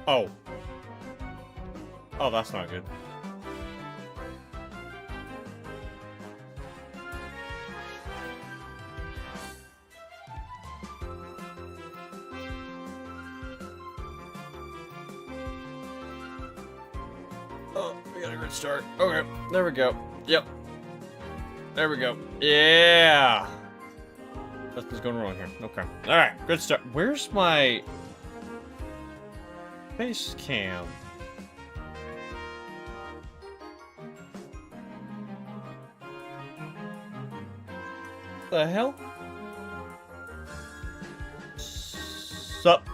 Oh. Oh, that's not good. Oh, we got a good start. Okay, there we go. Yep. There we go. Yeah! Nothing's going wrong here. Okay. Alright, good start. Where's my face cam? The hell? Sup?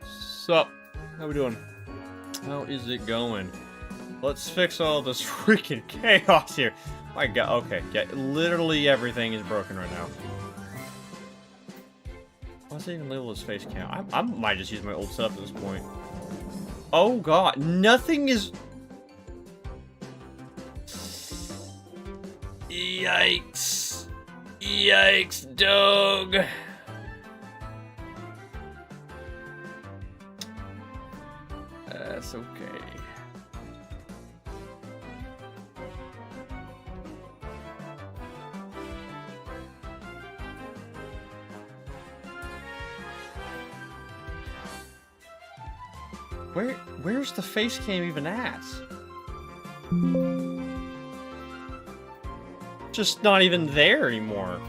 Sup? How we doing? How is it going? Let's fix all this freaking chaos here. My god, okay, yeah, literally everything is broken right now. What's it even label as face cam? I might just use my old setup at this point. Oh god, nothing is... Yikes. Yikes, dog. That's okay. Where's the face cam even at? Just not even there anymore.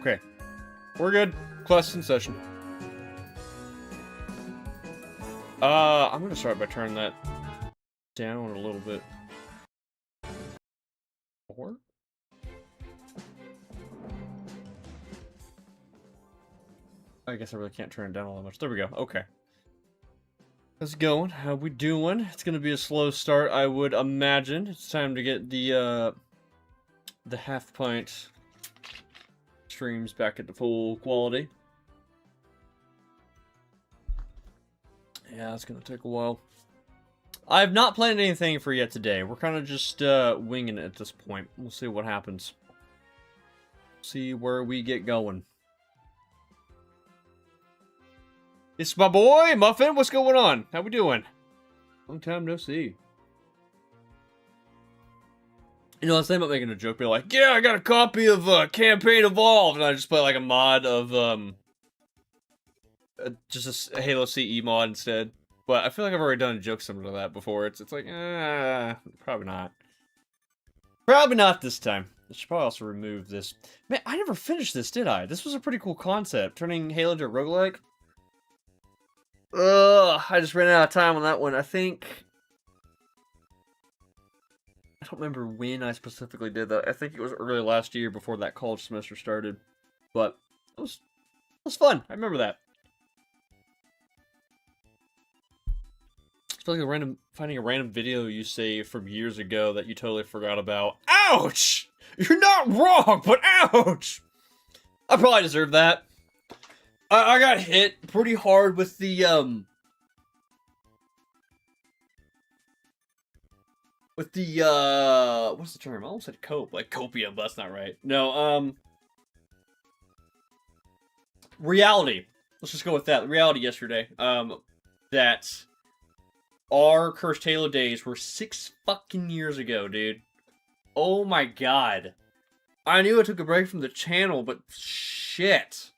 Okay, we're good. Class in session. I'm gonna start by turning that down a little bit. Or? I guess I really can't turn it down all that much. There we go. Okay. How's it going? How we doing? It's gonna be a slow start, I would imagine. It's time to get the Halfpint streams back at the full quality. Yeah, it's gonna take a while. I've not planned anything for yet today. We're kind of just winging it at this point. We'll see what happens. See where we get going. It's my boy, Muffin. What's going on? How we doing? Long time no see. You know, I was thinking about making a joke, be like, yeah, I got a copy of Campaign Evolved, and I just play like a mod of just a Halo CE mod instead. But I feel like I've already done a joke similar to that before. It's like, probably not. Probably not this time. I should probably also remove this. Man, I never finished this, did I? This was a pretty cool concept, turning Halo into a roguelike. Ugh, I just ran out of time on that one. I think... I don't remember when I specifically did that. I think it was early last year before that college semester started. But it was fun. I remember that. It's like finding a random video you saved from years ago that you totally forgot about. Ouch! You're not wrong, but ouch! I probably deserve that. I got hit pretty hard with the, what's the term? I almost said cope, like copium, but that's not right. No, reality. Let's just go with that. Reality yesterday, that our Cursed Halo days were 6 fucking years ago, dude. Oh my god. I knew I took a break from the channel, but shit.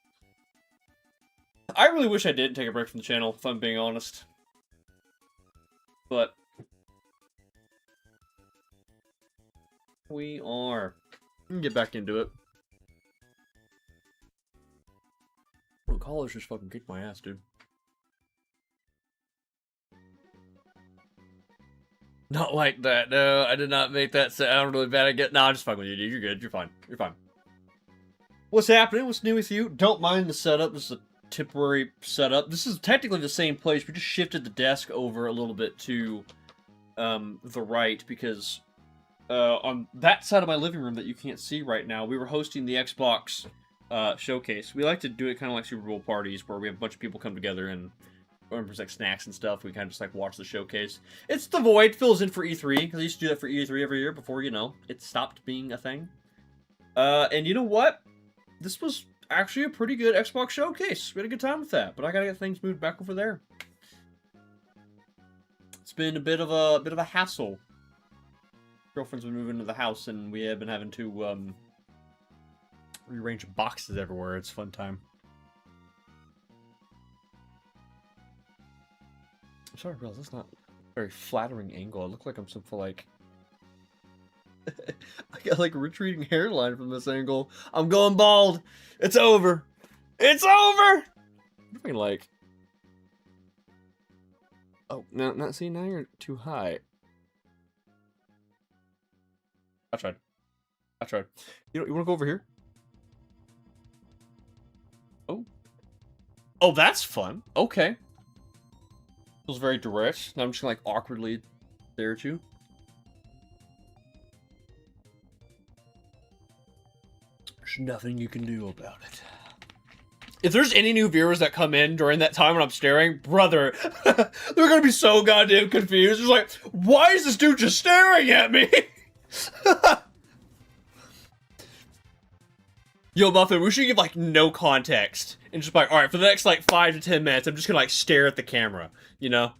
I really wish I didn't take a break from the channel, if I'm being honest. But we are. We can get back into it. Well, college just fucking kicked my ass, dude. Not like that. No, I did not make that sound really bad. No, I'm just fucking with you, dude. You're good. You're fine. You're fine. What's happening? What's new with you? Don't mind the setup. This is a temporary setup. This is technically the same place. We just shifted the desk over a little bit to the right because on that side of my living room that you can't see right now, we were hosting the Xbox showcase. We like to do it kind of like Super Bowl parties, where we have a bunch of people come together and there's like snacks and stuff. We kind of just like watch the showcase. It's the void, fills in for E3, because I used to do that for E3 every year before, you know, it stopped being a thing. And you know what? This was actually a pretty good Xbox showcase. We had a good time with that, but I gotta get things moved back over there. It's been a bit of a hassle. Girlfriend's been moving into the house, and we have been having to rearrange boxes everywhere. It's a fun time. I'm sorry, girls. That's not a very flattering angle. I look like I'm some for like. I got like retreating hairline from this angle. I'm going bald. It's over. It's over. I'm like. Oh, no, not see. Now you're too high. I tried. You want to go over here? Oh. Oh, that's fun. Okay. Feels very direct. Now I'm just gonna, like, awkwardly stare at you. There's nothing you can do about it. If there's any new viewers that come in during that time when I'm staring, brother, they're gonna be so goddamn confused. It's like, why is this dude just staring at me? Yo, Muffin, we should give, like, no context. And just be like, alright, for the next, like, 5 to 10 minutes, I'm just gonna, like, stare at the camera, you know?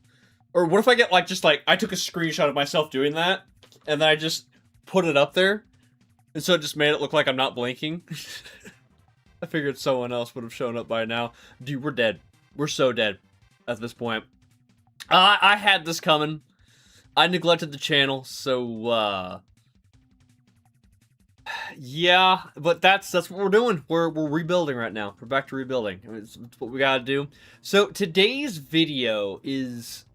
Or what if I get, like, just, like, I took a screenshot of myself doing that, and then I just put it up there, and so it just made it look like I'm not blinking? I figured someone else would have shown up by now. Dude, we're dead. We're so dead at this point. I had this coming. I neglected the channel, so, yeah, but that's what we're doing. We're rebuilding right now. We're back to rebuilding. I mean, it's what we gotta do. So today's video is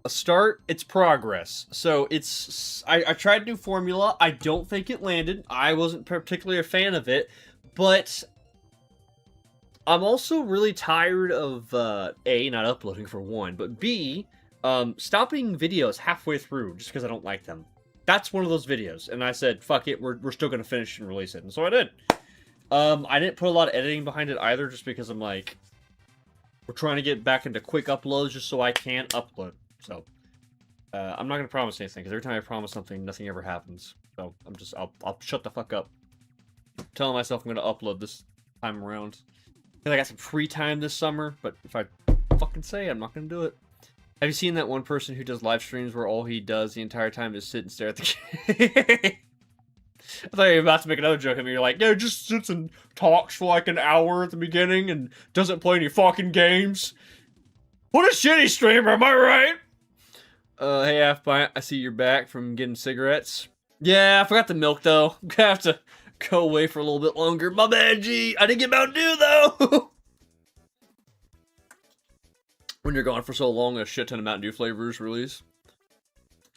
a start. It's progress. So it's I tried a new formula. I don't think it landed. I wasn't particularly a fan of it, but I'm also really tired of A, not uploading for one, but B, stopping videos halfway through just because I don't like them. That's one of those videos, and I said, fuck it, we're still gonna finish and release it, and so I did. I didn't put a lot of editing behind it either, just because I'm like, we're trying to get back into quick uploads just so I can upload. So, I'm not gonna promise anything, because every time I promise something, nothing ever happens. So, I'll shut the fuck up. I'm telling myself I'm gonna upload this time around. Because I got some free time this summer, but if I fucking say I'm not gonna do it. Have you seen that one person who does live streams where all he does the entire time is sit and stare at the camera? I thought you were about to make another joke at me. You're like, yeah, just sits and talks for like an hour at the beginning and doesn't play any fucking games. What a shitty streamer, am I right? Hey, Halfpint, I see you're back from getting cigarettes. Yeah, I forgot the milk, though. I'm gonna have to go away for a little bit longer. My bad, G. I didn't get Mountain Dew, though. When you're gone for so long, a shit ton of Mountain Dew flavors release.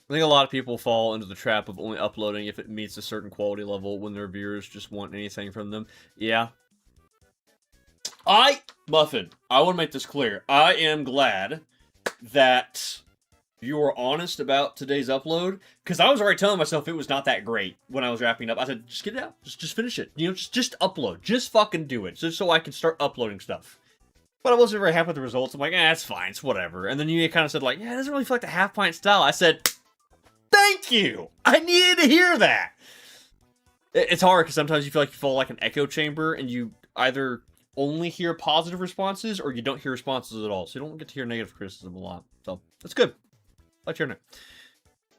I think a lot of people fall into the trap of only uploading if it meets a certain quality level when their viewers just want anything from them. Yeah. Muffin, I want to make this clear. I am glad that you were honest about today's upload, because I was already telling myself it was not that great when I was wrapping up. I said, just get it out. Just finish it. You know, just upload. Just fucking do it. Just so I can start uploading stuff. But I wasn't very happy with the results. I'm like, it's fine, it's whatever. And then you kind of said, like, yeah, it doesn't really feel like the Halfpint style. I said, thank you! I needed to hear that! It's hard, because sometimes you feel like you fall like an echo chamber, and you either only hear positive responses, or you don't hear responses at all. So you don't get to hear negative criticism a lot. So, that's good. I like hearing it.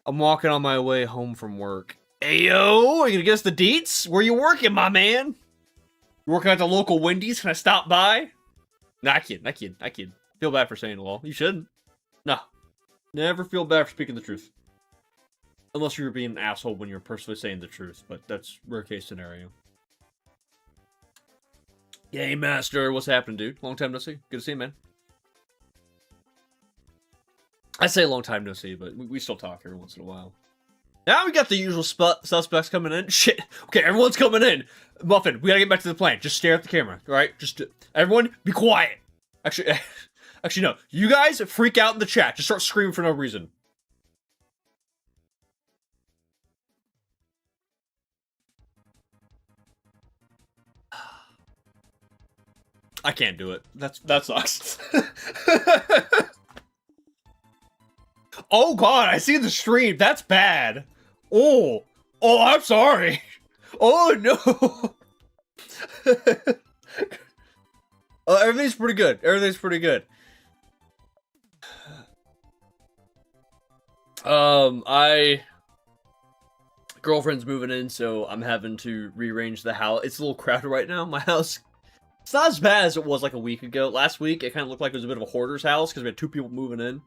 I'm walking on my way home from work. Ayo! Are you gonna get us the deets? Where you working, my man? You working at the local Wendy's? Can I stop by? Nah, I kid. Feel bad for saying it all. You shouldn't. No. Never feel bad for speaking the truth. Unless you're being an asshole when you're personally saying the truth, but that's rare case scenario. Game Master, what's happening, dude? Long time no see. Good to see you, man. I say long time no see, but we still talk every once in a while. Now we got the usual suspects coming in. Shit. Okay, everyone's coming in. Muffin, we gotta get back to the plan. Just stare at the camera, alright? Just, everyone, be quiet. Actually, no. You guys freak out in the chat. Just start screaming for no reason. I can't do it. That sucks. Oh god, I see the stream. That's bad. Oh, I'm sorry. Oh no. Everything's pretty good. Everything's pretty good. Girlfriend's moving in, so I'm having to rearrange the house. It's a little crowded right now. My house, it's not as bad as it was like a week ago. Last week, it kind of looked like it was a bit of a hoarder's house because we had 2 people moving in.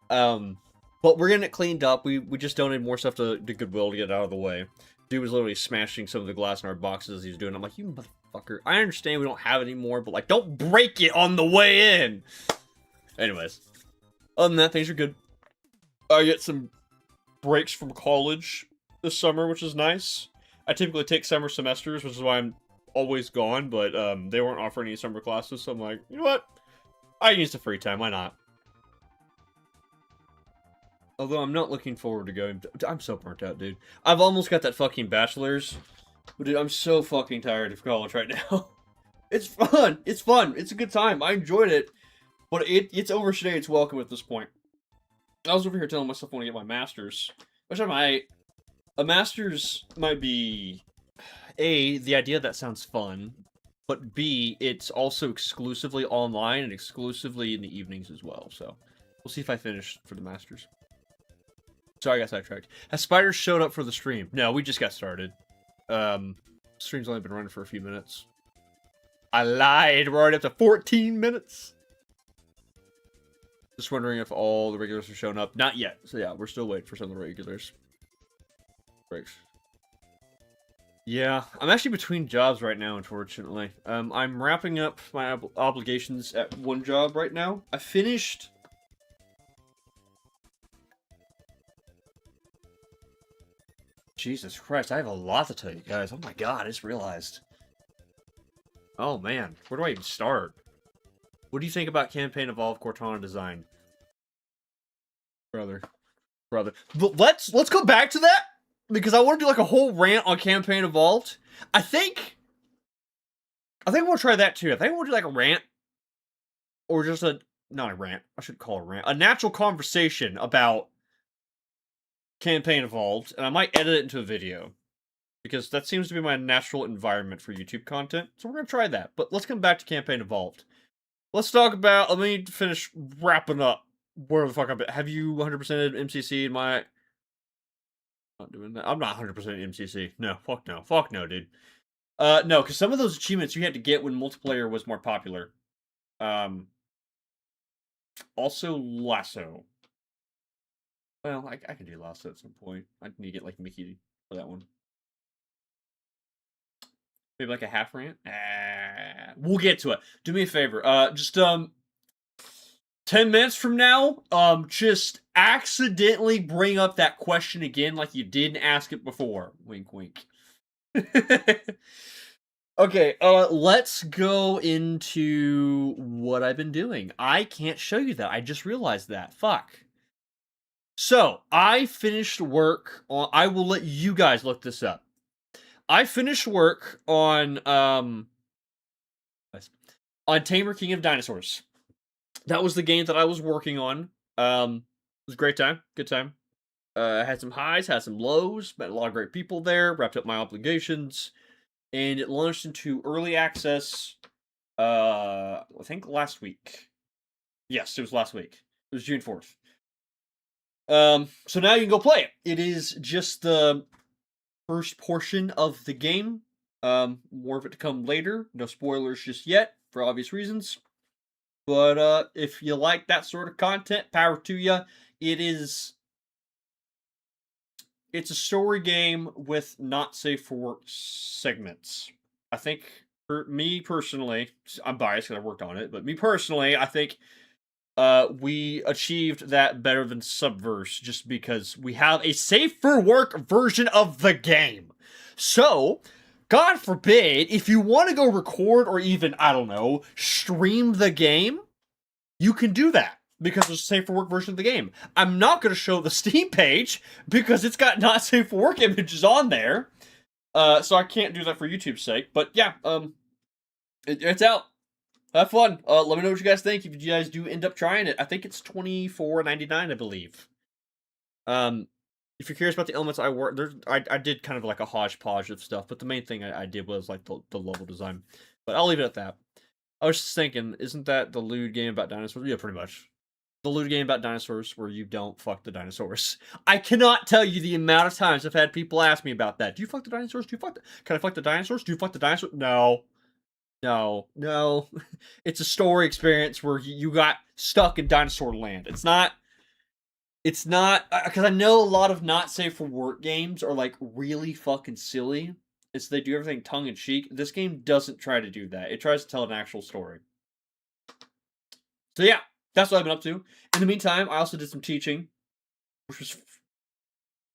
But we're getting it cleaned up. We just donated more stuff to Goodwill to get it out of the way. Dude was literally smashing some of the glass in our boxes as he was doing. I'm like, you motherfucker. I understand we don't have it anymore, but like, don't break it on the way in. Anyways, other than that, things are good. I get some breaks from college this summer, which is nice. I typically take summer semesters, which is why I'm always gone, but they weren't offering any summer classes, so I'm like, you know what? I use the free time, why not? Although I'm not looking forward to going. I'm so burnt out, dude. I've almost got that fucking bachelor's. But dude, I'm so fucking tired of college right now. It's fun. It's fun. It's a good time. I enjoyed it. But it's overstayed its welcome at this point. I was over here telling myself I want to get my master's. Which I might. A master's might be... A, the idea that sounds fun. But B, it's also exclusively online and exclusively in the evenings as well. So, we'll see if I finish for the master's. Sorry, I got sidetracked. Has Spiders showed up for the stream? No, we just got started. Stream's only been running for a few minutes. I lied. We're already up to 14 minutes. Just wondering if all the regulars are showing up. Not yet. So yeah, we're still waiting for some of the regulars. Breaks. Yeah, I'm actually between jobs right now, unfortunately. I'm wrapping up my obligations at one job right now. I finished... Jesus Christ, I have a lot to tell you guys. Oh my god, I just realized. Oh man, where do I even start? What do you think about Campaign Evolved Cortana design? Brother. But let's go back to that, because I want to do like a whole rant on Campaign Evolved. I think we'll try that too. I think we'll do like a rant. Or just not a rant. I should call it a rant. A natural conversation about Campaign Evolved, and I might edit it into a video, because that seems to be my natural environment for YouTube content, so we're gonna try that. But let's come back to Campaign Evolved. Let's talk about, let me finish wrapping up where the fuck I'm at. Have you 100%ed MCC in my... Not doing that. I'm not 100% MCC. No, fuck no, dude. No, because some of those achievements you had to get when multiplayer was more popular. Also, Lasso. Well, I can do Lasso at some point. I need to get, like, Mickey for that one. Maybe, like, a half rant? We'll get to it. Do me a favor. Just, 10 minutes from now, just accidentally bring up that question again like you didn't ask it before. Wink, wink. Okay, let's go into what I've been doing. I can't show you that. I just realized that. Fuck. So, I finished work on... I will let you guys look this up. I finished work on Tamer King of Dinosaurs. That was the game that I was working on. It was a great time. Good time. I had some highs, had some lows, met a lot of great people there, wrapped up my obligations, and it launched into early access, I think last week. Yes, it was last week. It was June 4th. So now you can go play it. It is just the first portion of the game. More of it to come later. No spoilers just yet, for obvious reasons. But, if you like that sort of content, power to ya. It's a story game with not safe for work segments. I think, for me personally, I'm biased because I worked on it, but me personally, I think we achieved that better than Subverse, just because we have a safe for work version of the game. So, God forbid, if you want to go record or even, I don't know, stream the game, you can do that, because there's a safe for work version of the game. I'm not going to show the Steam page, because it's got not safe for work images on there. So I can't do that for YouTube's sake. But yeah, it's out. Have fun. Let me know what you guys think if you guys do end up trying it. I think it's $24.99, I believe. If you're curious about the elements I worked, I did kind of like a hodgepodge of stuff, but the main thing I did was like the level design. But I'll leave it at that. I was just thinking, isn't that the lewd game about dinosaurs? Yeah, pretty much. The lewd game about dinosaurs where you don't fuck the dinosaurs. I cannot tell you the amount of times I've had people ask me about that. Do you fuck the dinosaurs? Do you fuck Can I fuck the dinosaurs? Do you fuck the dinosaurs? No. No. It's a story experience where you got stuck in dinosaur land. It's not, because I know a lot of not safe for work games are like really fucking silly. It's they do everything tongue in cheek. This game doesn't try to do that. It tries to tell an actual story. So yeah, that's what I've been up to. In the meantime, I also did some teaching, which was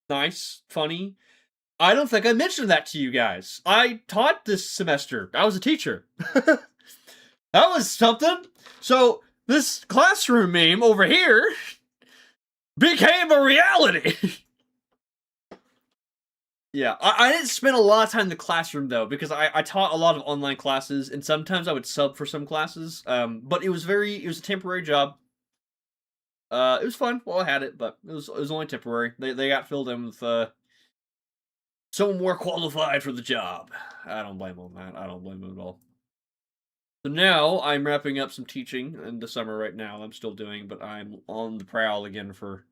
nice, funny. I don't think I mentioned that to you guys. I taught this semester. I was a teacher. That was something. So this classroom meme over here became a reality. Yeah, I didn't spend a lot of time in the classroom though, because I taught a lot of online classes, and sometimes I would sub for some classes. But it was a temporary job. It was fun while I had it, but it was only temporary. They got filled in with someone more qualified for the job. I don't blame them on that. I don't blame them at all. So now I'm wrapping up some teaching in the summer right now. I'm still doing, but I'm on the prowl again for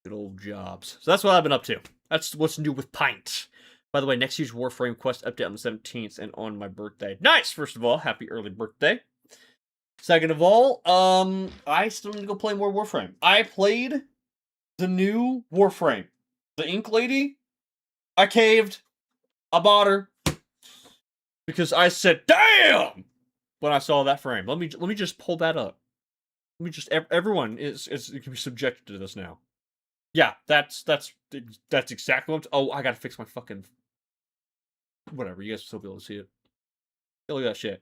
good old jobs. So that's what I've been up to. That's what's new with Pint. By the way, next year's Warframe quest update on the 17th and on my birthday. Nice! First of all, happy early birthday. Second of all, I still need to go play more Warframe. I played the new Warframe. The Ink Lady. I caved. I bought her. Because I said, damn! When I saw that frame. Let me just pull that up. Let me just, everyone is can be subjected to this now. Yeah, that's exactly what I gotta fix my fucking, whatever, you guys will still be able to see it. Look at that shit.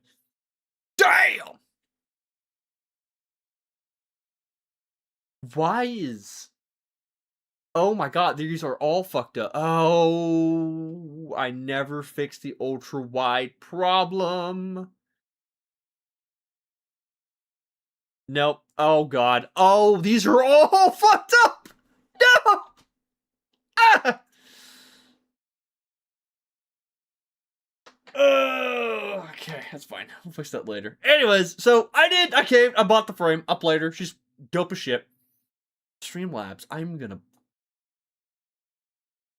Damn! Why is... Oh my god, these are all fucked up. Oh, I never fixed the ultra wide problem. Nope. Oh god. Oh, these are all fucked up. No. Ah. Okay, that's fine. We'll fix that later. Anyways, so I caved. I bought the frame. Up later. She's dope as shit. Streamlabs.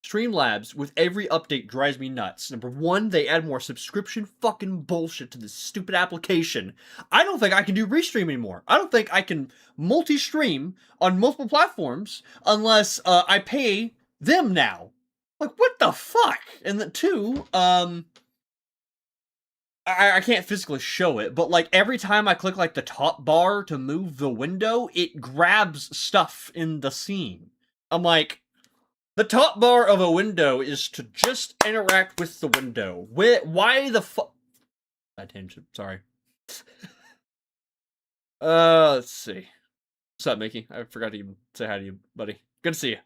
Streamlabs with every update drives me nuts. Number one, they add more subscription fucking bullshit to this stupid application. I don't think I can do restream anymore. I don't think I can multi-stream on multiple platforms unless I pay them now. Like, what the fuck? And then two, I can't physically show it, but like every time I click like the top bar to move the window, it grabs stuff in the scene. I'm like, the top bar of a window is to just interact with the window. Why the fuck? Attention, sorry. Let's see. What's up, Mickey? I forgot to even say hi to you, buddy. Good to see you.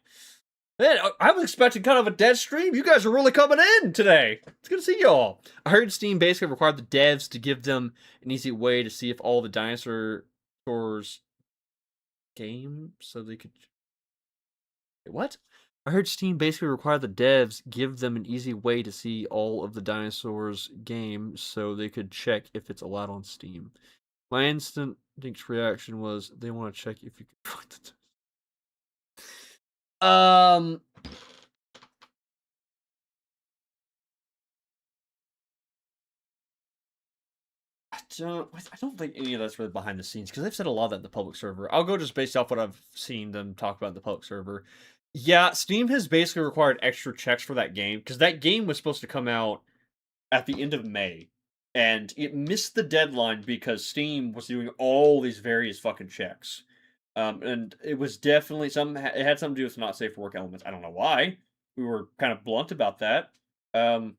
Man, I was expecting kind of a dead stream. You guys are really coming in today. It's good to see y'all. I heard Steam basically required the devs to give them an easy way to see if all the dinosaurs game, so they could... Wait, what? I heard Steam basically required the devs give them an easy way to see all of the dinosaurs game so they could check if it's allowed on Steam. My instant reaction was they want to check if you can find the... I don't think any of that's really behind the scenes, because they've said a lot of that in the public server. I'll go just based off what I've seen them talk about in the public server. Yeah, Steam has basically required extra checks for that game, because that game was supposed to come out at the end of May, and it missed the deadline because Steam was doing all these various fucking checks. And it was definitely it had something to do with not safe for work elements. I don't know why. We were kind of blunt about that. And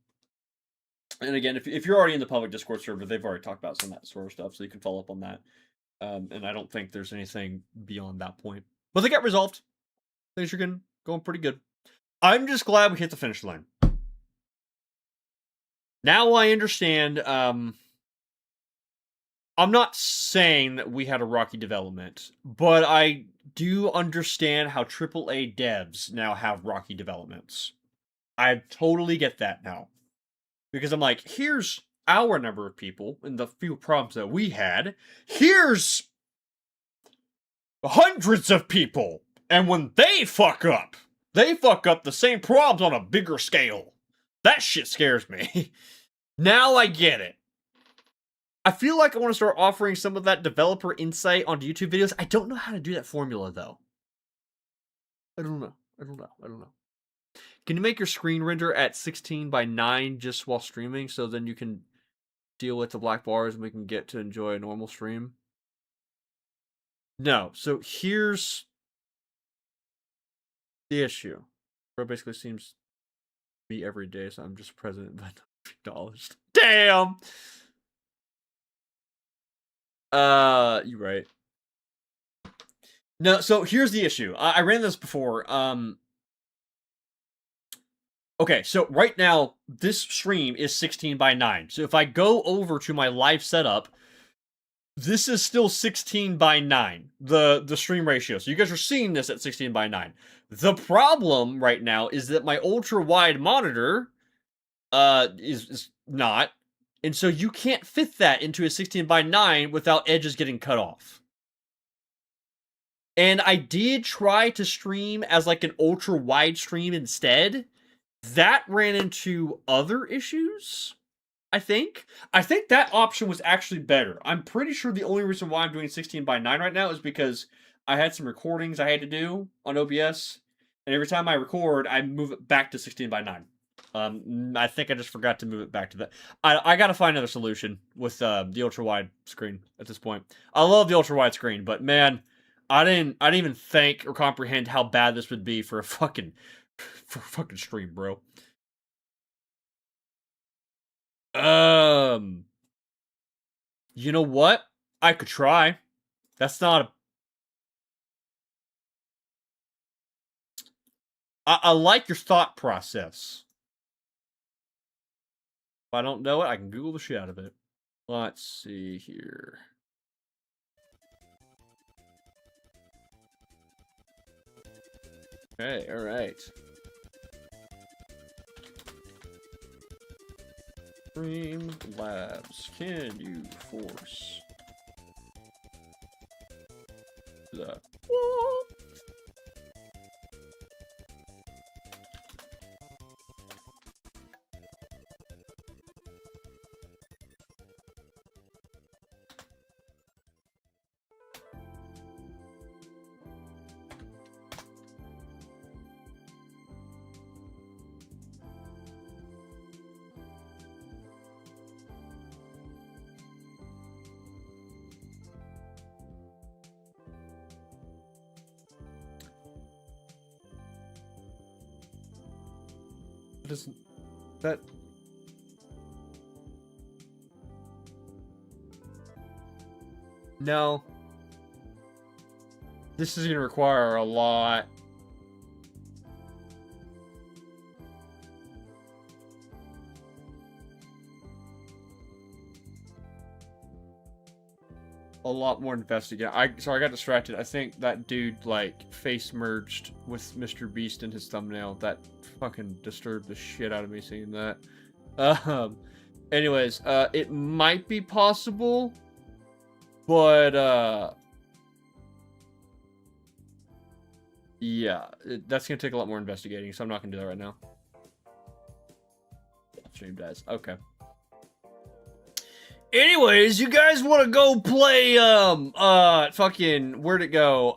again, if you're already in the public Discord server, they've already talked about some of that sort of stuff, so you can follow up on that. And I don't think there's anything beyond that point. But they got resolved. Things are going pretty good. I'm just glad we hit the finish line. Now I understand I'm not saying that we had a rocky development, but I do understand how AAA devs now have rocky developments. I totally get that now. Because I'm like, here's our number of people and the few problems that we had. Here's hundreds of people. And when they fuck up the same problems on a bigger scale. That shit scares me. Now I get it. I feel like I want to start offering some of that developer insight onto YouTube videos. I don't know how to do that formula, though. I don't know. Can you make your screen render at 16:9 just while streaming, so then you can deal with the black bars and we can get to enjoy a normal stream? No. So here's the issue. Bro basically seems to be every day, so I'm just president by $90. Damn! You're right. No, so here's the issue. I ran this before. Okay, so right now, this stream is 16:9. So if I go over to my live setup, this is still 16:9, the stream ratio. So you guys are seeing this at 16:9. The problem right now is that my ultra-wide monitor is not. And so you can't fit that into a 16:9 without edges getting cut off. And I did try to stream as like an ultra-wide stream instead. That ran into other issues, I think. I think that option was actually better. I'm pretty sure the only reason why I'm doing 16:9 right now is because I had some recordings I had to do on OBS. And every time I record, I move it back to 16:9. I think I just forgot to move it back to that. I gotta find another solution with the ultra-wide screen at this point. I love the ultra-wide screen, but man, I didn't even think or comprehend how bad this would be for a fucking stream, bro. You know what? I could try. That's not a... I like your thought process. If I don't know it, I can Google the shit out of it. Let's see here. Okay, alright. Streamlabs, can you force the... Doesn't that... No. This is gonna require a lot. A lot more investigating. Sorry, I got distracted. I think that dude, like, face merged with Mr. Beast in his thumbnail. That fucking disturbed the shit out of me seeing that. Anyways, it might be possible, but, yeah, that's gonna take a lot more investigating, so I'm not gonna do that right now. Stream dies. Okay. Anyways, you guys want to go play, fucking, where'd it go?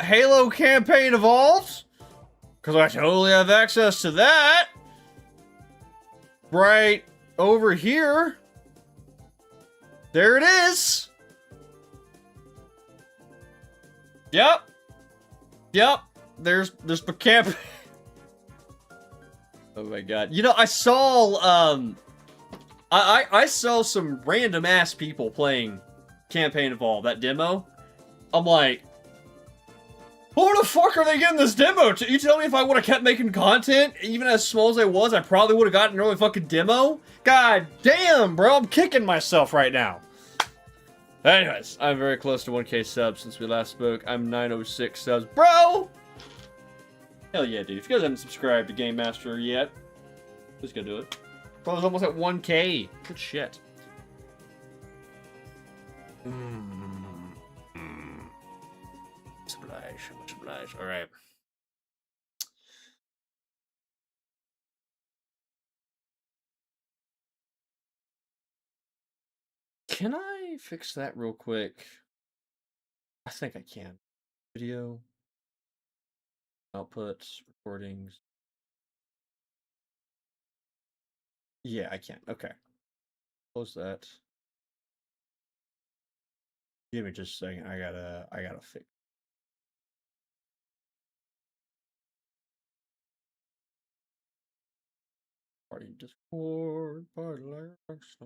Halo Campaign Evolved? Because I totally have access to that. Right over here. There it is. Yep. There's the camp. Oh my god. You know, I saw, I saw some random ass people playing Campaign Evolved, that demo. I'm like, who the fuck are they getting this demo to? You tell me if I would have kept making content, even as small as I was, I probably would have gotten an early fucking demo? God damn, bro, I'm kicking myself right now. Anyways, I'm very close to 1K subs since we last spoke. I'm 906 subs. Bro! Hell yeah, dude. If you guys haven't subscribed to Game Master yet, please go do it. Bro's almost at 1K. Good shit. Splash. Alright. Can I fix that real quick? I think I can. Video. Outputs. Recordings. Yeah, I can. Okay. Close that. Give me just a second. I gotta fix. Party Discord. Party links.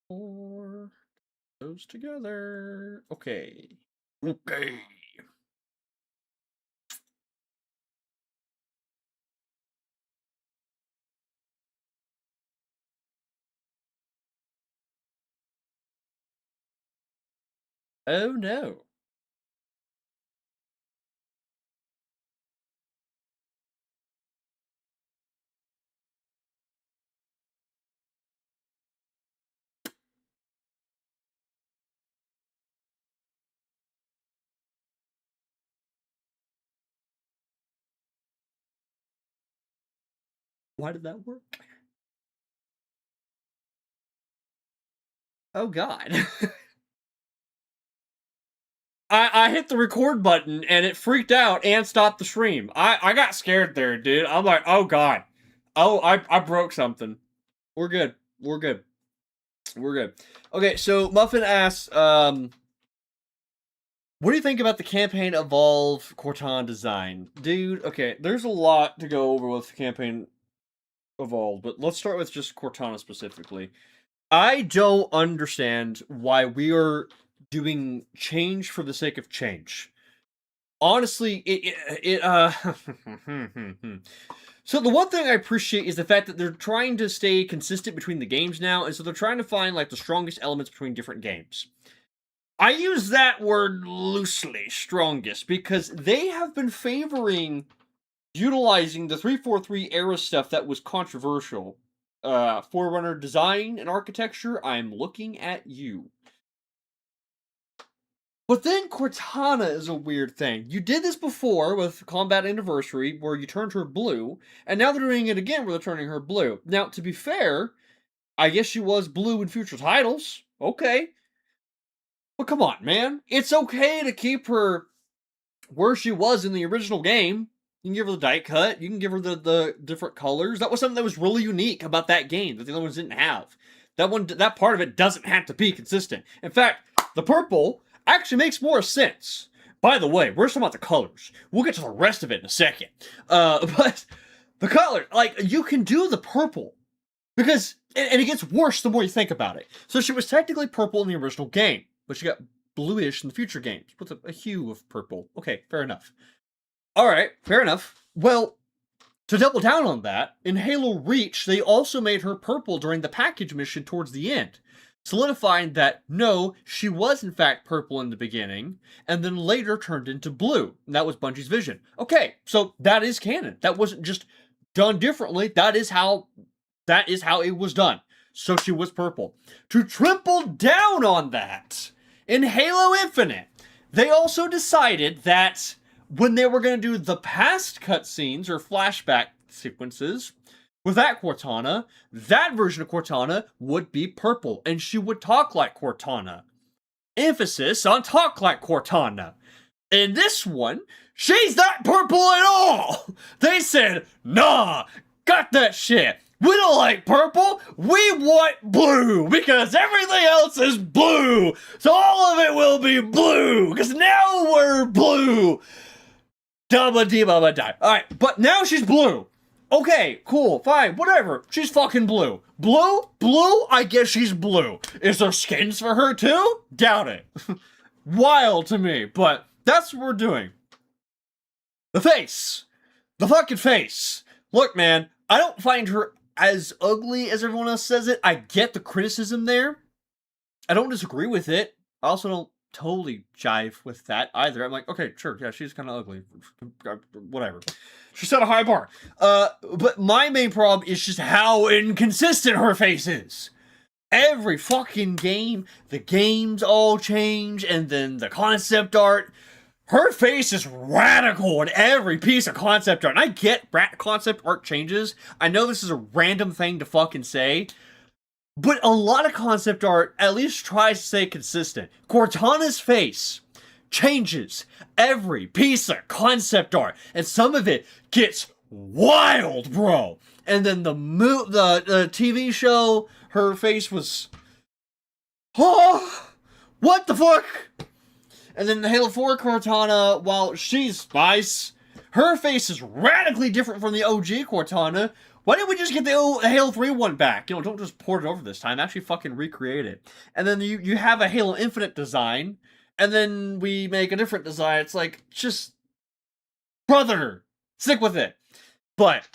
Four. Those together. Okay. Okay. Oh no. Why did that work? Oh god. I hit the record button and it freaked out and stopped the stream. I got scared there, dude. I'm like, oh god. Oh, I broke something. We're good. We're good. We're good. Okay, so Muffin asks, what do you think about the campaign Evolve Cortana design? Dude, okay, there's a lot to go over with campaign Evolve, but let's start with just Cortana specifically. I don't understand why we are doing change for the sake of change. Honestly, So the one thing I appreciate is the fact that they're trying to stay consistent between the games now, and so they're trying to find like the strongest elements between different games. I use that word loosely, strongest, because they have been favoring utilizing the 343 era stuff that was controversial. Forerunner design and architecture, I'm looking at you. But then Cortana is a weird thing. You did this before with Combat Anniversary, where you turned her blue, and now they're doing it again where they're turning her blue. Now, to be fair, I guess she was blue in future titles. Okay. But come on, man. It's okay to keep her where she was in the original game. You can give her the die cut. You can give her the different colors. That was something that was really unique about that game that the other ones didn't have. That part of it doesn't have to be consistent. In fact, the purple actually makes more sense. By the way, we're talking about the colors. We'll get to the rest of it in a second. But the color, like, you can do the purple. Because, and it gets worse the more you think about it. So she was technically purple in the original game, but she got bluish in the future games with a hue of purple. Okay, fair enough. Alright, fair enough. Well, to double down on that, in Halo Reach, they also made her purple during the package mission towards the end, solidifying that, no, she was in fact purple in the beginning, and then later turned into blue. And that was Bungie's vision. Okay, so that is canon. That wasn't just done differently. That is how it was done. So she was purple. To triple down on that, in Halo Infinite, they also decided that when they were going to do the past cutscenes or flashback sequences with that Cortana, that version of Cortana would be purple, and she would talk like Cortana. Emphasis on talk like Cortana. In this one, she's not purple at all! They said, nah, got that shit. We don't like purple, we want blue, because everything else is blue! So all of it will be blue, because now we're blue! Dabba-dee-babba-die. Alright, but now she's blue. Okay, cool, fine, whatever. She's fucking blue. Blue? Blue? I guess she's blue. Is there skins for her too? Doubt it. Wild to me, but that's what we're doing. The face. The fucking face. Look, man, I don't find her as ugly as everyone else says it. I get the criticism there. I don't disagree with it. I also don't totally jive with that either. I'm like, okay, sure, yeah, she's kind of ugly. Whatever. She set a high bar. But my main problem is just how inconsistent her face is. Every fucking game, the games all change, and then the concept art. Her face is radical in every piece of concept art. And I get concept art changes. I know this is a random thing to fucking say. But a lot of concept art at least tries to stay consistent. Cortana's face changes every piece of concept art. And some of it gets wild, bro. And then the TV show, her face was... Oh, what the fuck? And then the Halo 4 Cortana, while she's nice, her face is radically different from the OG Cortana. Why didn't we just get the Halo 3 one back? You know, don't just port it over this time. Actually fucking recreate it. And then you have a Halo Infinite design, and then we make a different design. It's like, just... brother! Stick with it. But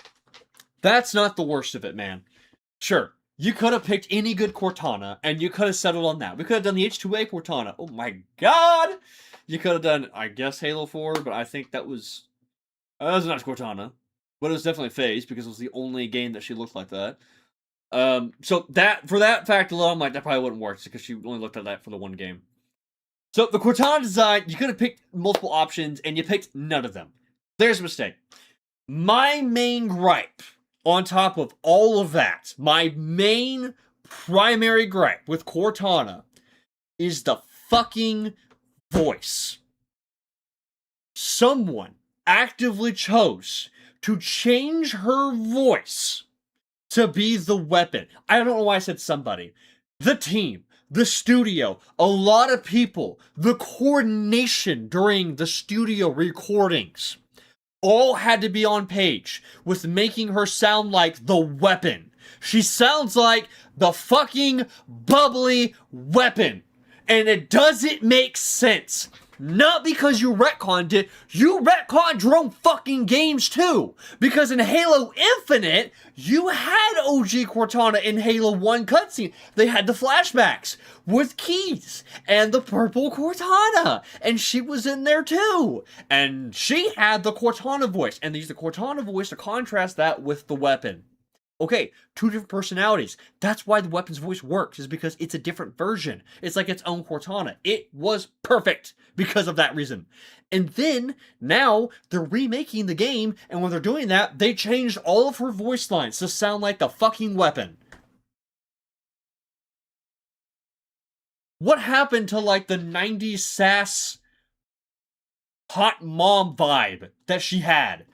that's not the worst of it, man. Sure, you could have picked any good Cortana, and you could have settled on that. We could have done the H2A Cortana. Oh my god! You could have done, I guess, Halo 4, but I think that was not Cortana. But it was definitely FaZe, because it was the only game that she looked like that. So that, for that fact alone, I'm like, that probably wouldn't work, because she only looked at that for the one game. So the Cortana design, you could have picked multiple options, and you picked none of them. There's a mistake. My main gripe, on top of all of that, my main primary gripe with Cortana is the fucking voice. Someone actively chose to change her voice to be the weapon. I don't know why I said somebody. The team, the studio, a lot of people, the coordination during the studio recordings all had to be on page with making her sound like the weapon. She sounds like the fucking bubbly weapon. And it doesn't make sense. Not because you retconned it, you retconned your own fucking games too. Because in Halo Infinite, you had OG Cortana in Halo 1 cutscene. They had the flashbacks with Keys and the purple Cortana. And she was in there too. And she had the Cortana voice. And they used the Cortana voice to contrast that with the weapon. Okay, two different personalities. That's why the weapon's voice works, is because it's a different version. It's like its own Cortana. It was perfect because of that reason. And then, now, they're remaking the game, and when they're doing that, they changed all of her voice lines to sound like the fucking weapon. What happened to, like, the 90s sass hot mom vibe that she had?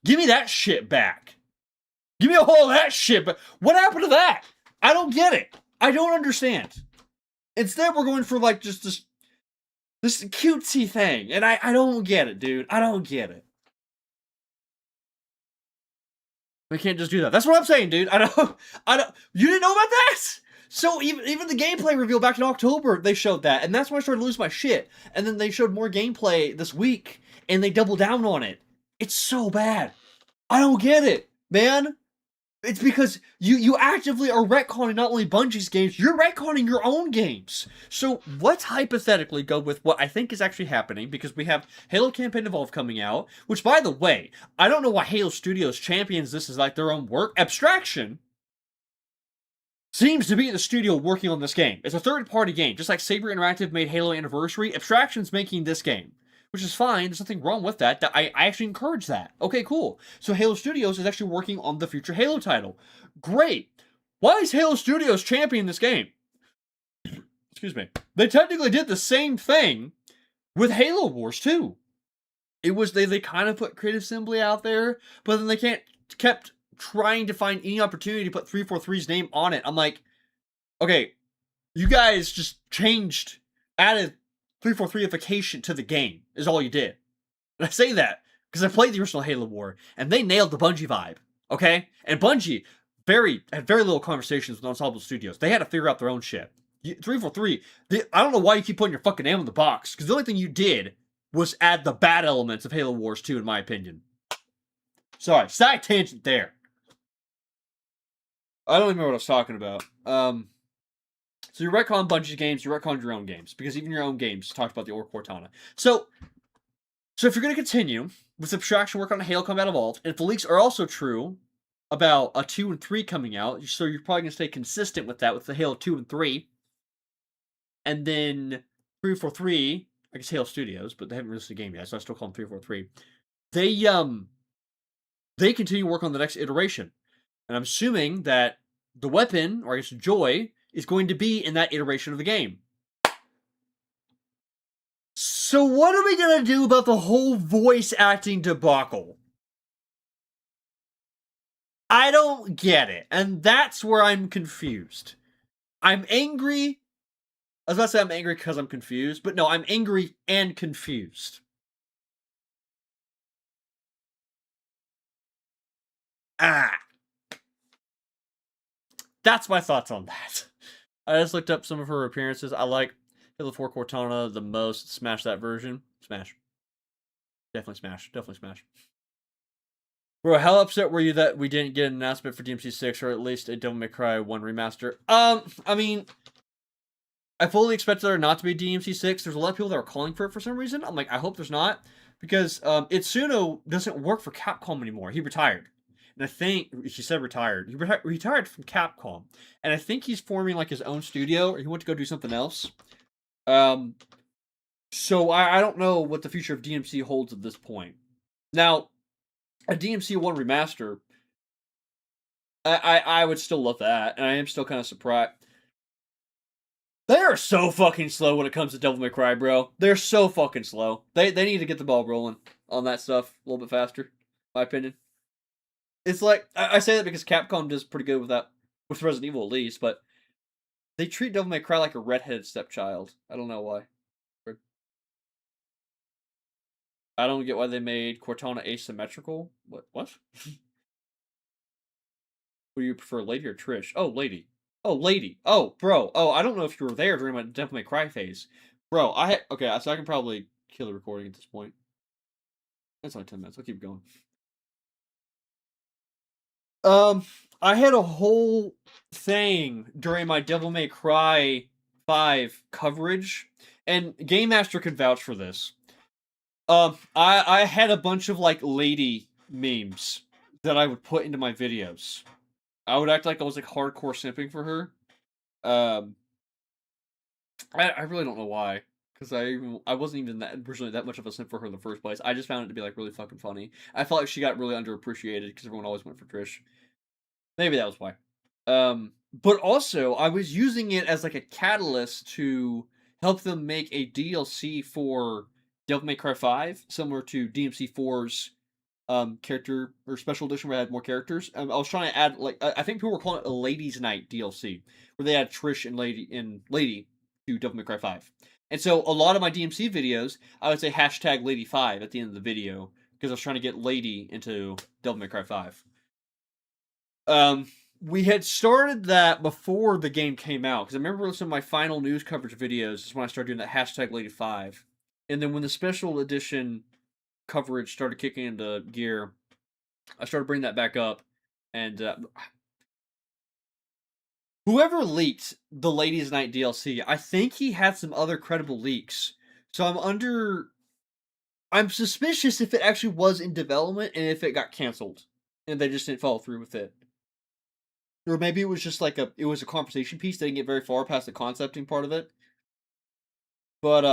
Give me that shit back. Give me all that shit, but what happened to that? I don't get it. I don't understand. Instead, we're going for, like, just this cutesy thing, and I don't get it, dude. I don't get it. We can't just do that. That's what I'm saying, dude. I don't, you didn't know about that? So, even the gameplay reveal back in October, they showed that, and that's when I started to lose my shit. And then they showed more gameplay this week, and they doubled down on it. It's so bad. I don't get it, man. It's because you actively are retconning not only Bungie's games, you're retconning your own games. So let's hypothetically go with what I think is actually happening, because we have Halo Campaign Evolved coming out, which, by the way, I don't know why Halo Studios champions this as like their own work. Abstraction seems to be the studio working on this game. It's a third-party game, just like Saber Interactive made Halo Anniversary. Abstraction's making this game. Which is fine, there's nothing wrong with that. I actually encourage that. Okay, cool. So Halo Studios is actually working on the future Halo title. Great. Why is Halo Studios championing this game? Excuse me. They technically did the same thing with Halo Wars too. It was, they kind of put Creative Assembly out there, but then they kept trying to find any opportunity to put 343's name on it. I'm like, okay, you guys just added 343ification to the game is all you did. And I say that because I played the original Halo War, and they nailed the Bungie vibe, okay? And Bungie had very little conversations with Ensemble Studios. They had to figure out their own shit. 343, I don't know why you keep putting your fucking name on the box, because the only thing you did was add the bad elements of Halo Wars 2, in my opinion. Sorry, side tangent there. I don't even remember what I was talking about. So you retcon a bunch of games, you retcon your own games, because even your own games talked about the Orc Cortana. So if you're going to continue with subtraction work on Halo Combat Evolved, and if the leaks are also true about a 2 and 3 coming out, so you're probably going to stay consistent with that with the Halo 2 and 3, and then 343, I guess Halo Studios, but they haven't released the game yet, so I still call them 343. They continue work on the next iteration, and I'm assuming that the weapon, or I guess Joy, is going to be in that iteration of the game. So what are we gonna do about the whole voice acting debacle? I don't get it, and that's where I'm confused. I'm angry. I was about to say I'm angry because I'm confused, but no, I'm angry and confused. That's my thoughts on that. I just looked up some of her appearances. I like Halo 4 Cortana the most. Smash that version. Smash. Definitely smash. Definitely smash. Bro, how upset were you that we didn't get an announcement for DMC 6 or at least a Devil May Cry 1 remaster? I mean, I fully expected there not to be DMC 6. There's a lot of people that are calling for it for some reason. I'm like, I hope there's not. Because Itsuno doesn't work for Capcom anymore. He retired. And I think, she said retired. He retired from Capcom. And I think he's forming like his own studio, or he went to go do something else. So I don't know what the future of DMC holds at this point. Now, a DMC 1 remaster, I would still love that. And I am still kind of surprised. They are so fucking slow when it comes to Devil May Cry, bro. They're so fucking slow. They need to get the ball rolling on that stuff a little bit faster, my opinion. It's like, I say that because Capcom does pretty good with that, with Resident Evil at least, but they treat Devil May Cry like a redheaded stepchild. I don't know why. I don't get why they made Cortana asymmetrical. What? Who do you prefer, Lady or Trish? Oh, Lady. Oh, Lady. Oh, bro. Oh, I don't know if you were there during my Devil May Cry phase. Bro, okay, so I can probably kill the recording at this point. That's only 10 minutes. I'll keep going. I had a whole thing during my Devil May Cry 5 coverage, and Game Master can vouch for this. I had a bunch of like lady memes that I would put into my videos. I would act like I was like hardcore simping for her. I really don't know why, because I wasn't even originally that much of a simp for her in the first place. I just found it to be like really fucking funny. I felt like she got really underappreciated because everyone always went for Trish. Maybe that was why. But also I was using it as like a catalyst to help them make a DLC for Devil May Cry 5, similar to DMC4's character or special edition where I had more characters. I was trying to add like I think people were calling it a Ladies Night DLC, where they add Trish and Lady to Devil May Cry 5. And so a lot of my DMC videos, I would say hashtag Lady5 at the end of the video because I was trying to get Lady into Devil May Cry 5. We had started that before the game came out, because I remember some of my final news coverage videos is when I started doing that hashtag Lady5. And then when the special edition coverage started kicking into gear, I started bringing that back up. And whoever leaked the Ladies Night DLC, I think he had some other credible leaks. So I'm suspicious if it actually was in development and if it got canceled and they just didn't follow through with it. Or maybe it was just like it was a conversation piece. They didn't get very far past the concepting part of it. But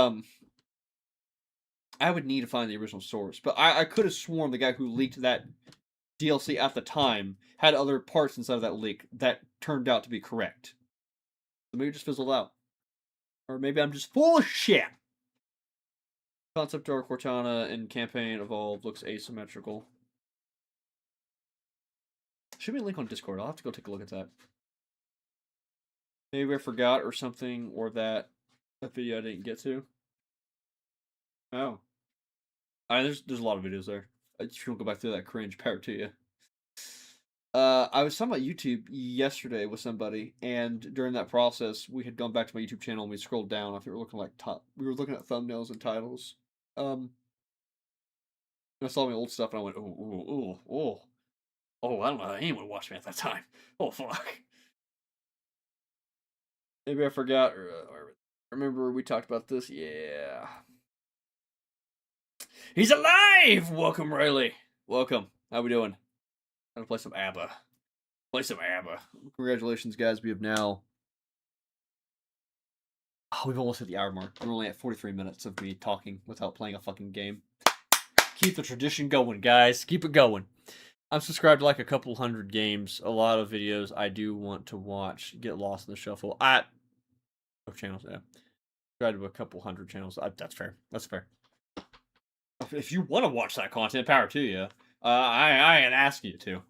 I would need to find the original source. But I could have sworn the guy who leaked that DLC at the time had other parts inside of that leak that turned out to be correct. So maybe it just fizzled out. Or maybe I'm just full of shit. Concept art Cortana and campaign evolved looks asymmetrical. Should be a link on Discord. I'll have to go take a look at that. Maybe I forgot or something, or that video I didn't get to. Oh. There's a lot of videos there. I just want to go back through that cringe power to you. I was talking about YouTube yesterday with somebody, and during that process, we had gone back to my YouTube channel and we scrolled down. I think we were looking at thumbnails and titles. And I saw my old stuff and I went, oh. Oh, I don't know. Anyone watched me at that time. Oh, fuck. Maybe I forgot. Remember we talked about this? Yeah. He's alive! Welcome, Riley. Welcome. How we doing? Gonna play some ABBA. Play some ABBA. Congratulations, guys. We have now... Oh, we've almost hit the hour mark. We're only at 43 minutes of me talking without playing a fucking game. Keep the tradition going, guys. Keep it going. I'm subscribed to like a couple hundred games. A lot of videos I do want to watch. Get lost in the shuffle. Channels, yeah. Subscribe to a couple hundred channels. That's fair. That's fair. If you want to watch that content, power to you. I ain't asking you to.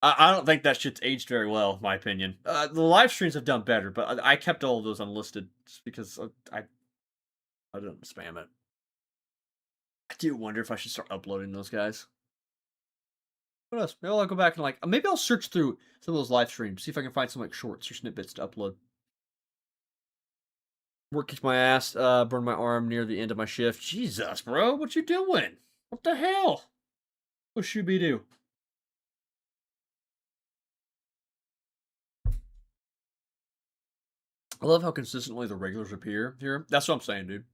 I don't think that shit's aged very well, in my opinion. The live streams have done better, but I kept all of those unlisted just because I didn't spam it. I do wonder if I should start uploading those guys. What else? Maybe I'll go back and maybe I'll search through some of those live streams, see if I can find some like shorts or snippets to upload. Work kicked my ass, burned my arm near the end of my shift. Jesus, bro, what you doing? What the hell? What should we do? I love how consistently the regulars appear here. That's what I'm saying, dude.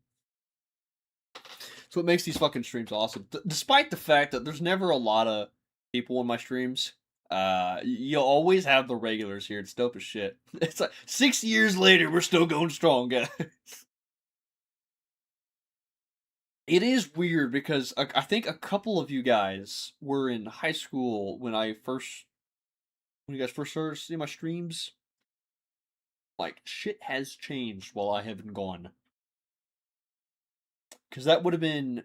So what makes these fucking streams awesome. Despite the fact that there's never a lot of people in my streams, you'll always have the regulars here. It's dope as shit. It's like 6 years later, we're still going strong, guys. It is weird because I think a couple of you guys were in high school when you guys first started seeing my streams. Like, shit has changed while I have been gone. Because that would have been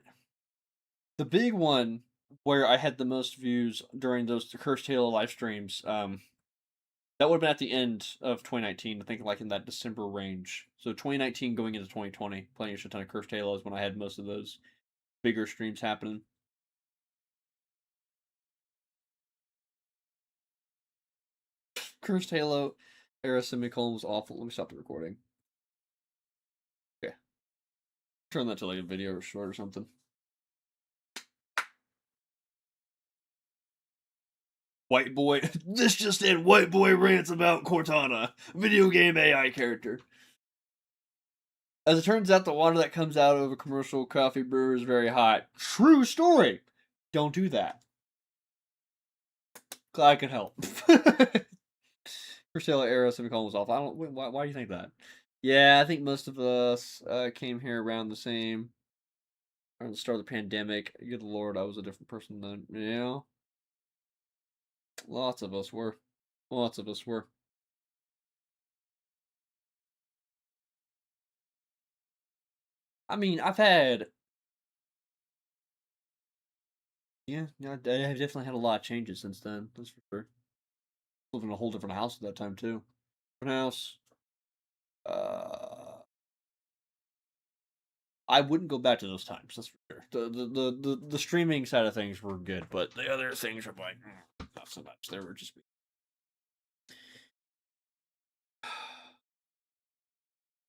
the big one where I had the most views during those Cursed Halo live streams. That would have been at the end of 2019, I think like in that December range. So 2019 going into 2020, playing a shit ton of Cursed Halo is when I had most of those bigger streams happening. Cursed Halo era semicolon was awful. Let me stop the recording. Okay. Turn that to like a video or short or something. White boy. This just in. White boy rants about Cortana, video game AI character. As it turns out, the water that comes out of a commercial coffee brewer is very hot. True story. Don't do that. Glad I can help. Crusader era semicolon was off. I don't. Why do you think that? Yeah, I think most of us came here around the same. Around the start of the pandemic. Good lord, I was a different person then. Yeah. Lots of us were. Lots of us were. I mean, I've had. Yeah, I've definitely had a lot of changes since then. That's for sure. Lived in a whole different house at that time too. Different house. I wouldn't go back to those times. That's for sure. The streaming side of things were good, but the other things are like not so much. They were just.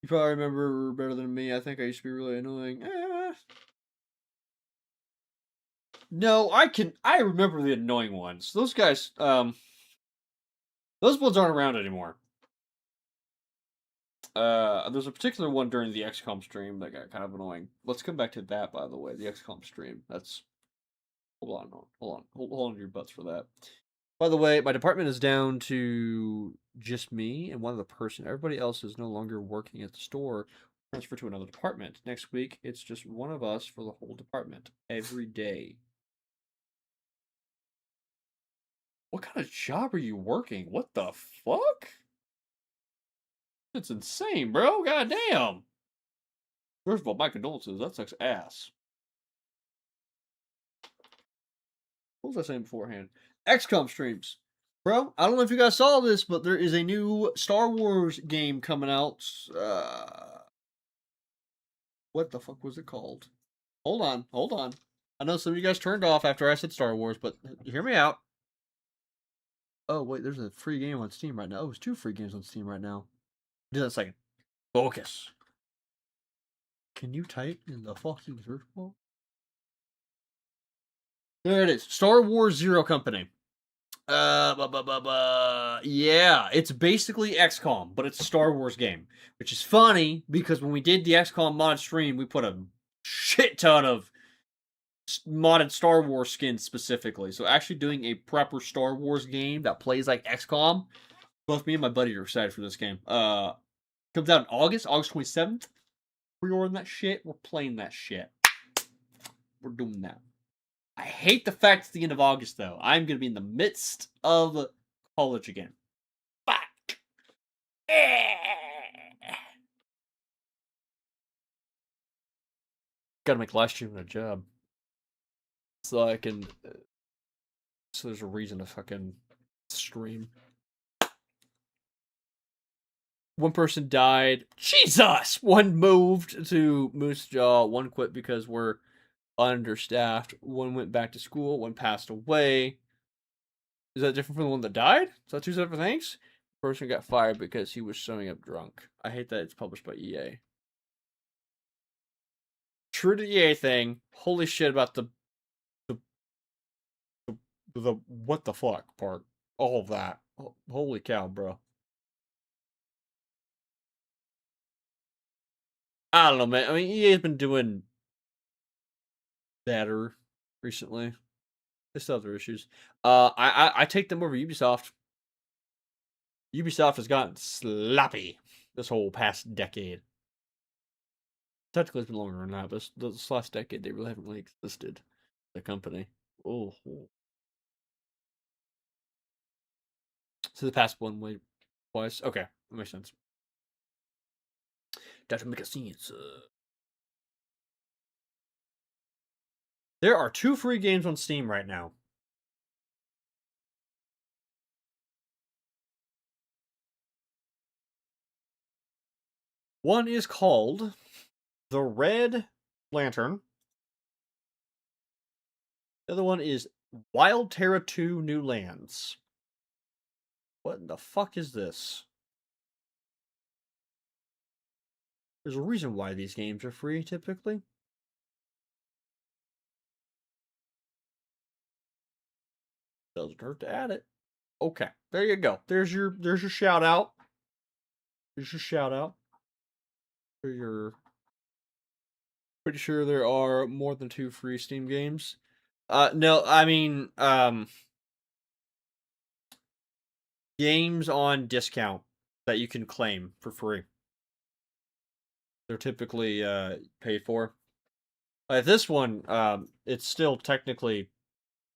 You probably remember better than me. I think I used to be really annoying. No, I remember the annoying ones. Those guys, those ones aren't around anymore. There's a particular one during the XCOM stream that got kind of annoying. Let's come back to that, by the way, the XCOM stream. That's... Hold on to your butts for that. By the way, my department is down to just me and one other person. Everybody else is no longer working at the store. Transfer to another department. Next week, it's just one of us for the whole department. Every day. What kind of job are you working? What the fuck? It's insane, bro. God damn. First of all, my condolences. That sucks ass. What was I saying beforehand? XCOM streams. Bro, I don't know if you guys saw this, but there is a new Star Wars game coming out. What the fuck was it called? Hold on. I know some of you guys turned off after I said Star Wars, but hear me out. Oh, wait, there's a free game on Steam right now. Oh, there's 2 free games on Steam right now. Do that in a second. Focus. Can you type in the fucking search bar? There it is. Star Wars Zero Company. Yeah, it's basically XCOM, but it's a Star Wars game, which is funny because when we did the XCOM mod stream, we put a shit ton of modded Star Wars skins specifically. So actually doing a proper Star Wars game that plays like XCOM, both me and my buddy are excited for this game. Comes out in August 27th. Pre-ordering that shit. We're playing that shit. We're doing that. I hate the fact it's the end of August, though. I'm going to be in the midst of college again. Fuck. Gotta make live streaming a job. So I can. So there's a reason to fucking stream. One person died. Jesus! One moved to Moose Jaw. One quit because we're understaffed. One went back to school. One passed away. Is that different from the one that died? Is that two separate things? The person got fired because he was showing up drunk. I hate that it's published by EA. True to EA thing. Holy shit about the what the fuck part. All of that. Holy cow, bro. I don't know, man. I mean, EA's been doing better recently. They still have their issues. I take them over Ubisoft. Ubisoft has gotten sloppy this whole past decade. Technically, it's been longer than that, but this last decade, they really haven't really existed. The company. Oh. So the past one way twice. Okay, that makes sense. Doesn't make sense. There are 2 free games on Steam right now. One is called The Red Lantern. The other one is Wild Terra 2 New Lands. What in the fuck is this? There's a reason why these games are free, typically. Doesn't hurt to add it. Okay, there you go. There's your shout out. There's your shout out. For your pretty sure there are more than 2 free Steam games. No, I mean, games on discount that you can claim for free. They're typically paid for. This one, it's still technically,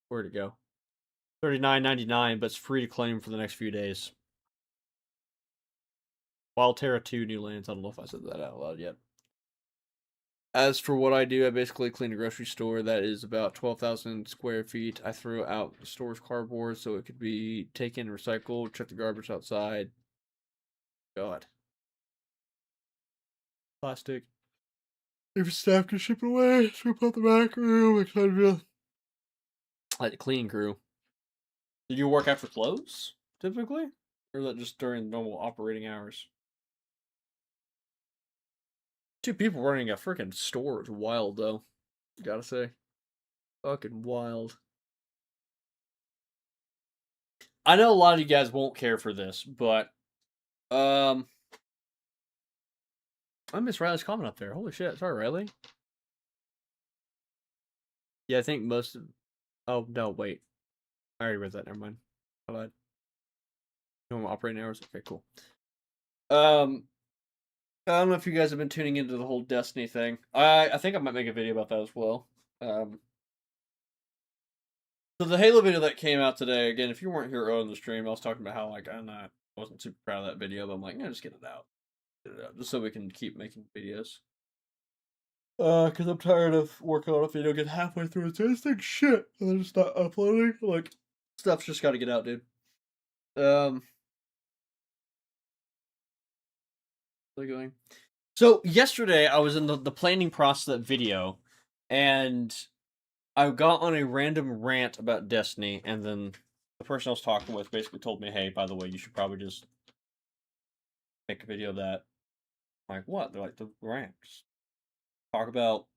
where'd it go? $39.99, but it's free to claim for the next few days. Wild Terra 2 New Lands. I don't know if I said that out loud yet. As for what I do, I basically clean a grocery store that is about 12,000 square feet. I throw out the store's cardboard so it could be taken and recycled, check the garbage outside. God. Plastic. If staff can ship it away, sweep out the back room, etc. Like the cleaning crew. Did you work after close, typically? Or is that just during normal operating hours? 2 people running a freaking store is wild, though. Gotta say. Fucking wild. I know a lot of you guys won't care for this, but I miss Riley's comment up there. Holy shit! Sorry, Riley. Yeah, I think most of. Oh no, wait. I already read that. Never mind. I lied. Normal operating hours. Okay, cool. I don't know if you guys have been tuning into the whole Destiny thing. I think I might make a video about that as well. So the Halo video that came out today, again, if you weren't here on the stream, I was talking about how like I wasn't super proud of that video, but I'm like, yeah, just get it out. Get it out. Just so we can keep making videos. Cause I'm tired of working on a video, get halfway through it, it's like shit, and then just not uploading. Like, stuff's just gotta get out, dude. Going. So yesterday I was in the planning process of that video, and I got on a random rant about Destiny, and then the person I was talking with basically told me, "Hey, by the way, you should probably just make a video of that." I'm like, what? They're like, the rant. Just talk about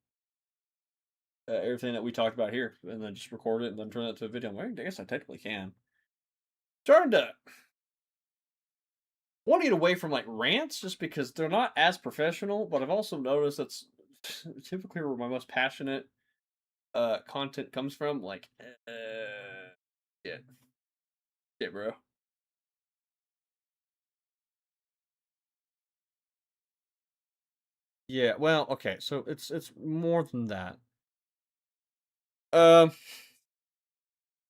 everything that we talked about here, and then just record it, and then turn it into a video. I'm like, I guess I technically can. Starting to want to get away from like rants just because they're not as professional, but I've also noticed that's typically where my most passionate content comes from. Like, yeah, yeah, bro. Yeah, well, okay, so it's more than that. Um,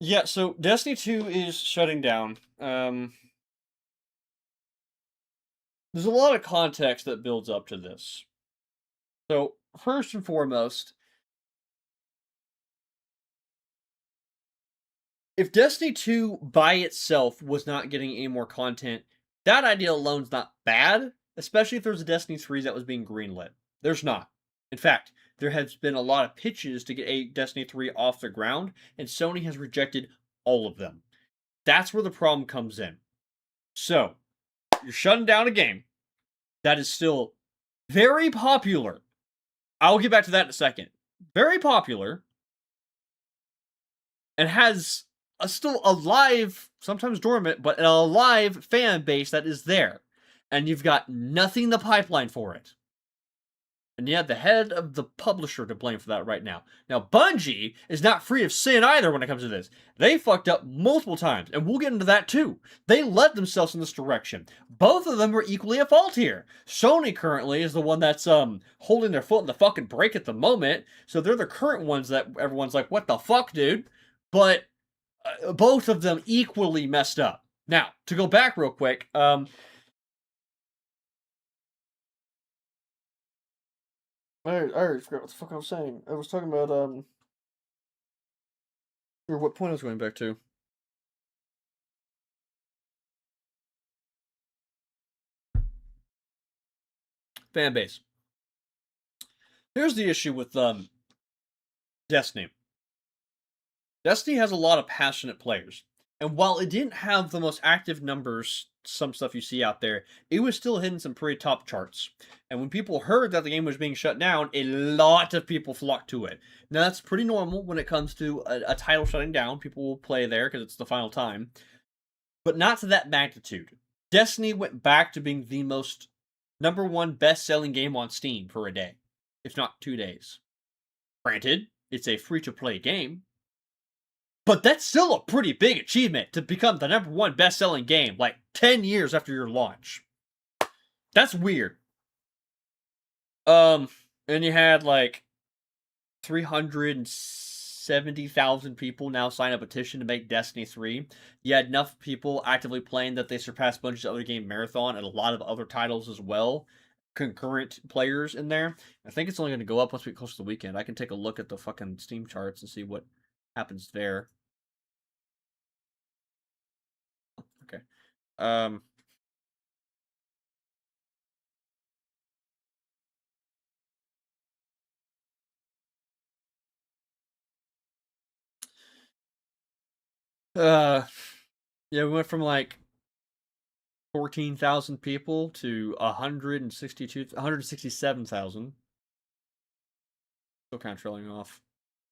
yeah, so Destiny 2 is shutting down. There's a lot of context that builds up to this. So, first and foremost, if Destiny 2 by itself was not getting any more content, that idea alone's not bad, especially if there's a Destiny 3 that was being greenlit. There's not. In fact, there has been a lot of pitches to get a Destiny 3 off the ground, and Sony has rejected all of them. That's where the problem comes in. So, you're shutting down a game that is still very popular. I'll get back to that in a second. Very popular, and has still a live, sometimes dormant, but a live fan base that is there. And you've got nothing in the pipeline for it. And you have the head of the publisher to blame for that right now. Now, Bungie is not free of sin either when it comes to this. They fucked up multiple times, and we'll get into that too. They led themselves in this direction. Both of them were equally at fault here. Sony currently is the one that's holding their foot in the fucking brake at the moment, so they're the current ones that everyone's like, what the fuck, dude? But both of them equally messed up. Now, to go back real quick, I already forgot what the fuck I was saying. I was talking about, or what point I was going back to. Fan base. Here's the issue with, Destiny. Destiny has a lot of passionate players. And while it didn't have the most active numbers, some stuff you see out there, it was still hitting some pretty top charts. And when people heard that the game was being shut down, a lot of people flocked to it. Now, that's pretty normal when it comes to a title shutting down. People will play there because it's the final time. But not to that magnitude. Destiny went back to being the most #1 best-selling game on Steam for a day, if not 2 days. Granted, it's a free-to-play game, but that's still a pretty big achievement to become the #1 best-selling game, like 10 years after your launch. That's weird. And you had like 370,000 people now sign a petition to make Destiny 3. You had enough people actively playing that they surpassed Bungie's other game Marathon and a lot of other titles as well. Concurrent players in there. I think it's only going to go up once we get close to the weekend. I can take a look at the fucking Steam charts and see what happens there. Okay. Um, yeah, we went from like 14,000 people to 167,000. Still kind of trailing off.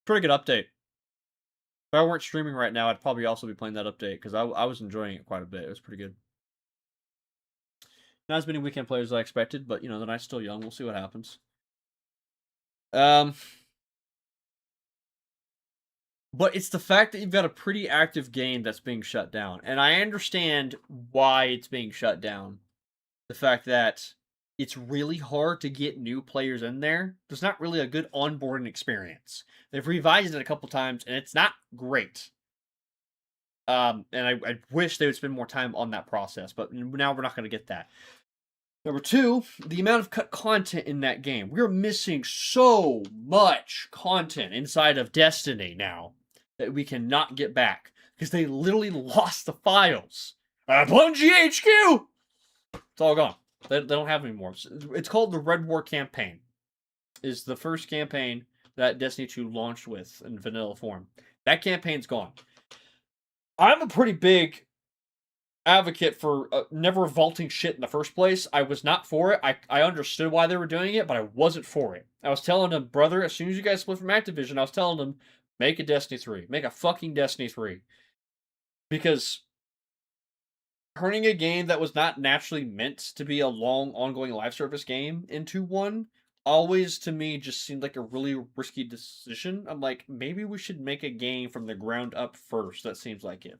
Pretty good update. If I weren't streaming right now, I'd probably also be playing that update because I was enjoying it quite a bit. It was pretty good. Not as many weekend players as I expected, but you know, the night's still young. We'll see what happens. But it's the fact that you've got a pretty active game that's being shut down. And I understand why it's being shut down. The fact that it's really hard to get new players in there. There's not really a good onboarding experience. They've revised it a couple times, and it's not great. And I wish they would spend more time on that process, but now we're not going to get that. Number two, the amount of cut content in that game. We're missing so much content inside of Destiny now that we cannot get back because they literally lost the files. Bungie HQ! It's all gone. They don't have any more. It's called the Red War campaign. It's the first campaign that Destiny 2 launched with in vanilla form. That campaign's gone. I'm a pretty big advocate for never vaulting shit in the first place. I was not for it. I understood why they were doing it, but I wasn't for it. I was telling them, brother, as soon as you guys split from Activision, I was telling them, make a Destiny 3. Make a fucking Destiny 3. Because turning a game that was not naturally meant to be a long, ongoing live service game into one always to me just seemed like a really risky decision. I'm like, maybe we should make a game from the ground up first. That seems like it.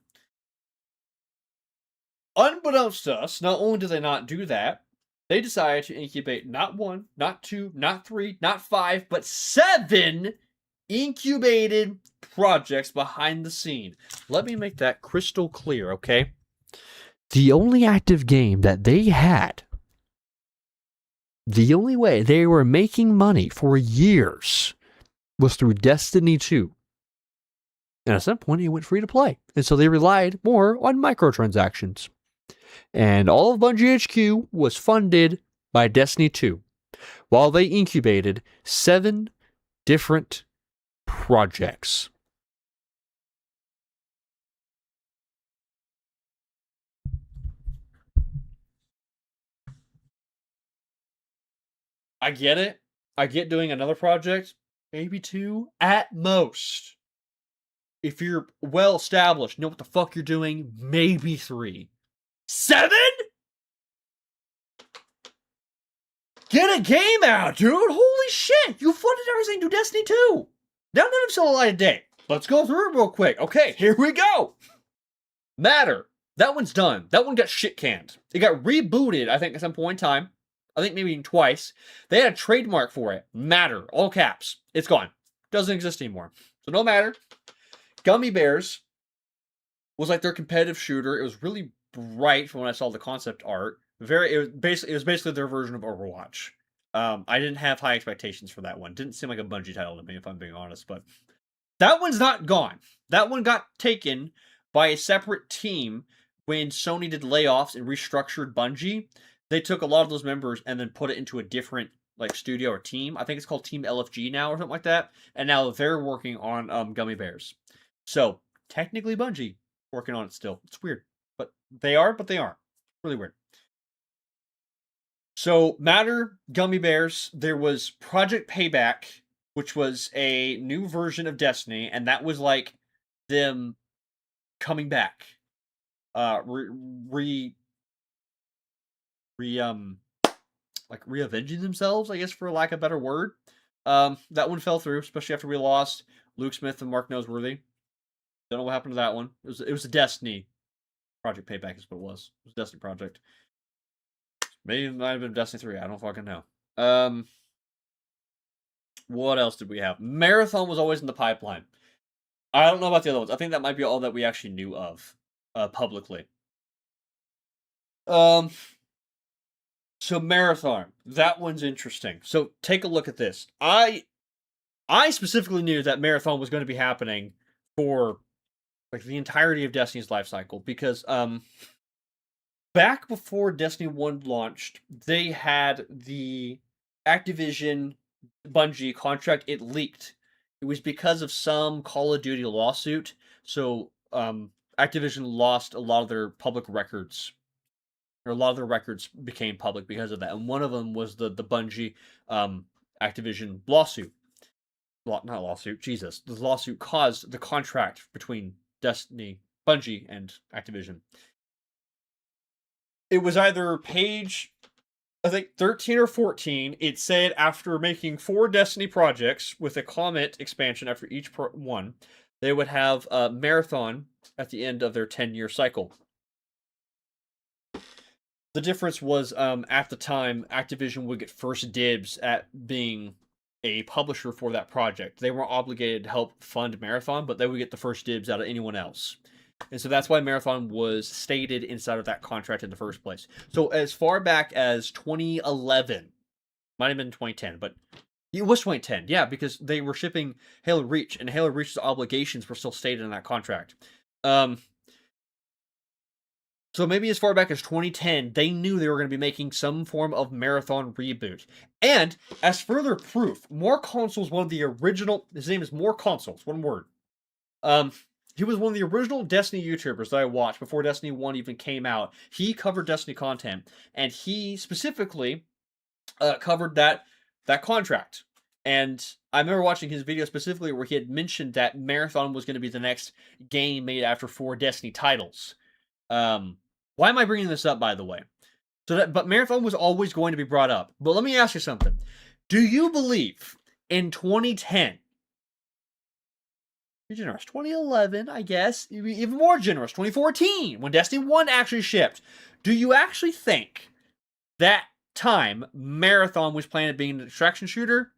Unbeknownst to us, not only did they not do that, they decided to incubate not one, not two, not three, not five, but 7 incubated projects behind the scene. Let me make that crystal clear, okay? The only active game that they had, the only way they were making money for years was through Destiny 2. And at some point, it went free to play. And so they relied more on microtransactions. And all of Bungie HQ was funded by Destiny 2, while they incubated 7 different projects. I get it. I get doing another project, maybe 2 at most. If you're well established, know what the fuck you're doing, maybe 3. 7? Get a game out, dude! Holy shit! You funded everything to Destiny 2! Now none of them still a light of day. Let's go through it real quick. Okay, here we go! Matter. That one's done. That one got shit canned. It got rebooted, I think, at some point in time. I think maybe even twice. They had a trademark for it. Matter. All caps. It's gone. Doesn't exist anymore. So no matter. Gummy Bears was like their competitive shooter. It was really bright from when I saw the concept art. It was basically their version of Overwatch. I didn't have high expectations for that one. Didn't seem like a Bungie title to me, if I'm being honest. But that one's not gone. That one got taken by a separate team when Sony did layoffs and restructured Bungie. They took a lot of those members and then put it into a different like studio or team. I think it's called Team LFG now or something like that. And now they're working on Gummy Bears. So technically Bungie working on it still. It's weird, but they aren't. Really weird. So Matter, Gummy Bears, there was Project Payback, which was a new version of Destiny, and that was like them coming back. Re-avenging themselves, I guess, for lack of a better word. That one fell through, especially after we lost Luke Smith and Mark Noseworthy. Don't know what happened to that one. It was a Destiny Project Payback is what it was. It was a Destiny project. Maybe it might have been Destiny 3. I don't fucking know. What else did we have? Marathon was always in the pipeline. I don't know about the other ones. I think that might be all that we actually knew of publicly. So Marathon, that one's interesting. So take a look at this. I specifically knew that Marathon was going to be happening for like the entirety of Destiny's life cycle because back before Destiny 1 launched, they had the Activision Bungie contract. It leaked. It was because of some Call of Duty lawsuit. So Activision lost a lot of their public records. Or a lot of their records became public because of that. And one of them was the Bungie Activision lawsuit. Not lawsuit, Jesus. The lawsuit caused the contract between Destiny, Bungie, and Activision. It was either page, I think, 13 or 14. It said after making 4 Destiny projects with a comment expansion after each one, they would have a marathon at the end of their 10-year cycle. The difference was, at the time, Activision would get first dibs at being a publisher for that project. They weren't obligated to help fund Marathon, but they would get the first dibs out of anyone else. And so that's why Marathon was stated inside of that contract in the first place. So as far back as 2011, might have been 2010, but it was 2010, yeah, because they were shipping Halo Reach, and Halo Reach's obligations were still stated in that contract. So maybe as far back as 2010, they knew they were going to be making some form of Marathon reboot. And as further proof, More Consoles, one of the original, his name is More Consoles, one word. He was one of the original Destiny YouTubers that I watched before Destiny 1 even came out. He covered Destiny content, and he specifically covered that contract. And I remember watching his video specifically where he had mentioned that Marathon was going to be the next game made after 4 Destiny titles. Why am I bringing this up, by the way? But Marathon was always going to be brought up. But let me ask you something. Do you believe in 2010? You're generous. 2011, I guess. Even more generous. 2014, when Destiny 1 actually shipped. Do you actually think that time Marathon was planned at being an extraction shooter?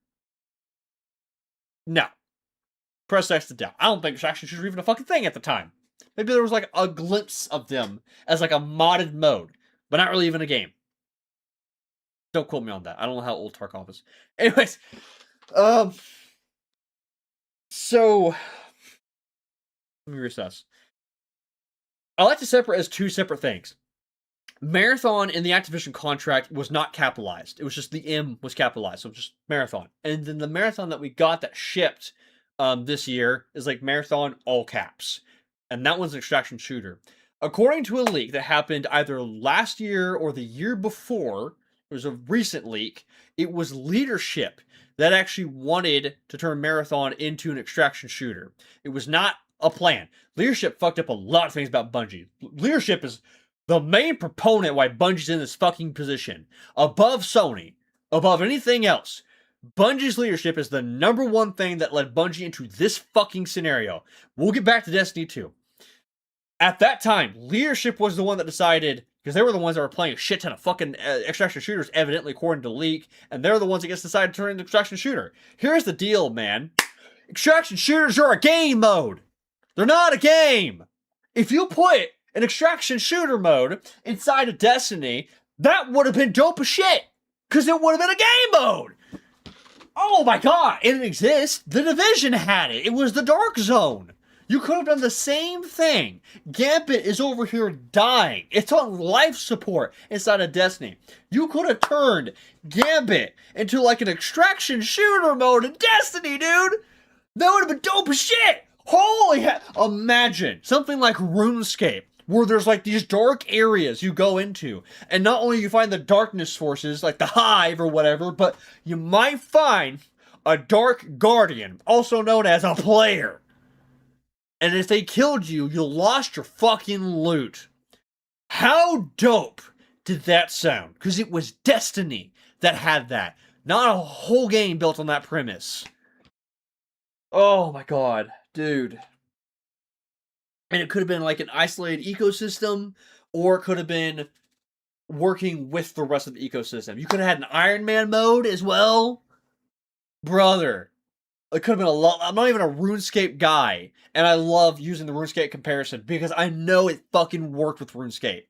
No. Press X to doubt. I don't think extraction shooters were even a fucking thing at the time. Maybe there was like a glimpse of them as like a modded mode, but not really even a game. Don't quote me on that. I don't know how old Tarkov is. Anyways, so let me reassess. I like to separate as two separate things. Marathon in the Activision contract was not capitalized. It was just the M was capitalized, so just Marathon. And then the Marathon that we got that shipped this year is like Marathon all caps. And that one's an extraction shooter. According to a leak that happened either last year or the year before, it was a recent leak, it was leadership that actually wanted to turn Marathon into an extraction shooter. It was not a plan. Leadership fucked up a lot of things about Bungie. Leadership is the main proponent why Bungie's in this fucking position. Above Sony, above anything else. Bungie's leadership is the number one thing that led Bungie into this fucking scenario. We'll get back to Destiny 2. At that time, leadership was the one that decided, because they were the ones that were playing a shit ton of fucking extraction shooters, evidently, according to the leak, and they're the ones that gets decided to turn into extraction shooter. Here's the deal, man. Extraction shooters are a game mode. They're not a game. If you put an extraction shooter mode inside of Destiny, that would have been dope as shit. Because it would have been a game mode. Oh my god, it exists. The Division had it. It was the Dark Zone. You could have done the same thing. Gambit is over here dying. It's on life support inside of Destiny. You could have turned Gambit into like an extraction shooter mode in Destiny, dude. That would have been dope as shit. Holy hell. Imagine something like RuneScape, where there's like these dark areas you go into, and not only you find the darkness forces, like the Hive or whatever, but you might find a Dark Guardian, also known as a player. And if they killed you, you lost your fucking loot. How dope did that sound? Because it was Destiny that had that, not a whole game built on that premise. Oh my god, dude. And it could have been like an isolated ecosystem, or it could have been working with the rest of the ecosystem. You could have had an Iron Man mode as well. Brother. It could have been a lot. I'm not even a RuneScape guy, and I love using the RuneScape comparison because I know it fucking worked with RuneScape.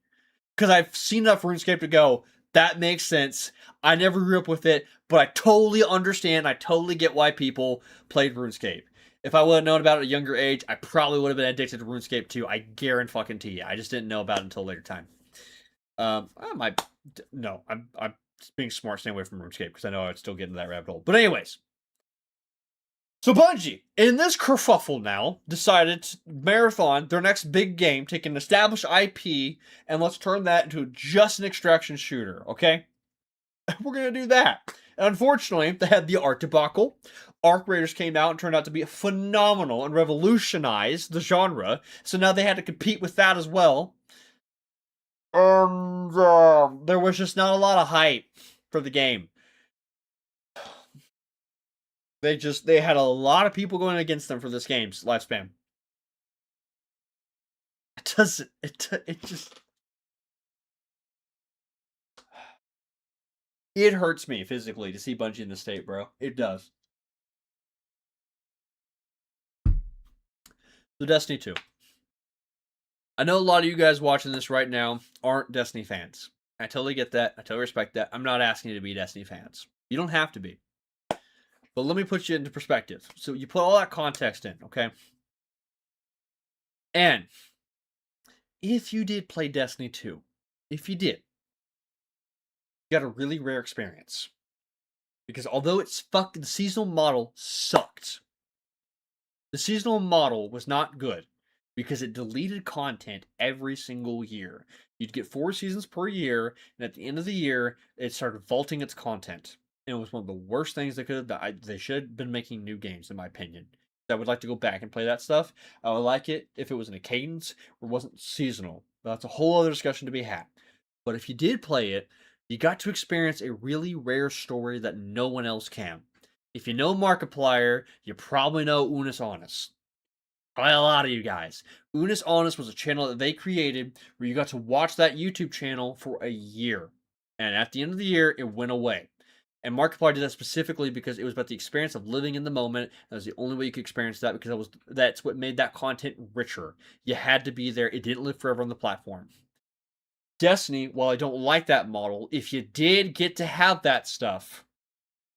Because I've seen enough RuneScape to go, that makes sense. I never grew up with it, but I totally understand. I totally get why people played RuneScape. If I would have known about it at a younger age, I probably would have been addicted to RuneScape too. I guarantee you. I just didn't know about it until a later time. I'm being smart, staying away from RuneScape because I know I'd still get into that rabbit hole. But anyways. So Bungie, in this kerfuffle now, decided to marathon their next big game, take an established IP, and let's turn that into just an extraction shooter, okay? We're going to do that. And unfortunately, they had the art debacle. Arc Raiders came out and turned out to be phenomenal and revolutionized the genre, so now they had to compete with that as well. And there was just not a lot of hype for the game. They had a lot of people going against them for this game's lifespan. It hurts me physically to see Bungie in this state, bro. It does. So Destiny 2. I know a lot of you guys watching this right now aren't Destiny fans. I totally get that. I totally respect that. I'm not asking you to be Destiny fans. You don't have to be. But let me put you into perspective. So you put all that context in, okay? And if you did play Destiny 2, if you did, you got a really rare experience. Because although the seasonal model sucked, the seasonal model was not good because it deleted content every single year. You'd get 4 seasons per year, and at the end of the year, it started vaulting its content. And it was one of the worst things they could have done. They should have been making new games, in my opinion. I would like to go back and play that stuff. I would like it if it was in a cadence or wasn't seasonal. That's a whole other discussion to be had. But if you did play it, you got to experience a really rare story that no one else can. If you know Markiplier, you probably know Unis Honest. By a lot of you guys. Unis Honest was a channel that they created where you got to watch that YouTube channel for a year. And at the end of the year, it went away. And Markiplier did that specifically because it was about the experience of living in the moment. That was the only way you could experience that because that's what made that content richer. You had to be there. It didn't live forever on the platform. Destiny, while I don't like that model, if you did get to have that stuff,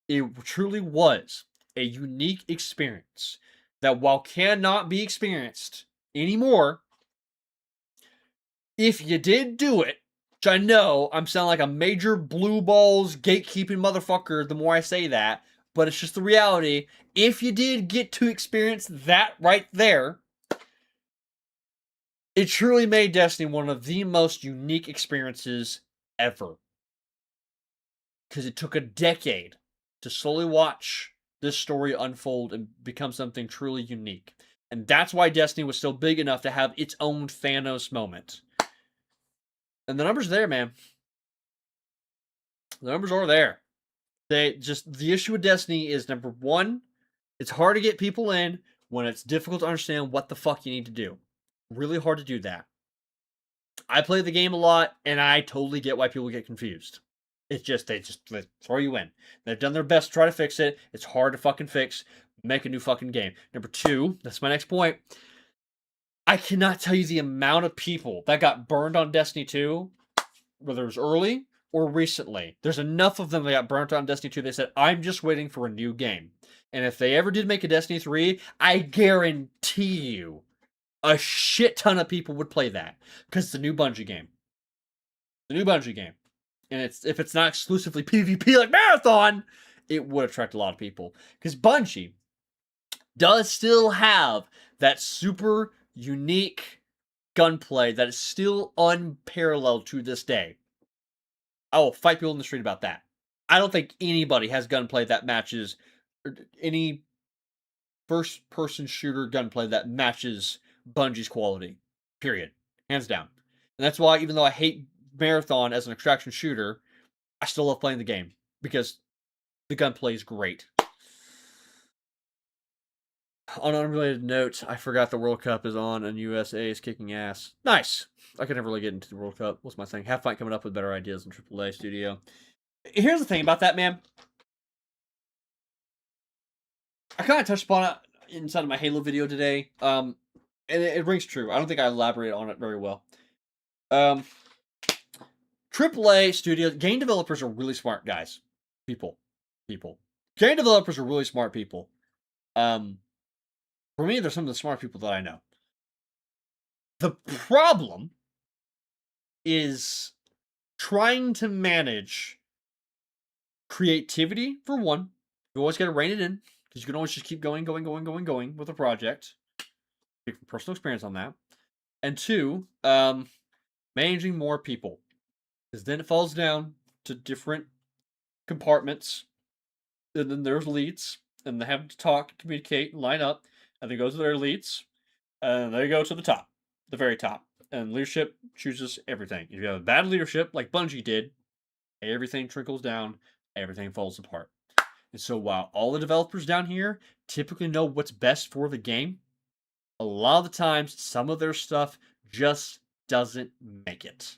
it truly was a unique experience that while cannot be experienced anymore, if you did do it, which I know I'm sounding like a major blue balls gatekeeping motherfucker the more I say that, but it's just the reality. If you did get to experience that right there, it truly made Destiny one of the most unique experiences ever. Because it took a decade to slowly watch this story unfold and become something truly unique. And that's why Destiny was so big enough to have its own Thanos moment. And the numbers are there, man. The numbers are there. The issue with Destiny is number one, it's hard to get people in when it's difficult to understand what the fuck you need to do. Really hard to do that. I play the game a lot, and I totally get why people get confused. It's just they throw you in. They've done their best to try to fix it. It's hard to fucking fix. Make a new fucking game. Number two, that's my next point. I cannot tell you the amount of people that got burned on Destiny 2, whether it was early or recently. There's enough of them that got burnt on Destiny 2. They said, I'm just waiting for a new game. And if they ever did make a Destiny 3, I guarantee you a shit ton of people would play that. Because it's a new Bungie game. The new Bungie game. And if it's not exclusively PvP like Marathon, it would attract a lot of people. Because Bungie does still have that super unique gunplay that is still unparalleled to this day. I will fight people in the street about that. I don't think anybody has gunplay that matches any first-person shooter gunplay that matches Bungie's quality. Period. Hands down. And that's why, even though I hate Marathon as an extraction shooter, I still love playing the game because the gunplay is great. On an unrelated note, I forgot the World Cup is on and USA is kicking ass. Nice. I could never really get into the World Cup. What's my thing? Halfpint coming up with better ideas in AAA studio. Here's the thing about that, man. I kind of touched upon it inside of my Halo video today. And it rings true. I don't think I elaborated on it very well. AAA studios, game developers are really smart guys. People. Game developers are really smart people. For me, they're some of the smart people that I know. The problem is trying to manage creativity, for one. You always got to rein it in, because you can always just keep going with a project. Speak from personal experience on that. And two, managing more people. Because then it falls down to different compartments. And then there's leads. And they have to talk, communicate, and line up. And they go to their leads. And they go to the top. The very top. And leadership chooses everything. If you have a bad leadership, like Bungie did, everything trickles down. Everything falls apart. And so while all the developers down here typically know what's best for the game, a lot of the times, some of their stuff just doesn't make it.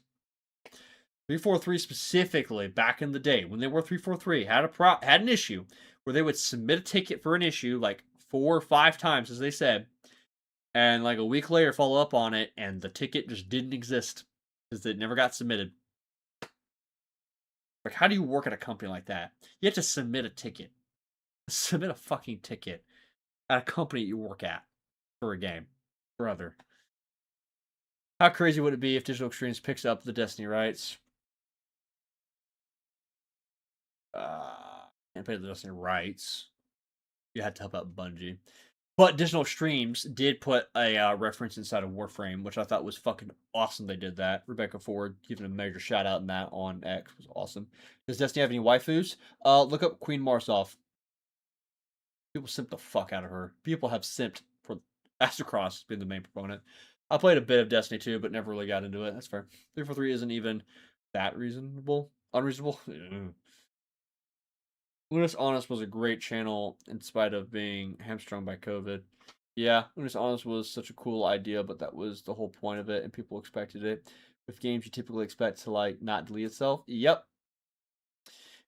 343 specifically, back in the day, when they were 343, had an issue where they would submit a ticket for an issue like 4 or 5 times, as they said, and like a week later follow up on it, and the ticket just didn't exist because it never got submitted. Like, how do you work at a company like that? You have to submit a ticket. Submit a fucking ticket at a company you work at for a game. Brother. How crazy would it be if Digital Extremes picks up the Destiny rights? Can't pay the Destiny rights. You had to help out Bungie. But Digital Extremes did put a reference inside of Warframe, which I thought was fucking awesome they did that. Rebecca Ford giving a major shout out in that on X was awesome. Does Destiny have any waifus? Look up Queen Marsoff. People simp the fuck out of her. People have simped for Astrocross being the main proponent. I played a bit of Destiny 2, but never really got into it. That's fair. 343 isn't even that unreasonable. Lunas Honest was a great channel in spite of being hamstrung by COVID. Yeah, Lunas Honest was such a cool idea, but that was the whole point of it, and people expected it. With games, you typically expect to like not delete itself. Yep.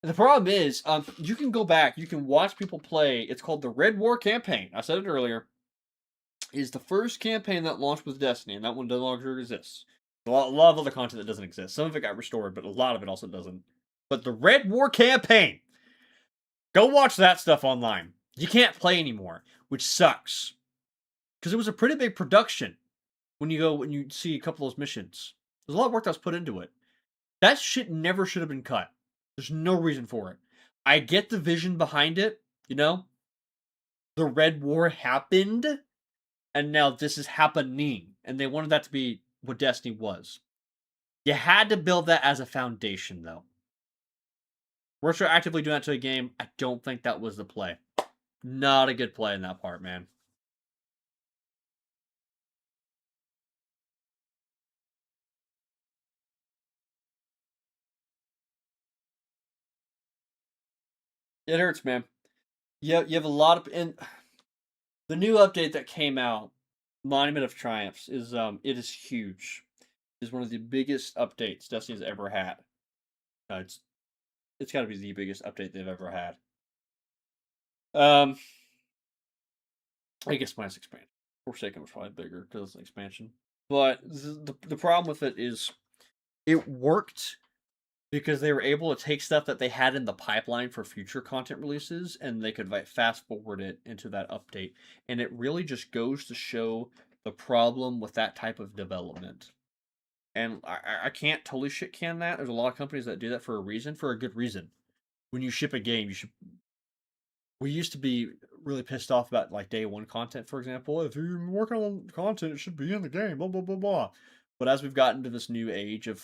And the problem is, you can go back, you can watch people play. It's called the Red War campaign. I said it earlier. Is the first campaign that launched with Destiny, and that one no longer exists. A lot of other content that doesn't exist. Some of it got restored, but a lot of it also doesn't. But the Red War campaign, go watch that stuff online. You can't play anymore, which sucks. Because it was a pretty big production when you see a couple of those missions. There's a lot of work that was put into it. That shit never should have been cut. There's no reason for it. I get the vision behind it, you know? The Red War happened, and now this is happening. And they wanted that to be what Destiny was. You had to build that as a foundation, though. Retroactively doing that to a game, I don't think that was the play. Not a good play in that part, man. It hurts, man. You have a lot of... And the new update that came out, Monument of Triumphs, is it is huge. It is one of the biggest updates Destiny's ever had. It's got to be the biggest update they've ever had. I guess minus expansion. Forsaken was probably bigger because it's an expansion. But the problem with it is it worked because they were able to take stuff that they had in the pipeline for future content releases and they could like fast forward it into that update. And it really just goes to show the problem with that type of development. And I can't totally shit can that. There's a lot of companies that do that for a good reason. When you ship a game, you should... We used to be really pissed off about like day one content, for example. If you're working on content, it should be in the game, blah, blah, blah, blah. But as we've gotten to this new age of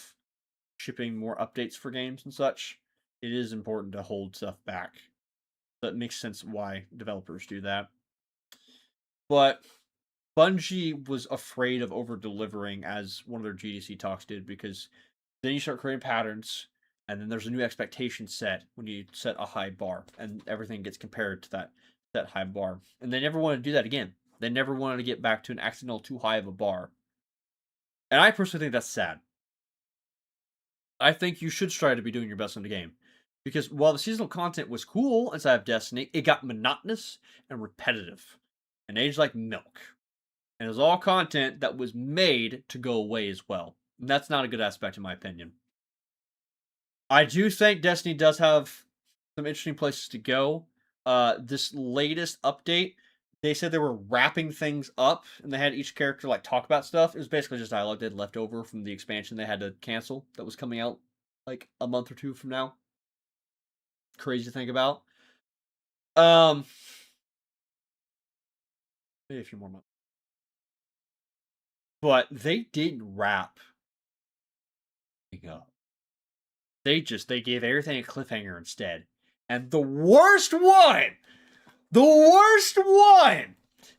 shipping more updates for games and such, it is important to hold stuff back. That makes sense why developers do that. But Bungie was afraid of over-delivering, as one of their GDC talks did, because then you start creating patterns, and then there's a new expectation set when you set a high bar, and everything gets compared to that high bar. And they never wanted to do that again. They never wanted to get back to an accidental too high of a bar. And I personally think that's sad. I think you should strive to be doing your best in the game. Because while the seasonal content was cool inside of Destiny, it got monotonous and repetitive. And aged like milk. And it was all content that was made to go away as well. And that's not a good aspect in my opinion. I do think Destiny does have some interesting places to go. This latest update, they said they were wrapping things up, and they had each character like talk about stuff. It was basically just dialogue they'd left over from the expansion they had to cancel that was coming out like a month or two from now. Crazy to think about. Maybe a few more months. But they didn't wrap up. They gave everything a cliffhanger instead. And the worst one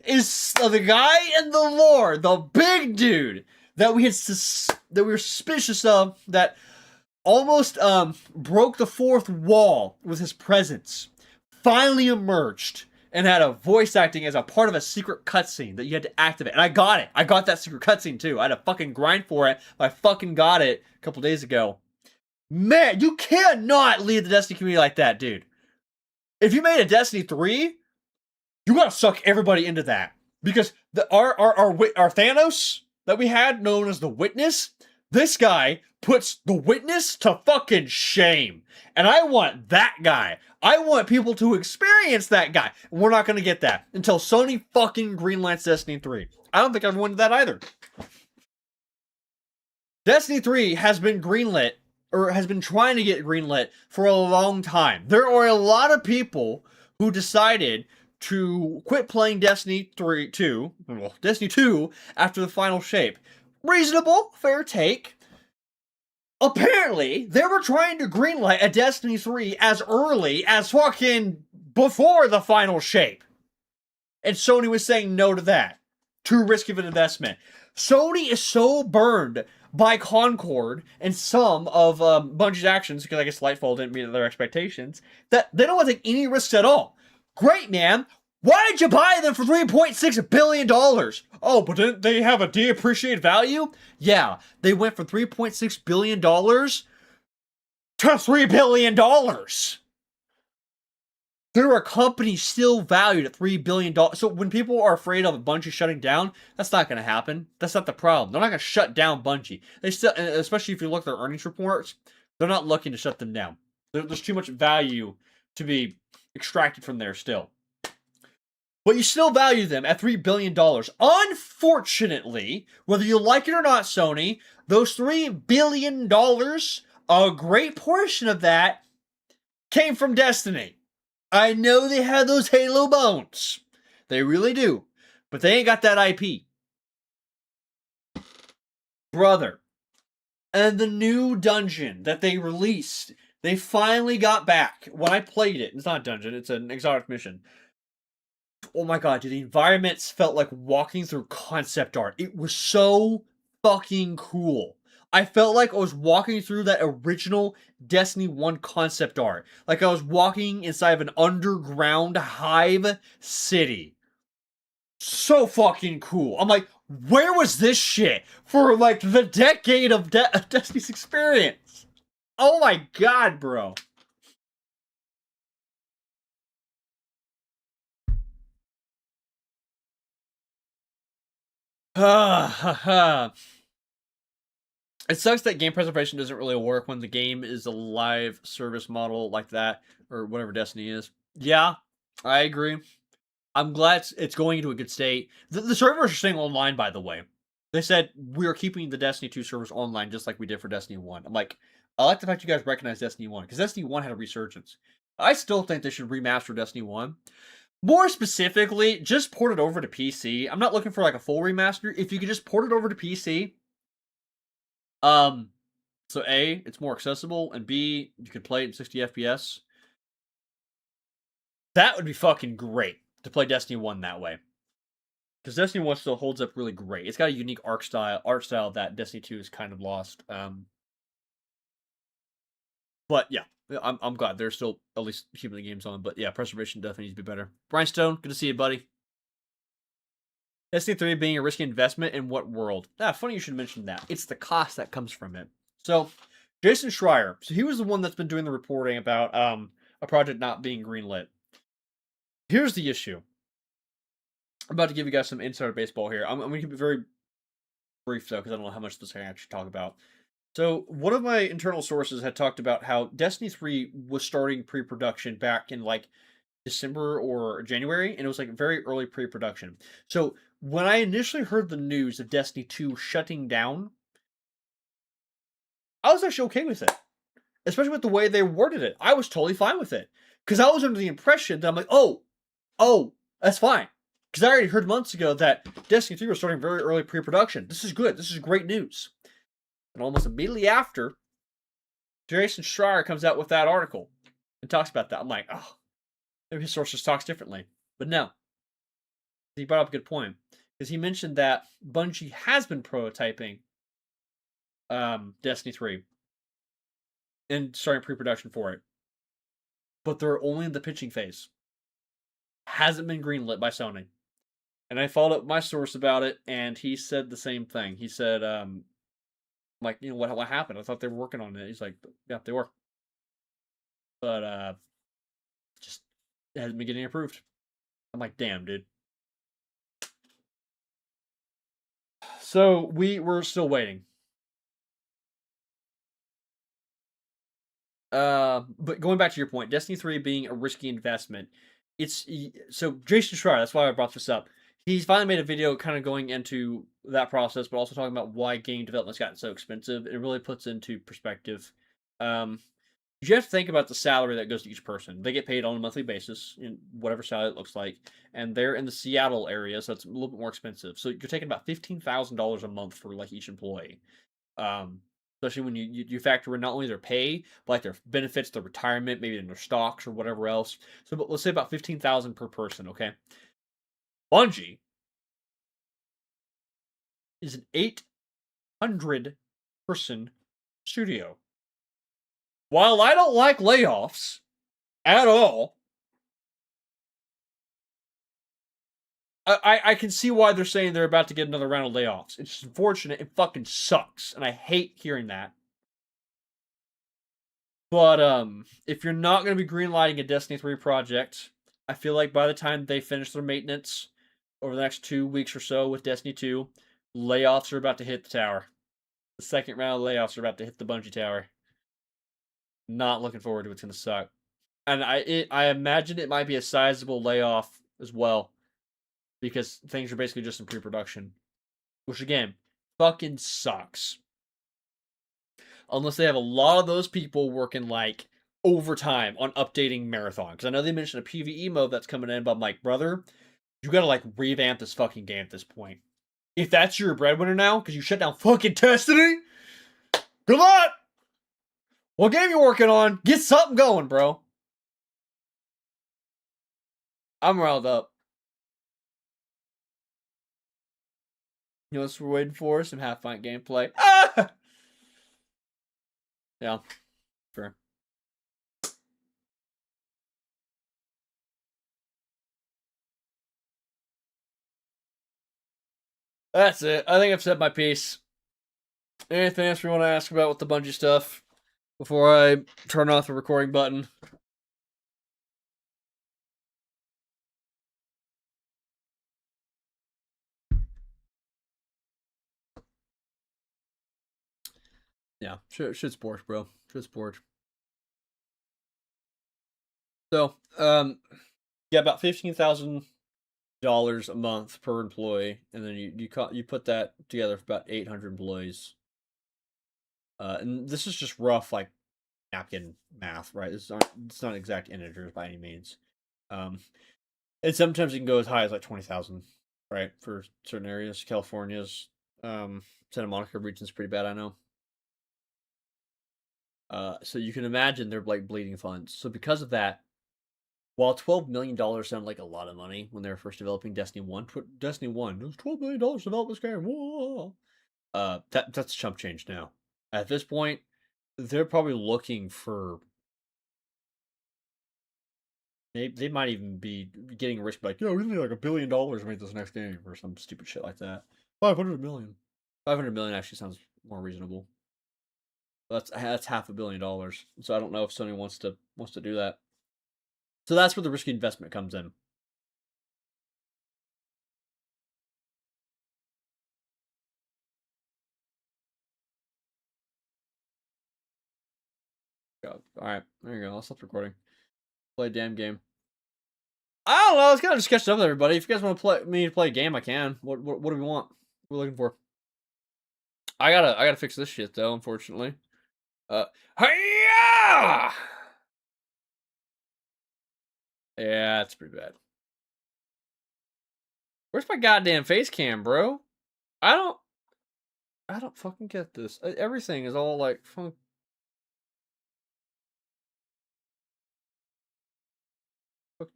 is the guy in the lore, the big dude that we were suspicious of, that almost broke the fourth wall with his presence, finally emerged and had a voice acting as a part of a secret cutscene that you had to activate. And I got it. I got that secret cutscene too. I had to fucking grind for it, but I fucking got it a couple days ago. Man, you cannot lead the Destiny community like that, dude. If you made a Destiny 3, you gotta suck everybody into that. Because our Thanos that we had, known as the Witness, this guy puts the Witness to fucking shame. And I want that guy. I want people to experience that guy. And we're not gonna get that until Sony fucking greenlights Destiny 3. I don't think everyone did that either. Destiny 3 has been greenlit, or has been trying to get greenlit for a long time. There are a lot of people who decided to quit playing Destiny 2 after the final shape. Reasonable, fair take. Apparently, they were trying to greenlight a Destiny 3 as early as fucking before the final shape. And Sony was saying no to that. too risky of an investment. Sony is so burned by Concord and some of Bungie's actions, because I guess Lightfall didn't meet their expectations, that they don't want to take any risks at all. Great, man. Why did you buy them for $3.6 billion? Oh, but didn't they have a depreciated value? Yeah, they went from $3.6 billion to $3 billion. There are companies still valued at $3 billion. So when people are afraid of Bungie shutting down, that's not going to happen. That's not the problem. They're not going to shut down Bungie. They still, especially if you look at their earnings reports, they're not looking to shut them down. There's too much value to be extracted from there still. But you still value them at $3 billion. Unfortunately, whether you like it or not, Sony, those $3 billion, a great portion of that came from Destiny. I know they have those Halo bones. They really do. But they ain't got that IP. Brother. And the new dungeon that they released, they finally got back. When I played it, it's not a dungeon, it's an exotic mission. Oh my god, dude, the environments felt like walking through concept art. It was so fucking cool. I felt like I was walking through that original Destiny 1 concept art. Like I was walking inside of an underground hive city. So fucking cool. I'm like, where was this shit for like the decade of Destiny's experience? Oh my god, bro. It sucks that game preservation doesn't really work when the game is a live service model like that, or whatever Destiny is. Yeah, I agree. I'm glad it's going into a good state. The servers are staying online, by the way. They said, we are keeping the Destiny 2 servers online just like we did for Destiny 1. I'm like, I like the fact you guys recognize Destiny 1, because Destiny 1 had a resurgence. I still think they should remaster Destiny 1. More specifically, just port it over to PC. I'm not looking for like a full remaster. If you could just port it over to PC, so A, it's more accessible, and B, you could play it in 60 FPS. That would be fucking great to play Destiny 1 that way. Because Destiny 1 still holds up really great. It's got a unique art style that Destiny 2 is kind of lost. But yeah, I'm glad they're still at least keeping the games on. But yeah, preservation definitely needs to be better. Brian Stone, good to see you, buddy. Destiny 3 being a risky investment in what world? Funny you should mention that. It's the cost that comes from it. So, Jason Schreier. So he was the one that's been doing the reporting about a project not being greenlit. Here's the issue. I'm about to give you guys some insider baseball here. I'm going to keep it very brief, though, because I don't know how much this I can actually talk about. So, one of my internal sources had talked about how Destiny 3 was starting pre-production back in, like, December or January, and it was, like, very early pre-production. So, when I initially heard the news of Destiny 2 shutting down, I was actually okay with it. Especially with the way they worded it. I was totally fine with it. Because I was under the impression that I'm like, oh, that's fine. Because I already heard months ago that Destiny 3 was starting very early pre-production. This is good. This is great news. And almost immediately after, Jason Schreier comes out with that article and talks about that. I'm like, oh, maybe his source just talks differently. But no. He brought up a good point. Because he mentioned that Bungie has been prototyping Destiny 3 and starting pre-production for it. But they're only in the pitching phase. Hasn't been greenlit by Sony. And I followed up my source about it, and he said the same thing. He said, like, you know, what happened? I thought they were working on it. He's like, yeah, they were. But, just it hasn't been getting approved. I'm like, damn, dude. So, we're still waiting. But going back to your point, Destiny 3 being a risky investment, so Jason Schreier, that's why I brought this up. He's finally made a video kind of going into that process, but also talking about why game development's gotten so expensive. It really puts into perspective. You have to think about the salary that goes to each person. They get paid on a monthly basis, in whatever salary it looks like, and they're in the Seattle area, so it's a little bit more expensive. So you're taking about $15,000 a month for like each employee. Especially when you factor in not only their pay, but like their benefits, their retirement, maybe in their stocks or whatever else. So let's say about $15,000 per person, okay? Bungie is an 800-person studio. While I don't like layoffs at all, I can see why they're saying they're about to get another round of layoffs. It's just unfortunate. It fucking sucks, and I hate hearing that. But if you're not going to be greenlighting a Destiny 3 project, I feel like by the time they finish their maintenance over the next 2 weeks or so with Destiny 2, layoffs are about to hit the tower. The second round of layoffs are about to hit the Bungie tower. Not looking forward to it. It's going to suck. And I imagine it might be a sizable layoff as well, because things are basically just in pre-production, which again, fucking sucks. Unless they have a lot of those people working like overtime on updating Marathon. Because I know they mentioned a PvE mode that's coming in, but I'm like, brother, you gotta like revamp this fucking game at this point. If that's your breadwinner now, because you shut down fucking Destiny, good luck! What game you working on? Get something going, bro. I'm riled up. You know what we're waiting for? Some Halfpint gameplay. Ah! Yeah, fair. That's it. I think I've said my piece. Anything else we want to ask about with the Bungie stuff before I turn off the recording button? Yeah, shit's sport, bro. Shit's sport. So, yeah, about $15,000 a month per employee, and then you put that together for about 800 employees. And this is just rough, like napkin math, right? It's not exact integers by any means. And sometimes it can go as high as like 20,000, right? For certain areas, California's, Santa Monica region's pretty bad, I know. So you can imagine they're like bleeding funds. So because of that, while $12 million sounded like a lot of money when they were first developing Destiny 1, Destiny 1, it was $12 million to develop this game. Whoa. That's chump change now. At this point, they're probably looking for. They might even be getting rich, like, we need like $1 billion to make this next game or some stupid shit like that. 500 million. 500 million actually sounds more reasonable. That's $500 million. So I don't know if Sony wants to do that. So that's where the risky investment comes in. All right, there you go. I'll stop recording. Play a damn game. I don't know. It's kind of just catching up with everybody. If you guys want to play a game, I can. What do we want? What are we looking for? I gotta fix this shit though. Unfortunately. Hiya! Yeah, it's pretty bad. Where's my goddamn face cam, bro? I don't fucking get this. Everything is all like fucked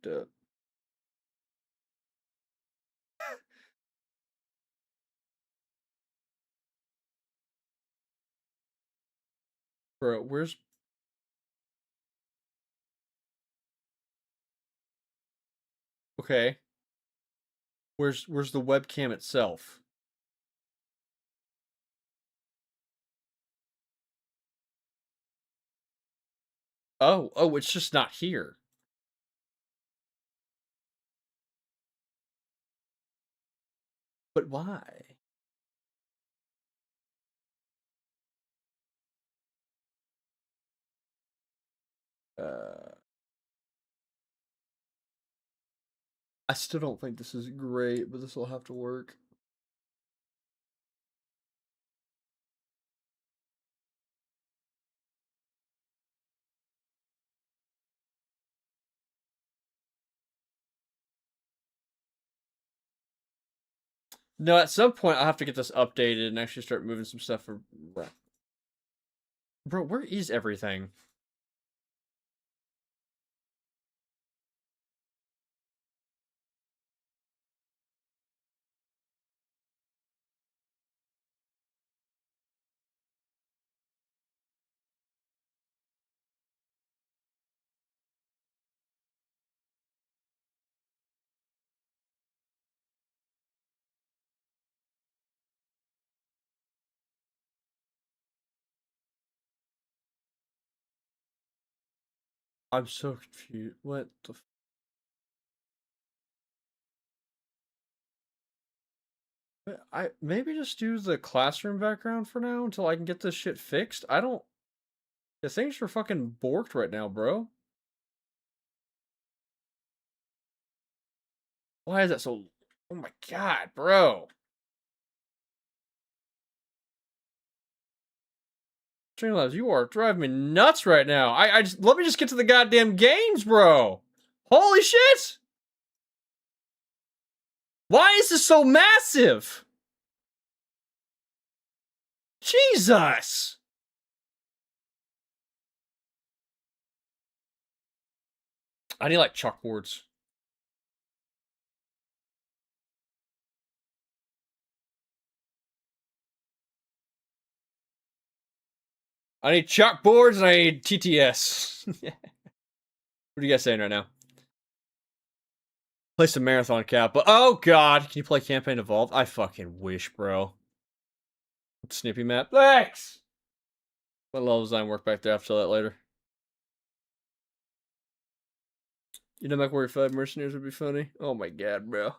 up. Bro, where's okay? Where's the webcam itself? Oh, it's just not here. But why? Uh, I still don't think this is great, but this will have to work. No, at some point I'll have to get this updated and actually start moving some stuff for. Bro, where is everything? I'm so confused. What the? I maybe just use the classroom background for now until I can get this shit fixed. I don't. The things are fucking borked right now, bro. Why is that so? Oh my god, bro. Streamlabs, you are driving me nuts right now. I just let me just get to the goddamn games, bro. Holy shit! Why is this so massive? Jesus! I need like chalkboards. I need chalkboards and I need TTS. What are you guys saying right now? Play some Marathon Cap. But oh god, can you play Campaign Evolved? I fucking wish, bro. Snippy map. Thanks! Let level design work back there. I'll show that later. You know, MechWarrior 5 Mercenaries would be funny. Oh my god, bro.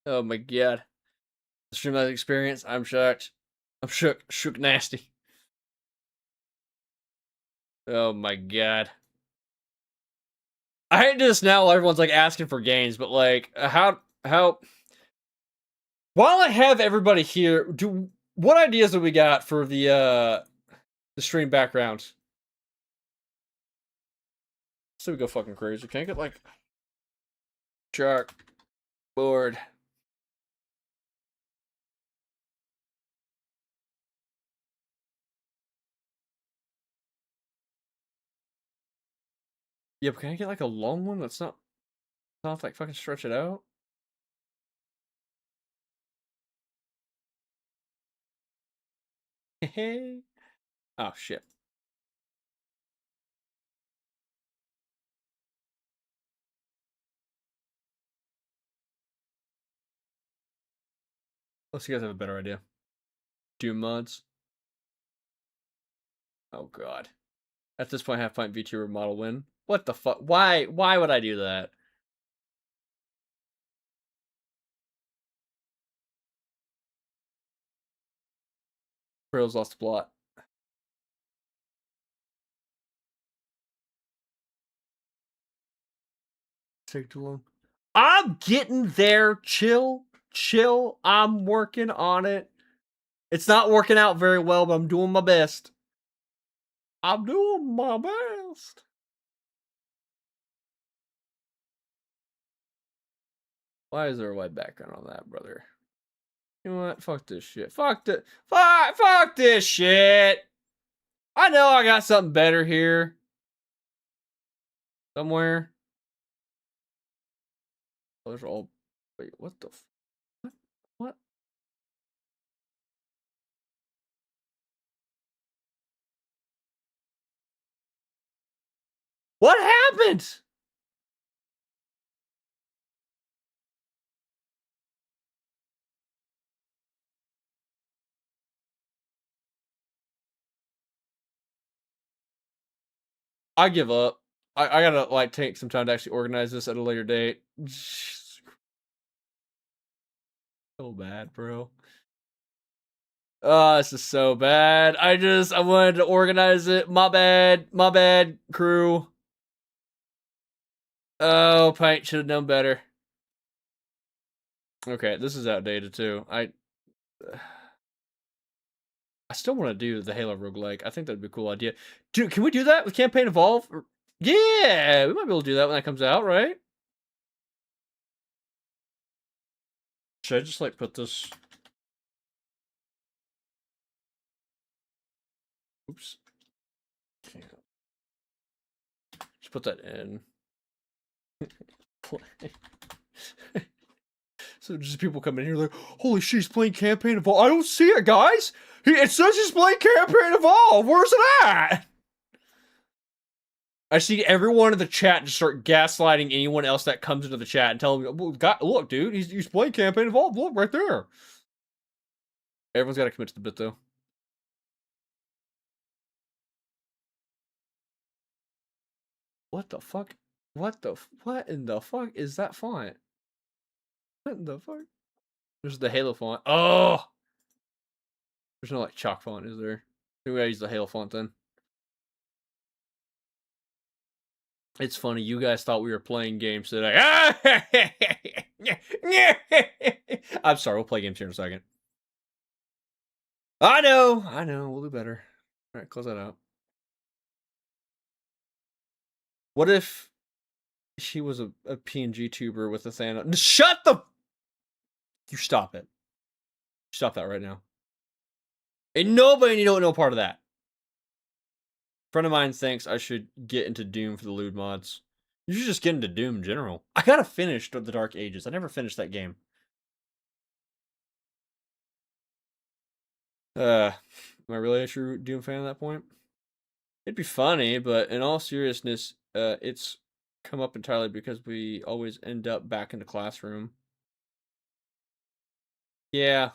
Oh my god. The Streamlabs experience, I'm shocked. I'm shook. Shook nasty. Oh my god. I hate this now while everyone's like asking for games, but like how while I have everybody here, what ideas do we got for the stream background? So we go fucking crazy. Can I get like shark board? Yeah, but can I get like a long one that's not like fucking stretch it out? Hey. Oh shit. Unless you guys have a better idea. Doom mods. Oh god. At this point, Halfpint VTuber model win. What the fuck? Why would I do that? Trails lost the plot. Take too long. I'm getting there. Chill. I'm working on it. It's not working out very well, but I'm doing my best. I'm doing my best. Why is there a white background on that, brother? You know what? Fuck this shit. Fuck this shit. I know I got something better here. Somewhere. Oh, those are all. Wait, what the? What? What happened? I give up. I gotta like take some time to actually organize this at a later date. So bad, bro. Oh, this is so bad. I wanted to organize it. My bad, crew. Oh, Pint should have known better. Okay, this is outdated too. I still want to do the Halo roguelike. I think that'd be a cool idea. Dude, can we do that with Campaign Evolve? Yeah, we might be able to do that when that comes out, right? Should I just like put this? Oops. Just put that in. So just people come in here like, holy shit, he's playing Campaign Evolve. I don't see it, guys. It says he's playing Campaign Evolve. Where's it at? I see everyone in the chat just start gaslighting anyone else that comes into the chat and tell them, look, dude, he's playing Campaign Evolve. Look, right there. Everyone's got to commit to the bit, though. What the fuck? What in the fuck is that font? What in the fuck? There's the Halo font. Oh! There's no, like, chalk font, is there? Maybe I use the Halo font then. It's funny, you guys thought we were playing games today. I'm sorry, we'll play games here in a second. I know, we'll do better. Alright, close that out. What if she was a PNG tuber with a Thanos? Shut the... You stop it. Stop that right now. And nobody need no part of that. Friend of mine thinks I should get into Doom for the lewd mods. You should just get into Doom in general. I gotta finish the Dark Ages. I never finished that game. Am I really a true Doom fan at that point? It'd be funny, but in all seriousness, it's come up entirely because we always end up back in the classroom. Yeah,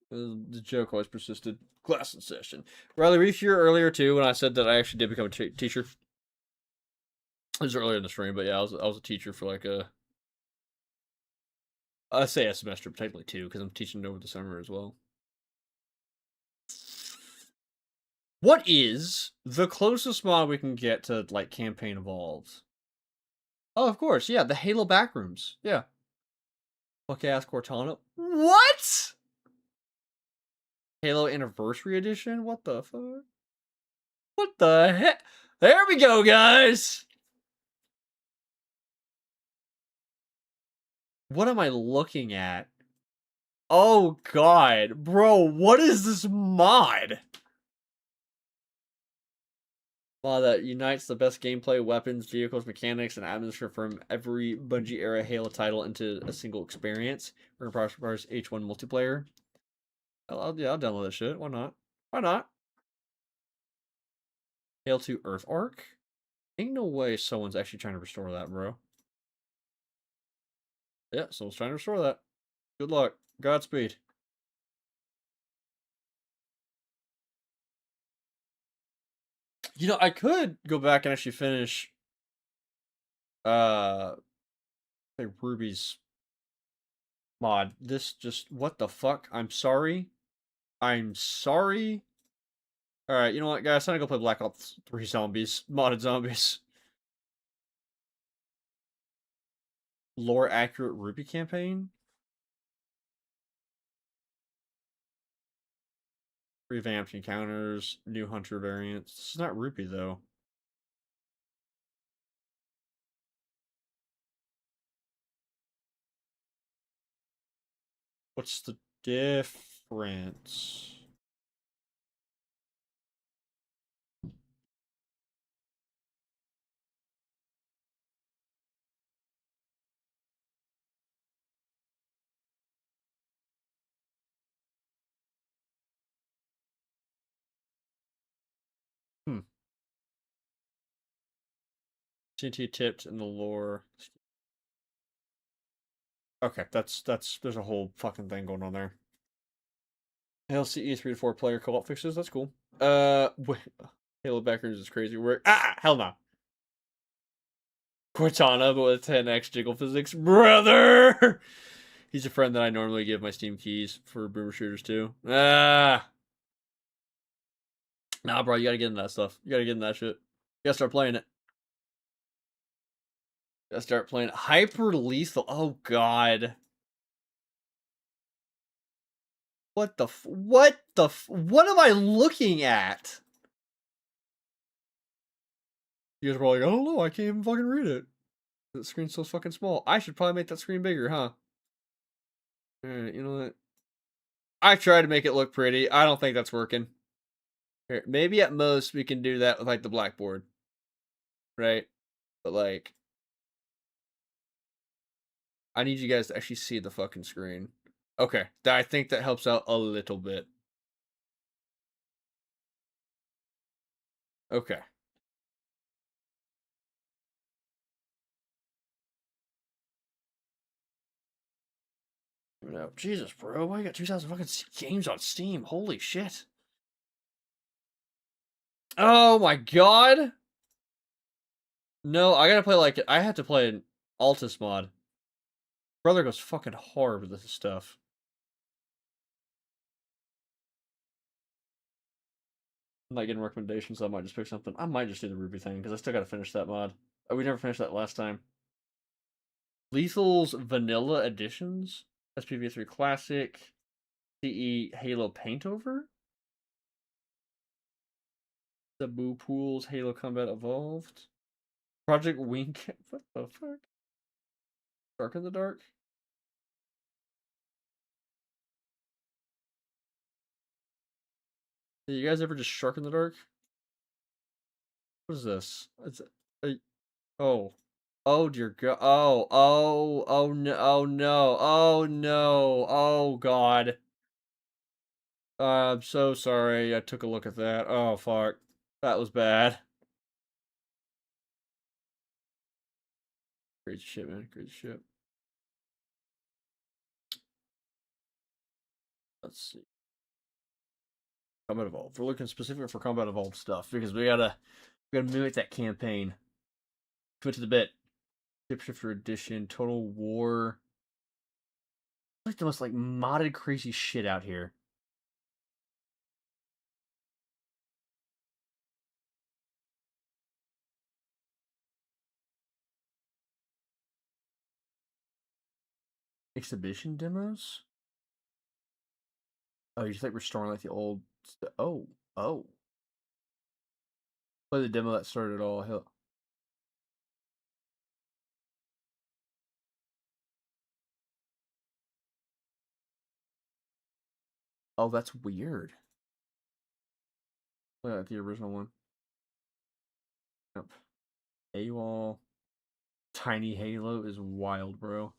the joke always persisted. Class in session. Riley, were you here earlier too when I said that I actually did become a teacher? It was earlier in the stream, but yeah, I was a teacher for like I say a semester, but technically two, because I'm teaching over the summer as well. What is the closest mod we can get to like campaign evolved? Oh, of course, yeah, the Halo backrooms. Yeah. Fuck ass Cortana. What? Halo Anniversary Edition? What the fuck? What the heck? There we go, guys! What am I looking at? Oh god, bro, what is this mod? Mod that unites the best gameplay, weapons, vehicles, mechanics, and atmosphere from every Bungie era Halo title into a single experience. We're gonna prioritize H1 multiplayer. I'll download that shit. Why not? Why not? Halo 2 Earth Arc? Ain't no way someone's actually trying to restore that, bro. Yeah, someone's trying to restore that. Good luck. Godspeed. You know, I could go back and actually finish say Ruby's mod. This just what the fuck? I'm sorry. I'm sorry. Alright, you know what, guys? I'm gonna go play Black Ops 3 Zombies. Modded zombies. Lore accurate Ruby campaign? Revamped encounters, new hunter variants. This is not Ruby though. What's the difference? CT tipped in the lore. Okay, that's there's a whole fucking thing going on there. LCE 3 to 4 player co-op fixes, that's cool. Wait, Halo backgrounds is crazy work. Hell no. Cortana, but with 10x jiggle physics. Brother! He's a friend that I normally give my Steam keys for boomer shooters too. Nah, bro, you gotta get into that stuff. You gotta get into that shit. You gotta start playing it. You gotta start playing it. Hyper lethal. Oh, God. What the what am I looking at? You guys are probably like, I don't know, I can't even fucking read it. The screen's so fucking small. I should probably make that screen bigger, huh? Alright, you know what? I tried to make it look pretty. I don't think that's working. Here, maybe at most we can do that with like the blackboard. Right? But like, I need you guys to actually see the fucking screen. Okay, I think that helps out a little bit. Okay. No, Jesus, bro, why you got 2,000 fucking games on Steam? Holy shit. Oh my god! No, I gotta play like I had to play an Altus mod. Brother goes fucking hard with this stuff. I'm not getting recommendations, so I might just pick something. I might just do the Ruby thing because I still gotta finish that mod. Oh, we never finished that last time. Lethal's Vanilla Editions, SPV3 Classic, CE Halo Paintover, Sabu Pools Halo Combat Evolved, Project Wing. What the fuck? Dark in the Dark. Did you guys ever just Shark in the Dark? What is this? It's oh. Oh dear god. Oh no. Oh no. Oh no. Oh god. I'm so sorry. I took a look at that. Oh fuck. That was bad. Crazy shit, man. Crazy shit. Let's see. Combat Evolved. We're looking specifically for Combat Evolved stuff because we gotta mimic that campaign. Commit to the bit. Shifter Edition, Total War. Like the most like modded crazy shit out here. Exhibition demos? Oh, you just like restoring like the old oh. Play the demo that started it all. Hell. Oh, that's weird. Play that the original one. Yep. AWOL. Tiny Halo is wild, bro.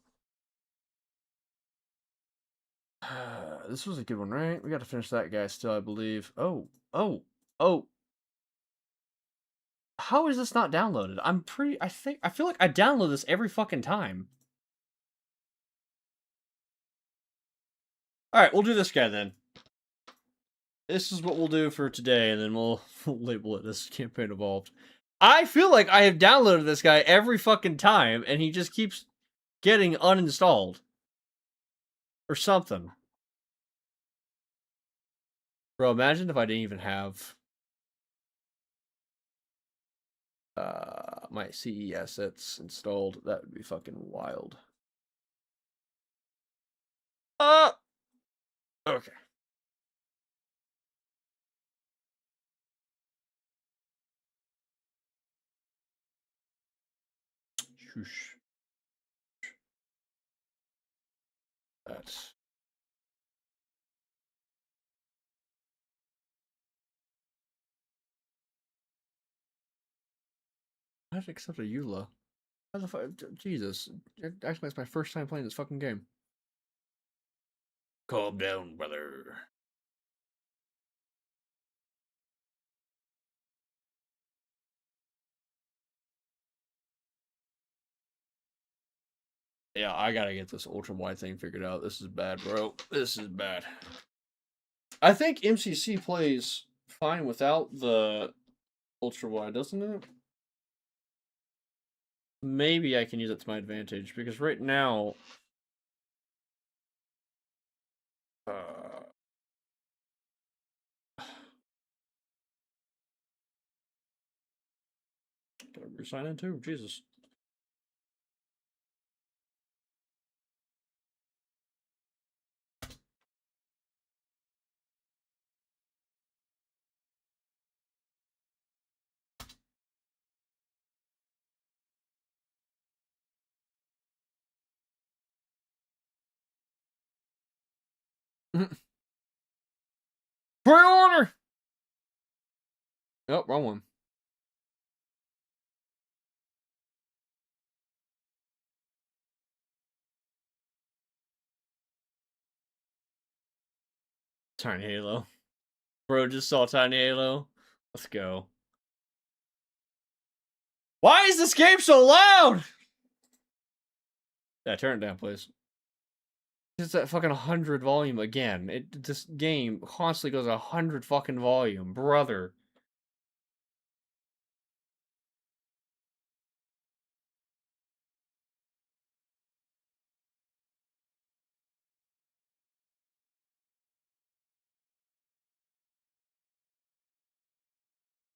This was a good one, right? We got to finish that guy still, I believe. Oh. How is this not downloaded? I feel like I download this every fucking time. Alright, we'll do this guy then. This is what we'll do for today, and then we'll label it as Campaign Evolved. I feel like I have downloaded this guy every fucking time, and he just keeps getting uninstalled. Or something. Bro, imagine if I didn't even have my CE assets installed. That would be fucking wild. Okay. Shoosh. That's... I have to accept a EULA. How the fuck? Jesus. Actually, it's my first time playing this fucking game. Calm down, brother. Yeah, I gotta get this ultra wide thing figured out. This is bad, bro. This is bad. I think MCC plays fine without the ultra wide, doesn't it? Maybe I can use it to my advantage because right now, gotta resign in too. Jesus. Pre-order. Nope, wrong one. Tiny Halo. Bro just saw Tiny Halo. Let's go. Why is this game so loud? Yeah, turn it down, please. It's at fucking 100 volume again. This game constantly goes 100 fucking volume, brother.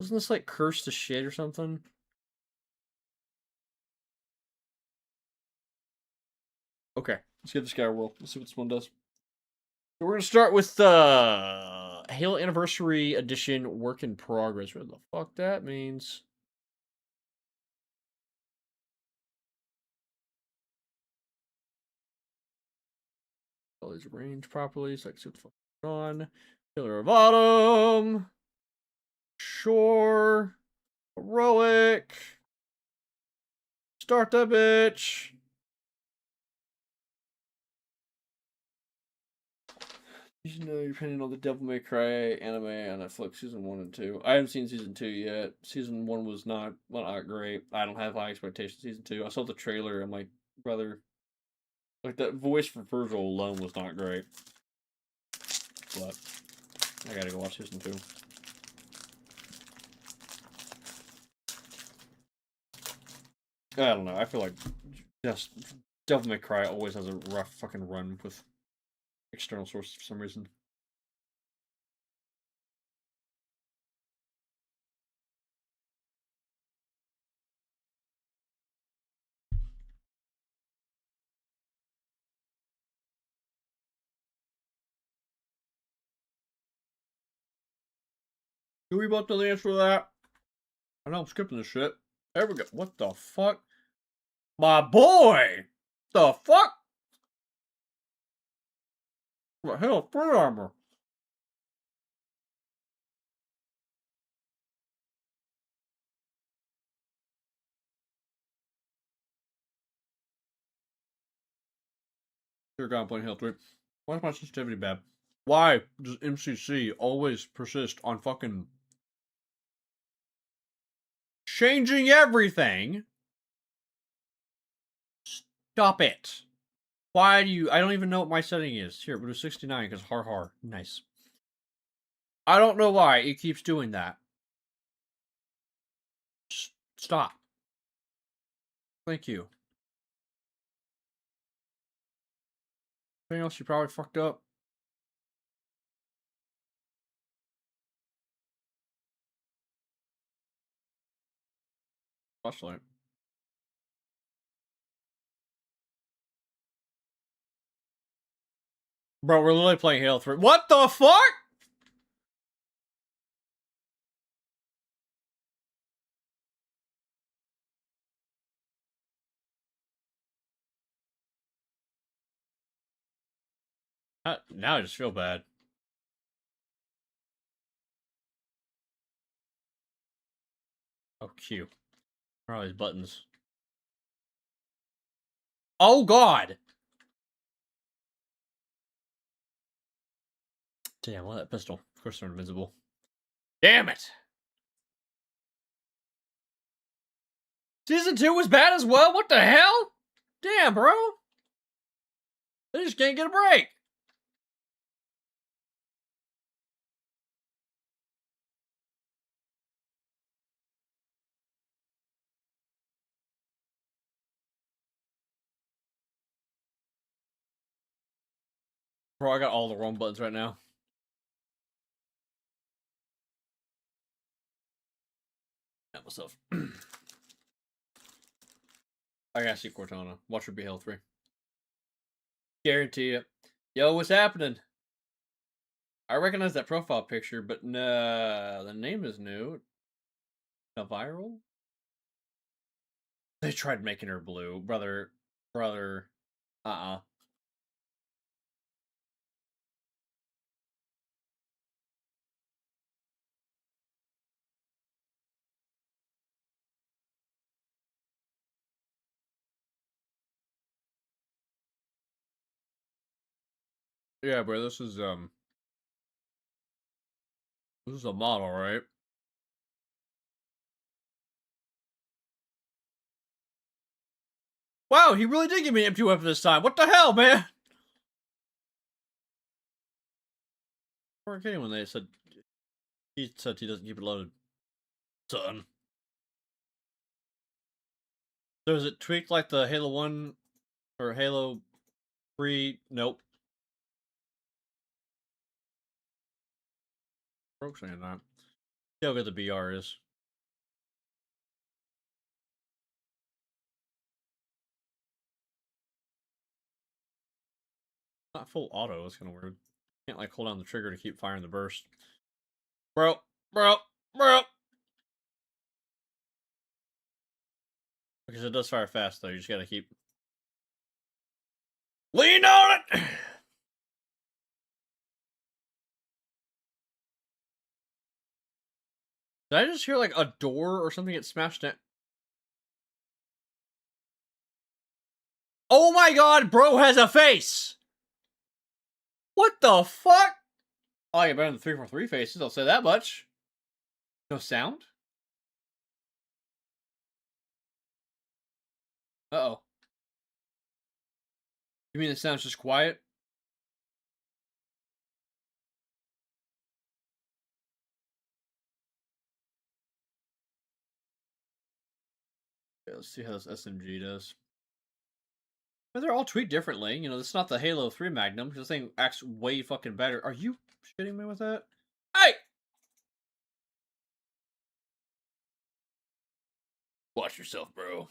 Wasn't this like Cursed to Shit or something? Okay, let's give this guy a roll. Let's see what this one does. We're gonna start with Halo Anniversary Edition Work in Progress. What the fuck that means? All these arranged properly, so I can see what the fuck is going on. Killer of Autumn. Sure. Heroic. Start that bitch. You know, you're depending on the Devil May Cry anime on Netflix season 1 and 2. I haven't seen season 2 yet. Season 1 was not great. I don't have high expectations. Season 2, I saw the trailer. I'm like, brother, like that voice for Virgil alone was not great. But I gotta go watch season 2. I don't know. I feel like just Devil May Cry always has a rough fucking run with external sources for some reason. Do we both know the answer to that? I know I'm skipping this shit. There we go. What the fuck? My boy! The fuck? What the hell? Free armor. You're gone playing Halo 3. Why is my sensitivity bad? Why does MCC always persist on fucking changing everything? Stop it. Why do you... I don't even know what my setting is. Here, we'll do 69 because har har. Nice. I don't know why it keeps doing that. Stop. Thank you. Anything else you probably fucked up? Flashlight. Bro, we're literally playing Halo 3. What the fuck? Now I just feel bad. Oh, cute. Where are all these buttons? Oh, God! Damn, what that pistol? Of course they're invisible. Damn it! Season 2 was bad as well? What the hell? Damn, bro! They just can't get a break! Bro, I got all the wrong buttons right now. Got myself. I gotta see Cortana. Watch her be Halo 3. Guarantee it. Yo, what's happening? I recognize that profile picture, but no, the name is new. A viral? They tried making her blue. Brother. Uh-uh. Yeah, bro, this is a model, right? Wow, he really did give me an empty weapon this time. What the hell, man? They weren't kidding when they said he doesn't keep it loaded. Son. So is it tweaked like the Halo 1 or Halo 3? Nope. Broke saying that. See how good the BR is. Not full auto, it's kind of weird. Can't like hold down the trigger to keep firing the burst. Bro, bro, bro! Because it does fire fast though, you just gotta keep... Lean on it! Did I just hear like a door or something get smashed down? Oh my god, bro has a face! What the fuck? Oh, I get better than 343 faces, I'll say that much. No sound? Uh-oh. You mean the sound's just quiet? Okay, let's see how this SMG does. But they're all tweaked differently. You know, it's not the Halo 3 Magnum, because this thing acts way fucking better. Are you shitting me with that? Hey! Watch yourself, bro.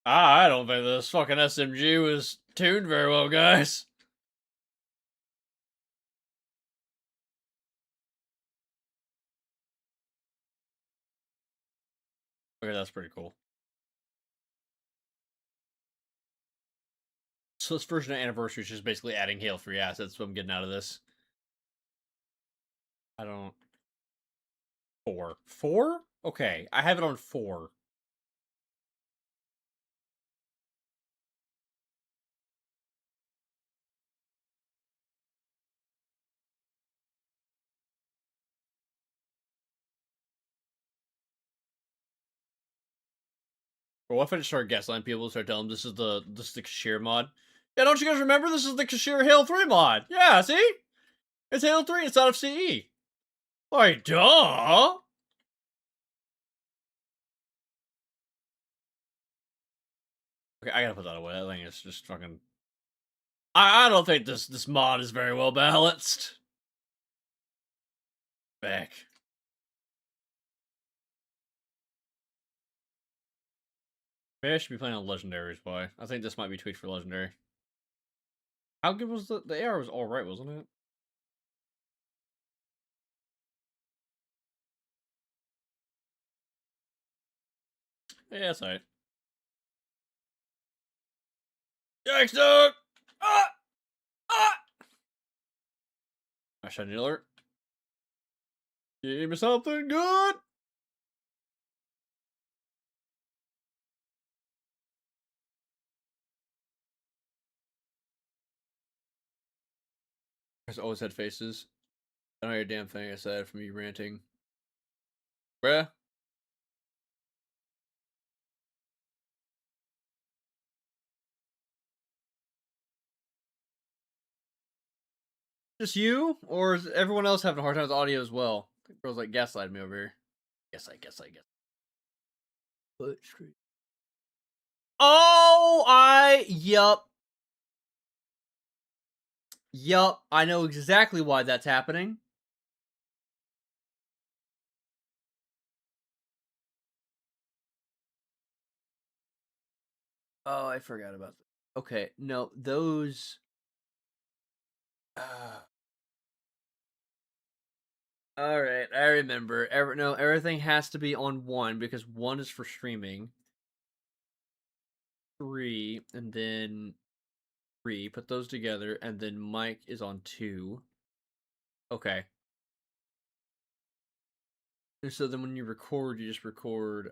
I don't think this fucking SMG was tuned very well, guys. Okay, that's pretty cool. So this version of Anniversary is just basically adding Halo 3 assets. That's what I'm getting out of this. I don't... 4. 4? Okay, I have it on 4. Or what if I just start gaslighting people and start telling them this is the Kashir mod? Yeah, don't you guys remember this is the Kashir Halo 3 mod? Yeah, see? It's Halo 3, it's out of CE. Like, duh! Okay, I gotta put that away. That thing is just fucking... I don't think this mod is very well balanced. Back. Maybe I should be playing on Legendaries, boy. I think this might be tweaked for Legendary. How good was the AR was alright, wasn't it? Yeah, that's alright. Yikes, dog! Ah! Ah! I shiny alert. Give me something good! Guys always had faces. I don't hear a damn thing I said from you ranting. Bruh. Just you? Or is everyone else having a hard time with audio as well? I think girls like gaslighting me over here. Guess. Oh, yup. Yup, I know exactly why that's happening. Oh, I forgot about that. Okay, no, those... Alright, I remember. Everything has to be on 1, because 1 is for streaming. 3, and then 3. Put those together, and then Mike is on 2. Okay. And so then when you record, you just record,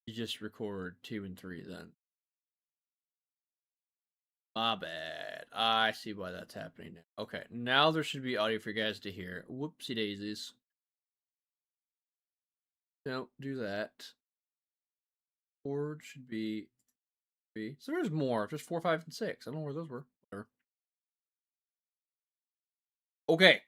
you just record 2 and 3 then. My bad. I see why that's happening now. Okay, now there should be audio for you guys to hear. Whoopsie daisies. Don't do that. Chord should be 3. So there's more. Just 4, 5, and 6. I don't know where those were. Whatever. Okay.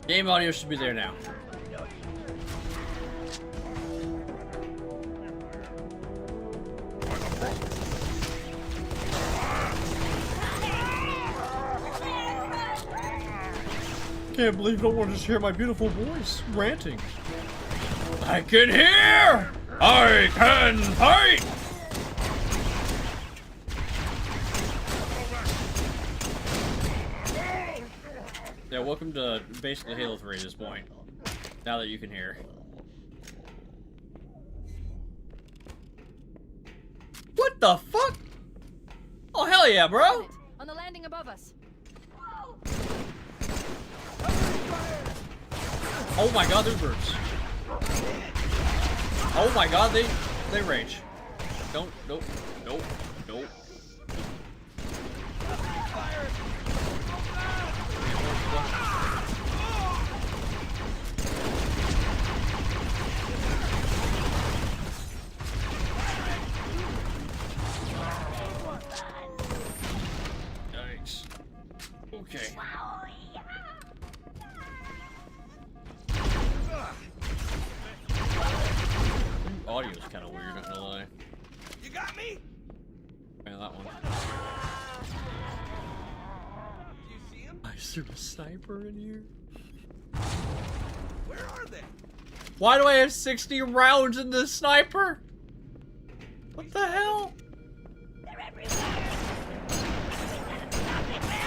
Game audio should be there now. Can't believe no one just hear my beautiful voice ranting. I can hear! I can fight! Yeah, welcome to basically Halo 3 at this point. Now that you can hear. What the fuck? Oh, hell yeah, bro! On the landing above us. Oh my god, they're birds. Oh my god, they range. Don't, nope, nope, nope. Nice. Okay. Audio is kind of weird, not gonna lie. You got me? Man, that one. Do you see him? Is there a sniper in here? Where are they? Why do I have 60 rounds in this sniper? What the hell?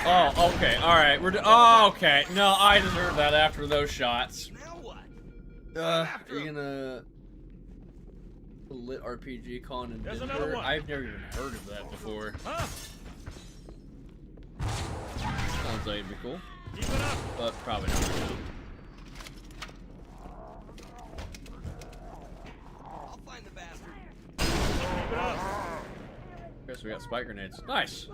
Oh, okay, alright, oh, okay. No, I deserve that after those shots. Now what? Are you gonna... Lit RPG con in Denver? I've never even heard of that before. Huh? Sounds like it'd be cool. Keep it up. But probably not right I'll find the bastard. Keep it up. Guess we got spike grenades. Nice!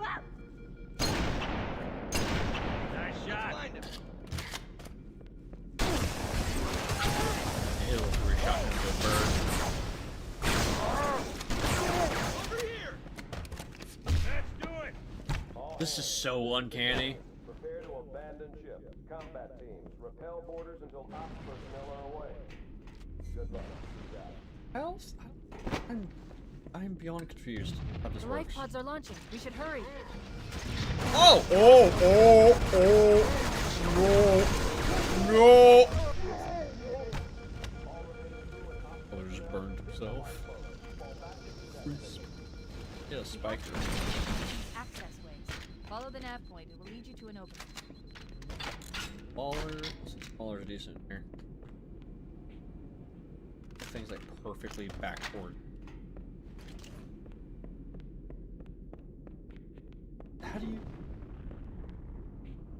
Nice shot. Find him. It'll three-shot into a bird. Over here. Let's do it. This is so uncanny. Prepare to abandon ship. Combat teams, repel borders until ops personnel are away. Good luck. Else? I'm beyond confused how this The life works. pods are launching. We should hurry. Oh! Oh! Oh! Oh! No! No! Oh, just burned himself. Yeah, spike. Access ways. Follow the nav point. It will lead you to an opening. Smaller is decent here. Things like perfectly backward. How do you...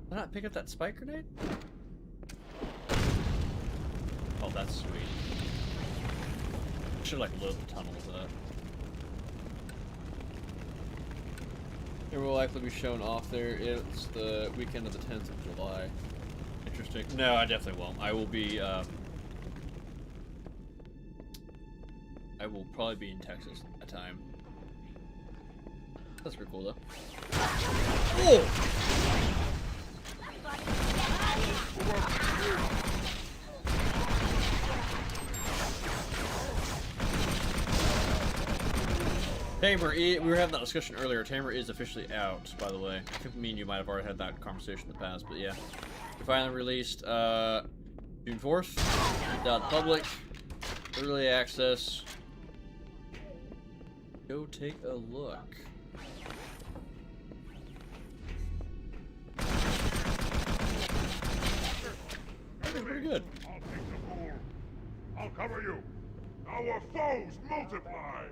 Why not pick up that spike grenade? Oh, that's sweet. Should like load the tunnel with that. It will likely be shown off there. It's the weekend of the 10th of July. Interesting. No, I definitely won't. I will be, I will probably be in Texas at that time. That's pretty cool, though. Oh! Tamer, we were having that discussion earlier. Tamer is officially out, by the way. I think me and you might have already had that conversation in the past, but yeah. We finally released, June 4th. Out public. Early access. Go take a look. That's pretty good. I'll take the bull. I'll cover you. Our foes multiply.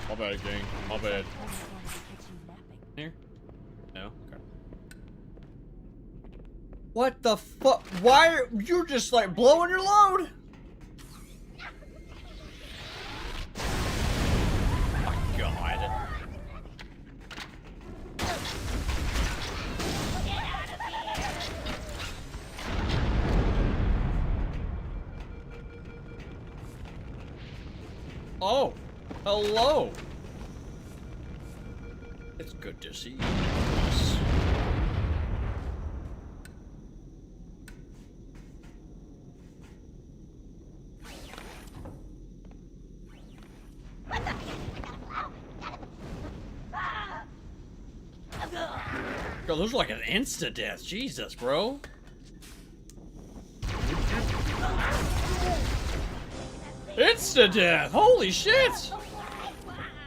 My bad, gang. My bad. Here? No? Okay. What the fuck? Why are you just like blowing your load? Oh my god. Oh, hello. It's good to see you. Bro, those are like an insta-death. Jesus, bro. Insta-death! Holy shit!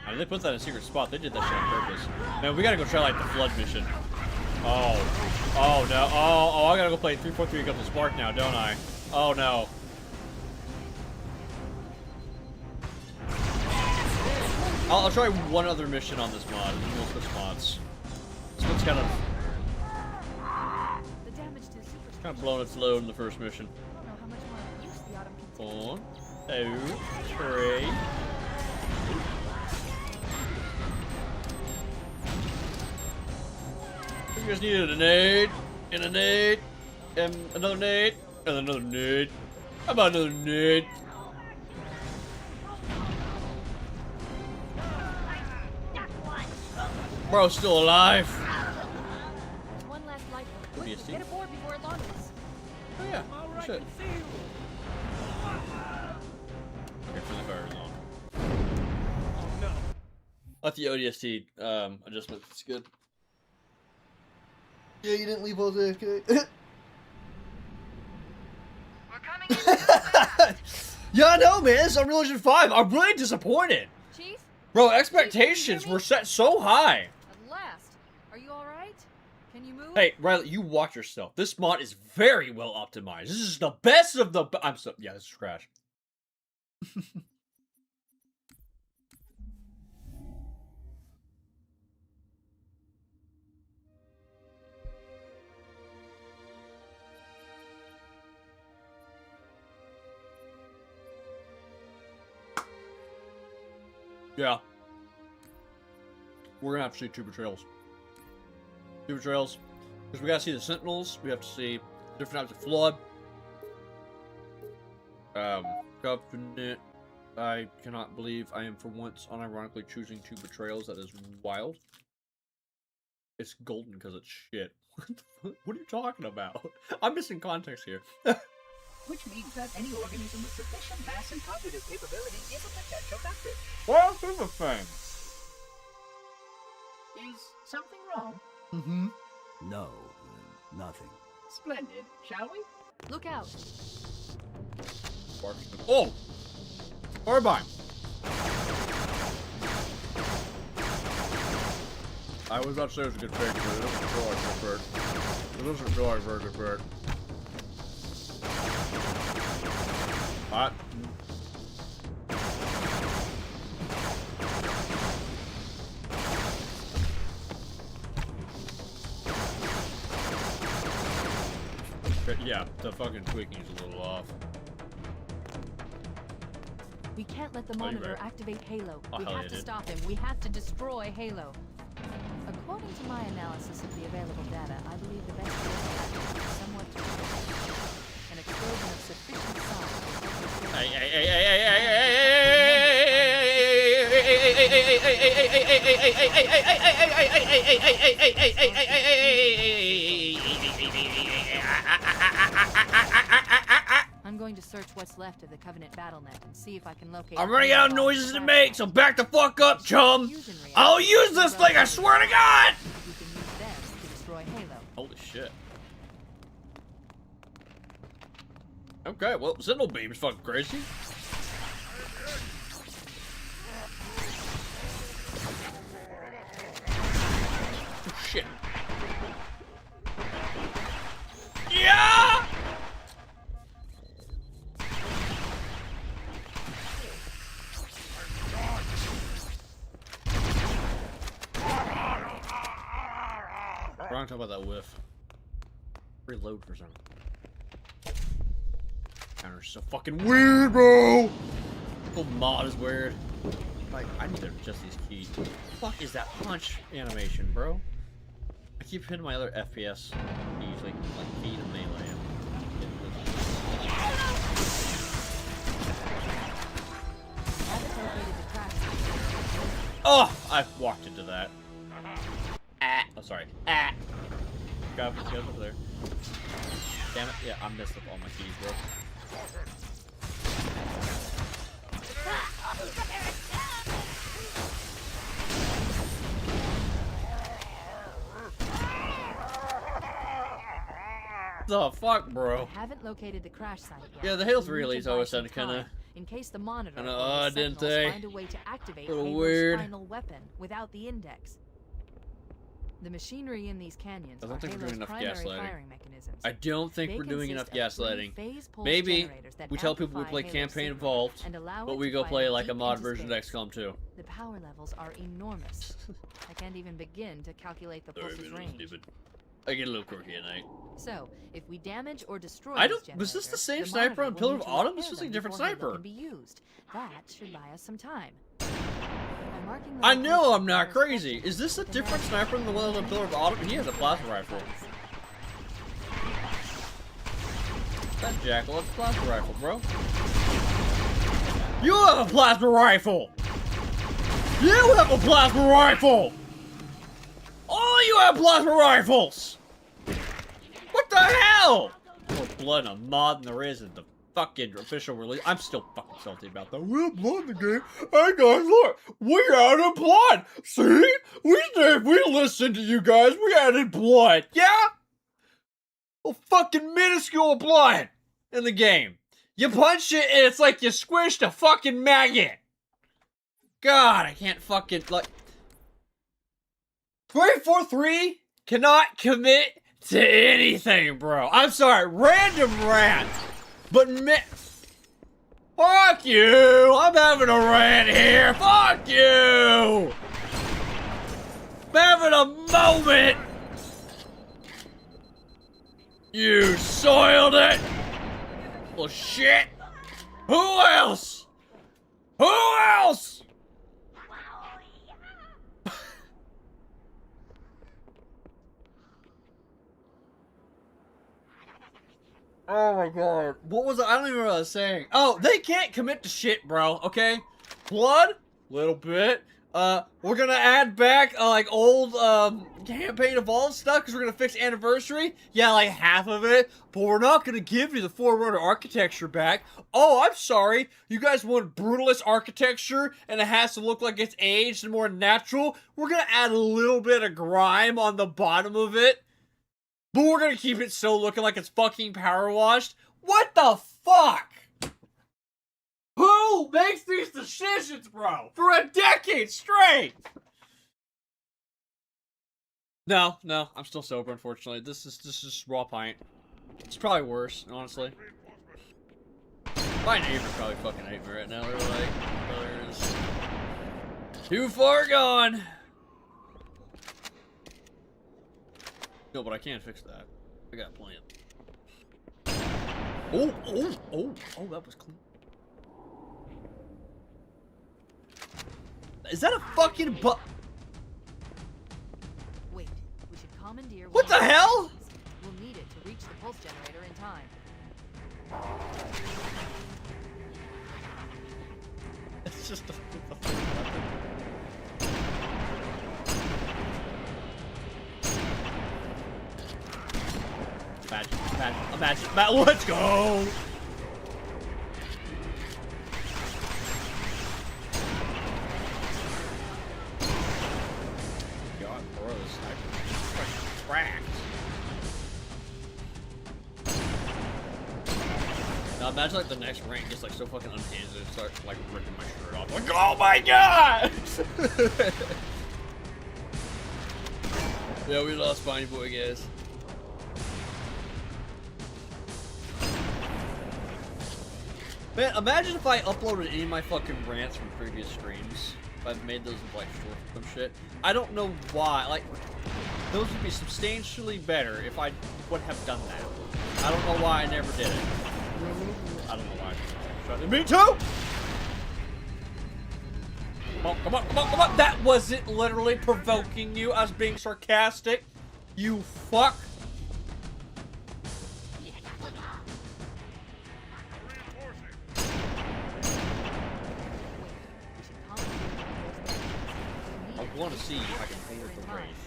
How did they put that in a secret spot? They did that shit on purpose. Man, we gotta go try like the flood mission. Oh. Oh no. Oh, I gotta go play 343 Up to Spark now, don't I? Oh no. I'll try one other mission on this mod, and then we'll switch mods. This one's kind of The damage to the super blown its load in the first mission. I don't know how much more use the autumn can take. 1, 2, 3. You guys needed a nade, and a nade, and another nade, and another nade. How about another nade? Bro's still alive. One last light. Quickly, Quickly, get aboard before it launches. Oh yeah, All right, shit. can see you. Okay, turn the fire on. Oh no. Let the ODST adjustment. It's good. Yeah, you didn't leave all day, okay? Yeah, I know, man. It's Unreal Engine 5. I'm really disappointed. Chief, Bro, expectations were set so high. at last. Are you all right? Can you move? Hey, Riley, you watch yourself. This mod is very well optimized. This is the best of the... Yeah, this is trash. Yeah. We're gonna have to see two betrayals. Two betrayals. Because we gotta see the Sentinels, we have to see different types of flood. Covenant. I cannot believe I am for once unironically choosing two betrayals. That is wild. It's golden because it's shit. What are you talking about? I'm missing context here. Which means that any organism with sufficient mass and cognitive capability is a potential vector. Well, this is a thing. Is something wrong? Mm-hmm. No, nothing. Splendid, shall we? Look out. Oh! Carbine! I was about to say it was a good pick, but it doesn't feel like a good pick. It doesn't feel like a very good pick. Hot. Yeah, the fucking tweaking is a little off. We can't let the Oh, you monitor better. activate Halo. Oh, We hell have yeah, to dude. stop him. We have to destroy Halo. According to my analysis of the available data, I believe the best course of action is somewhat to an explosion of sufficient size will help restore Hey, balance. hey, hey, hey, hey, I'm going to search what's left of the Covenant BattleNet and see if I can locate. I'm running out of noises to make, so back the fuck up, chum! Fusion reactors. I'll use this thing, I swear to God! We can use them to destroy Halo. Holy shit. Okay, well, Sentinel Beam's fucking crazy. Oh, shit. Yeah! We're gonna talk about that whiff. Reload for something. Counter's so fucking weird, bro! The whole mod is weird. Like, I need to adjust these keys. What the fuck is that punch animation, bro? I keep hitting my other FPS keys, like key to melee. I've located the crash site. Oh! I walked into that. Ah! Oh, sorry. Ah! Go over there. Damn it. Yeah, I messed up all my keys, bro. the fuck, bro? I haven't located the crash site yet. Yeah, the Halo so 3 we need release to buy always some sounded kinda- time in case the monitor kinda or the odd, didn't Sentinels they? find a way to activate Little Halo's weird. final weapon without the index. The machinery in these canyons I don't are think we're Halo's doing enough primary gaslighting. firing mechanisms. I don't think They we're doing enough consist of gaslighting. 3-phase pulse Maybe generators that we tell people we amplify play Halo's campaign signal involved, and allow but it we to go fire play like a deep mod into version of space. XCOM 2. The power levels are enormous. I can't even begin to calculate the Sorry, pulse's being a little range. stupid. I get a little quirky at night. So, if we damage or destroy I these don't- was this the generators, same the sniper on monitor Pillar will of need to Autumn? This repair was like a them different before Halo sniper. can be used. That should buy us some time. I'm marking the I know location I'm not for crazy. inspection. Is this a The different nav- sniper than the one on Pillar of Autumn? He has a plasma rifle. That jackal has a plasma rifle, bro. You have a plasma rifle! You have a plasma rifle! All you have plasma rifles! What the hell? More blood in a mod than there is in the fucking official release. I'm still fucking salty about that. We have blood in the game. Hey guys, look! We added blood! See? We listened to you guys. We added blood. Yeah? Well, fucking minuscule blood in the game. You punch it and it's like you squished a fucking maggot. God, I can't fucking, like... 343 cannot commit to anything, bro. I'm sorry, random rant. But fuck you! I'm having a rant here. Fuck you! I'm having a moment. You soiled it. Well, shit. Who else? Who else? Oh my god. What was I don't even know what I was saying. Oh, they can't commit to shit, bro, okay? Blood? Little bit. We're gonna add back, like, old, campaign evolved stuff, because we're gonna fix anniversary. Yeah, like, half of it. But we're not gonna give you the Forerunner architecture back. Oh, I'm sorry. You guys want brutalist architecture, and it has to look like it's aged and more natural? We're gonna add a little bit of grime on the bottom of it. But we're gonna keep it so looking like it's fucking power washed. What the fuck? Who makes these decisions, bro? For a decade straight! No, I'm still sober, unfortunately. This is raw pint. It's probably worse, honestly. My neighbors probably fucking hate me right now. They're like, brothers, too far gone. No, but I can't fix that. I got a plan. Oh, that was clean. Is that a fucking Wait, we should commandeer What one the of hell? these. We'll need it to reach the pulse generator in time. It's just a Imagine, let's go! God, bro, this sniper is fucking cracked. Now imagine like the next rank gets like so fucking unhinged and start like ripping my shirt off. Like, oh my god! Yeah, we lost Spiny Boy, guys. Man, imagine if I uploaded any of my fucking rants from previous streams. If I've made those like short some shit. I don't know why. Like, those would be substantially better if I would have done that. I don't know why I never did it. I don't know why. Me too! Come on. That wasn't literally provoking you. I was being sarcastic. You fuck. I want to see if I can hold the Wraith.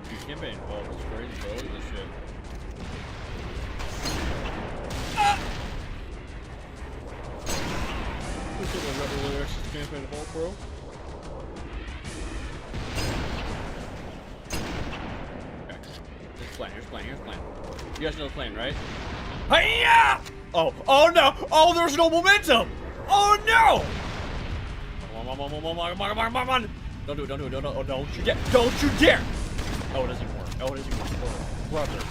Dude, campaign involved is crazy, bro. Look at this shit. Look at the rebel lyrics of campaign involved, bro. plan. Here's the plan. Here's the plan. You guys know the plan, right? Hiya! Oh, oh no! Oh, there's no momentum! Oh no! Come on. Don't do it, don't do it, don't you dare! Don't you dare! Oh, it doesn't work. Oh, it doesn't work. Oh, brother.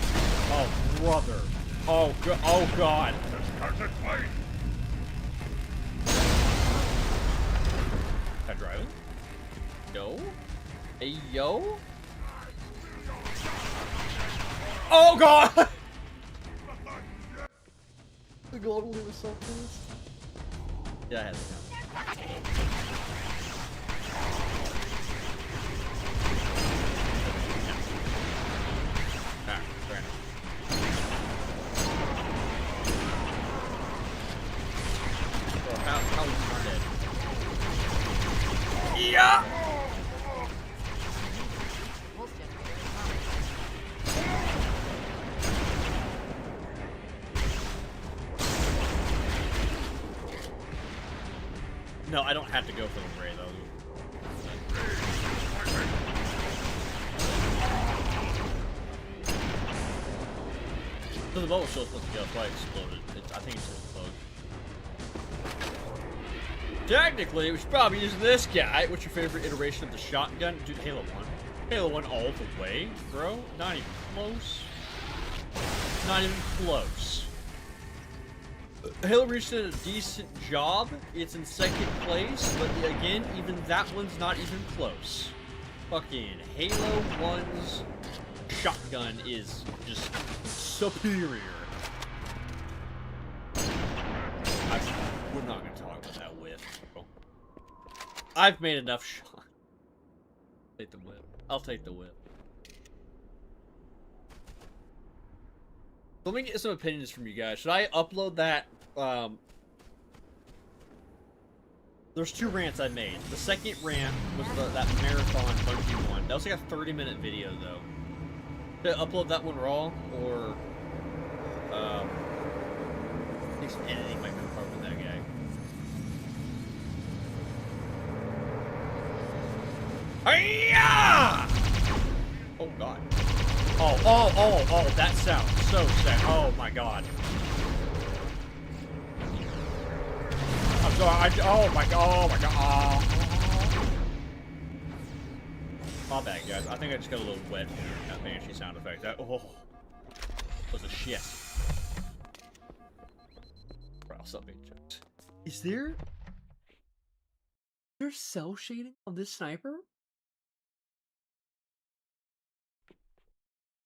Oh, brother. Oh, oh god. Curtain fight! Am I driving? Yo? Hey, yo? Oh god! The gold will leave us so pleased. Yeah, I had it. Alright, fair enough. Well, how is he dead? Yeah! Pulse generator is on. No, I don't have to go for the Ray, though. So the bullet's still supposed to go, that's why it exploded. I think it's exploded. Technically, we should probably use this guy. What's your favorite iteration of the shotgun? Dude, Halo 1. Halo 1 all the way, bro. Not even close. Not even close. Halo Reach did a decent job. It's in second place, but again, even that one's not even close. Fucking Halo 1's shotgun is just superior. We're not gonna talk about that whip. I've made enough shots. Take the whip. I'll take the whip. Let me get some opinions from you guys. Should I upload that? There's two rants I made. The second rant was that marathon Bungie one. That was like a 30-minute video, though. Should I upload that one raw, or I think some editing might be hard with that guy. Hiya! Oh god. Oh, that sounds so sad. Oh my god. I'm sorry, oh my god. Oh. My bad, guys. I think I just got a little wet in that Banshee sound effect. That, oh, was a shit. Bro, something jokes. Is there cell shading on this sniper?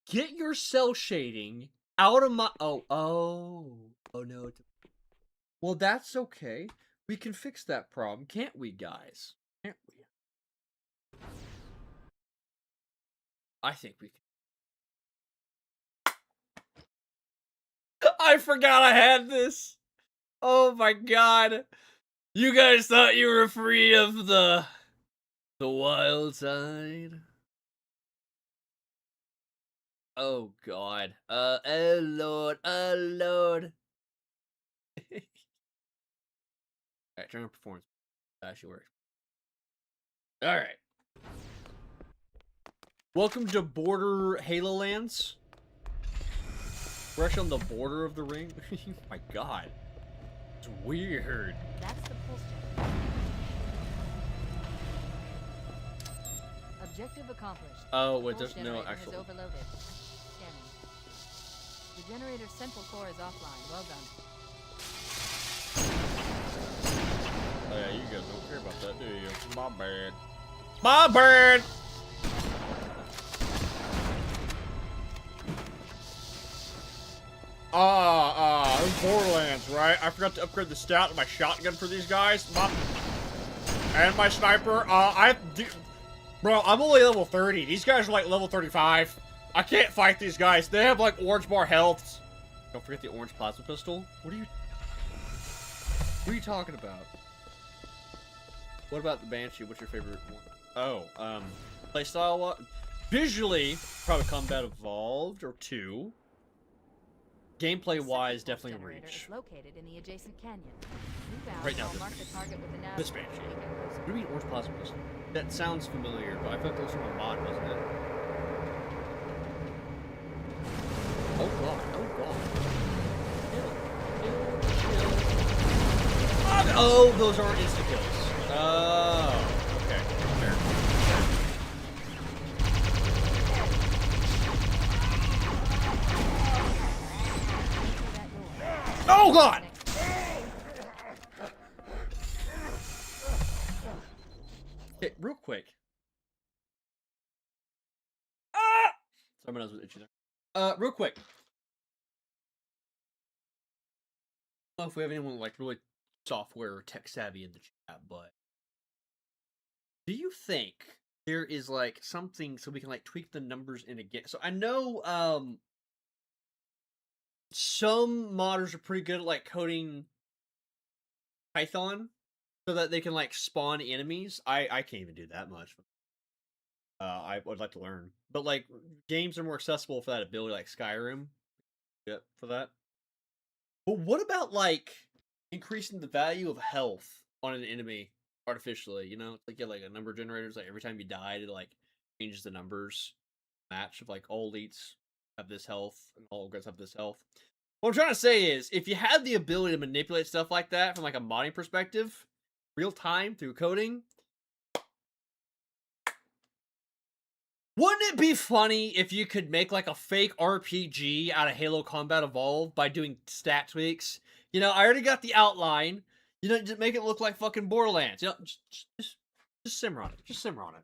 Get your cell shading out of my... Oh no. Well, that's okay. We can fix that problem, can't we, guys? Can't we? I think we can. I forgot I had this. Oh my god. You guys thought you were free of the wild side? Oh god. Oh lord. Oh lord. Alright, turn on performance. That actually works. Alright. Welcome to Border Halo Lands. We're actually on the border of the ring. Oh my god. It's weird. That's the pulse generator. Objective accomplished. Oh, wait, Pulse there's no generator actual... is overloaded. Scanning. The generator's central core is offline. Well done. Oh yeah, you guys don't care about that, do you? My bad. My bad! It was Borderlands, right? I forgot to upgrade the stat of my shotgun for these guys. And my sniper. Bro, I'm only level 30. These guys are like level 35. I can't fight these guys. They have like orange bar healths. Don't forget the orange plasma pistol. What are you talking about? What about the Banshee? What's your favorite one? Oh, playstyle. Visually, probably Combat Evolved or 2. Gameplay-wise, definitely Reach. Is located in the adjacent canyon. Right now, this Banshee. What do you mean orange plasma pistol? That sounds familiar, but I feel like that was from a mod, wasn't it? Oh, those aren't insta kills. Oh, okay. Fair. Oh god! Okay, real quick. Ah! Someone else was itchy there. Real quick. I don't know if we have anyone like really software or tech savvy in the chat, but do you think there is like something so we can like tweak the numbers in a game? So I know some modders are pretty good at like coding Python so that they can like spawn enemies. I can't even do that much. I would like to learn, but like games are more accessible for that ability, like Skyrim. Yeah, for that. But what about like increasing the value of health on an enemy artificially? You know, like get like a number generators. Like every time you die, it like changes the numbers match of like all elites have this health and all guys have this health. What I'm trying to say is, if you had the ability to manipulate stuff like that from like a modding perspective, real time through coding, wouldn't it be funny if you could make like a fake RPG out of Halo Combat Evolved by doing stat tweaks? You know, I already got the outline. You know, just make it look like fucking Borderlands. You know, just simmer on it. Just simmer on it.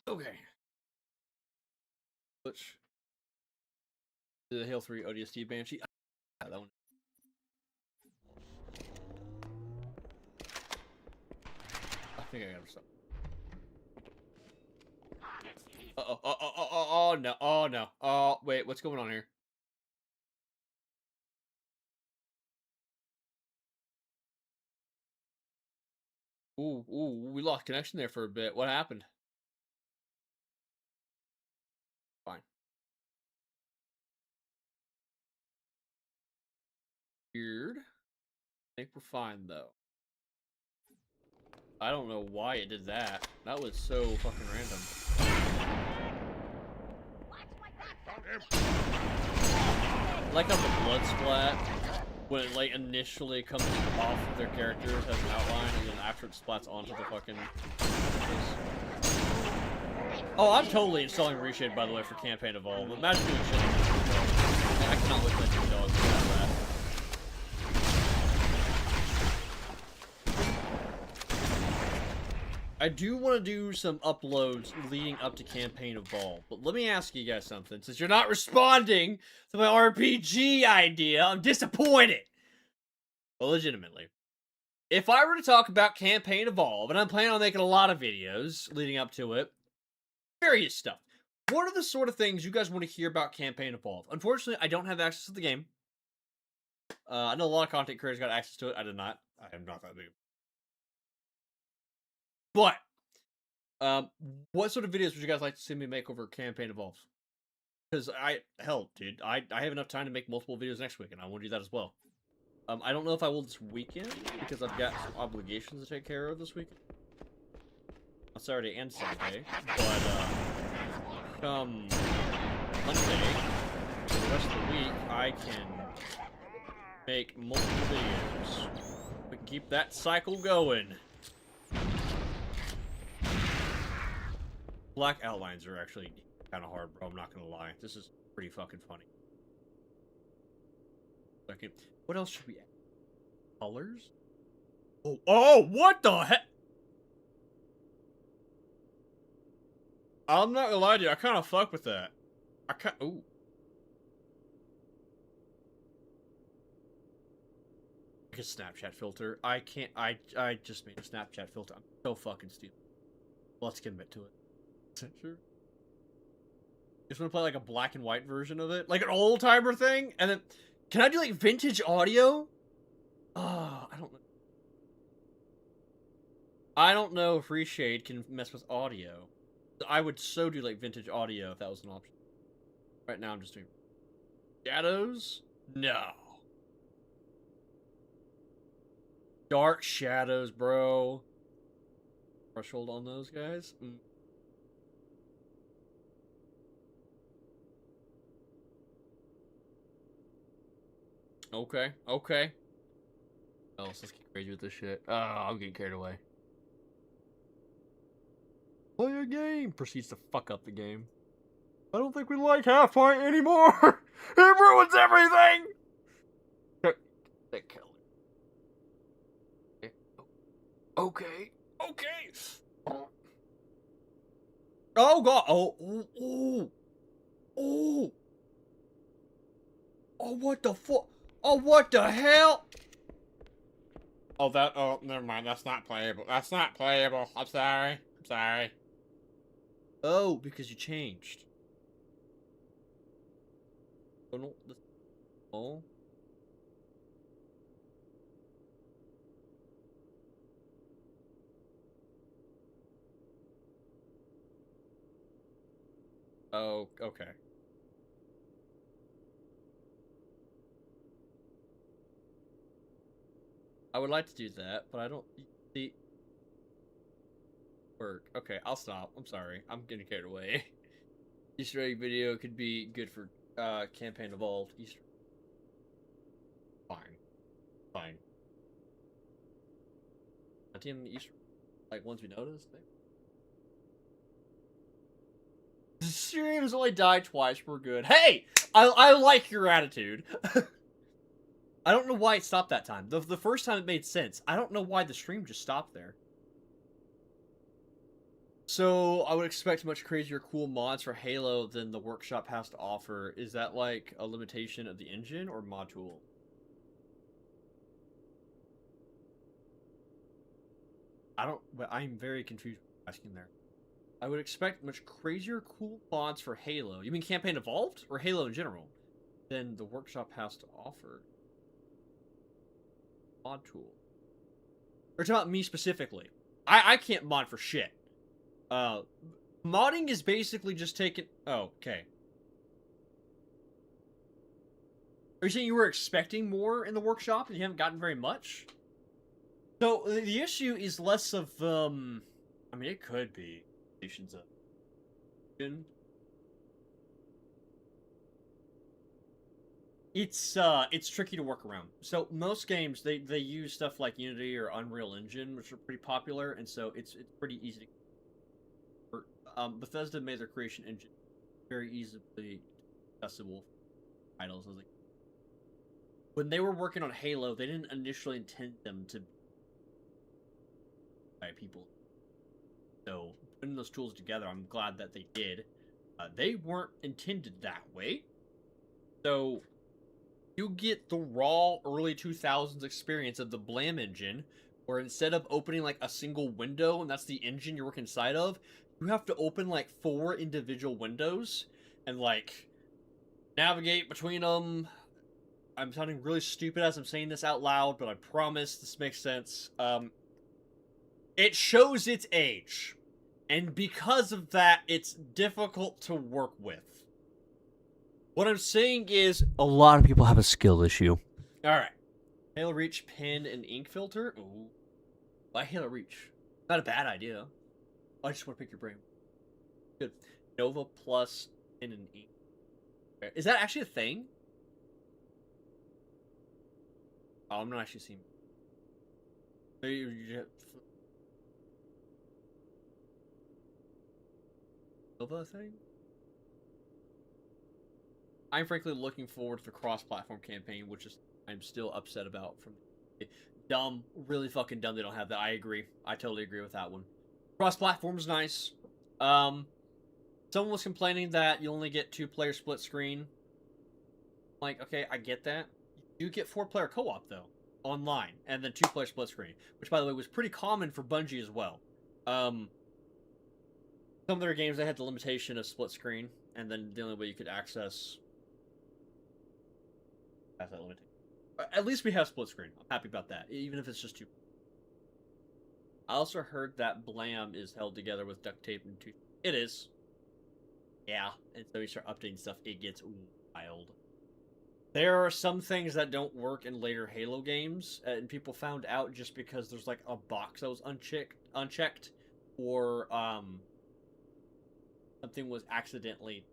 Okay. Which the Halo 3 ODST Banshee. Ah, that one. I think I got her stuff. Oh no, oh no. Oh wait, what's going on here? Ooh, we lost connection there for a bit. What happened? Fine. Weird. I think we're fine though. I don't know why it did that. That was so fucking random. Like on the blood splat, when it like initially comes off of their characters as an outline, and then after it splats onto the fucking. Oh, I'm totally installing Reshade by the way for Campaign Evolve. Imagine doing shit. I cannot wait to let you dogs about that. I do want to do some uploads leading up to Campaign Evolve, but let me ask you guys something. Since you're not responding to my RPG idea, I'm disappointed. Well, legitimately. If I were to talk about Campaign Evolve, and I'm planning on making a lot of videos leading up to it, various stuff. What are the sort of things you guys want to hear about Campaign Evolve? Unfortunately, I don't have access to the game. I know a lot of content creators got access to it. I did not. I am not that big. But, what sort of videos would you guys like to see me make over Campaign Evolve? Because hell, dude, I have enough time to make multiple videos next week, and I want to do that as well. I don't know if I will this weekend, because I've got some obligations to take care of this weekend. On Saturday and Sunday, but, come Monday, for the rest of the week, I can make multiple videos. We can keep that cycle going. Black outlines are actually kind of hard, bro. I'm not gonna lie. This is pretty fucking funny. Okay, what else should we add? Colors? Oh, what the heck? I'm not gonna lie to you. I kind of fuck with that. Ooh. Like a Snapchat filter. I can't. I just made a Snapchat filter. I'm so fucking stupid. Let's commit to it. Sure. Just want to play like a black and white version of it, like an old timer thing, and then Can I do like vintage audio? I don't know. I don't know if Reshade can mess with audio. I would so do like vintage audio if that was an option. Right now I'm just doing shadows? No. Dark shadows, bro. Threshold on those guys? Okay, okay. Oh, let's get crazy with this shit. Oh, I'm getting carried away. Play a game! Proceeds to fuck up the game. I don't think we like Halfpint anymore! It ruins everything! That killed it. Okay. Okay. Oh god. Oh. Oh. Oh. Oh, what the fuck? Oh, what the hell? Oh, that. Oh, never mind. That's not playable. That's not playable. I'm sorry. I'm sorry. Oh, because you changed. Oh, no. Oh. Oh, okay. I would like to do that, but I don't see work. Okay, I'll stop. I'm sorry. I'm getting carried away. Easter egg video could be good for campaign evolved. Easter. Fine. Fine. Team Easter, like ones we noticed. The streams only died twice. We're good. Hey, I like your attitude. I don't know why it stopped that time. The first time it made sense. I don't know why the stream just stopped there. So I would expect much crazier cool mods for Halo than the workshop has to offer. Is that like a limitation of the engine or mod tool? I'm very confused asking there. I would expect much crazier cool mods for Halo. You mean Campaign Evolved? Or Halo in general? Than the workshop has to offer. Mod tool. Or talking about me specifically. I can't mod for shit. Modding is basically just taking... Oh, okay. Are you saying you were expecting more in the workshop and you haven't gotten very much? So, the issue is less of, I mean, it could be. It's tricky to work around. So, most games, they use stuff like Unity or Unreal Engine, which are pretty popular, and so it's pretty easy to... Bethesda made their creation engine very easily accessible for titles. I was like, when they were working on Halo, they didn't initially intend them to by people. So putting those tools together, I'm glad that they did. They weren't intended that way. So you get the raw early 2000s experience of the Blam engine, where instead of opening like a single window and that's the engine you're working inside of, you have to open like 4 individual windows and like navigate between them. I'm sounding really stupid as I'm saying this out loud, but I promise this makes sense. It shows its age. And because of that, it's difficult to work with. What I'm saying is, a lot of people have a skill issue. Alright. Halo Reach pen and ink filter? Ooh. Why Halo Reach? Not a bad idea. I just want to pick your brain. Good. Nova plus pen and ink. Is that actually a thing? Oh, I'm not actually seeing... Nova thing? I'm frankly looking forward to the cross-platform campaign, which is I'm still upset about. From dumb, really fucking dumb they don't have that. I agree. I totally agree with that one. Cross-platform is nice. Someone was complaining that you only get 2-player split screen. Like, okay, I get that. You get 4-player co-op though, online, and then 2-player split screen, which by the way was pretty common for Bungie as well. Some of their games, they had the limitation of split screen, and then the only way you could access Past that limitation. At least we have split screen. I'm happy about that, even if it's just 2. I also heard that Blam is held together with duct tape and 2. It is. Yeah, and so you start updating stuff, it gets wild. There are some things that don't work in later Halo games, and people found out just because there's like a box that was unchecked, or something was accidentally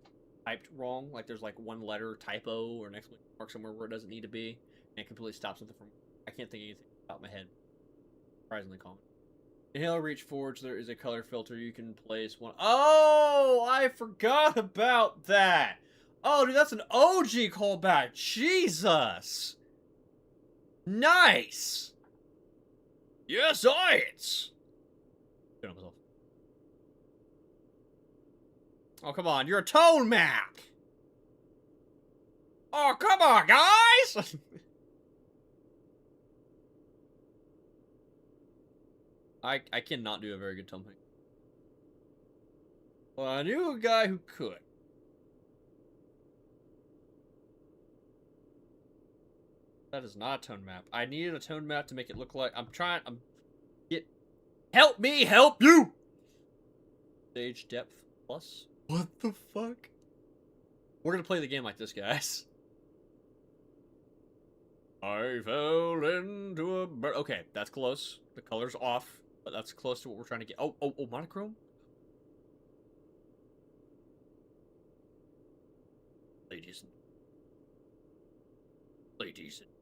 typed wrong. Like there's like one letter typo or an exclamation mark somewhere where it doesn't need to be, and it completely stops something from. I can't think of anything out of my head. Surprisingly common. In Halo Reach Forge, there is a color filter you can place one. Oh, I forgot about that. Oh, dude, that's an OG callback. Jesus. Nice. Yes, it's. Oh, come on. You're a tone map. Oh, come on, guys. I cannot do a very good tone map. Well, I knew a guy who could. That is not a tone map. I needed a tone map to make it look like help me help you! Stage depth plus? What the fuck? We're gonna play the game like this, guys. I fell into a bird. Okay, that's close. The color's off, but that's close to what we're trying to get. Oh, monochrome? Ladies and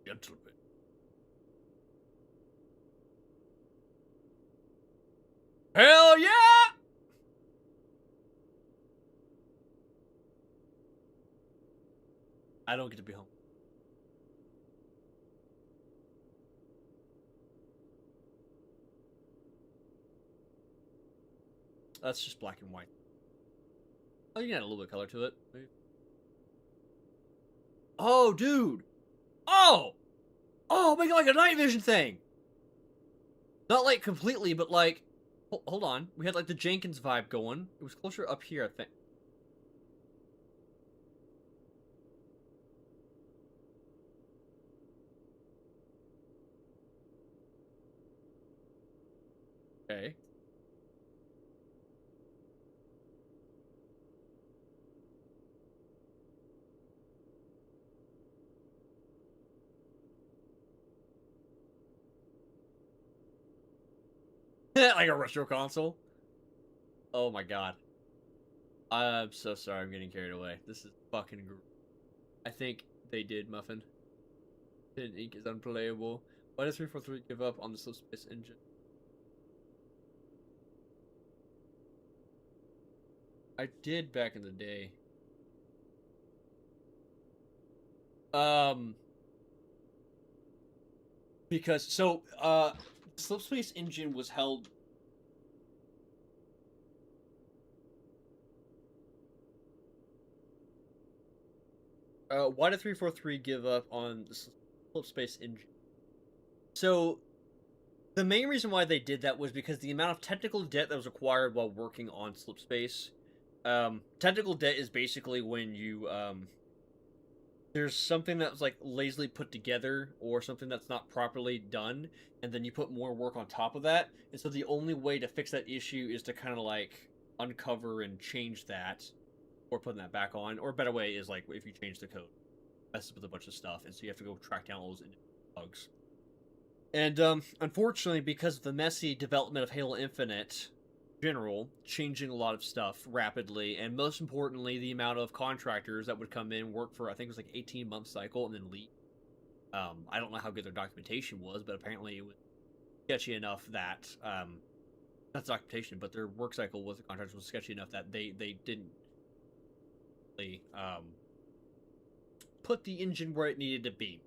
gentlemen. Hell yeah! I don't get to be home. That's just black and white. Oh, you can add a little bit of color to it. Maybe. Oh, dude! Oh! Oh, make it like a night vision thing! Not like completely, but like... Hold on. We had like the Jenkins vibe going. It was closer up here, I think. Okay. Like a retro console. Oh my god. I'm so sorry I'm getting carried away. This is fucking I think they did, Muffin. Hidden Ink is unplayable. Why does 343 give up on the subspace engine? I did back in the day. Because, so, Slipspace engine was held... why did 343 give up on the Slipspace engine? So, the main reason why they did that was because the amount of technical debt that was acquired while working on Slipspace. Technical debt is basically when you, there's something that was like lazily put together or something that's not properly done, and then you put more work on top of that. And so the only way to fix that issue is to kind of like uncover and change that, or putting that back on. Or a better way is like if you change the code, messes with a bunch of stuff, and so you have to go track down all those bugs. And unfortunately, because of the messy development of Halo Infinite general, changing a lot of stuff rapidly, and most importantly, the amount of contractors that would come in, work for, I think it was like 18-month cycle, and then leave. I don't know how good their documentation was, but apparently it was sketchy enough that, not documentation, but their work cycle with the contractors was sketchy enough that they didn't really, put the engine where it needed to be.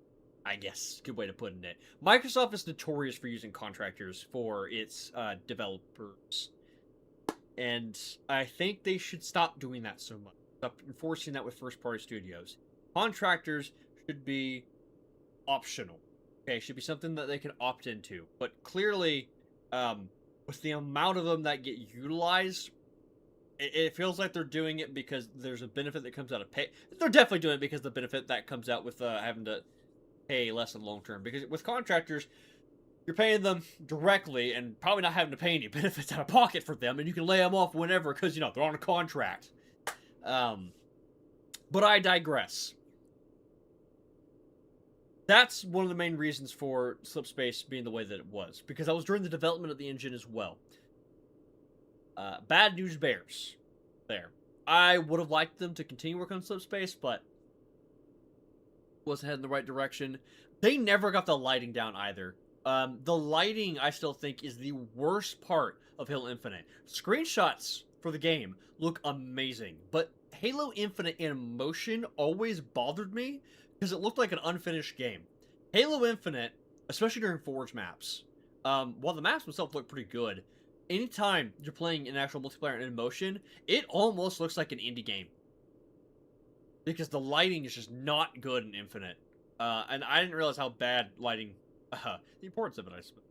I guess, good way to put it. Microsoft is notorious for using contractors for its developers. And I think they should stop doing that so much. Stop enforcing that with first-party studios. Contractors should be optional. Okay, should be something that they can opt into. But clearly, with the amount of them that get utilized, it feels like they're doing it because there's a benefit that comes out of pay. They're definitely doing it because the benefit that comes out with having to pay less in the long term. Because with contractors, you're paying them directly and probably not having to pay any benefits out of pocket for them, and you can lay them off whenever because, you know, they're on a contract. But I digress. That's one of the main reasons for Slipspace being the way that it was, because I was during the development of the engine as well. Bad news bears. There. I would have liked them to continue working on Slipspace, but wasn't heading in the right direction. They never got the lighting down either. The lighting, I still think, is the worst part of Halo Infinite. Screenshots for the game look amazing, but Halo Infinite in motion always bothered me because it looked like an unfinished game. Halo Infinite, especially during Forge maps, while the maps themselves look pretty good, anytime you're playing an actual multiplayer in motion, it almost looks like an indie game. Because the lighting is just not good in Infinite. And I didn't realize how bad lighting... the importance of it, I suppose.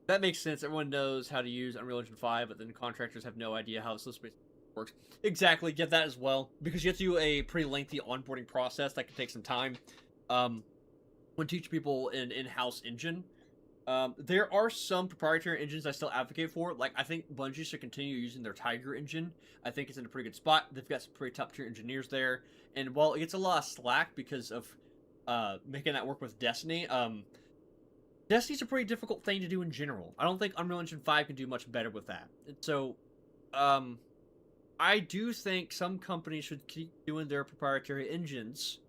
That makes sense. Everyone knows how to use Unreal Engine 5, but then contractors have no idea how Slipspace works. Exactly, get that as well. Because you have to do a pretty lengthy onboarding process that can take some time. When teaching people an in-house engine. There are some proprietary engines I still advocate for. Like, I think Bungie should continue using their Tiger engine. I think it's in a pretty good spot. They've got some pretty top-tier engineers there. And while it gets a lot of slack because of making that work with Destiny, Destiny's a pretty difficult thing to do in general. I don't think Unreal Engine 5 can do much better with that. And so, I do think some companies should keep doing their proprietary engines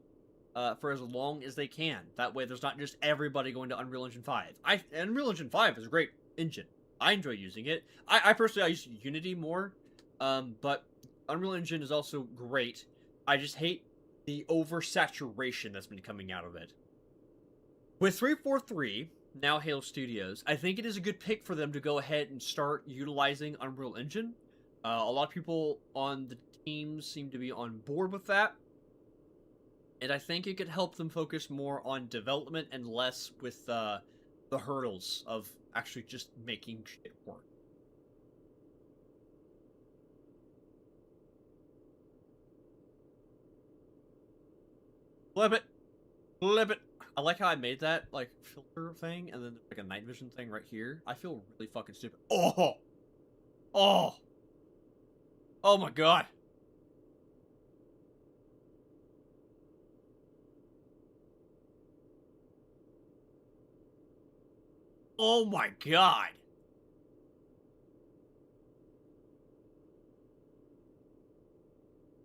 for as long as they can. That way there's not just everybody going to Unreal Engine 5. Unreal Engine 5 is a great engine. I enjoy using it. I personally, I use Unity more, but Unreal Engine is also great. I just hate the oversaturation that's been coming out of it. With 343, now Halo Studios, I think it is a good pick for them to go ahead and start utilizing Unreal Engine. A lot of people on the team seem to be on board with that. And I think it could help them focus more on development and less with the hurdles of actually just making shit work. Flip it! Flip it! I like how I made that, like, filter thing, and then like a night vision thing right here. I feel really fucking stupid. Oh! Oh! Oh my god! Oh my god!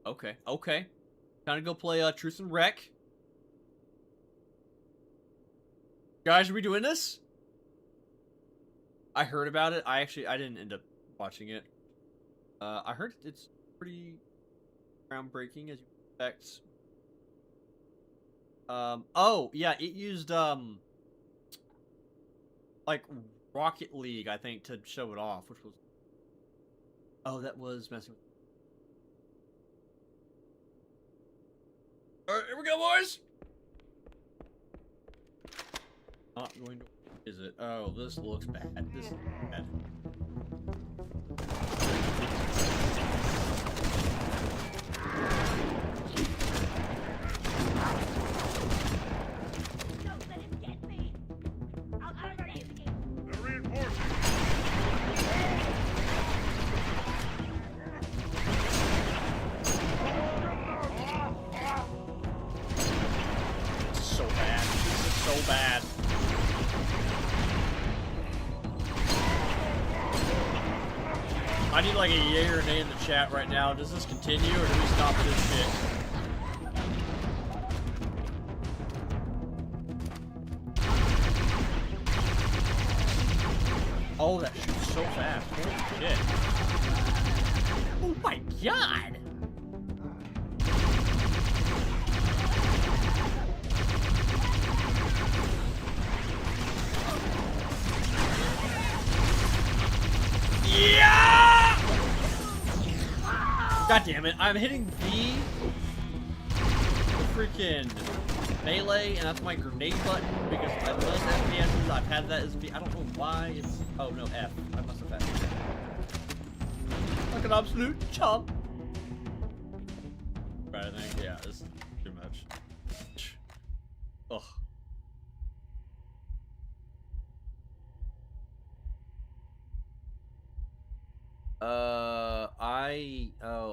Okay, okay. Time to go play Truth and Wreck. Guys, are we doing this? I heard about it. I didn't end up watching it. I heard it's pretty groundbreaking, as you expect. Oh, yeah, it used, like, Rocket League, I think, to show it off, which was... Oh, that was messing with... Alright, here we go, boys! Not going to... Is it? Oh, this looks bad. This looks bad. Don't let him get me. I'll cover you. They're reinforcing. This is so bad. This is so bad. I need like a yay or nay in the chat right now. Does this continue or do we stop this shit? Oh, that shoots so fast. Holy shit. Oh my god! Yeah! God damn it, I'm hitting V, the freaking melee, and that's my grenade button, because I love FPSs, I've had that as V, I don't know why it's, oh no, F, I must have had it. Like an absolute chump. Right, I think, yeah, this is too much. Ugh.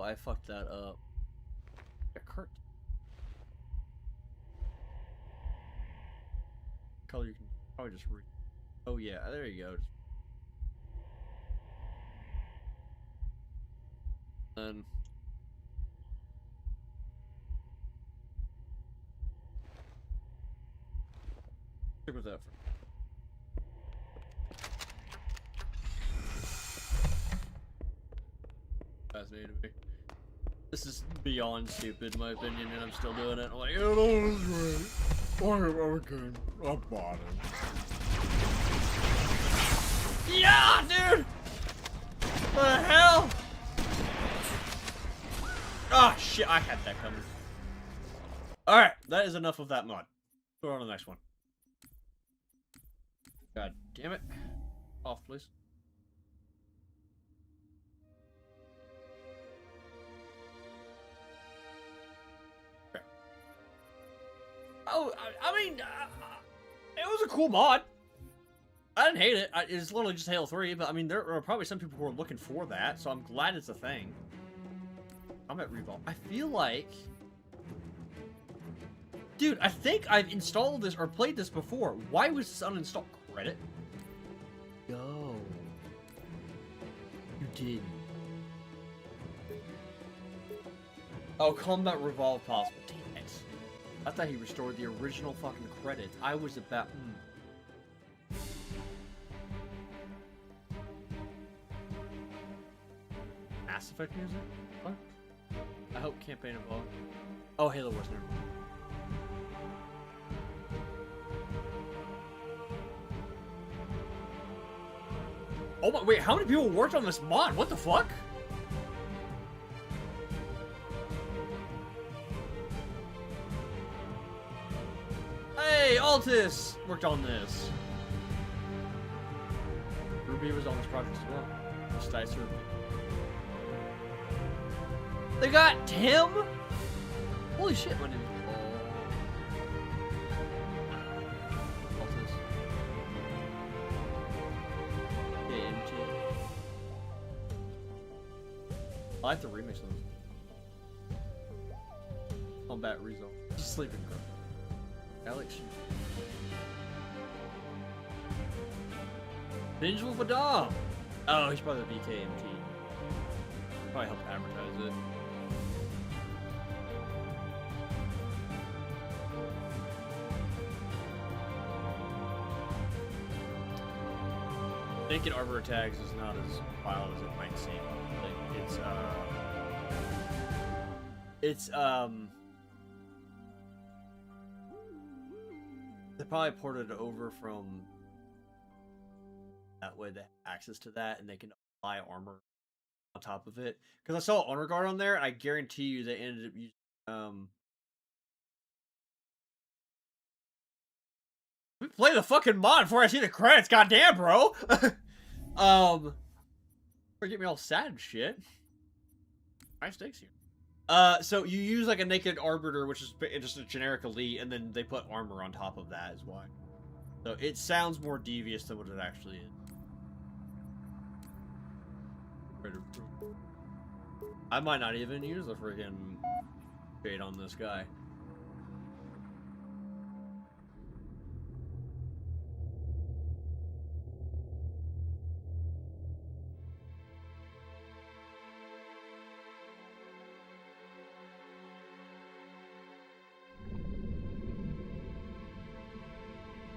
I fucked that up. Kurt. Color you can probably just read. Oh yeah, there you go. Then stick with that for. Fascinating to me. This is beyond stupid, in my opinion, and I'm still doing it. I'm like, oh, that was right. Again, I bought it. Yeah, dude! What the hell? Ah, shit, I had that coming. Alright, that is enough of that mod. Go on to the next one. God damn it. Off, please. Oh, I mean, it was a cool mod. I didn't hate it. It's literally just Halo 3, but I mean, there are probably some people who are looking for that, so I'm glad it's a thing. I'm at Revolve. I feel like... Dude, I think I've installed this or played this before. Why was this uninstalled? Credit? Yo. You did. Oh, Combat Revolve possible. Damn it. I thought he restored the original fucking credits. I was about... Mass Effect music? What? I hope campaign involved. Oh, Halo Wars, never mind. Oh my, wait, how many people worked on this mod? What the fuck? Hey, Altus worked on this. Ruby was on this project as well. Sticer. They got Tim? Holy shit, my name is Altus. KMT. I like the remix of those. Combat Resolve. Just sleeping girl. Alex. Binge with a Dom. Oh, he's probably the BKMT. Probably helped advertise it. Naked Arbor Tags is not as wild as it might seem. Like, they probably ported it over from that way they have access to that and they can apply armor on top of it. Because I saw Honor Guard on there and I guarantee you they ended up using play the fucking mod before I see the credits, goddamn, bro. Get me all sad and shit. High stakes here. So you use like a Naked Arbiter, which is just a generic elite, and then they put armor on top of that, is why. So it sounds more devious than what it actually is. I might not even use the friggin' bait on this guy.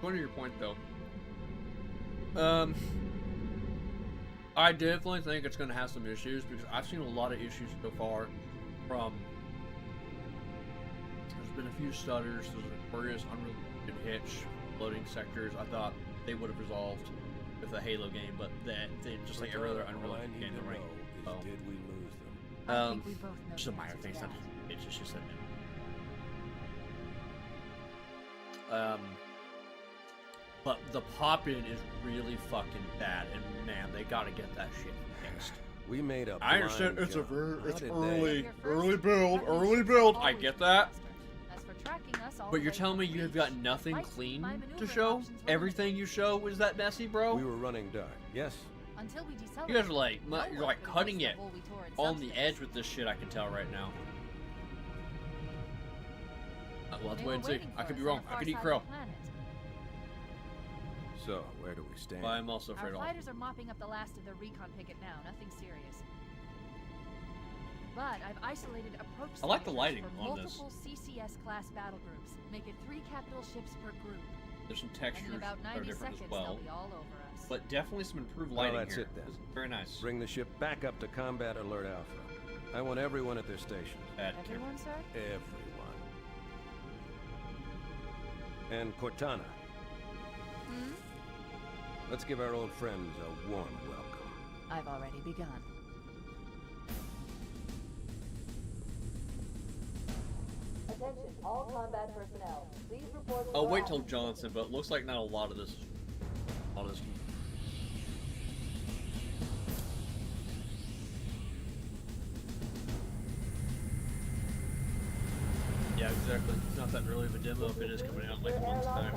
Going to your point, though. I definitely think it's going to have some issues because I've seen a lot of issues so far from... There's been a few stutters, there's a notorious unrelated hitch, loading sectors. I thought they would have resolved with a Halo game, but they just like every other unrelated game, they're right. Did we lose them? I think we both know Just a the minor answer thing, to it's not that. it's just but the pop-in is really fucking bad, and man, they gotta get that shit fixed. We made up. I understand it's a early build. I get that. As for tracking us all But the you're way telling me to you have the got breach. nothing Might keep clean my to maneuvering show? options Everything you show was that messy, bro? We were running dark, yes? Until we decelerate. You guys are like, no you're one like could cutting reach it the hole we tore in on the subspace. edge with this shit. I can tell right now. We'll have They to wait were and see. waiting I for could be us on wrong. the I far could eat side crow. of the planet. So, where do we stand? But I'm also afraid Our of. fighters are mopping up the last of their recon picket now. Nothing serious. But I've isolated approach I like the signatures lighting for on this. multiple CCS class battle groups. Make it 3 capital ships per group. There's some And textures in about that are 90 different seconds, as well, they'll be all over us. but definitely some improved Well, lighting that's here. it then. This is very nice. Bring the ship back up to Combat Alert Alpha. I want everyone at their stations. Bad camera. Everyone, sir? Everyone. And Cortana, Hmm? let's give our old friends a warm welcome. I've already begun. Attention, all combat personnel. Please report. I'll wait till Johnson, but it looks like not a lot of this. A lot of this. Yeah, exactly. It's not that really of a demo if it is coming out in like a month's time.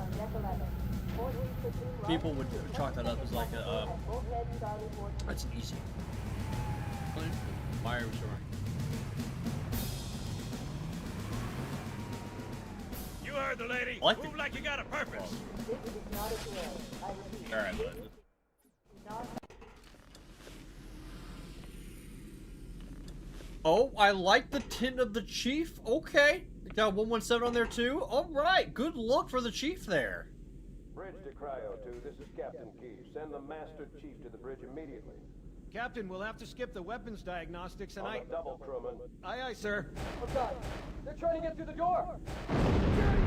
People would chalk that up as like a, that's an easy. Why are we showing? You heard the lady. I like Move the- like you got a purpose. Alright, bud. Oh, I like the tint of the chief. Okay. Got 117 on there too. Alright, good look for the chief there. Bridge to Cryo 2, this is Captain Key. Send the Master Chief to the bridge immediately. Captain, we'll have to skip the weapons diagnostics and On the double, crewman. Aye, aye, sir. Oh God, they're trying to get through the door. Security!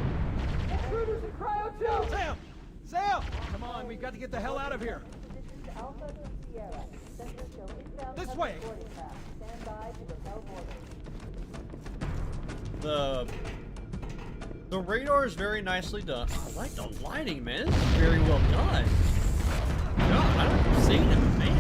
Intruders in Cryo 2! Sam! Sam! Come on, we've got to get the hell out of here. Positions Alpha to Sierra. Sensors show inbound This custom way. boarding path. Stand by to repel boarders. The radar is very nicely done. I like the lighting, man. This is very well done. God, I haven't seen it, man.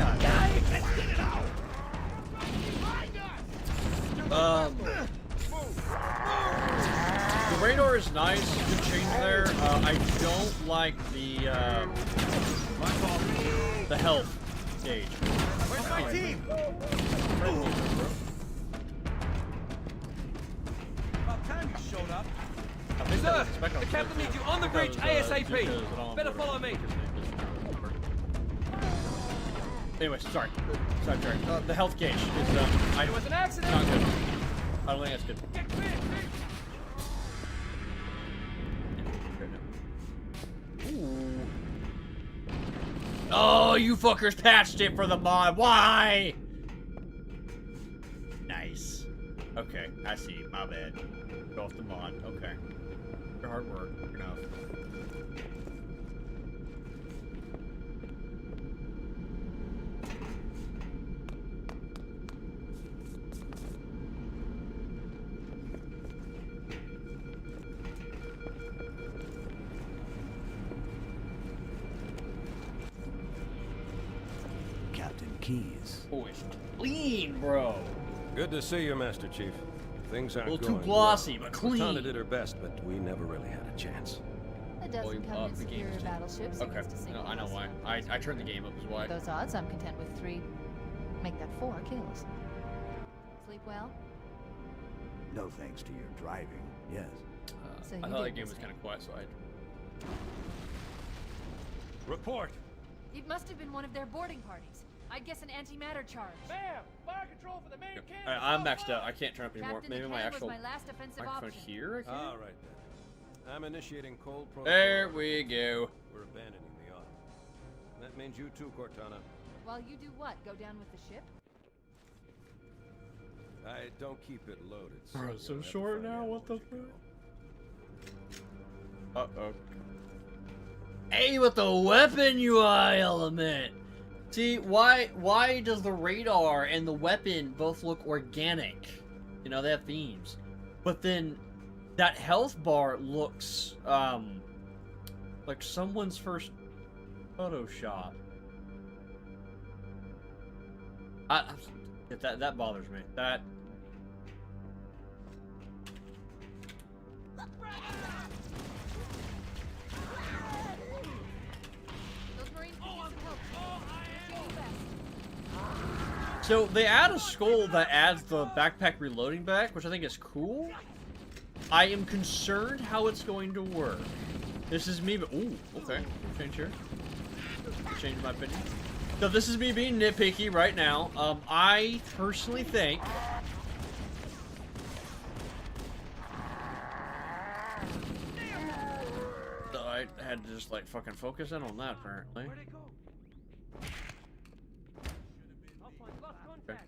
The radar is nice. Good change there. I don't like the health gauge. Where's my team? About time you showed up. I think that was Sir, spec the on captain Flip needs you too. on the bridge That was, ASAP. because I don't Better know follow what me. his name is. Anyway, sorry. The health gauge is It was an accident. not good. I don't think that's good. Get clear, Ooh. Oh, you fuckers patched it for the mod. Why? Nice. Okay, I see. My bad. Go off the mod. Okay. Your hard work. Enough. Captain Keys. Oh, it's clean, bro. Good to see you, Master Chief. Things aren't A little going too glossy, well. but clean. Cortana did her best, but we never really had a chance. A dozen you covenant up the game superior too. battleships Okay. against a single No, I know why. hostile. I turned the game up is why. With those odds, I'm content with 3. Make that 4 kills. Sleep well? No thanks to your driving, yes. So I you thought did that game this was thing. kind of quiet, so I. Report. It must have been one of their boarding parties. I'd guess an antimatter charge. Ma'am, fire control for the main cannon. I'm maxed out. I can't turn up anymore. Captain, Maybe the my cannon actual was my last offensive microphone option. here. I can. All right, then. I'm initiating cold protocol. There we go. We're abandoning the auto. That means you too, Cortana. While you do what? Go down with the ship? I don't keep it loaded. Bro, it's so you'll have to short find now, out what the once you go. Uh-oh. Hey, with the weapon UI element! See, why does the radar and the weapon both look organic? You know, they have themes. But then, that health bar looks, like someone's first Photoshop. That bothers me. That... So they add a skull that adds the backpack reloading back, which I think is cool. I am concerned how it's going to work. This is me, but ooh, okay, change here. Change my opinion. So this is me being nitpicky right now. I personally think I had to just like fucking focus in on that apparently. Okay.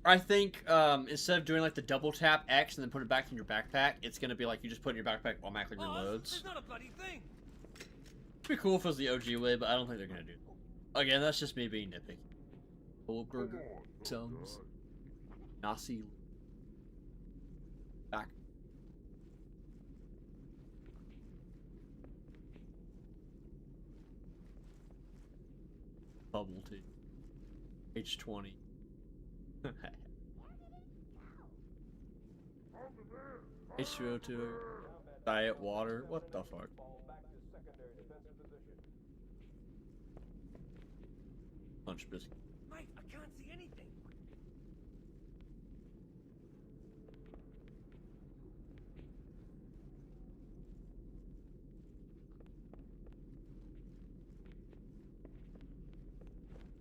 I think instead of doing like the double tap X and then put it back in your backpack, it's gonna be like you just put it in your backpack, automatically reloads. There's not a bloody thing. It'd be cool if it was the OG way, but I don't think they're gonna do it. Again, that's just me being nitpicky. Goldberger, Sums, Nasi, back. Bubble tea. H20. H2O2. Diet water. What the fuck? Lunch biscuit. Mike, I can't see anything.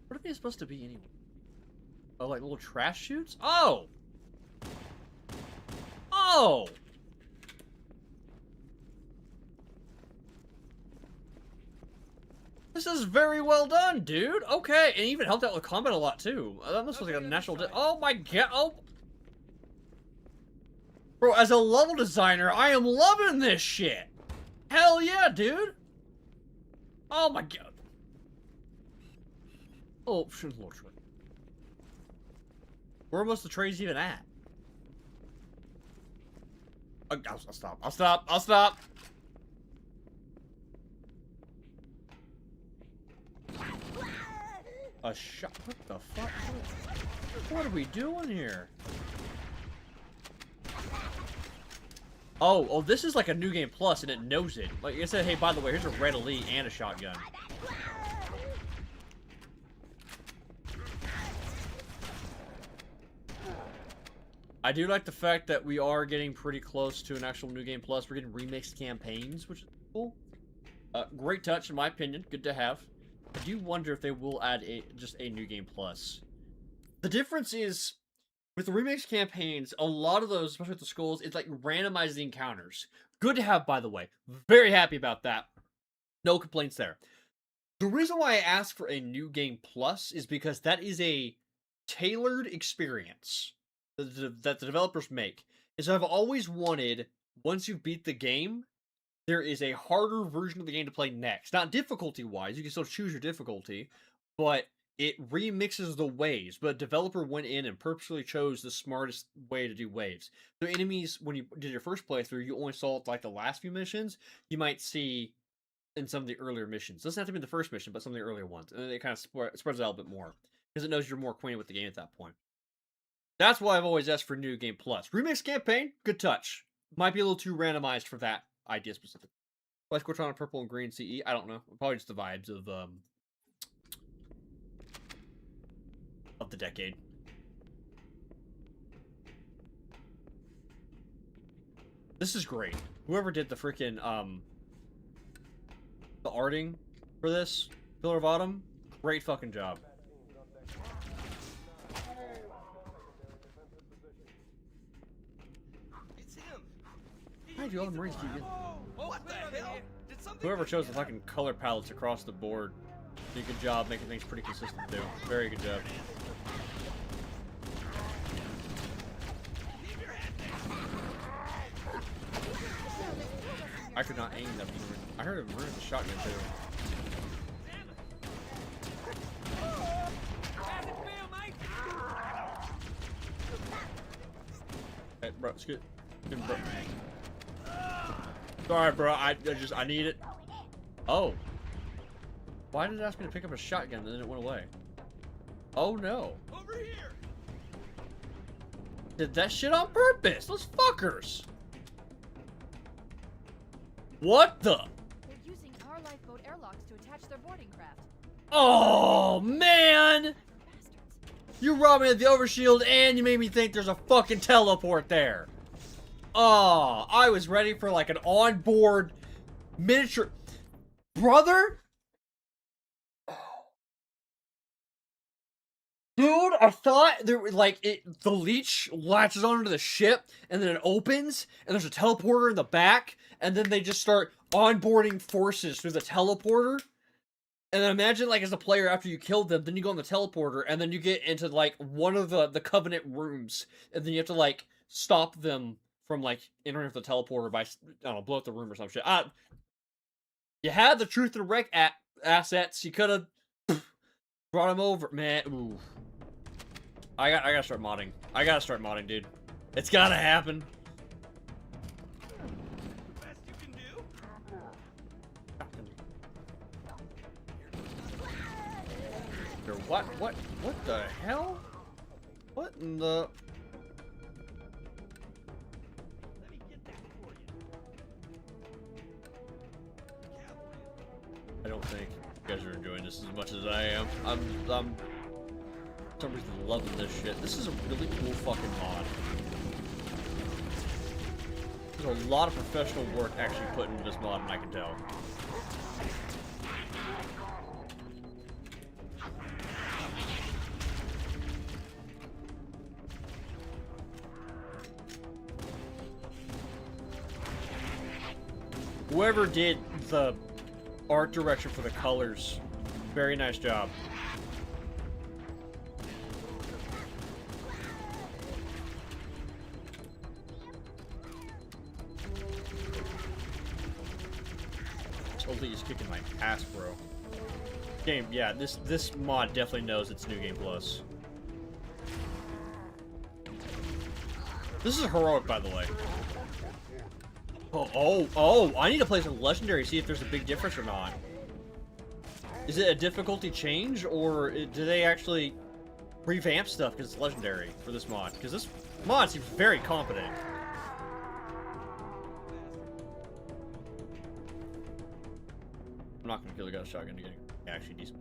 What are they supposed to be anyway? Oh, like little trash chutes? Oh! Oh! This is very well done, dude. Okay, and even helped out with combat a lot too. That must was like a natural. Oh my god! Oh, bro, as a level designer, I am loving this shit. Hell yeah, dude. Oh my god. Oh, where was the trays even at? I'll stop. I'll stop. I'll stop. A shot? What the fuck? What are we doing here? Oh, this is like a new game plus, and it knows it. Like it said, hey, by the way, here's a red elite and a shotgun. I do like the fact that we are getting pretty close to an actual new game plus. We're getting remixed campaigns, which is cool. Great touch, in my opinion. Good to have. I do wonder if they will add just a new game plus. The difference is, with the remix campaigns, a lot of those, especially with the skulls, it's like randomized the encounters. Good to have, by the way. Very happy about that. No complaints there. The reason why I ask for a new game plus is because that is a tailored experience that the developers make. And so I've always wanted, once you beat the game, there is a harder version of the game to play next. Not difficulty-wise, you can still choose your difficulty, but it remixes the waves. But a developer went in and purposely chose the smartest way to do waves. So enemies, when you did your first playthrough, you only saw like the last few missions. You might see in some of the earlier missions. It doesn't have to be the first mission, but some of the earlier ones. And it kind of spreads it out a bit more, because it knows you're more acquainted with the game at that point. That's why I've always asked for New Game Plus. Remix campaign, good touch. Might be a little too randomized for that idea specific. Why is Cortana purple and green CE? I don't know. Probably just the vibes of the decade. This is great. Whoever did the freaking the arting for this Pillar of Autumn, great fucking job. It's him. Why do all the Marines keep getting... What the hell? Did something Whoever chose the fucking color palettes across the board did a good job making things pretty consistent too. Very good job. I could not aim that. I heard him ruin the shotgun too. Hey, bro, scoot. Bro. Sorry, bro. I need it. Oh. Why did it ask me to pick up a shotgun and then it went away? Oh no. Over here. Did that shit on purpose. Those fuckers. What the? They're using our lifeboat airlocks to attach their boarding craft. Oh, man! You robbed me of the overshield and you made me think there's a fucking teleport there. Oh, I was ready for like an onboard miniature. Brother? Dude, I thought there was like the leech latches onto the ship and then it opens and there's a teleporter in the back and then they just start onboarding forces through the teleporter. And then imagine like as a player after you killed them, then you go on the teleporter and then you get into like one of the Covenant rooms and then you have to like stop them from like entering the teleporter by, I don't know, blow up the room or some shit. You had the Truth and Wreck assets. You could have brought them over, man. Ooh. I gotta start modding. I gotta start modding, dude. It's gotta happen. The best you can do? What the hell? What in the... Let me get that for you. I don't think you guys are enjoying this as much as I am. I'm for some reason loving this shit. This is a really cool fucking mod. There's a lot of professional work actually put into this mod, and I can tell. Whoever did the art direction for the colors, very nice job. Totally is kicking my ass, bro. Game, yeah, this mod definitely knows it's New Game Plus. This is heroic, by the way. Oh, I need to play some Legendary, see if there's a big difference or not. Is it a difficulty change, or do they actually revamp stuff because it's Legendary for this mod? Because this mod seems very competent. I'm not going to kill the guy with a shotgun to get actually decent.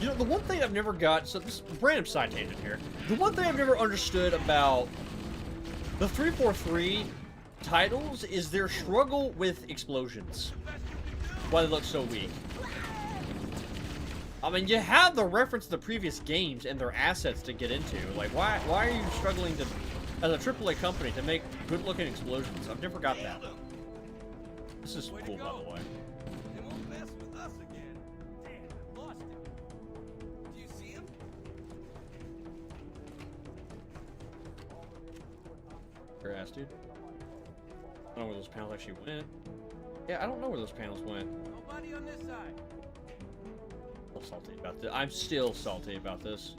You know, the one thing I've never got, so this random side tangent here. The one thing I've never understood about the 343 titles is their struggle with explosions. Why they look so weak. I mean, you have the reference to the previous games and their assets to get into. Like, why are you struggling to, as a AAA company, to make good-looking explosions? I've never got that. This is cool, by the way. They won't mess with us again. Damn, I lost him. Do you see him? Your ass, dude. I don't know where those panels actually went. Yeah, I don't know where those panels went. Nobody on this side. I'm salty about this. I'm still salty about this.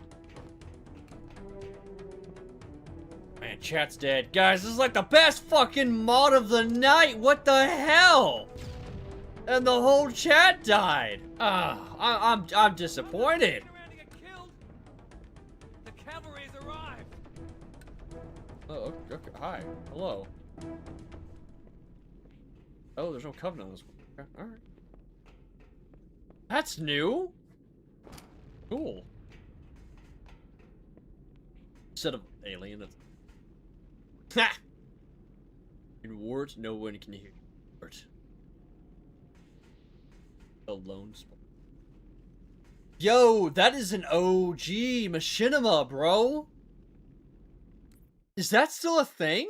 Man, chat's dead. Guys, this is like the best fucking mod of the night. What the hell? And the whole chat died. I'm disappointed. Around to get killed. The cavalry's arrived. Oh, okay. Hi. Hello. Oh, there's no covenant on this one. Okay, alright. That's new. Cool. Instead of alien, it's... Ha! In words, no one can hear words. The lone spot. Yo, that is an OG machinima, bro. Is that still a thing?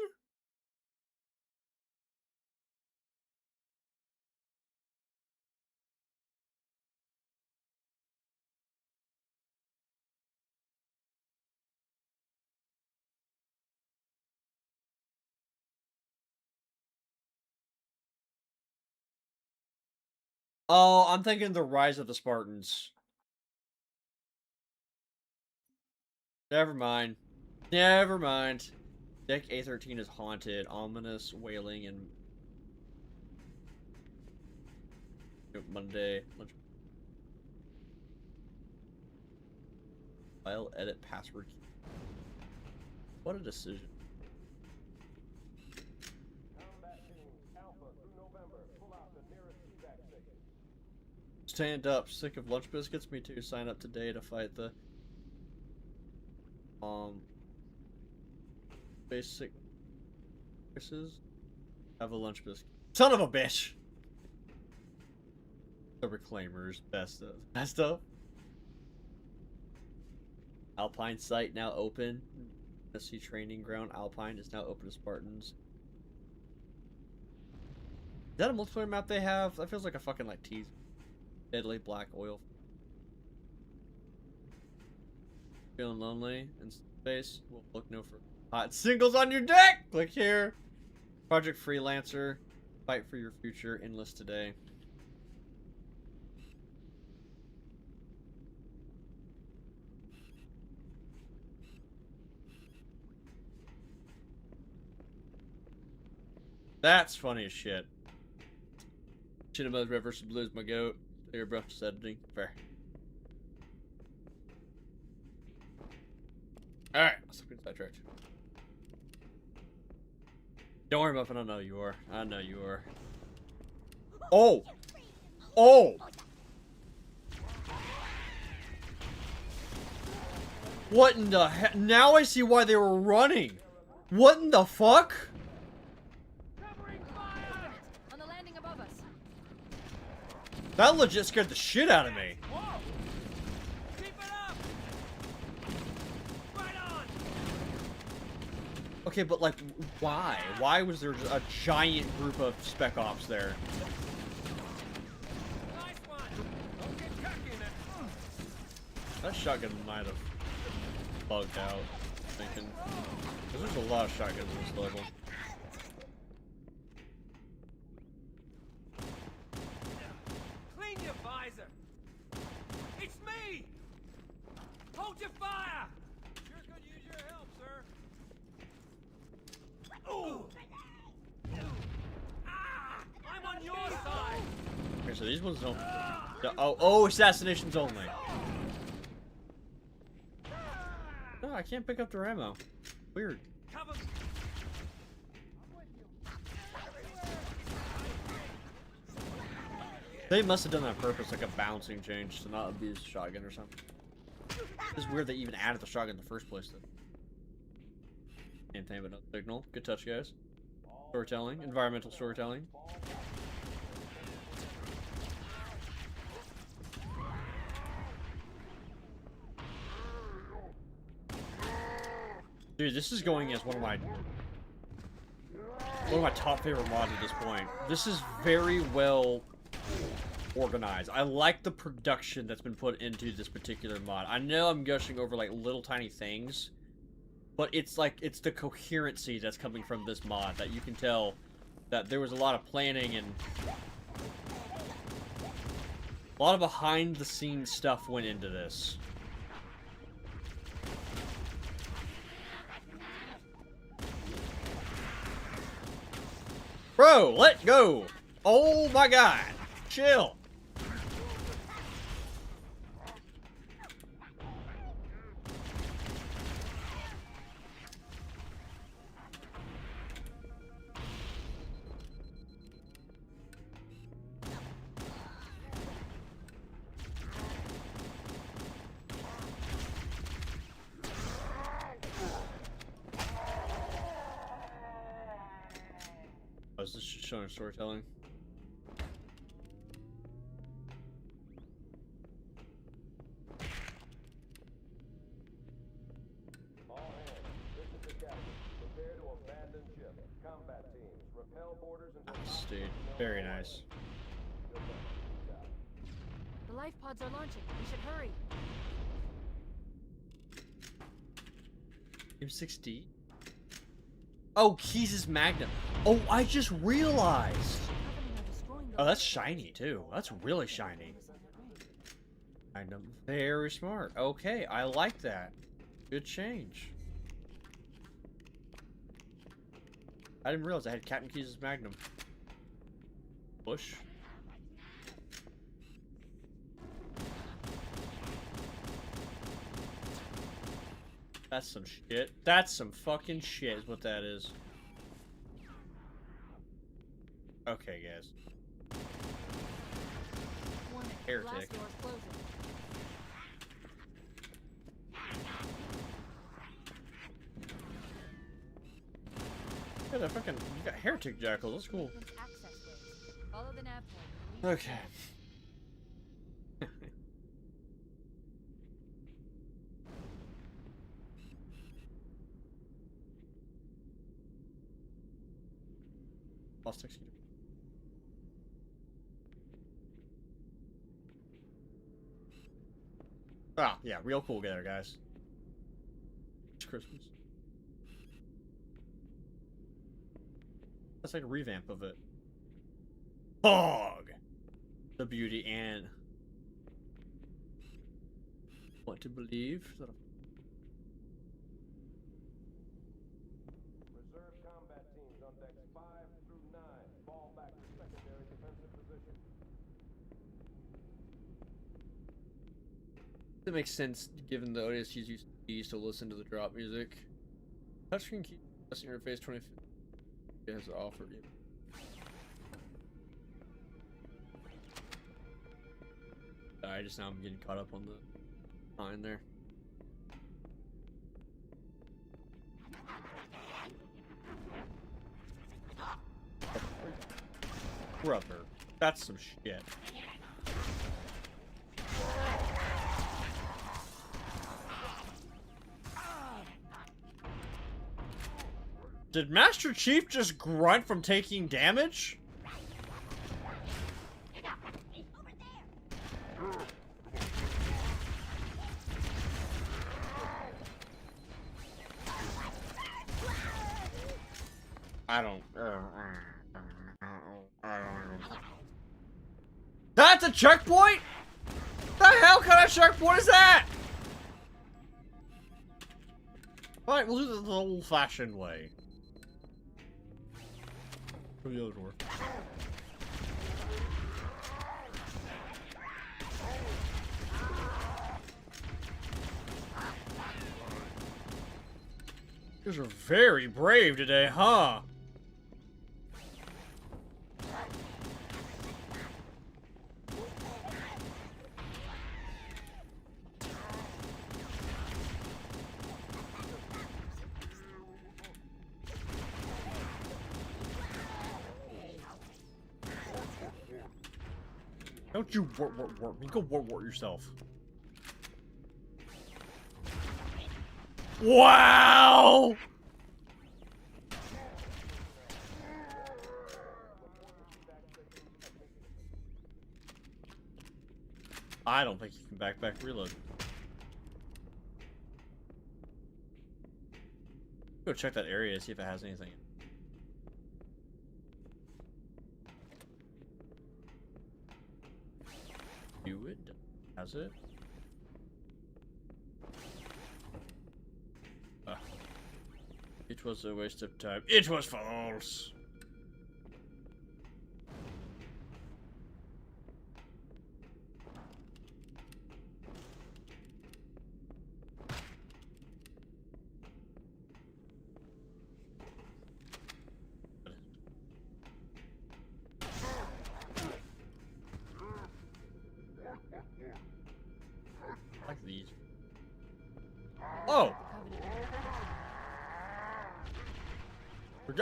Oh, I'm thinking the Rise of the Spartans. Never mind. Never mind. Deck A13 is haunted, ominous, wailing, and Monday. File edit password. What a decision. Combat teams, Alpha through November. Pull out the nearest evac station. Stand up. Sick of lunch biscuits? Me too. Sign up today to fight the basic choices. Have a lunch biscuit. Son of a bitch! The Reclaimers. Best of. Alpine site now open. SC training ground. Alpine is now open to Spartans. Is that a multiplayer map they have? That feels like a fucking like tease. Deadly black oil. Feeling lonely in space? We'll look no further. Hot singles on your deck! Click here. Project Freelancer. Fight for your future. Enlist today. That's funny as shit. Chinama's Red vs. Blue is my goat. Clear brush editing. Fair. Alright, let's look inside church. Don't worry, Muffin, I know you are. I know you are. Oh! Oh! What in the heck? Now I see why they were running! What in the fuck? On the landing above us. That legit scared the shit out of me. Whoa! Keep it up! Right on! Okay, but like, why? Why was there a giant group of spec ops there? Nice one! Don't get cocky now. That shotgun might have bugged out, thinking. Because there's a lot of shotguns in this level. Clean your visor! It's me! Hold your fire! Sure could use your help, sir. Ooh! Ah! I'm on your side! Okay, so these ones don't. Oh, assassinations only. No, I can't pick up their ammo. Weird. Cover me! They must have done that on purpose, like a bouncing change to not abuse the shotgun or something. It's weird they even added the shotgun in the first place, though. Can't tame but no signal. Good touch, guys. Storytelling. Environmental storytelling. Dude, this is going as one of my top favorite mods at this point. This is very well organized. I like the production that's been put into this particular mod. I know I'm gushing over like little tiny things, but it's like it's the coherency that's coming from this mod that you can tell that there was a lot of planning and a lot of behind the scenes stuff went into this. Bro, let go! Oh my god! Chill! Oh, is this just showing storytelling? All hands, this is the captain. Prepare to abandon ship. Combat teams, repel borders until Nice, dude. Very nice. The life pods are launching. We should hurry. M60? Oh, Keys' Magnum. Oh, I just realized. The Covenant are destroying Oh, that's shiny too. That's really shiny. Item. Very smart. Okay, I like that. Good change. I didn't realize I had Captain Keys' Magnum. Push. That's some shit. That's some fucking shit is what that is. Okay, guys. Warning, Heretic. glass doors closing. Yeah, that fucking, you got heretic jackals. That's cool. Access ways. Follow the nav point. Okay. Lost execute. Ah, yeah, real cool together, guys. It's Christmas. That's like a revamp of it. Hog! The beauty and want to believe that Reserve combat teams on decks 5 through 9. Fall back to secondary defensive position. that makes sense given the ODSTs used to listen to the drop music. Touchscreen key interface 2050 has offered you. I just now I'm getting caught up on the line there. Brother, that's some shit. Did Master Chief just grunt from taking damage? I don't. That's a checkpoint? The hell kind of checkpoint is that? Alright, we'll do this the old-fashioned way. Go the other door. You guys are very brave today, huh? Don't you work me. Go work yourself. Wow! I don't think you can back reload. Go check that area, see if it has anything. Do it? Has it? It was a waste of time. It was false! Like these. Oh!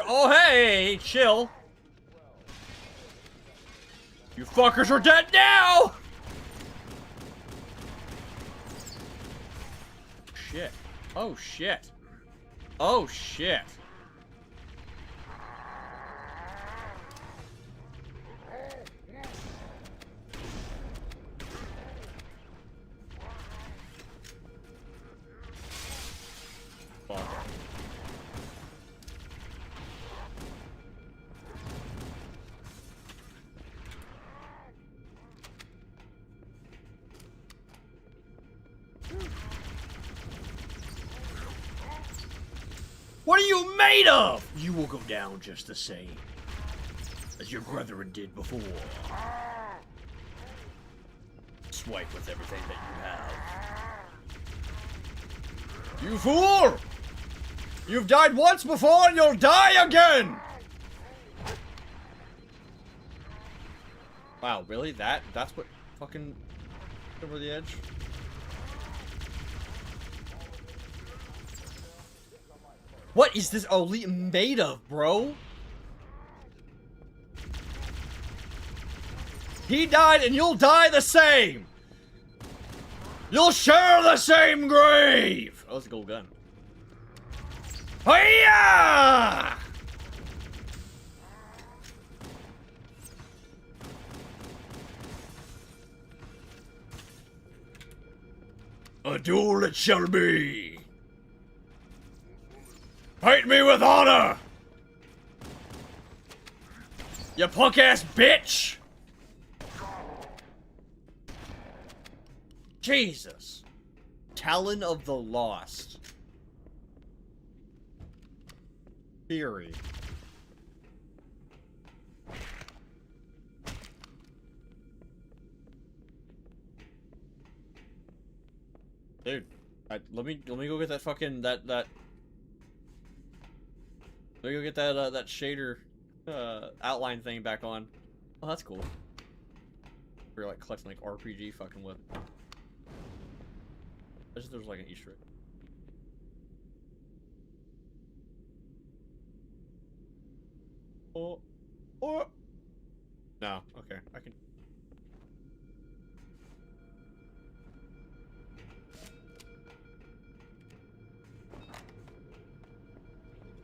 Oh, hey! Chill! You fuckers are dead now! Shit. Oh, shit. Oh, shit. Fuck. What are you made of? You will go down just the same as your brethren did before. Swipe with everything that you have. You fool! You've died once before and you'll die again! Wow, really? That's what fucking over the edge? What is this elite made of, bro? He died and you'll die the same! You'll share the same grave! Oh, that's a gold gun. Hiya! A duel it shall be! Fight me with honor! You punk-ass bitch! Jesus. Talon of the Lost. Theory. Dude, let me go get that fucking let me go get that that shader outline thing back on. Oh, that's cool. We're like collecting like RPG fucking with. I just there's like an Easter egg. Oh, no, okay, I can.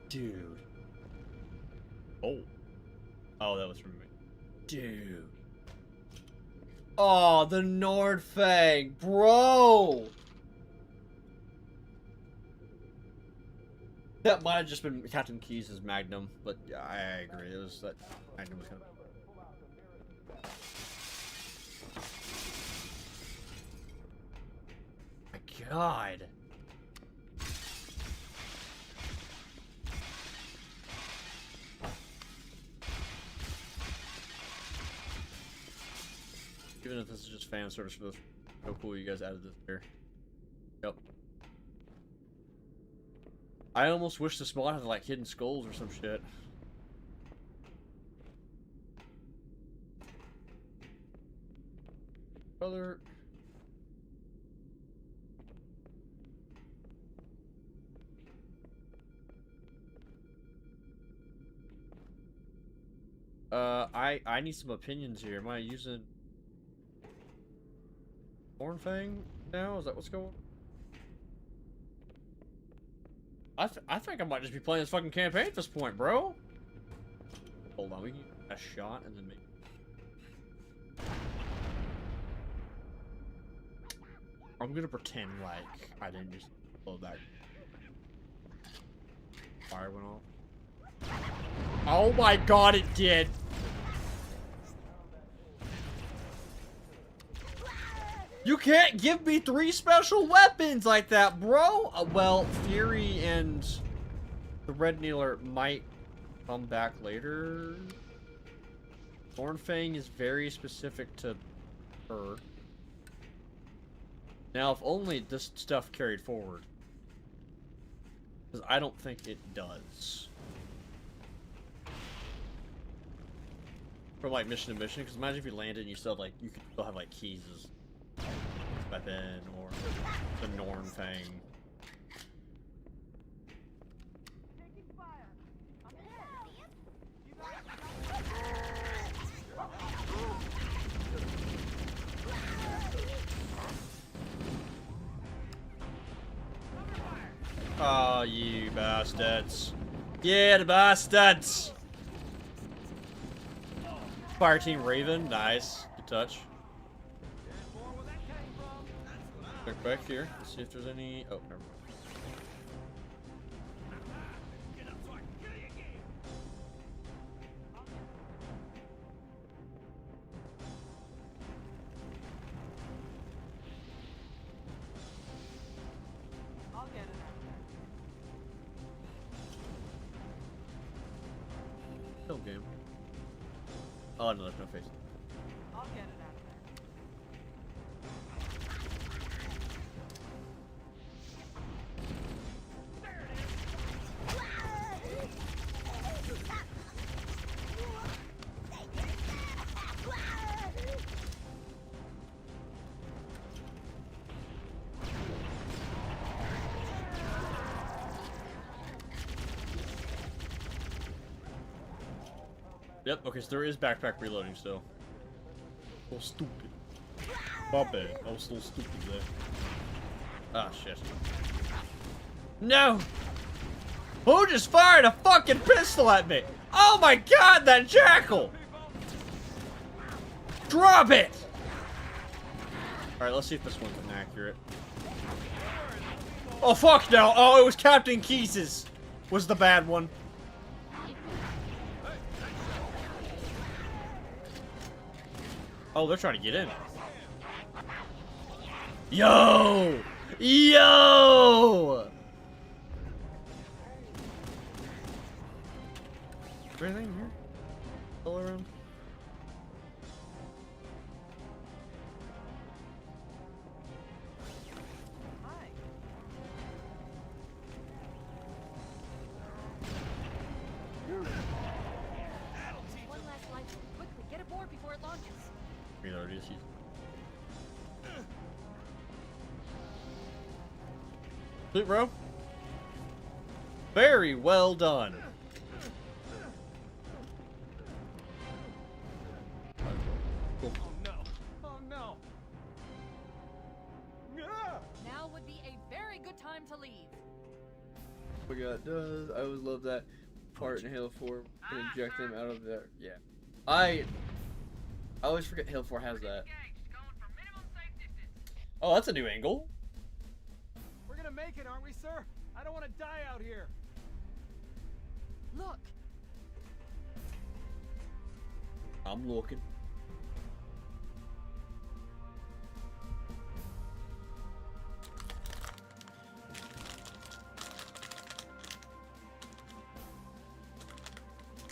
Dude. Oh, that was from me. Dude. Oh, the Nordfang, bro. That might have just been Captain Keyes' Magnum, but yeah, I agree. It was that Magnum was kind of. My God. Even if this is just fan service for this, so cool you guys added this here. Yep. I almost wish this mod had like hidden skulls or some shit. Brother. I need some opinions here. Am I using Hornfang now? Is that what's going on? I think I might just be playing this fucking campaign at this point, bro. Hold on, we can get a shot and then make. I'm gonna pretend like I didn't just blow that. Fire went off. Oh my God, it did. You can't give me 3 special weapons like that, bro! Well, Fury and the Red Kneeler might come back later. Thornfang is very specific to her. Now, if only this stuff carried forward. Because I don't think it does. From like mission to mission, because imagine if you landed and you still have, like, you could still have like keys as weapon or the Nornfang. Oh, you bastards. Yeah, the bastards! Fire Team Raven, nice. Good touch. Check back here, see if there's any. Oh, never mind. kill game. Oh no, there's no face. I'll get it out of there. Yep, okay, so there is backpack reloading still. So stupid. My bad. I was so stupid there. Ah, shit. No! Who just fired a fucking pistol at me? Oh my god, that jackal! Drop it! Alright, let's see if this one's inaccurate. Oh, fuck no! Oh, it was Captain Keyes's was the bad one. Oh, they're trying to get in. Yo! Yo! Is there anything here? All around? Hi. One last lifeboat. Quickly, get aboard before it launches. Reload is easy. Sweet, bro. Very well done. Cool. Oh no! Oh no! Ah! Now would be a very good time to leave. Oh my god, does I always love that part in Halo 4 and inject them out of there. Yeah. I always forget Halo 4 has that. Oh, that's a new angle. We're gonna make it, aren't we, sir? I don't want to die out here. Look, I'm looking.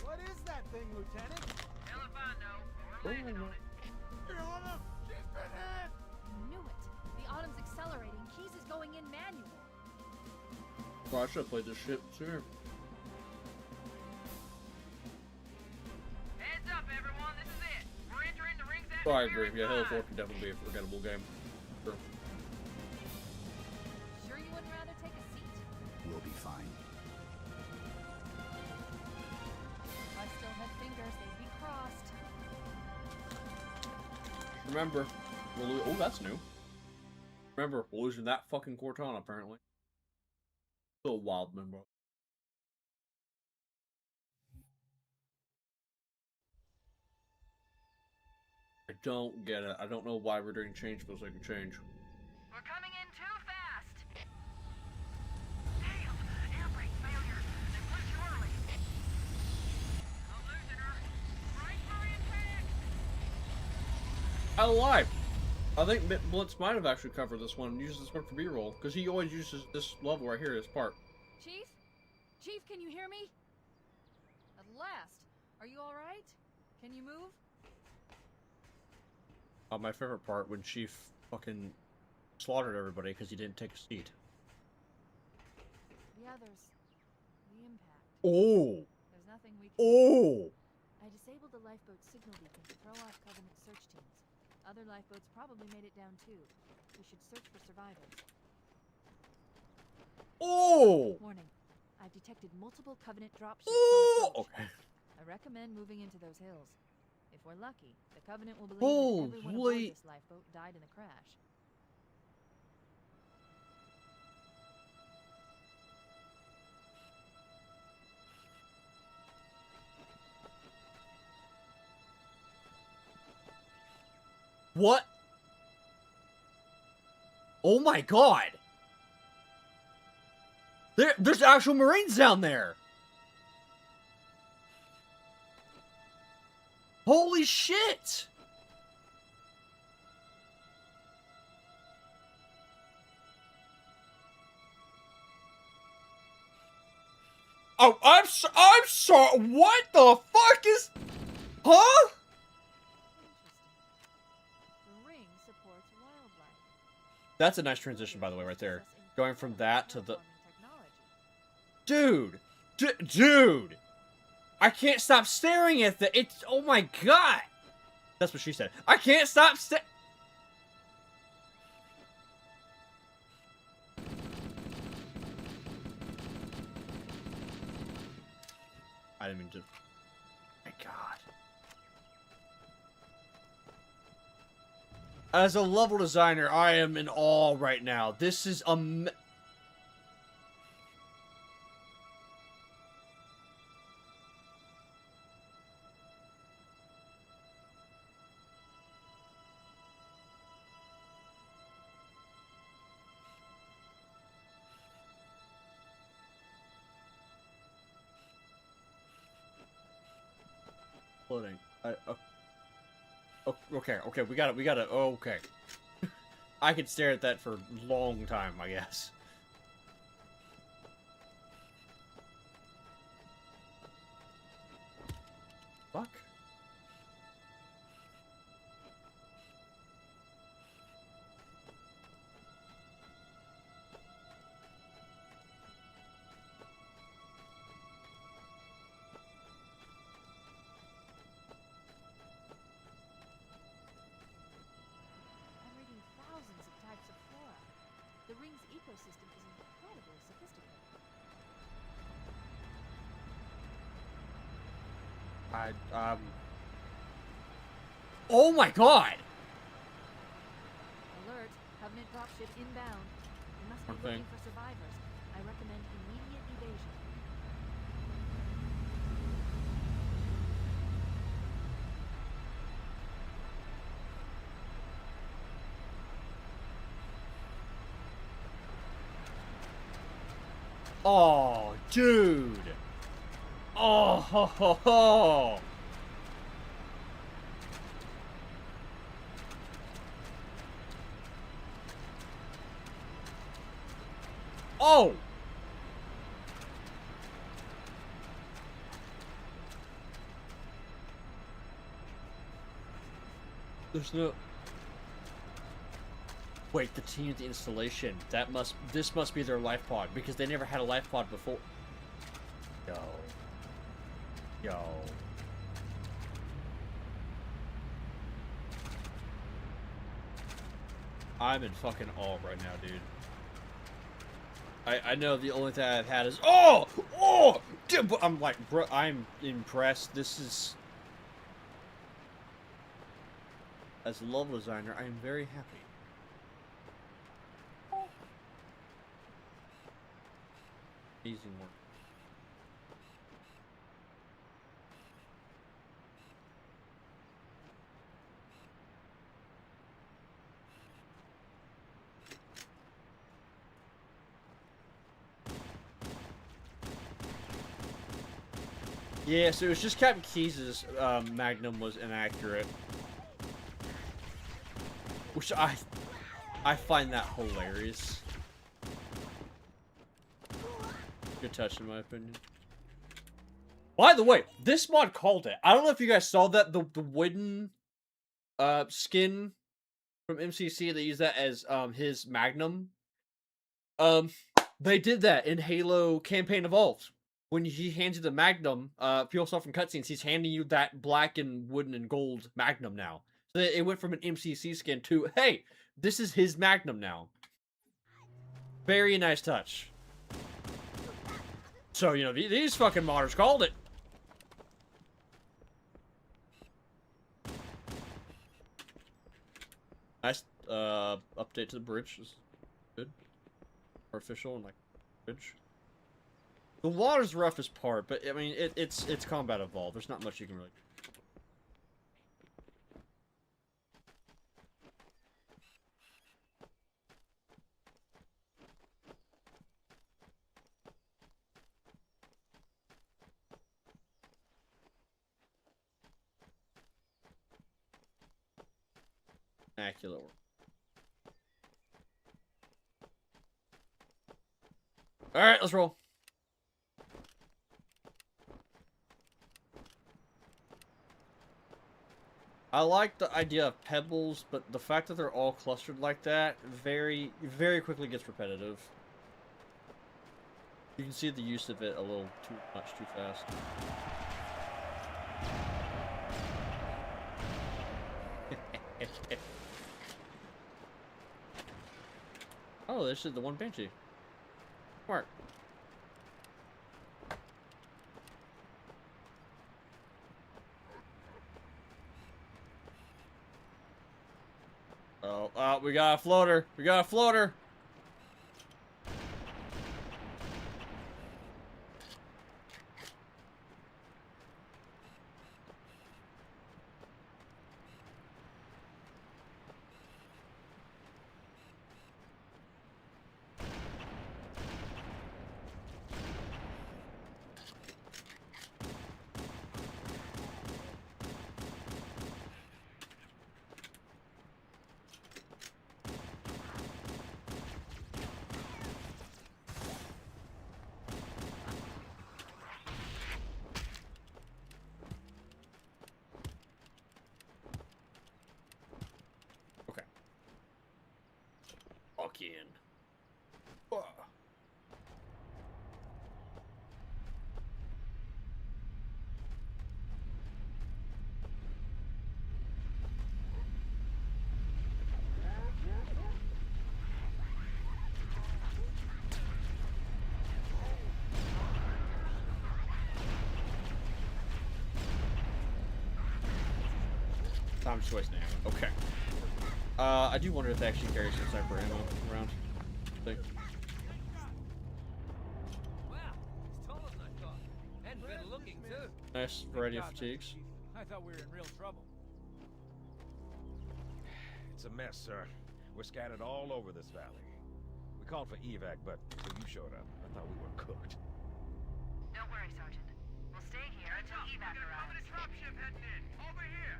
What is that thing, Lieutenant? Hell if I know, but we're landing on it. Your Honor, she's been hit! knew it. The Autumn's accelerating. Keys is going in manual. Bro, I should have played this shit sooner. Heads up, everyone, this is it. We're entering the ring's Oh, I atmosphere agree. in Yeah, Halo 4 five. can definitely be a forgettable game. Sure. Sure you wouldn't rather take a seat? We'll be fine. If I still had fingers, they'd be crossed. Remember, oh, that's new. Remember, we're losing that fucking Cortana, apparently. Still a wild member. I don't get it. I don't know why we're doing change for the sake of change. We're coming in too fast. Damn, air brake failure. They pushed you early. I'm losing her. Right for impact. I lied. I think Blitz might have actually covered this one and used this one for B-roll, because he always uses this level right here as part. Chief? Chief, can you hear me? At last. Are you alright? Can you move? My favorite part when Chief fucking slaughtered everybody because he didn't take a seat. The others. The impact. Oh! There's nothing we can Oh! I disabled the lifeboat signal beacon to throw out Covenant search teams. Other lifeboats probably made it down too. We should search for survivors. Oh! Warning. I've detected multiple Covenant dropships Oh! on approach. Okay. I recommend moving into those hills. If we're lucky, the Covenant will believe that everyone aboard Holy- this lifeboat died in the crash. What? Oh my god! There's actual Marines down there! Holy shit! Oh, I'm sorry. What the fuck is? Huh? Interesting. The ring supports wildlife. That's a nice transition, by the way, right there. Going from that to the. Technology. Dude! I can't stop staring at the. It's. Oh my god! That's what she said. I can't stop I didn't mean to. My god. As a level designer, I am in awe right now. This is floating. Okay, we gotta, okay. I could stare at that for a long time, I guess. Fuck. I'm reading thousands of types of flora. The ring's ecosystem is incredibly sophisticated. Oh my god! Alert! Covenant dropship inbound. We must be Okay. looking for survivors. I recommend immediate evasion. Oh, dude! Oh, ho, ho, ho. Oh! There's no... Wait, the team at the installation. This must be their life pod, because they never had a life pod before. Yo. I'm in fucking awe right now, dude. I know the only thing I've had is dude, but I'm like, bro, I'm impressed. This is, as a level designer, I am very happy. Amazing work. Yeah, so it was just Captain Keyes' Magnum was inaccurate. Which I find that hilarious. Good touch, in my opinion. By the way, this mod called it. I don't know if you guys saw that, the wooden skin from MCC, they use that as his Magnum. They did that in Halo Campaign Evolved. When he hands you the Magnum, if you saw from cutscenes, he's handing you that black and wooden and gold Magnum now. So it went from an MCC skin to, hey, this is his Magnum now. Very nice touch. So, you know, these fucking modders called it. Nice update to the bridge is good. More official and like bridge. The water's the roughest part, but I mean it's combat evolved. There's not much you can really do. Immaculate work. Alright, let's roll. I like the idea of pebbles, but the fact that they're all clustered like that very, very quickly gets repetitive. You can see the use of it a little too much too fast. Oh, this is the one Banshee. Smart. Oh, we got a floater. We got a floater. In. Oh. Time choice now. Okay. I do wonder if they actually carry some sniper ammo around. Thing. Wow, he's taller than I thought. And good looking too. Nice variety of fatigues. I thought we were in real trouble. It's a mess, sir. We're scattered all over this valley. We called for evac, but when you showed up, I thought we were cooked. Don't worry, Sergeant. We'll stay here until evac arrives. A dropship heading in. Over here.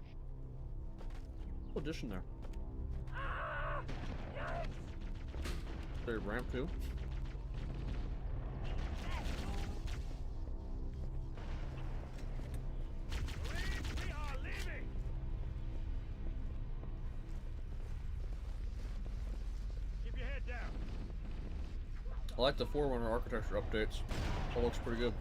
Cool addition there. Their ramp too. We are leaving. Keep your head down. I like the Forerunner architecture updates. That looks pretty good.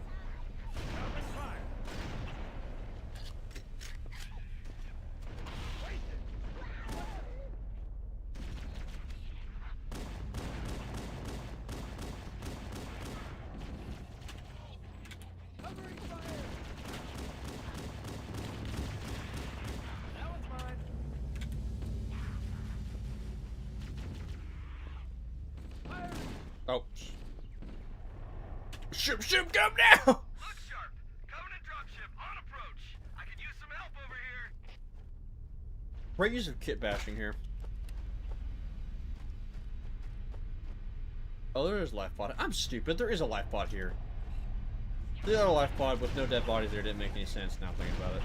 Oh. Ship, come now! Look sharp. Covenant dropship on approach. I could use some help over here. Great use of kit bashing here. Oh, there is a life pod. I'm stupid. There is a life pod here. The other life pod with no dead bodies there didn't make any sense now thinking about it.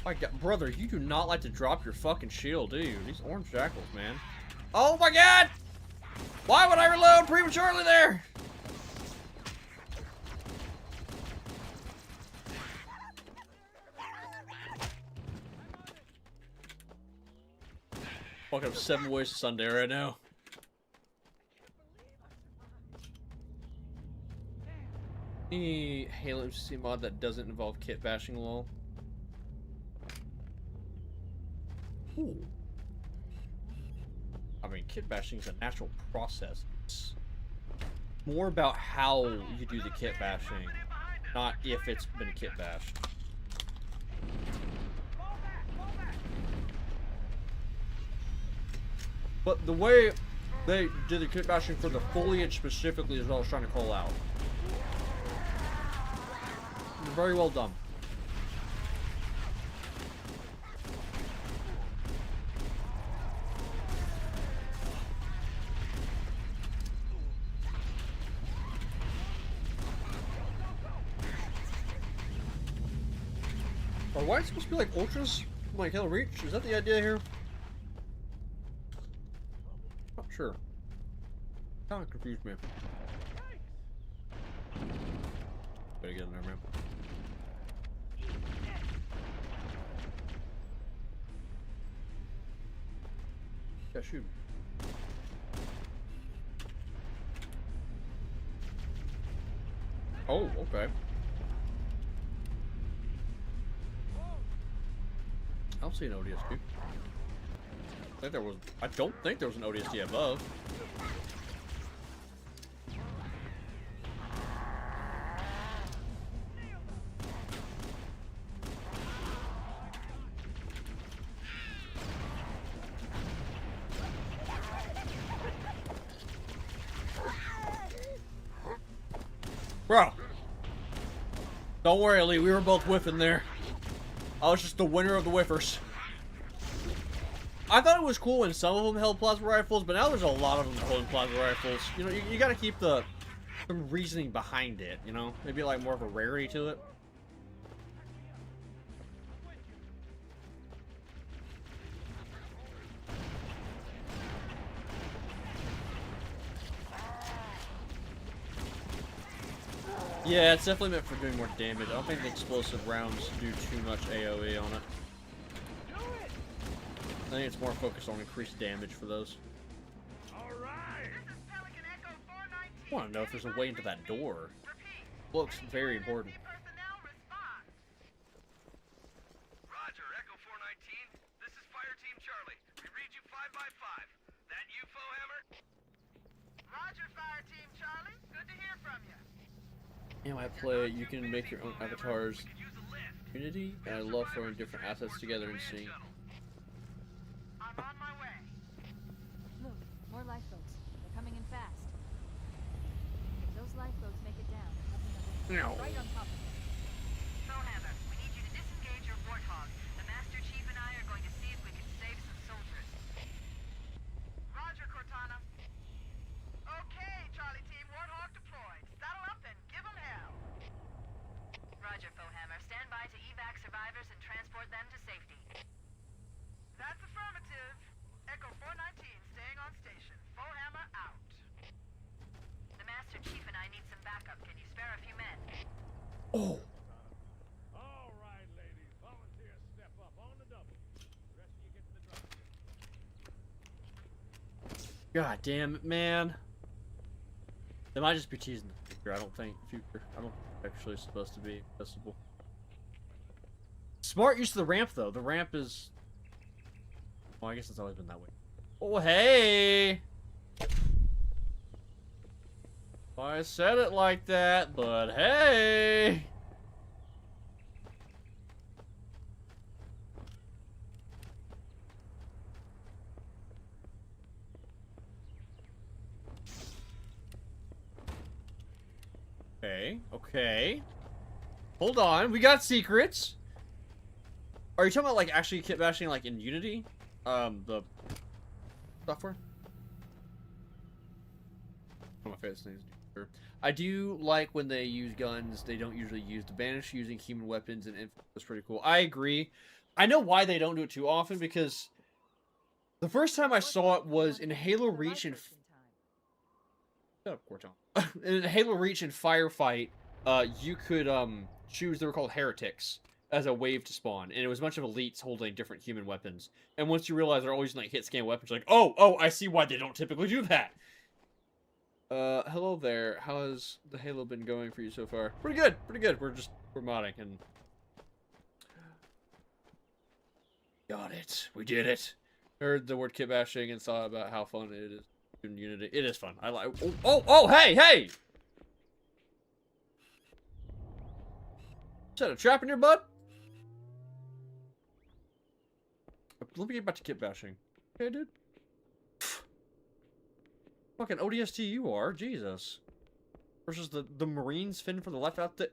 My God, brother, you do not like to drop your fucking shield, do you? These orange jackals, man. Oh my God! Why would I reload prematurely there? Fuck up 7 ways to Sunday right now. Any Halo MC mod that doesn't involve kit bashing lol? Ooh. I mean, kit bashing is a natural process. It's more about how you do the kit bashing, not if it's been kit bashed. But the way they did the kit bashing for the foliage specifically is what I was trying to call out. Very well done. Are white supposed to be like ultras? Like Halo Reach? Is that the idea here? sure. Kind of confused me. Better get in there, man. Yeah, shoot. Oh, okay. I don't see an ODST. I don't think there was an ODST above. Bro! Don't worry, Lee, we were both whiffing there. I was just the winner of the whiffers. I thought it was cool when some of them held plasma rifles, but now there's a lot of them holding plasma rifles. You know, you gotta keep some reasoning behind it, you know? Maybe like more of a rarity to it. Yeah, it's definitely meant for doing more damage. I don't think the explosive rounds do too much AoE on it. I think it's more focused on increased damage for those. I want to know if there's a way into that door. Looks very important. Roger, Echo 419. This is Fire Team Charlie. We read you 5x5. That you, Fohammer? Roger, Fire Team Charlie. Good to hear from you. You know, I play, you can make your own avatars. Unity, and I love throwing different assets together and seeing. I'm on my way. Look, more lifeboats. They're coming in fast. If those lifeboats make it down, No. right on top of them. Fohammer, we need you to disengage your warthog. The Master Chief and I are going to see if we can save some soldiers. Roger, Cortana. Okay, Charlie Team, Warthog deployed. Saddle up and give them hell. Roger, Fohammer. Stand by to evac survivors and transport them to safety. That's affirmative. Echo 419 staying on station. Fohammer out. The Master Chief and I need some backup. Can you spare a few men? Oh. All right, ladies. Volunteers step up on the double. The rest of you get to the drop. God damn it, man. They might just be teasing the future. I don't think actually supposed to be accessible. Smart use of the ramp, though. The ramp is... Well, I guess it's always been that way. Oh, hey! I said it like that, but hey! Okay, okay. Hold on, we got secrets. Are you talking about, like, actually kit bashing, like, in Unity? The software? One of my favorite things to do. I do like when they use guns they don't usually use. The Banish using human weapons and info is pretty cool. I agree. I know why they don't do it too often, because the first time I saw it was in Halo Reach and... Shut up, Cortana. In Halo Reach and Firefight, you could choose, they were called heretics, as a wave to spawn, and it was a bunch of elites holding different human weapons. And once you realize they're all using like hit scan weapons, you're like, oh, I see why they don't typically do that. Hello there. How has the Halo been going for you so far? Pretty good, pretty good. We're modding and got it. We did it. Heard the word kit bashing and thought about how fun it is in Unity. It is fun. I like. Oh, hey! Is that a trap in your butt? Let me get back to kit bashing. Okay, dude. Fucking ODST you are, Jesus. Versus the Marines fin for the left out there.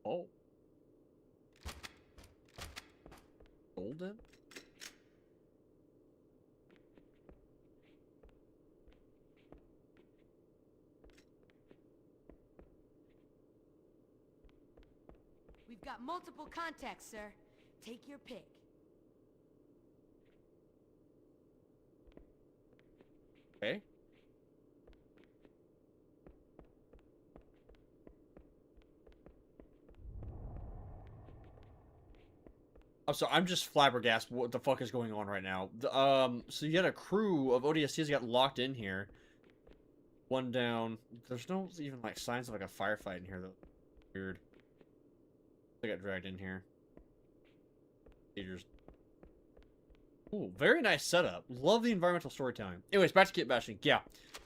Oh. Golden? We've got multiple contacts, sir. Take your pick. Okay. I'm just flabbergasted what the fuck is going on right now. So you had a crew of ODSTs got locked in here. One down. There's no even, like, signs of, like, a firefight in here, though. Weird. They got dragged in here. Leaders. Ooh, very nice setup. Love the environmental storytelling. Anyways, back to kit bashing. Yeah,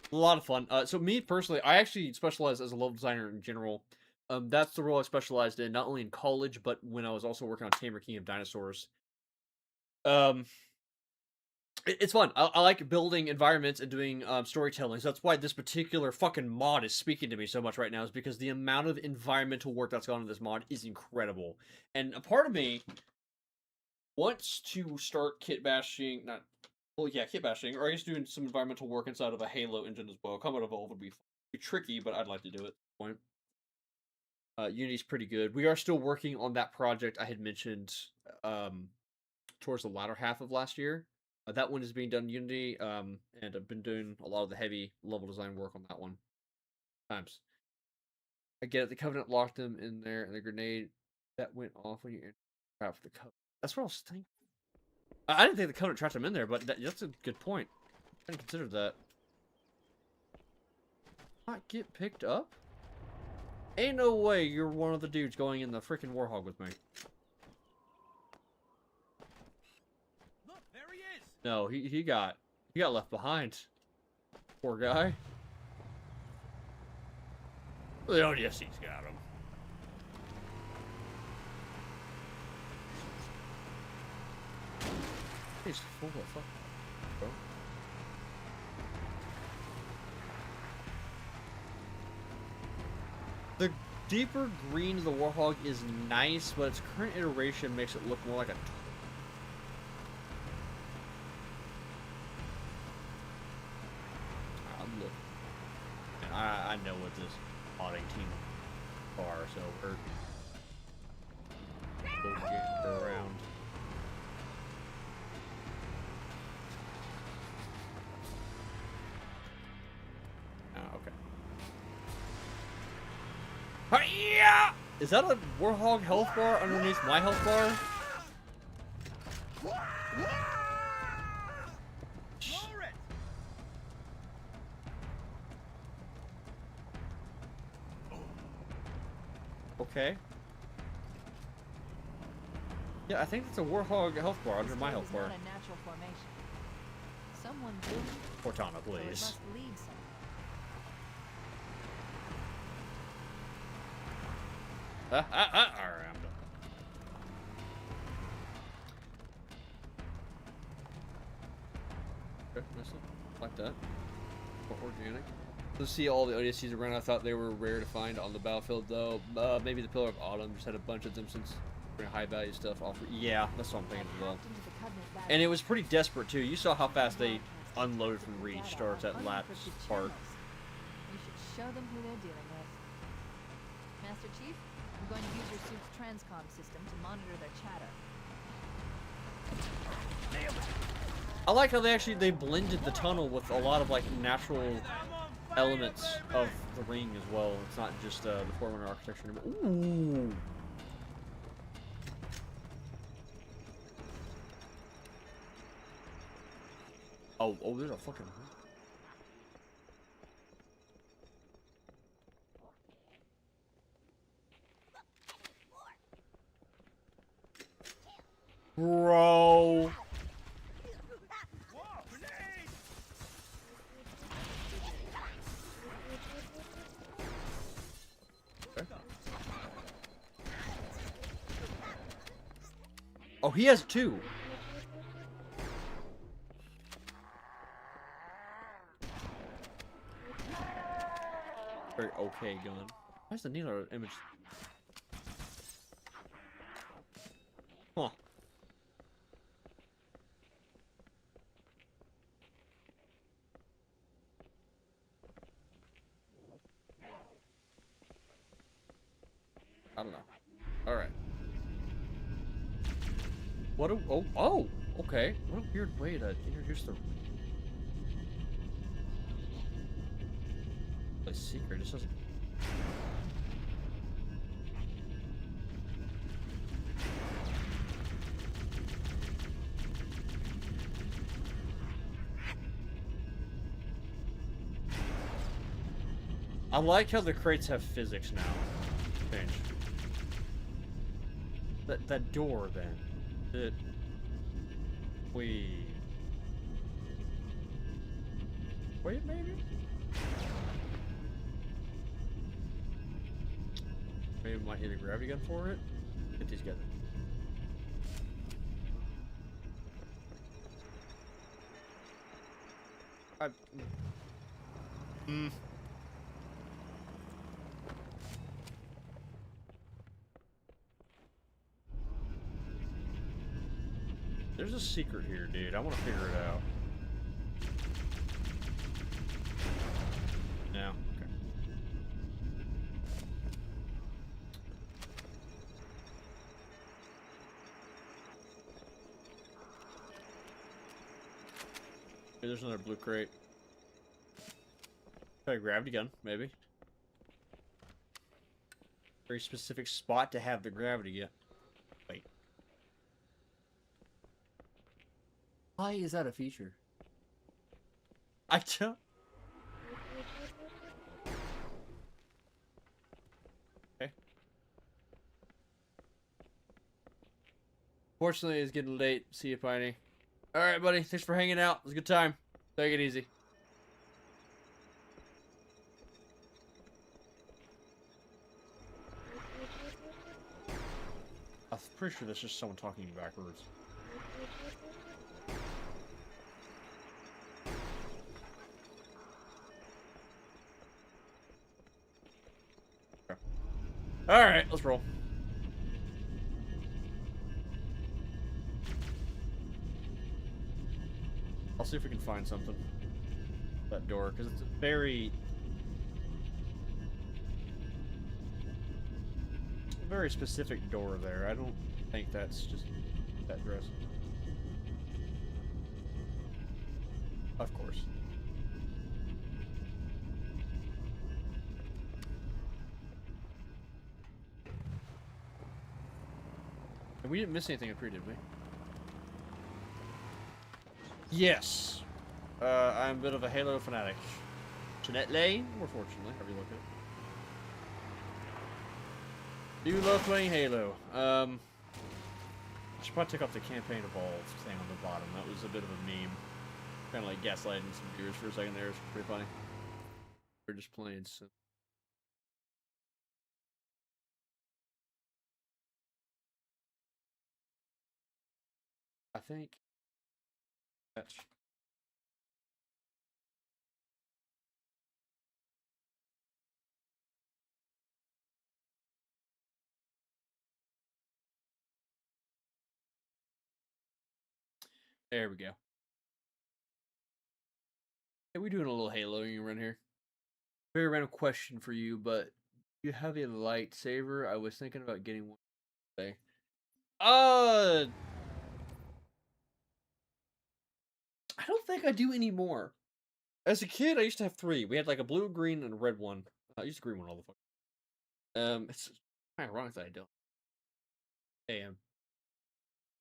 a lot of fun. So me, personally, I actually specialize as a level designer in general. That's the role I specialized in, not only in college, but when I was also working on Tamer King of Dinosaurs. It's fun. I like building environments and doing storytelling. So that's why this particular fucking mod is speaking to me so much right now, is because the amount of environmental work that's gone into this mod is incredible. And a part of me wants to start kit bashing, kit bashing, or I guess doing some environmental work inside of a Halo engine as well. Combat Evolve would be tricky, but I'd like to do it at this point. Unity's pretty good. We are still working on that project I had mentioned towards the latter half of last year. That one is being done in Unity, and I've been doing a lot of the heavy level design work on that one. Times. I get it, the Covenant locked them in there, and the grenade that went off when you trapped the Covenant. That's what I was thinking. I didn't think the Covenant trapped him in there, but that's a good point. I didn't consider that. Not get picked up? Ain't no way you're one of the dudes going in the freaking Warhog with me. Look, there he is. No, he got left behind. Poor guy. The ODST's got him. He's full of fuck, bro. The deeper green of the Warhog is nice, but its current iteration makes it look more like a I know what this modding team are, so we'll get around. Okay. Hiya! Is that a Warhog health bar underneath my health bar? Okay. Yeah, I think it's a Warhog health bar under my health bar. Not a natural formation. Someone built it. Cortana, So it please. must lead somewhere. Alright, I'm done. Okay, nice. Like that. More organic. To see all the ODSTs around, I thought they were rare to find on the battlefield, though. Maybe the Pillar of Autumn just had a bunch of them since high value stuff offered. Yeah, that's what I'm thinking as well. And it was pretty desperate too. You saw how fast they unloaded from Reach starts at last part. You should show them who they're dealing with. Master Chief, I'm going to use your suit's transcom system to monitor their chatter. I like how they blended the tunnel with a lot of like natural elements of the ring as well. It's not just the Forerunner architecture anymore. Ooh. Oh, there's a fucking. Bro. Oh, he has two. Very okay gun. Where's the Needler image? Huh. I don't know. Alright. What a... Oh, okay. What a weird way to introduce the... A secret. This doesn't... I like how the crates have physics now. Change. That door then. Wait, maybe? Maybe we might need a gravity gun for it. Get these guys. There's a secret here, dude. I want to figure it out. No. Okay. Hey, there's another blue crate. Try a gravity gun, maybe. Very specific spot to have the gravity gun. Wait. Why is that a feature? I don't... Okay. Fortunately, it's getting late. See you, Piney. Alright, buddy. Thanks for hanging out. It was a good time. Take it easy. I'm pretty sure that's just someone talking backwards. Okay. Alright, let's roll. I'll see if we can find something. That door, because it's a very specific door there. I don't think that's just that dress. Of course. And we didn't miss anything up here, did we? Yes. I'm a bit of a Halo fanatic. Jeanette Lane, or fortunately, however you look at it. Do love playing Halo. I should probably take off the campaign evolved thing on the bottom. That was a bit of a meme. Kind of like gaslighting some viewers for a second there. It's pretty funny. We're just playing some. I think that's. There we go. Hey, we doing a little Haloing around here. Very random question for you, but do you have a lightsaber? I was thinking about getting one today. I don't think I do anymore. As a kid, I used to have 3. We had like a blue, green, and a red one. I used the green one all the fuck. It's kind of ironic that I don't. A, I'm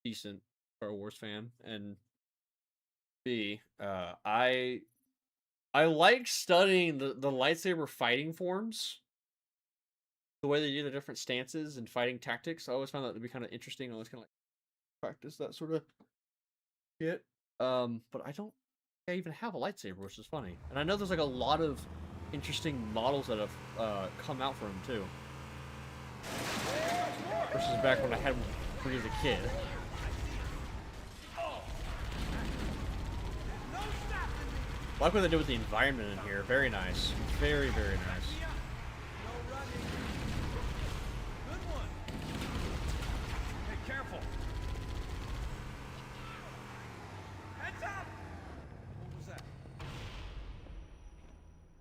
decent Star Wars fan, and B, I like studying the lightsaber fighting forms. The way they do the different stances and fighting tactics. I always found that to be kind of interesting. I always kind of like practice that sort of shit. But I don't think I even have a lightsaber, which is funny. And I know there's like a lot of interesting models that have come out for him too. Versus back when I had one when I was a kid. I like what they did with the environment in here. Very nice. Very, very nice.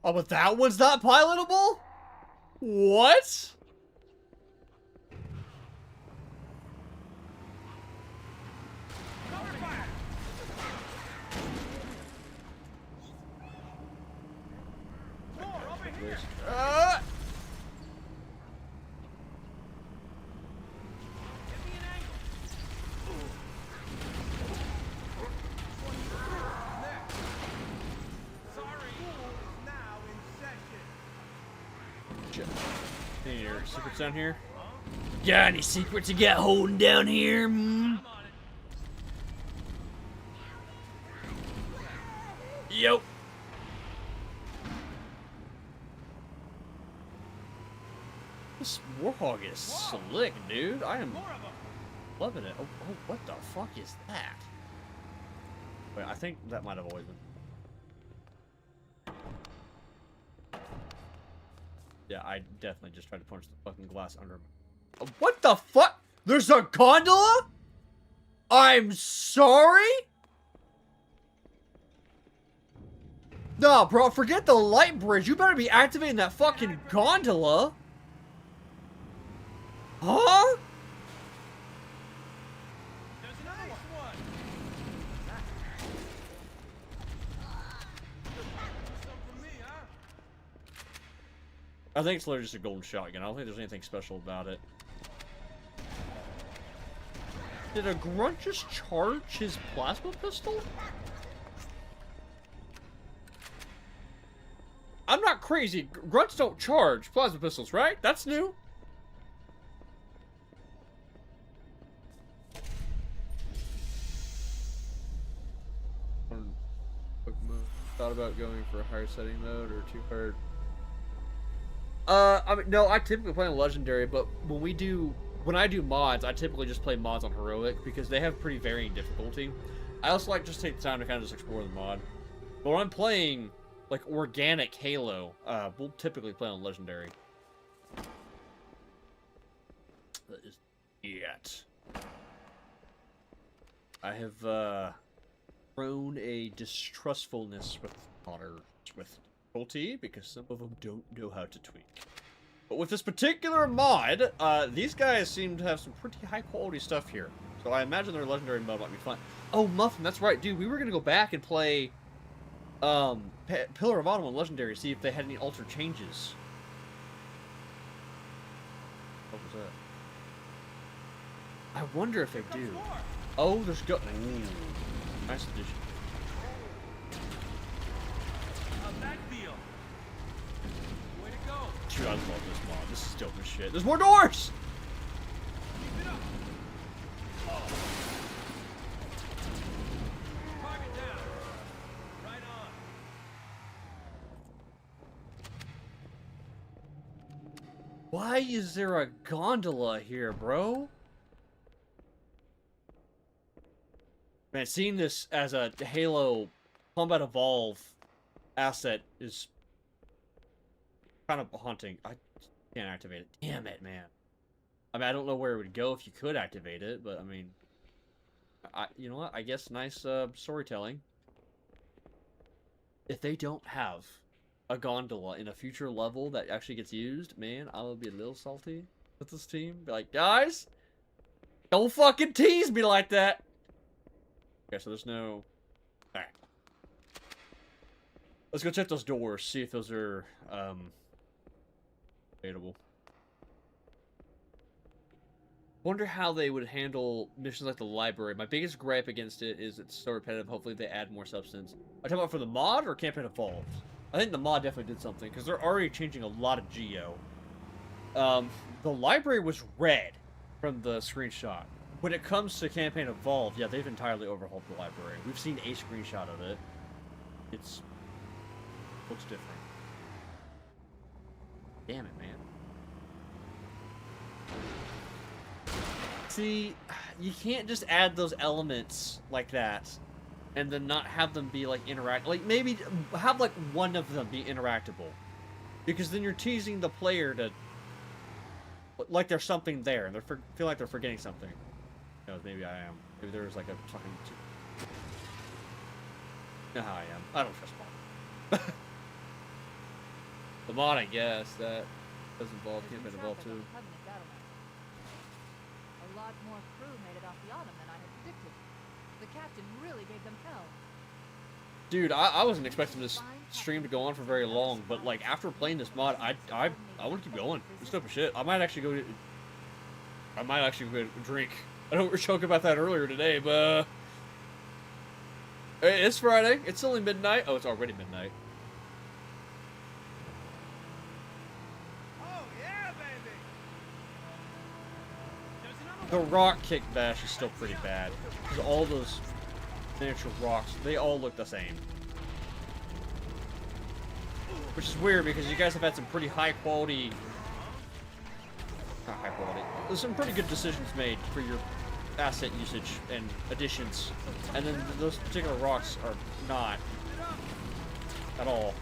Oh, but that one's not pilotable? What? please. Shit. Any secrets down here? Got any secrets you got holding down here? Yo. This Warhog is slick, dude. I am loving it. Oh, what the fuck is that? Wait, I think that might have always been. Yeah, I definitely just tried to punch the fucking glass under him. What the fuck? There's a gondola? I'm sorry? Nah, bro, forget the light bridge. You better be activating that fucking gondola. Huh? There's another one. Something for me, huh? I think it's literally just a golden shotgun. I don't think there's anything special about it. Did a grunt just charge his plasma pistol? I'm not crazy. Grunts don't charge plasma pistols, right? That's new. Thought about going for a higher setting mode or too hard. I mean, no, I typically play on legendary, but when I do mods, I typically just play mods on heroic because they have pretty varying difficulty. I also like just take the time to kind of just explore the mod. But when I'm playing like organic Halo, we'll typically play on legendary. That is it. I have grown a distrustfulness with modders with difficulty because some of them don't know how to tweak. But with this particular mod, these guys seem to have some pretty high quality stuff here. So I imagine their legendary mode might be fun. Oh, Muffin, that's right, dude. We were gonna go back and play Pillar of Autumn on legendary, see if they had any altered changes. What was that? I wonder if they do. Oh, there's go. Ooh, nice addition. How's that feel? Way to go. Dude, I love this mod. This is dope as shit. There's more doors! Keep it up. Target down. Right on. Why is there a gondola here, bro? Man, seeing this as a Halo Combat Evolve asset is kind of haunting. I can't activate it. Damn it, man. I mean, I don't know where it would go if you could activate it, but I mean, you know what? I guess nice storytelling. If they don't have a gondola in a future level that actually gets used, man, I will be a little salty with this team. Be like, guys, don't fucking tease me like that. Okay, so there's no... Alright. Let's go check those doors, see if those are, available. Wonder how they would handle missions like the library. My biggest gripe against it is it's so repetitive. Hopefully they add more substance. Are you talking about for the mod or Campaign Evolved? I think the mod definitely did something, because they're already changing a lot of geo. The library was red from the screenshot. When it comes to Campaign Evolved, yeah, they've entirely overhauled the library. We've seen a screenshot of it. Looks different. Damn it, man. See, you can't just add those elements like that and then not have them be like like maybe have like one of them be interactable. Because then you're teasing the player to like there's something there and they feel like they're forgetting something. No, maybe I am. Maybe there's like a fucking... You know how I am. I don't trust mod. The mod, I guess, that does involve Campaign Evolved too. A lot more crew made it off the Autumn than I had predicted. The captain really gave them hell. Dude, I wasn't expecting this stream to go on for very long, but like after playing this mod, I want to keep going. This stuff is shit. I might actually go drink. I know we were joking about that earlier today, but it's Friday. It's only midnight. Oh, it's already midnight. Oh yeah, baby. The rock kick bash is still pretty bad because all those miniature rocks, they all look the same. Which is weird because you guys have had some pretty high quality... Not high quality. There's some pretty good decisions made for your asset usage and additions. And then those particular rocks are not at all.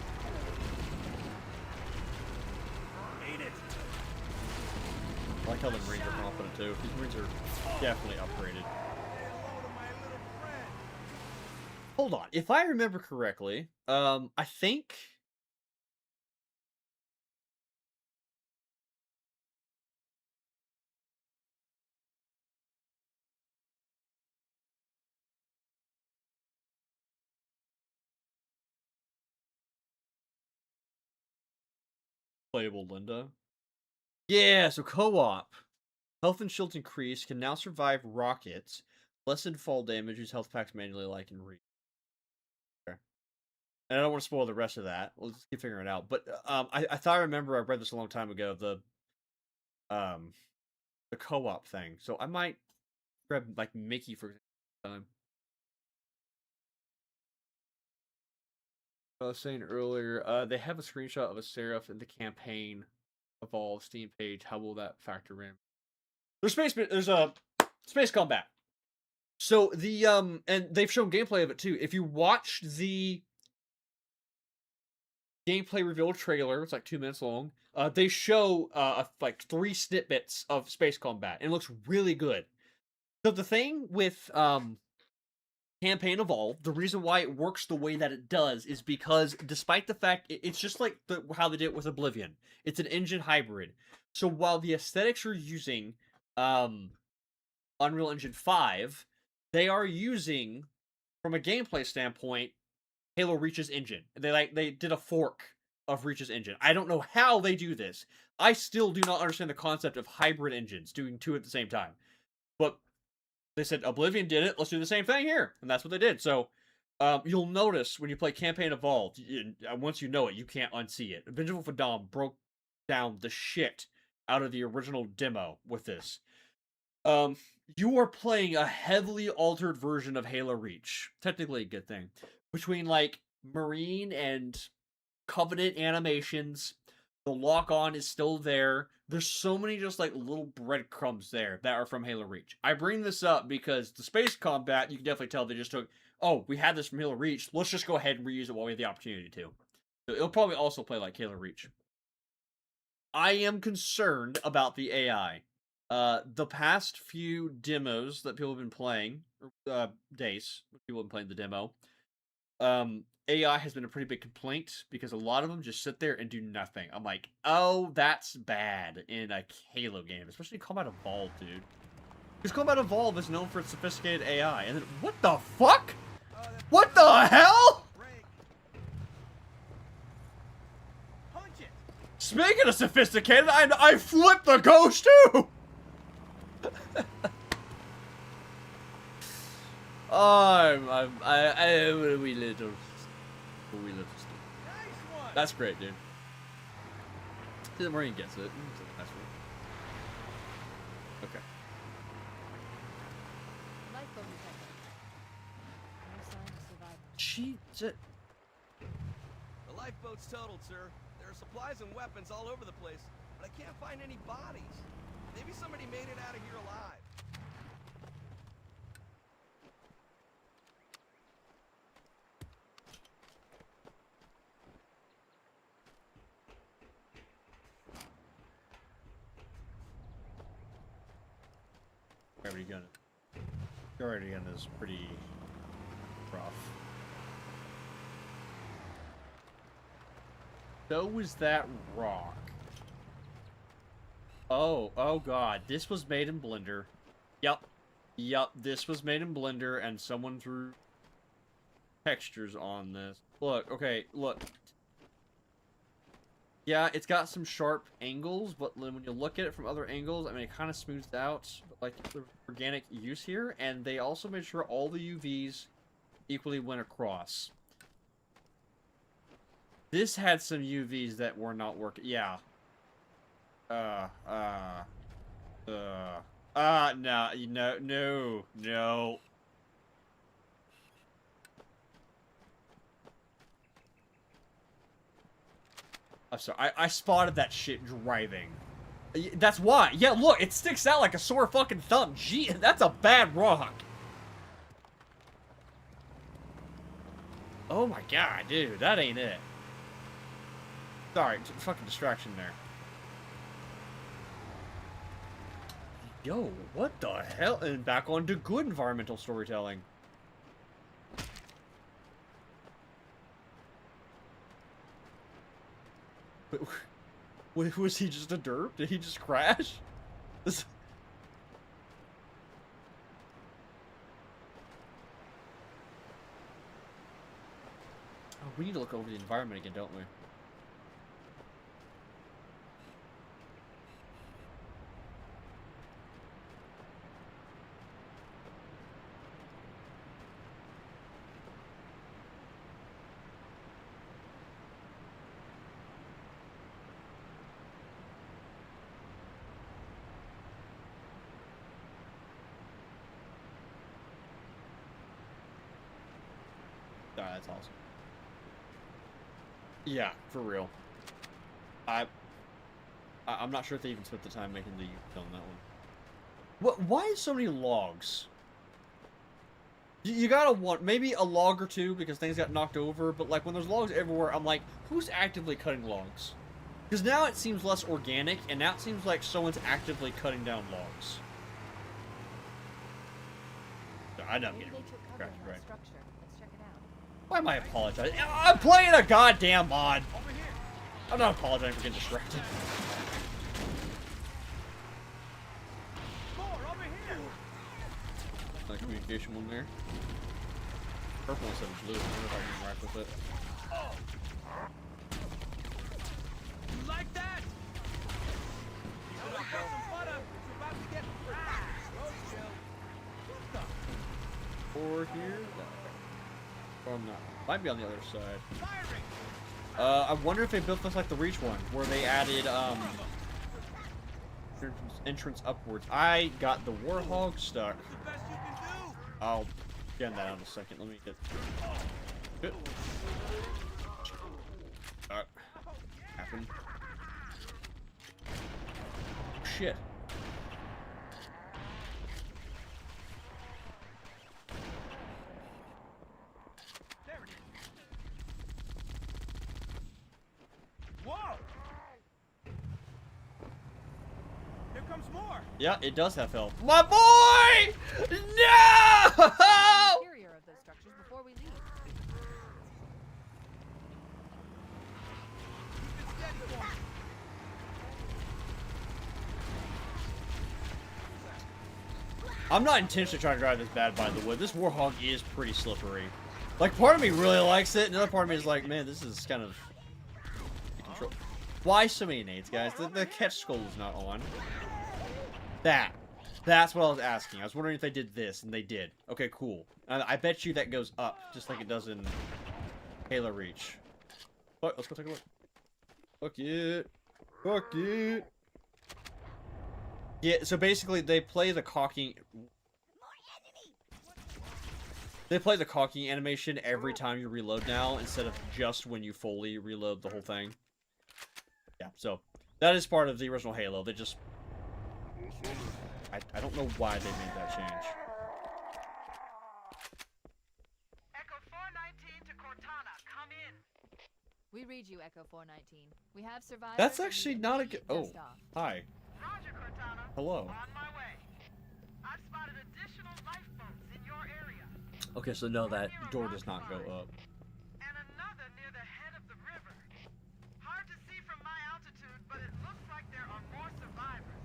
I like how the Marines are confident too. These Marines are definitely upgraded. Hold on. If I remember correctly, I think... Playable Linda. Yeah, so co-op. Health and shields increase, can now survive rockets, lessened fall damage, use health packs manually like in Reach. And I don't want to spoil the rest of that. We'll just keep figuring it out. But I thought I remember I read this a long time ago, the co-op thing. So I might grab like Mickey for time. I was saying earlier, they have a screenshot of a Seraph in the campaign Evolve Steam page. How will that factor in? There's a space combat. So the and they've shown gameplay of it too. If you watch the gameplay reveal trailer, it's like 2 minutes long. They show like 3 snippets of space combat, and it looks really good. So the thing with Campaign Evolve, the reason why it works the way that it does is because despite the fact it's just like how they did it with Oblivion, it's an engine hybrid. So while the aesthetics are using Unreal Engine 5, they are using, from a gameplay standpoint, Halo Reach's engine. They did a fork of Reach's engine. I don't know how they do this. I still do not understand the concept of hybrid engines doing 2 at the same time. But they said Oblivion did it, let's do the same thing here. And that's what they did. So you'll notice when you play Campaign Evolved, once you know it, you can't unsee it. Vengeful Fadam broke down the shit out of the original demo with this. You are playing a heavily altered version of Halo Reach. Technically a good thing. Between like Marine and Covenant animations, the lock-on is still there. There's so many just like little breadcrumbs there that are from Halo Reach. I bring this up because the space combat, you can definitely tell they just took, oh, we had this from Halo Reach, let's just go ahead and reuse it while we have the opportunity to. So it'll probably also play like Halo Reach. I am concerned about the AI. The past few demos that people have been playing, days, people have been playing the demo, AI has been a pretty big complaint because a lot of them just sit there and do nothing. I'm like, oh, that's bad in a Halo game, especially Combat Evolved, dude. Because Combat Evolved is known for its sophisticated AI, and then, what the fuck? What the hell? Speaking of sophisticated, I flipped the ghost too! We little stupid. That's great, dude. See, the Marine gets it. That's right. Okay. Lifeboat detected. No sign of survival. The lifeboat's totaled, sir. There are supplies and weapons all over the place, but I can't find any bodies. Maybe somebody made it out of here alive. Gravity gun is pretty rough. So was that rock. Oh god, this was made in Blender. Yep, this was made in Blender, and someone threw textures on this. Look, okay, look. Yeah, it's got some sharp angles, but when you look at it from other angles, I mean, it kind of smooths out, like, the organic use here, and they also made sure all the UVs equally went across. This had some UVs that were not working. Yeah. No, no. I'm sorry, I spotted that shit driving. That's why. Yeah, look, it sticks out like a sore fucking thumb. Gee, that's a bad rock. Oh my god, dude, that ain't it. Sorry, fucking distraction there. Yo, what the hell? And back on to good environmental storytelling. Was he just a derp? Did he just crash? This... Oh, we need to look over the environment again, don't we? Ah, that's awesome. Yeah, for real. I'm not sure if they even spent the time making the film that one. What? Why so many logs? You gotta want maybe a log or two because things got knocked over, but like when there's logs everywhere, I'm like, who's actively cutting logs? Because now it seems less organic, and now it seems like someone's actively cutting down logs. I know I'm getting right. Why am I apologizing? I'm playing a goddamn mod. I'm not apologizing for getting distracted. That communication one there. Purple instead of blue. I wonder if I can interact with it. You like that? Or here? Or I'm not. Might be on the other side. I wonder if they built this like the Reach one, where they added entrance upwards. I got the Warhog stuck. I'll get that out in a second. Let me get. Good. Happen. Shit. Yeah, it does have health. My boy! No! Interior of those structures before we leave. I'm not intentionally trying to drive this bad, by the way. This Warhog is pretty slippery. Like, part of me really likes it, and the other part of me is like, man, this is kind of... control. Why so many nades, guys? The catch skull is not on. That's what I was asking. I was wondering if they did this, and they did. Okay, cool. I bet you that goes up, just like it does in Halo Reach. But let's go take a look. Fuck it. Fuck it. Yeah, so basically they play the cocking... They play the cocking animation every time you reload now, instead of just when you fully reload the whole thing. Yeah, so that is part of the original Halo. They just... I don't know why they made that change. Echo 419 to Cortana, come in. We read you, Echo 419. We have survived. That's actually not a good... Oh, hi. Roger, Cortana. Hello. On my way. I've spotted additional lifeboats in your area. Okay, so no, that door does not go up. And another near the head of the river. Hard to see from my altitude, but it looks like there are more survivors.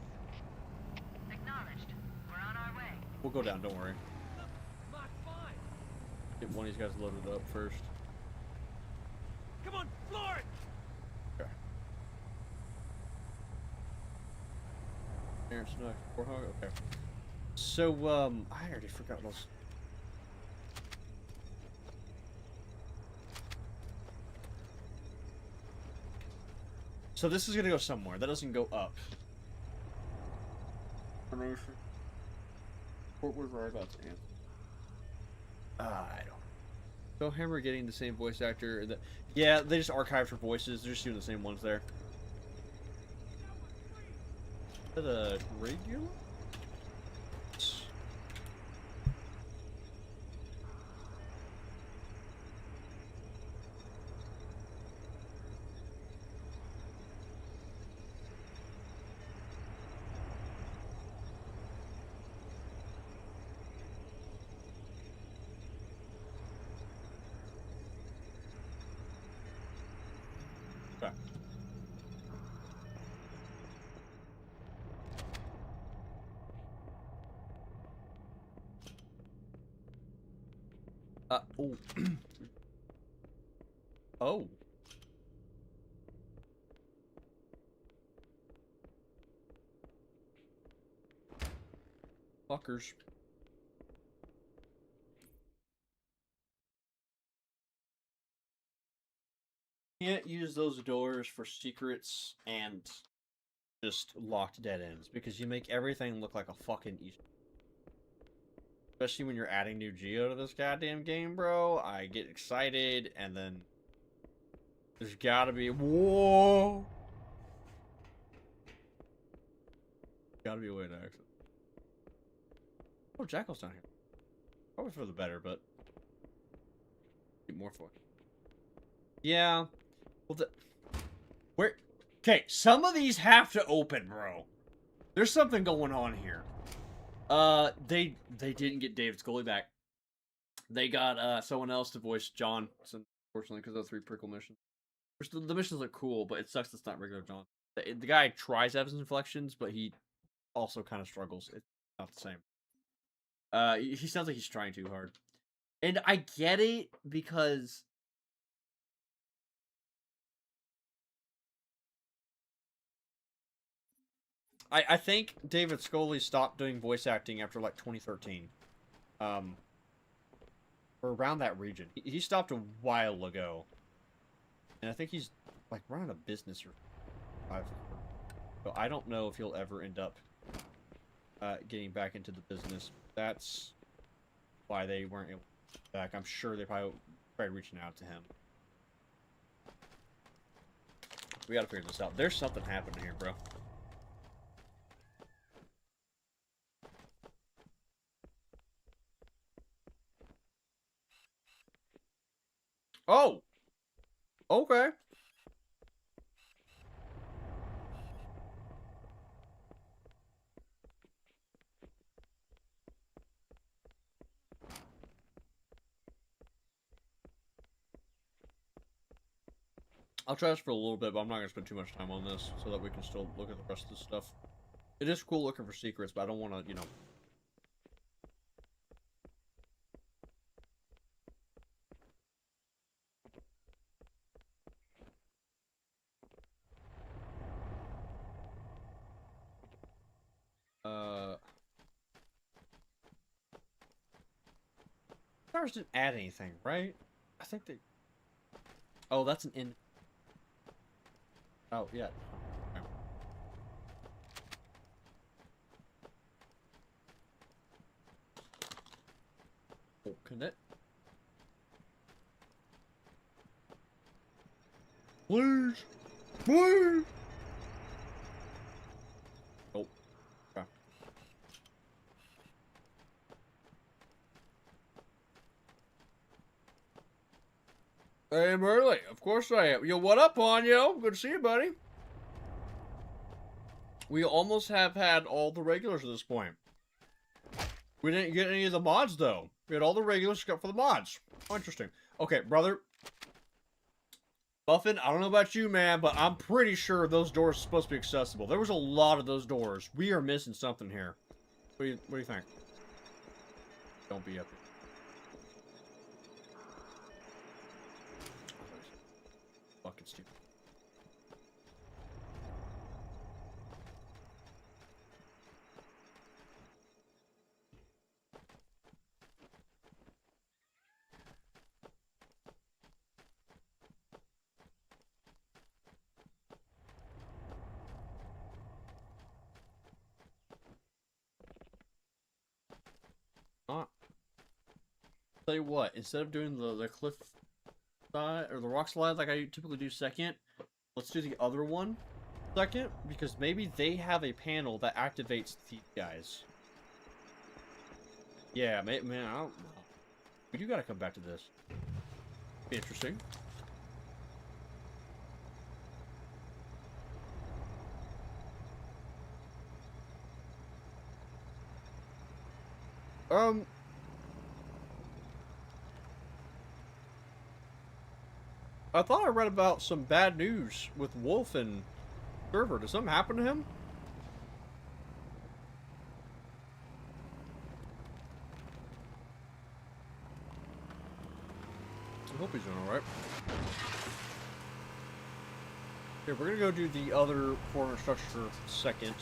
Acknowledged. We're on our way. We'll go down, don't worry. Get one of these guys loaded up first. Come on, floor it! Okay. Aaron Snook, Warhog, okay. So, I already forgot what else. So this is gonna go somewhere. That doesn't go up. What was I about to answer? I don't. So Hammer getting the same voice actor. Yeah, they just archived her voices. They're just doing the same ones there. Is that a regular? Oh. Oh. Fuckers. Can't use those doors for secrets and just locked dead ends because you make everything look like a fucking Easter. Especially when you're adding new geo to this goddamn game, bro. I get excited, and then there's gotta be whoa. Gotta be a way to exit. Oh, Jackal's down here. Probably for the better, but get more for it. Yeah. Well, where? Okay, some of these have to open, bro. There's something going on here. They didn't get David Scully back. They got someone else to voice John, unfortunately, because of the 3 prickle missions. Which the missions are cool, but it sucks it's not regular John. The guy tries to have his inflections, but he also kind of struggles. It's not the same. He sounds like he's trying too hard. And I get it, because I think David Scully stopped doing voice acting after, like, 2013. Or around that region. He stopped a while ago. And I think he's, like, running a business or... So I don't know if he'll ever end up getting back into the business. That's why they weren't able to get back. I'm sure they probably tried reaching out to him. We gotta figure this out. There's something happening here, bro. Oh! Okay. I'll try this for a little bit, but I'm not going to spend too much time on this, so that we can still look at the rest of this stuff. It is cool looking for secrets, but I don't want to, you know... Stars didn't add anything, right? I think they... Oh, that's an in... Oh, yeah. Okay. Open it. Please! Please! Oh. Okay. I am early. Of course I am. Yo, what up, Ponyo? Good to see you, buddy. We almost have had all the regulars at this point. We didn't get any of the mods, though. We had all the regulars except for the mods. Oh, interesting. Okay, brother. Buffin, I don't know about you, man, but I'm pretty sure those doors are supposed to be accessible. There was a lot of those doors. We are missing something here. What do you think? Don't be up here. Tell you what, instead of doing the cliff side or the rock slide like I typically do second, let's do the other one second, because maybe they have a panel that activates these guys. Yeah, man, I don't know. We do gotta come back to this. Be interesting. I thought I read about some bad news with Wolf and Server. Did something happen to him? I hope he's doing alright. Here, we're gonna go do the other corner structure second.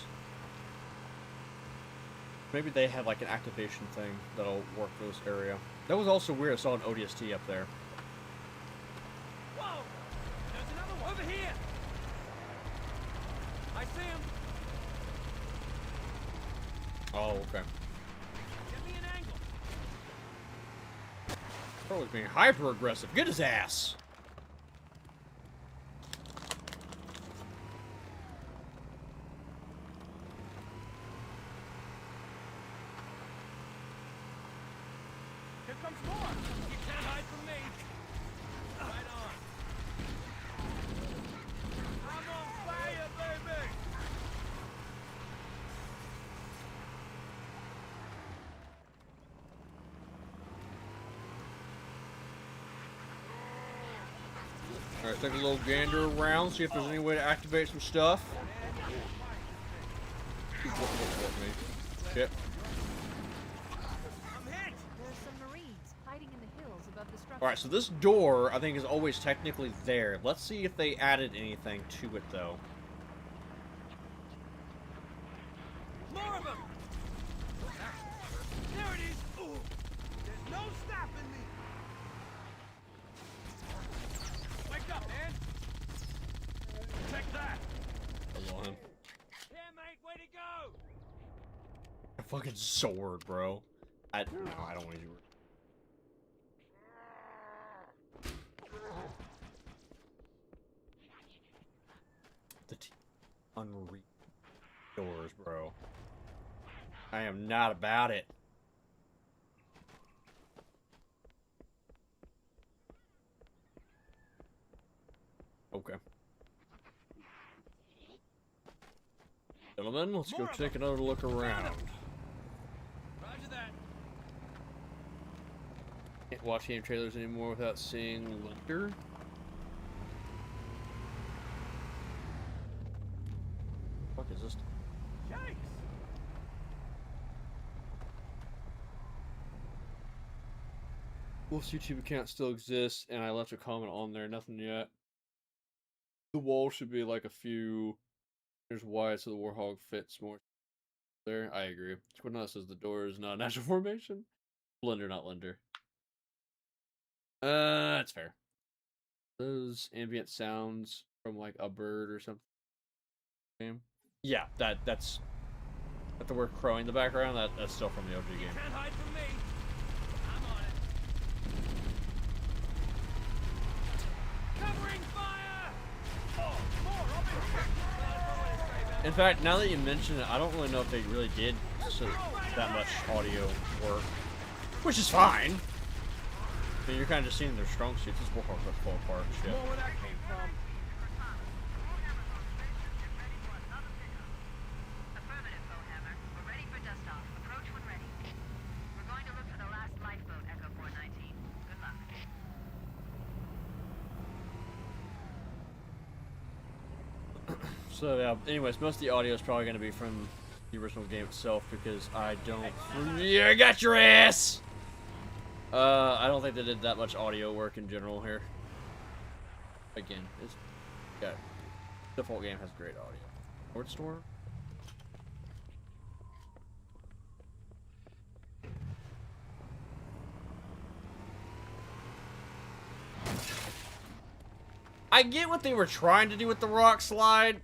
Maybe they have like an activation thing that'll work for this area. That was also weird. I saw an ODST up there. Whoa! There's another one over here! I see him! Oh, okay. Get me an angle! Bro was being hyper aggressive. Get his ass! Here comes more! You can't hide from me! Right on! I'm on fire, baby! Alright, take a little gander around, see if there's any way to activate some stuff. Shit. There's some Marines hiding in the hills above the structure. Alright, so this door, I think, is always technically there. Let's see if they added anything to it, though. More of them! There it is! Ooh. There's no stopping me! Wake up, man! Check that! Hello, him. Yeah, mate, way to go! A fucking sword, bro. No, I don't want to do it. The unreal doors, bro. I am not about it. Okay. Gentlemen, let's go take another look around. Roger that. Can't watch game trailers anymore without seeing Linder. What the fuck is this? Yikes! Wolf's YouTube account still exists, and I left a comment on there. Nothing yet. The wall should be like a few meters wide so the Warhog fits more there. I agree. Squidnut says the door is not a natural formation. Blender, not Linder. That's fair. Those ambient sounds from like a bird or something. Yeah, that's the word crowing in the background. That's still from the OG game. Can't hide from me. I'm on it. Covering fire! Oh, more of it! In fact, now that you mention it, I don't really know if they really did that much audio work, which is fine. I mean, you're kind of just seeing their strong suits. This Warhawk will fall apart and shit. More where that came from. Affirmative, Bowhammer. We're ready for dust-off. Approach when ready. We're going to look for the last lifeboat, Echo 419. Good luck. So yeah, anyways, most of the audio is probably going to be from the original game itself because I don't. Yeah, I got your ass. I don't think they did that much audio work in general here. Again, it's got default game has great audio. Sword Storm. I get what they were trying to do with the rock slide.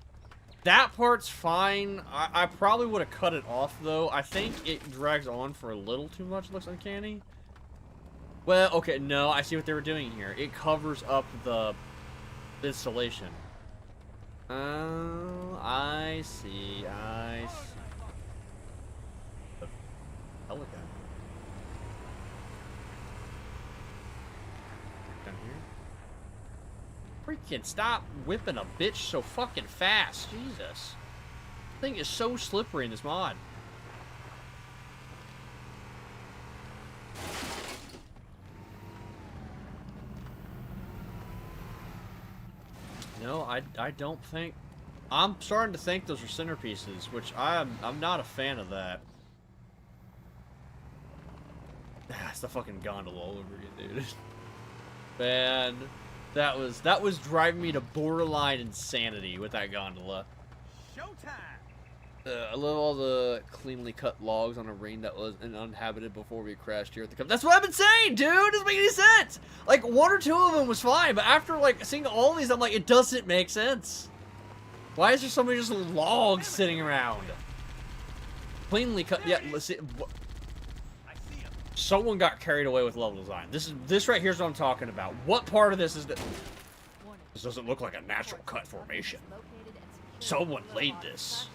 That part's fine. I probably would have cut it off, though. I think it drags on for a little too much. It looks uncanny. Well, okay, no, I see what they were doing here. It covers up the installation. Oh, I see. I see. The Pelican. Down here. Freaking stop whipping a bitch so fucking fast. Jesus. This thing is so slippery in this mod. No, I don't think. I'm starting to think those are centerpieces, which I'm not a fan of that. That's the fucking gondola all over again, dude. Man, that was driving me to borderline insanity with that gondola. Showtime. I love all the cleanly cut logs on a range that was uninhabited before we crashed here at the company. That's what I've been saying, dude! It doesn't make any sense! Like, one or two of them was fine, but after, like, seeing all these, I'm like, it doesn't make sense. Why is there so many just logs sitting around? Cleanly cut, yeah, let's see. Someone got carried away with level design. This right here is what I'm talking about. What part of this is this doesn't look like a natural cut formation. Someone laid this.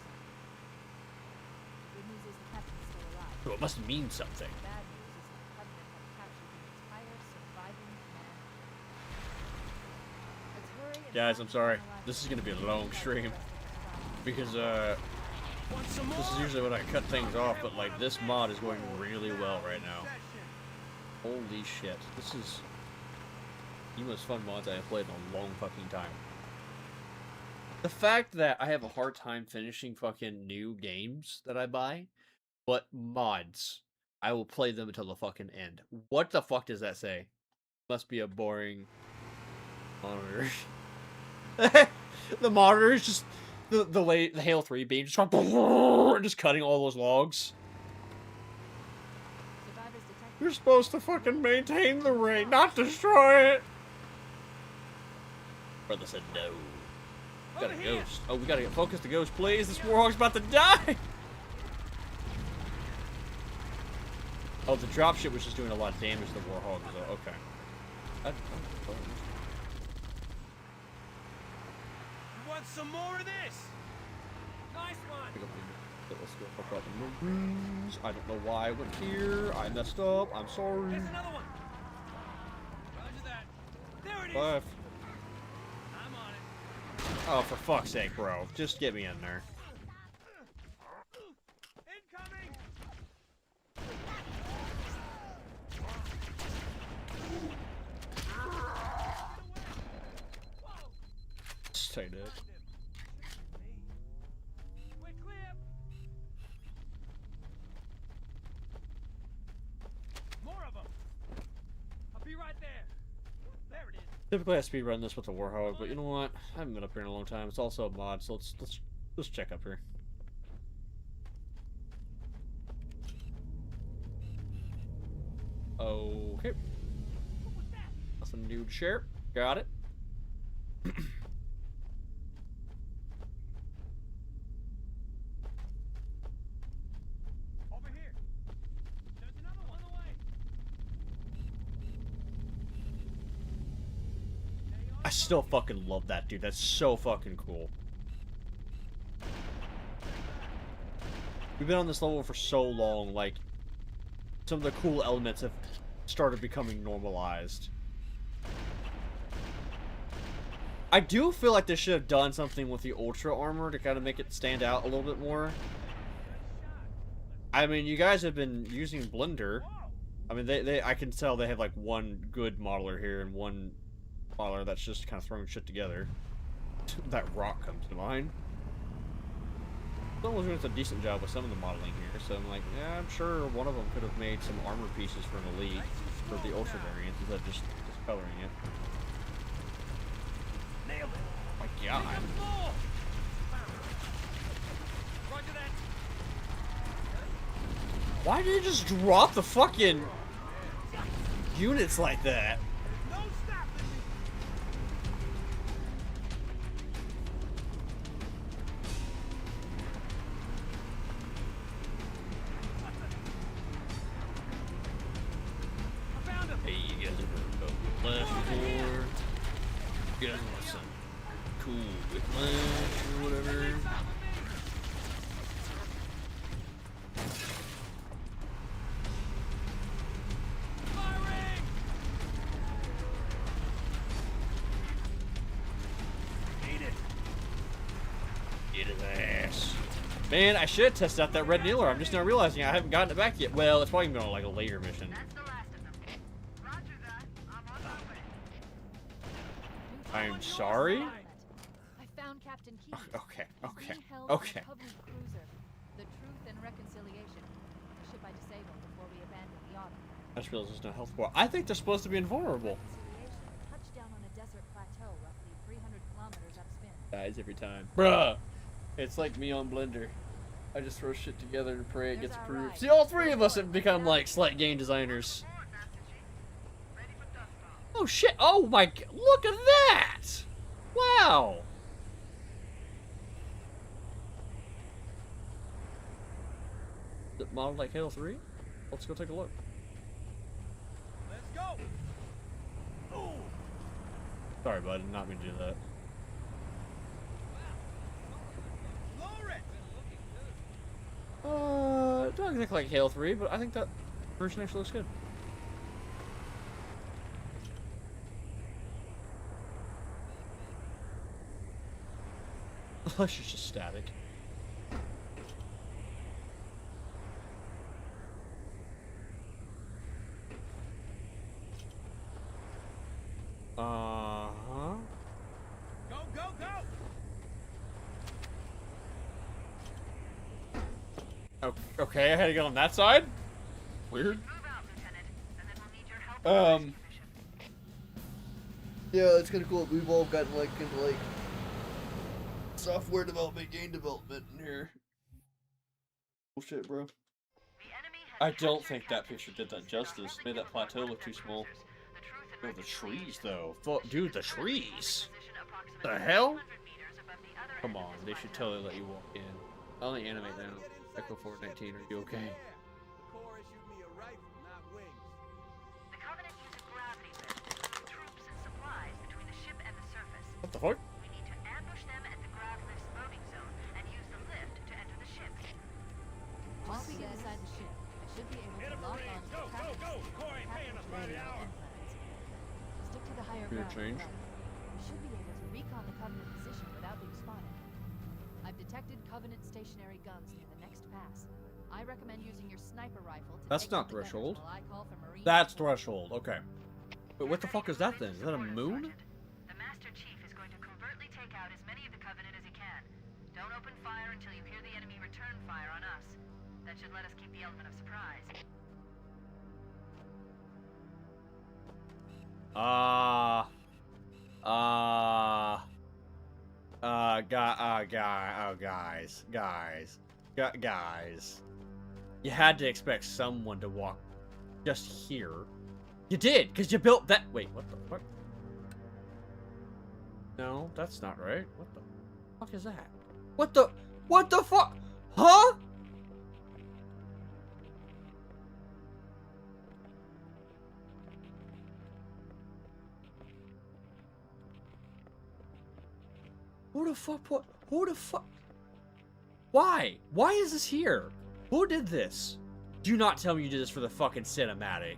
So it must mean something. Guys, I'm sorry. This is gonna be a long stream because this is usually when I cut things off, but like this mod is going really well right now. Holy shit! This is the most fun mods I have played in a long fucking time. The fact that I have a hard time finishing fucking new games that I buy. But mods, I will play them until the fucking end. What the fuck does that say? Must be a boring monitor. The monitor is just the Halo 3 beam just cutting all those logs. You're supposed to fucking maintain the ring, not destroy it. Brother said no. We got a ghost. Oh, we gotta get focused. The ghost, please. This warhog's about to die. Oh, the dropship was just doing a lot of damage to the warhog. So, okay. You want some more of this? Nice one. Let's go fuck out the Marines. I don't know why I went here. I messed up. I'm sorry. Here's another one. Roger that. There it is. Five. I'm on it. Oh, for fuck's sake, bro. Just get me in there. Incoming. Stay dead. We're clear. More of them. I'll be right there. There it is. Typically I speedrun this with the warhog, but you know what? I haven't been up here in a long time. It's also a mod, so let's check up here. Okay. Nothing new to share. Got it. Over here. There's another one on the way. I still fucking love that, dude. That's so fucking cool. We've been on this level for so long, like, some of the cool elements have started becoming normalized. I do feel like they should have done something with the Ultra armor to kind of make it stand out a little bit more. I mean, you guys have been using Blender. I mean, I can tell they have like one good modeler here and one modeler that's just kind of throwing shit together. That rock comes to mind. Someone was doing a decent job with some of the modeling here, so I'm like, yeah, I'm sure one of them could have made some armor pieces for an Elite for the Ultra variant instead of just coloring it. Nailed it. Oh my god. Roger that. Why did it just drop the fucking units like that? No stopping me. I found him. Hey. You guys want some cool whiplash or whatever? Get his ass. Man, I should have tested out that red kneeler. I'm just now realizing I haven't gotten it back yet. Well, it's probably going to be like a later mission. I'm sorry? I found Captain Keyes. Okay, okay, He's being held okay. on a Covenant cruiser, the Truth and Reconciliation, the ship I disabled before we abandoned the Autumn. I just realized there's no health bar. I think they're supposed to be invulnerable. Reconciliation touched down on a desert plateau roughly 300 kilometers upspin. Dies every time. Bruh! It's like me on Blender. I just throw shit together and pray it gets approved. See, all three of us have become like slight game designers. Oh shit! Oh my! Look at that! Wow! Is it modeled like Halo 3? Let's go take a look. Let's go. Ooh. Sorry, bud. I did not mean to do that. It doesn't look like Halo 3, but I think that version actually looks good. Oh, she's just static. Uh-huh. Go, go, go. Okay, I had to get on that side? Weird. Yeah, it's kind of cool. We've all gotten like into like software development, game development in here. Bullshit, bro. I don't think that picture did that justice. Made that plateau look too small. Oh, the trees, though. Dude, the trees. The hell? Come on, they should totally let you walk in. I'll only animate now. Echo 419, are you okay? The Corps issued me a rifle, not wings. The Covenant uses gravity lift to move troops and supplies between the ship and the surface. What the fuck? We need to ambush them at the grav lift's loading zone and use the lift to enter the ship. Once we get inside the ship, I should be able to lock on to the implants. Stick to the higher ground. Change. We should be able to recon the Covenant position without being spotted. I've detected Covenant stationary guns near the next pass. I recommend using your sniper rifle to That's take not out the gunners threshold. while I call for Marine That's support. threshold, okay. But what the fuck is that then? Is that a moon? The Master Chief is going to covertly take out as many of the Covenant as he can. Don't open fire until you hear the enemy return fire on us. That should let us keep the element of surprise. Guys. You had to expect someone to walk just here. You did, because you built that. Wait, what the fuck? No, that's not right. What the fuck is that? What the fuck? Huh? Who the fuck put? Who the fuck? Why? Why is this here? Who did this? Do not tell me you did this for the fucking cinematic.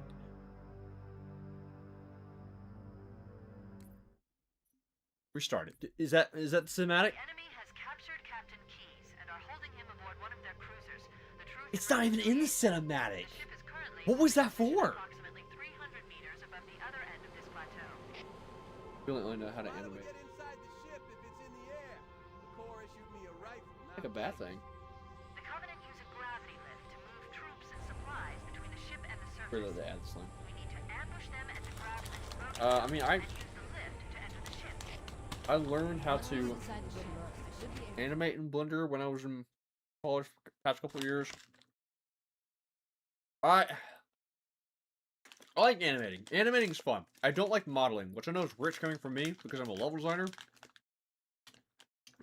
Restart it. Is that cinematic? The enemy has captured Captain Keyes and are holding him aboard one of their cruisers. The Truth It's not even in the cinematic. ship is currently What was that for? approximately 300 meters above the other end of this plateau. We don't really know how to How do we animate. get inside the ship if it's in the air? The Corps issued me a rifle, not Like a bad wings. thing. The Covenant use a gravity lift to move troops and supplies between the ship and the surface. Really, they add this line. We need to ambush them at the grav lift's loading I mean, zone and use the lift to enter the ship. I learned how to Inside the ship, I should be able animate in Blender when I was in college for the past couple of years. I like animating. Animating's fun. I don't like modeling, which I know is rich coming from me because I'm a level designer.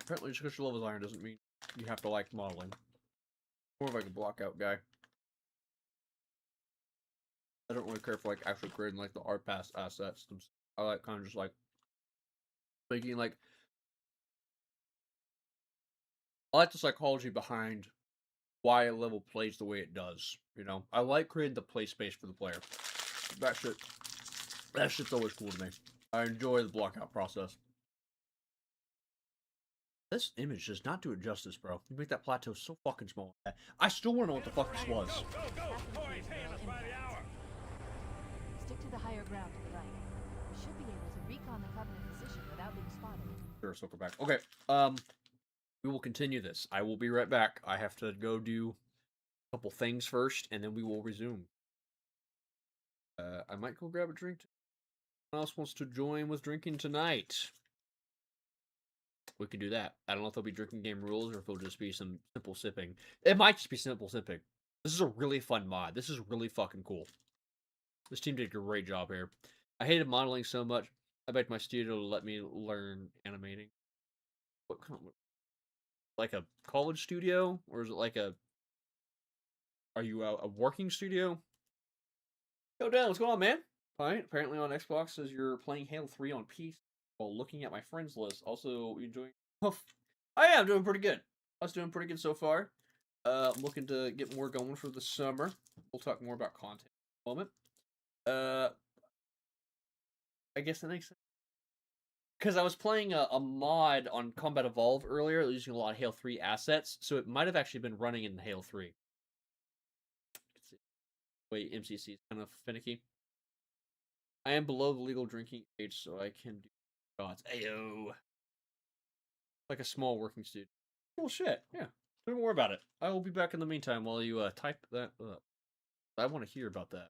Apparently, just because you're a level designer doesn't mean you have to like modeling. More of like a block out guy. I don't really care for like actually creating like the art pass assets. I like kind of just like Thinking like, I like the psychology behind why a level plays the way it does. You know, I like creating the play space for the player. That shit's always cool to me. I enjoy the blockout process. This image does not do it justice, bro. You make that plateau so fucking small. I still want to know what the fuck this was. Stick to the higher ground to the right. We should be able to recon the Covenant position without being spotted. Sure, circle back. Okay, we will continue this. I will be right back. I have to go do a couple things first, and then we will resume. I might go grab a drink. Who else wants to join with drinking tonight? We can do that. I don't know if there'll be drinking game rules or if it'll just be some simple sipping. It might just be simple sipping. This is a really fun mod. This is really fucking cool. This team did a great job here. I hated modeling so much. I begged my studio to let me learn animating. What kind of, like a college studio? Or is it like a... Are you a working studio? Go down. What's going on, man? Fine. Apparently on Xbox says you're playing Halo 3 on PC while looking at my friends list. Also, you enjoying... Oh, I'm doing pretty good. I was doing pretty good so far. I'm looking to get more going for the summer. We'll talk more about content in a moment. I guess that makes sense. Because I was playing a mod on Combat Evolve earlier, using a lot of Halo 3 assets, so it might have actually been running in Halo 3. Let's see. Wait, MCC is kind of finicky. I am below the legal drinking age, so I can do shots. Ayo! Like a small working student. Cool shit, yeah. Learn more about it. I will be back in the meantime while you type that up. I want to hear about that.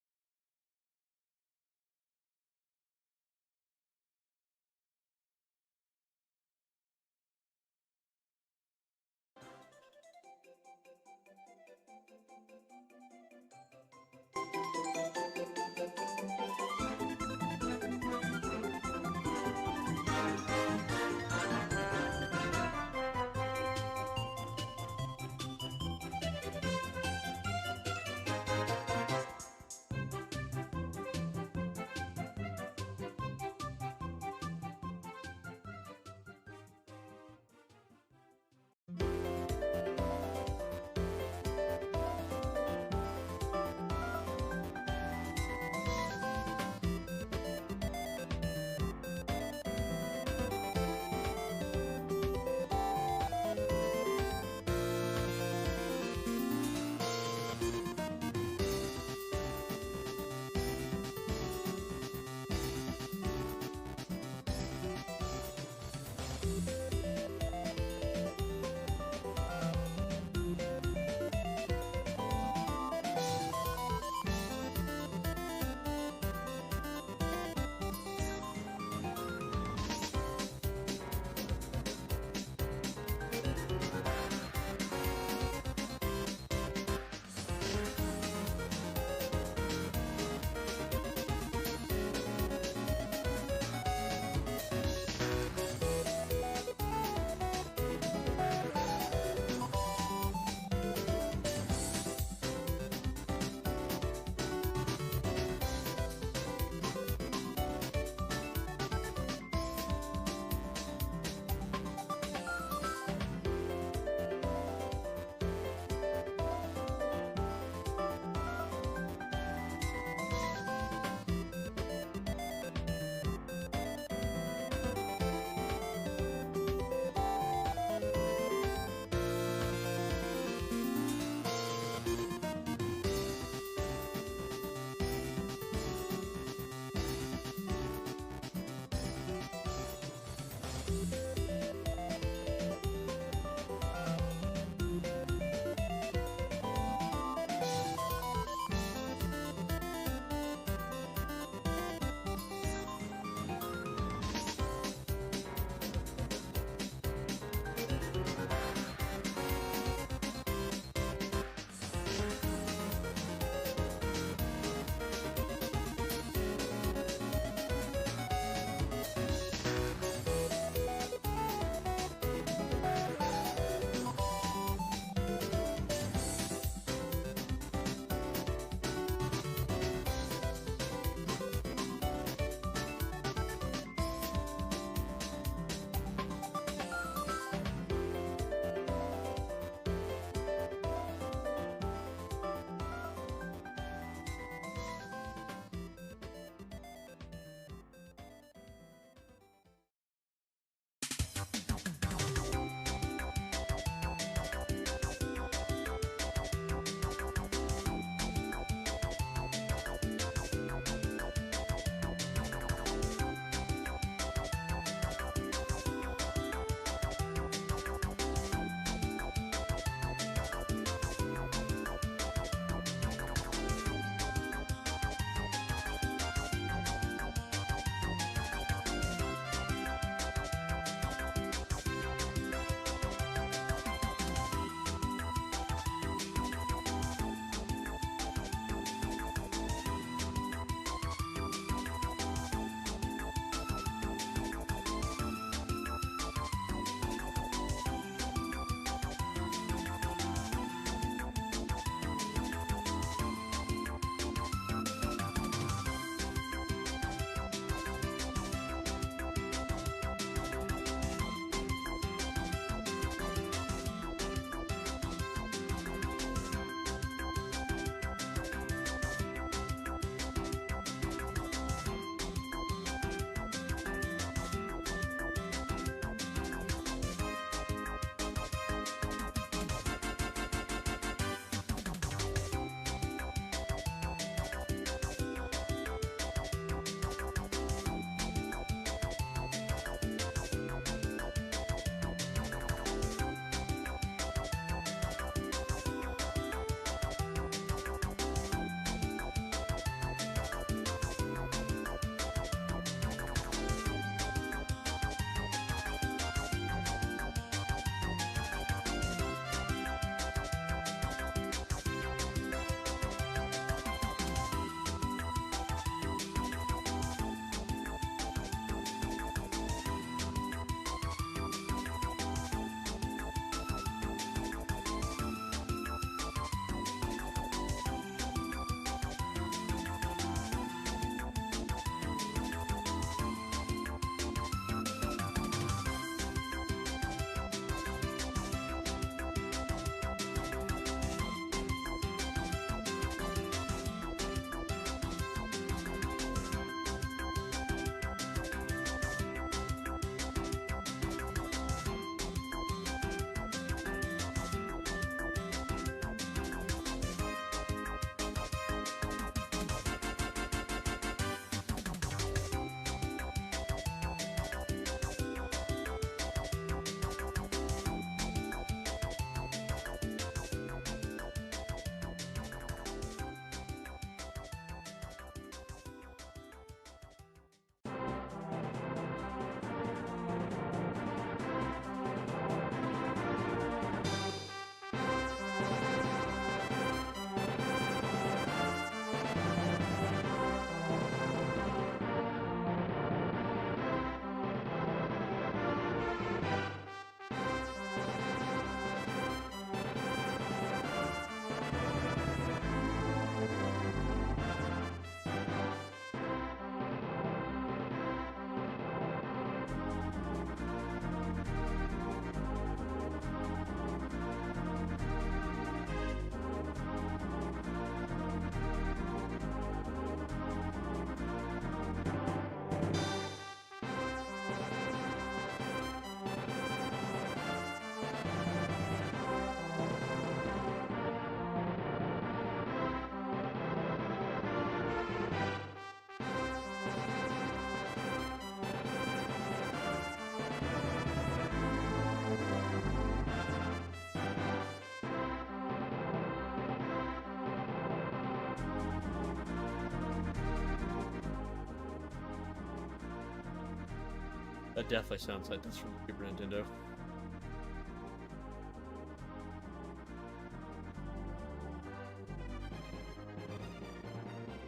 That definitely sounds like that's from Super Nintendo.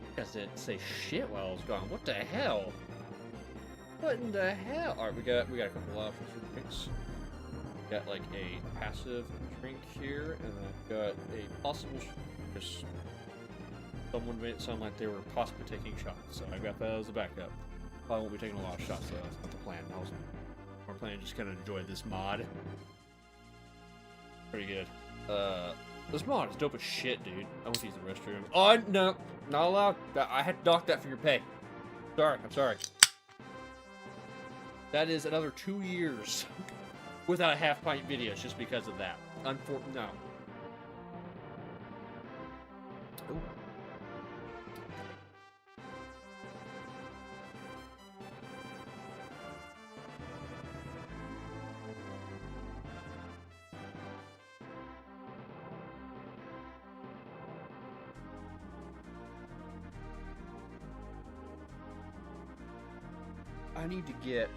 You guys didn't say shit while I was gone. What the hell? What in the hell? Alright, we got a couple options for drinks. We got like a passive drink here, and I've got a possible just someone made it sound like they were possibly taking shots, so I got that as a backup. I won't be taking a lot of shots, so that's not the plan. We're planning to just kind of enjoy this mod. Pretty good. This mod is dope as shit, dude. I want to use the restroom. Oh, no. Not allowed. I had to dock that for your pay. Sorry. I'm sorry. That is another 2 years without a Halfpint videos just because of that. No. Ooh. I need to get,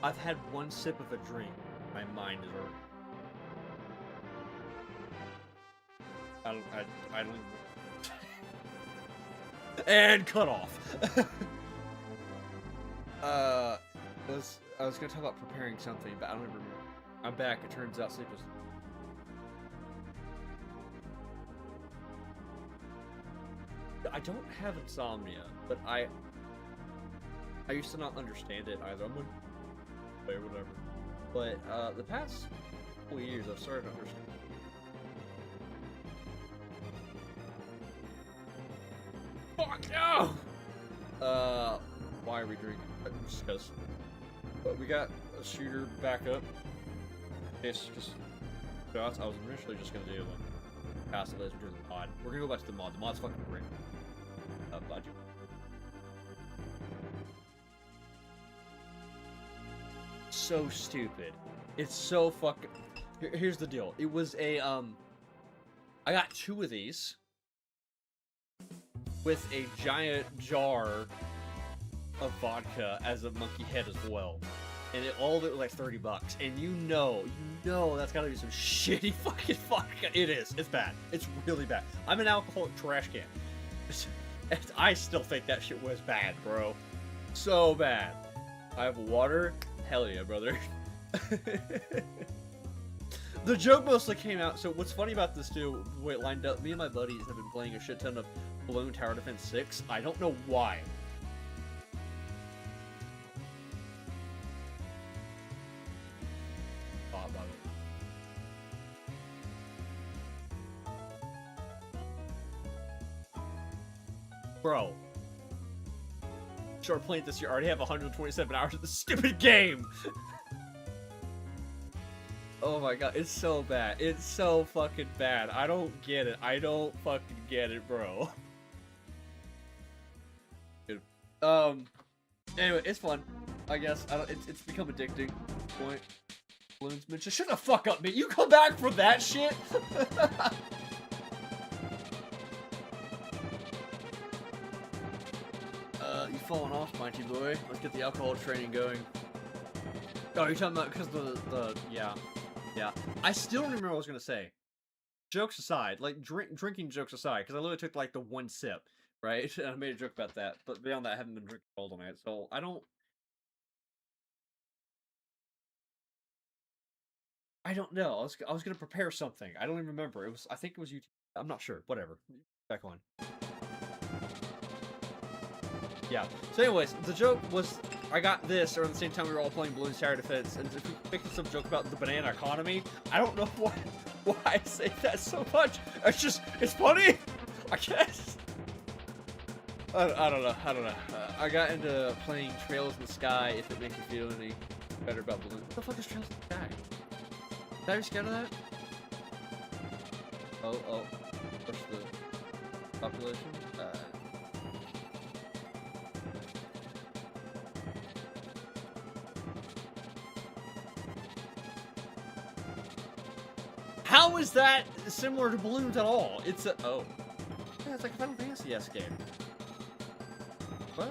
I've had one sip of a drink. My mind is already... I don't even... And cut off! I was gonna talk about preparing something, but I don't even remember. I'm back. It turns out sleep was... I don't have insomnia, but I used to not understand it either. I'm like, or whatever. But the past couple years, I've started to understand. Fuck no! Why are we drinking? Just because. But we got a shooter back up. It's just shots. I was initially just gonna do like passive as we do the mod. We're gonna go back to the mod. The mod's fucking great. Glad you. So stupid. It's so fucking. Here's the deal. It was a I got 2 of these with a giant jar of vodka as a monkey head as well, and all of it was like $30. And you know that's gotta be some shitty fucking vodka. It is. It's bad. It's really bad. I'm an alcoholic trash can. I still think that shit was bad, bro. So bad. I have water. Hell yeah, brother. The joke mostly came out. So what's funny about this too, the way it lined up, me and my buddies have been playing a shit ton of Bloon Tower Defense 6. I don't know why. Bro. Started playing this year. I already have 127 hours of this stupid game. Oh my god, it's so bad. It's so fucking bad. I don't get it. I don't fucking get it, bro. Good. Anyway, it's fun. I guess. It's become addicting. Point. Balloons mention. Shut the fuck up, man. You come back for that shit? You falling off, mighty boy. Let's get the alcohol training going. Oh, you're talking about because yeah. I still don't remember what I was gonna say. Jokes aside, like drinking jokes aside, because I literally took like the 1 sip, right? And I made a joke about that. But beyond that, I haven't been drinking all night, so I don't know. I was gonna prepare something. I don't even remember. I think it was YouTube. I'm not sure. Whatever. Back on. Yeah. So anyways, the joke was I got this around the same time we were all playing Bloons Tower Defense, and if we making some joke about the banana economy, I don't know why I say that so much. It's funny. I guess. I don't know. I got into playing Trails in the Sky. If it makes you feel any better about balloons. What the fuck is Trails in the Sky? Did I be scared of that? Oh. Push the population. How is that similar to balloons at all? It's a yeah, it's like a Final Fantasy-esque game. What?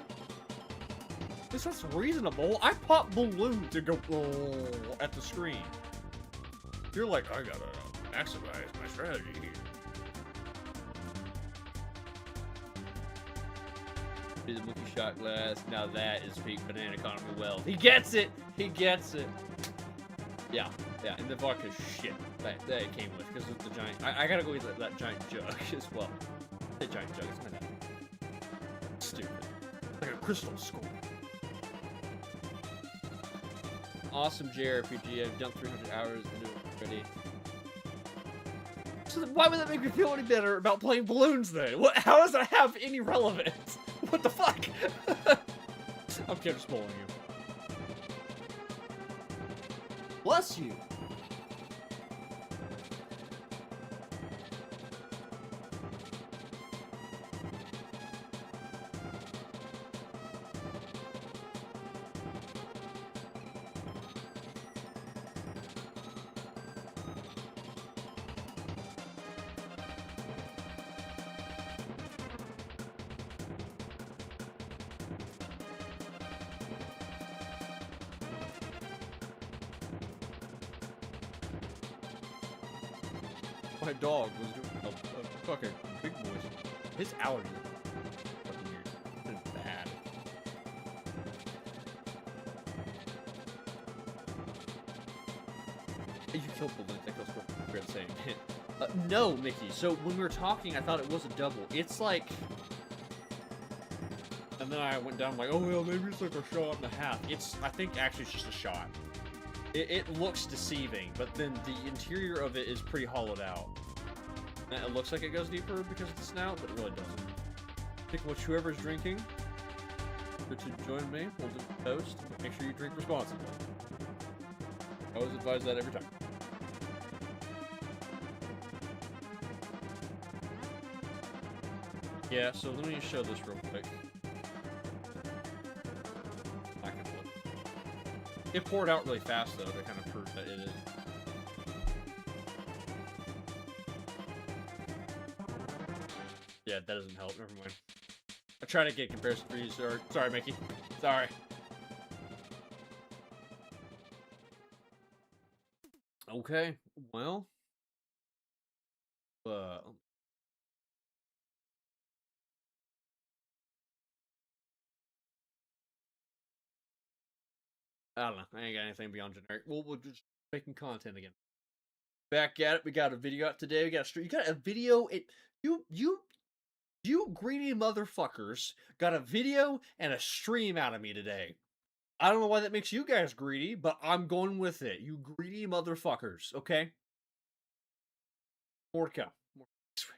At least that's reasonable. I pop balloons to go at the screen. You're like, I gotta maximize my strategy here. Be the monkey shot glass. Now that is peak banana economy well. He gets it! He gets it! Yeah, and the vodka shit that it came with, because of the giant. I gotta go with that giant jug as well. The giant jug, it's not that stupid. Like a crystal skull. Awesome JRPG. I've dumped 300 hours into it already. So why would that make me feel any better about playing balloons then? How does that have any relevance? What the fuck? I'm just spoiling you. Bless you. My dog was doing a fucking big voice. His allergies are fucking weird. It's bad. You killed balloons. That goes for weird saying. No, Mickey. So when we were talking, I thought it was a double. It's like, and then I went down like, oh well, maybe it's like a shot and a half. I think actually it's just a shot. It looks deceiving, but then the interior of it is pretty hollowed out. And it looks like it goes deeper because of the snout, but it really doesn't. I think whoever's drinking, to join me, we'll do a toast. Make sure you drink responsibly. I always advise that every time. Yeah, so let me show this real quick. It poured out really fast, though, to kind of prove that it is. Yeah, that doesn't help. Never mind. I try to get comparison for you, sir. Sorry, Mickey. Sorry. Okay, well. I don't know. I ain't got anything beyond generic. We're just making content again. Back at it. We got a video out today. We got a stream. You got a video. You greedy motherfuckers got a video and a stream out of me today. I don't know why that makes you guys greedy, but I'm going with it. You greedy motherfuckers. Okay. More to come.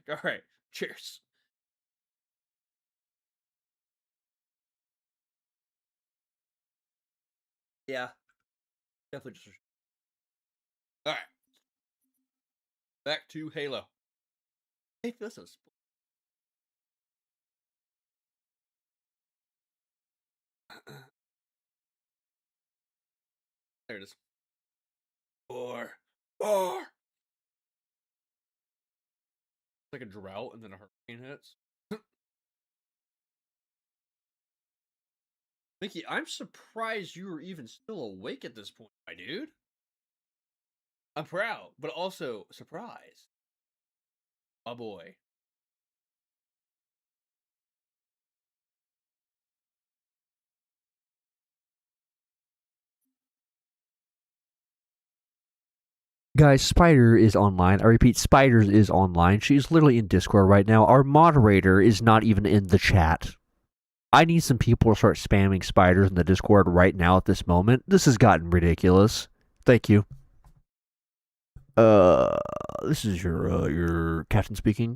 All right. Cheers. Yeah. Definitely just. All right. Back to Halo. Hey, this is. There it is. Four. It's like a drought and then a hurricane hits. Mickey, I'm surprised you were even still awake at this point, my dude. I'm proud, but also surprised. Oh boy. Guys, Spider is online. I repeat, Spider is online. She's literally in Discord right now. Our moderator is not even in the chat. I need some people to start spamming Spiders in the Discord right now at this moment. This has gotten ridiculous. Thank you. This is your captain speaking.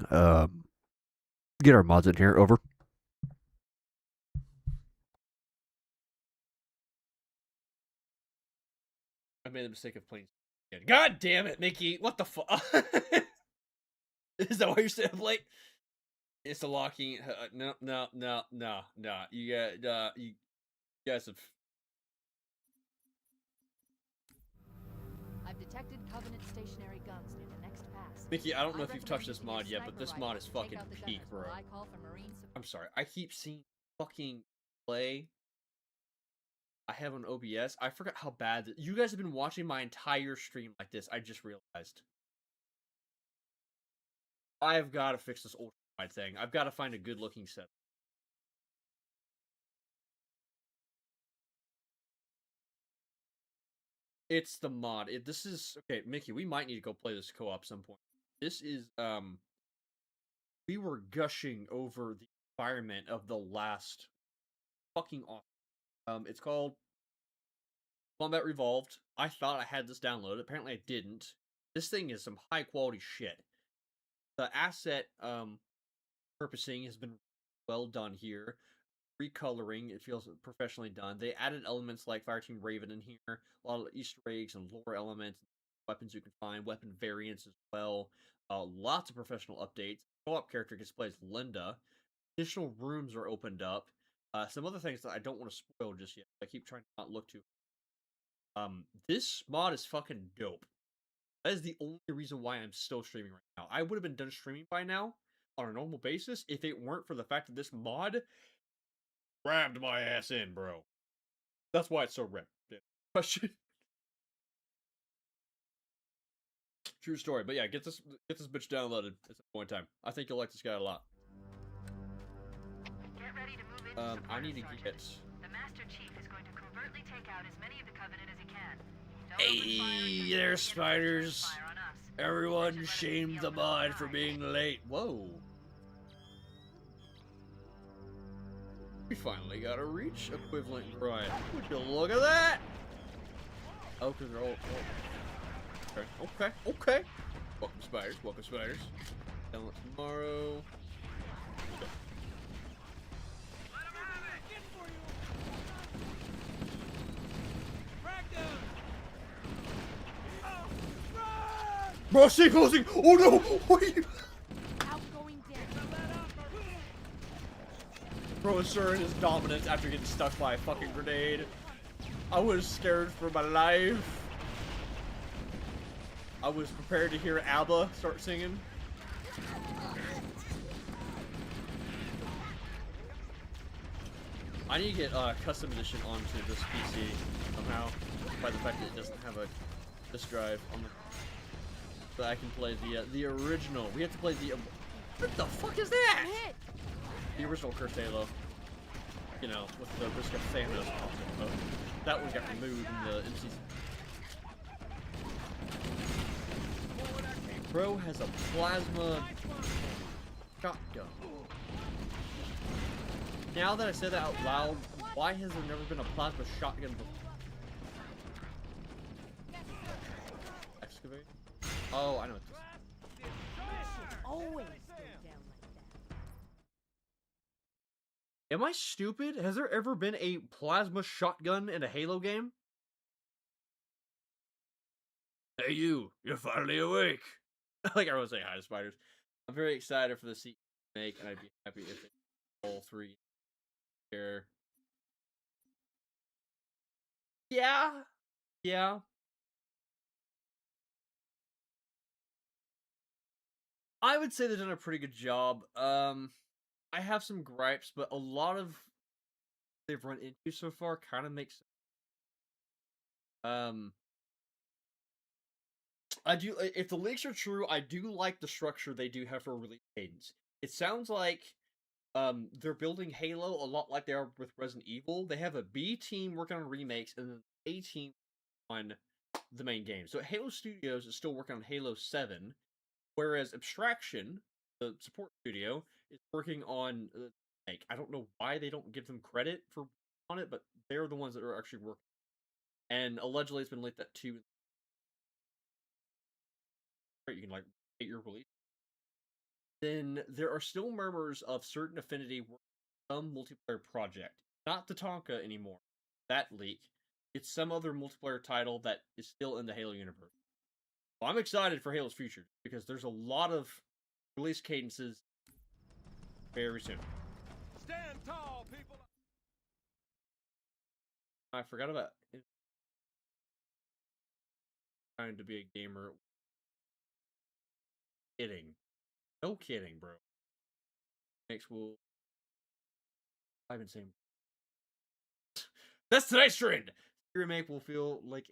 Get our mods in here. Over. I made the mistake of playing. God damn it, Mickey! What the fuck? Is that why you're staying up late? It's the locking. No. You guys have. I've detected Covenant stationary guns near the next pass. Mickey, I don't know if you've recommend touched this using your mod yet, but sniper this rifle mod is to take fucking out the peak, gunners bro. while I call for Marine support. I'm sorry, I keep seeing fucking play. I have on OBS. I forgot how bad you guys have been watching my entire stream like this. I just realized. I've got to fix this ultra wide thing. I've got to find a good looking set. It's the mod. This is okay, Mickey. We might need to go play this co-op some point. This is we were gushing over the environment of the last fucking awesome. It's called Combat Revolved. I thought I had this downloaded. Apparently I didn't. This thing is some high quality shit. The asset purposing has been well done here. Recoloring, it feels professionally done. They added elements like Fireteam Raven in here, a lot of Easter eggs and lore elements, weapons you can find, weapon variants as well. Lots of professional updates. Co-op character gets played as Linda. Additional rooms are opened up. Some other things that I don't want to spoil just yet. I keep trying to not look too. This mod is fucking dope. That is the only reason why I'm still streaming right now. I would have been done streaming by now on a normal basis if it weren't for the fact that this mod rammed my ass in, bro. That's why it's so red. Question. True story, but yeah, get this bitch downloaded at some point in time. I think you'll like this guy a lot. Get ready to move into I need to get. The Master Chief is going to covertly take out as many of the Covenant as he can. Don't Hey there, spiders! Everyone shamed the mod for being late. Whoa. We finally got a reach equivalent grind. Would you look at that? Oh, because they're all. Okay. Welcome, spiders. Download tomorrow. Bro, stay closing! Oh no! What are you? Bro, asserting his dominance after getting stuck by a fucking grenade. I was scared for my life. I was prepared to hear ABBA start singing. I need to get custom edition onto this PC somehow, by the fact that it doesn't have a disk drive on the. So I can play the original. We have to play the. What the fuck is that? The original Cursed Halo. You know, with the risk of Thanos. That one got removed in the MC. Bro has a plasma shotgun. Now that I said that out loud, why has there never been a plasma shotgun before? Excavate? Oh, I know what this is. Always go down like that. Am I stupid? Has there ever been a plasma shotgun in a Halo game? Hey you're finally awake. Like everyone say hi to spiders. I'm very excited for the sequel to make, and I'd be happy if they all three here. Yeah. I would say they've done a pretty good job. I have some gripes, but a lot of they've run into so far kind of makes sense. I do. If the leaks are true, I do like the structure they do have for release cadence. It sounds like they're building Halo a lot like they are with Resident Evil. They have a B team working on remakes and then A team on the main game. So Halo Studios is still working on Halo 7, whereas Abstraction, the support studio, is working on like I don't know why they don't give them credit for on it, but they're the ones that are actually working. And allegedly, it's been leaked that 2. You can like get your release. Then there are still murmurs of certain Affinity working on some multiplayer project. Not the Tonka anymore. That leak. It's some other multiplayer title that is still in the Halo universe. Well, I'm excited for Halo's future because there's a lot of release cadences very soon. Stand tall, people. I forgot about trying to be a gamer. Kidding. No kidding, bro. Next will. I've been saying. That's tonight's trend. The remake will feel like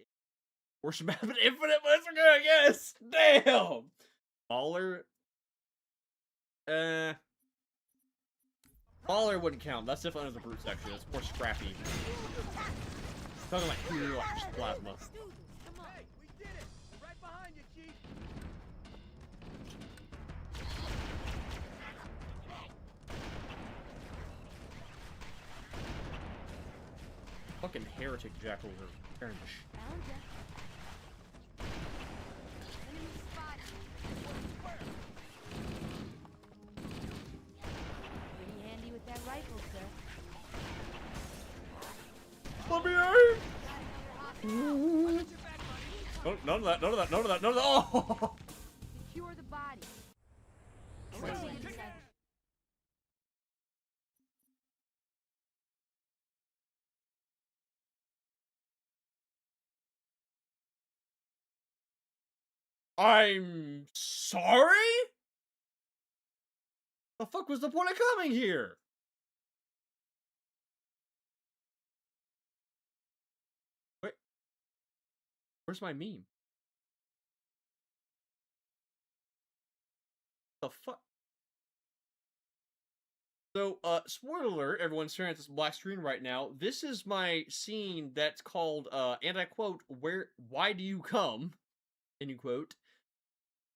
worship map and infinite, but it's okay, I guess. Damn. Baller. Baller wouldn't count. That's definitely under the brute section. It's more scrappy. Talking like pure like just plasma. Hey, we did it! We're right behind you, Chief! Fucking heretic jackals are tearing the shit. Found ya. Enemy spotted. Pretty handy with that rifle, sir. Let me aim! None of that, none of that, none of that, none of that. Oh! Secure the body. I'm sorry? The fuck was the point of coming here? Wait. Where's my meme? The fuck? So, spoiler alert, everyone's staring at this black screen right now. This is my scene that's called, and I quote, why do you come? End you quote.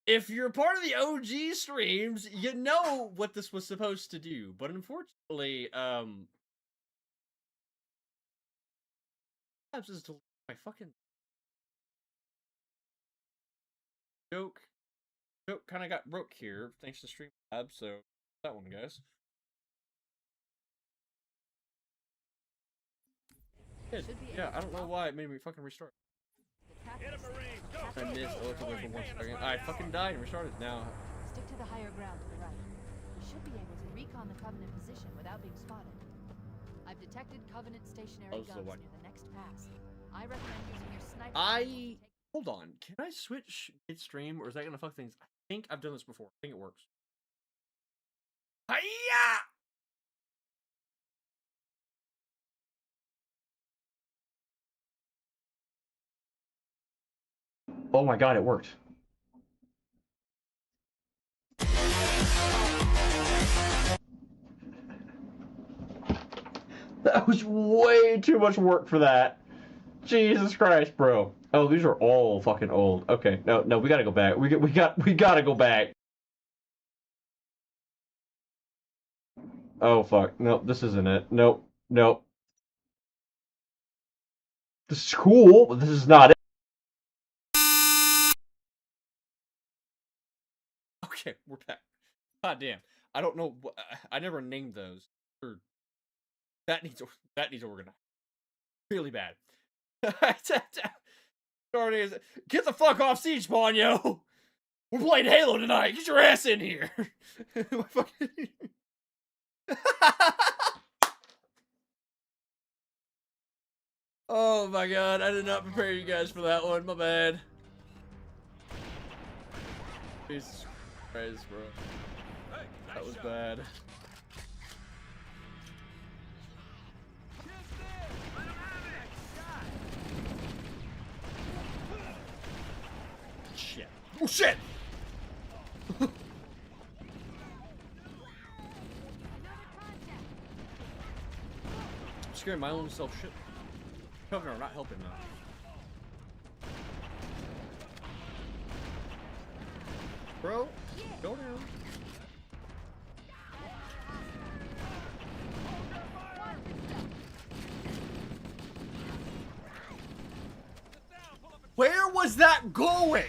If you're part of the OG streams, you know what this was supposed to do. But unfortunately, this is my fucking joke kind of got broke here thanks to Streamlabs, so that one, guys. Yeah, I don't know why it made me fucking restart. I missed for 1 second. I fucking died and restarted now. Stick to the higher ground to the right. You should be able to recon the Covenant position without being spotted. I've detected Covenant stationary guns near the next pass. I recommend using your sniper. Hold on. Can I switch midstream, or is that gonna fuck things? I think I've done this before. I think it works. Hiya! Oh my god, it worked. That was way too much work for that. Jesus Christ, bro. Oh, these are all fucking old. Okay, no, we gotta go back. We gotta go back. Oh fuck. No, this isn't it. Nope. This is cool, but this is not it. Okay, we're back. God damn. I don't know. I never named those. That needs organized. Really bad. Get the fuck off siege spawn, yo! We're playing Halo tonight. Get your ass in here. Oh my god, I did not prepare you guys for that one. My bad. Jesus Christ, bro. That was bad. Shit. Oh shit! I'm scaring my own self shit. Governor, not helping now. Bro, go down. Where was that going?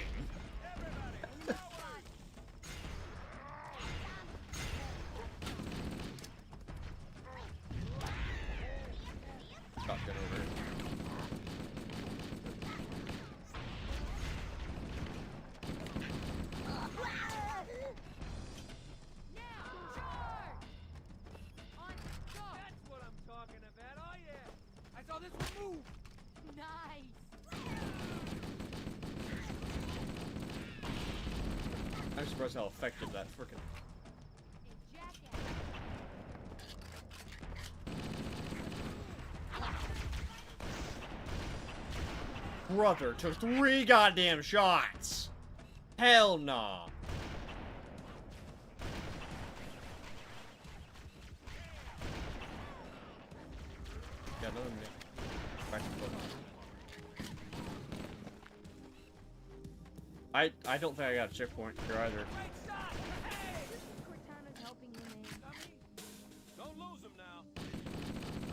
Shotgun over. That's what I'm talking about. Oh yeah, I saw this one move. Nice. really surprised how effective that freaking. Brother took 3 goddamn shots. Hell nah. Got another minute. Back to foot. I don't think I got a checkpoint here either. Cortana's helping you, man. Don't lose him now.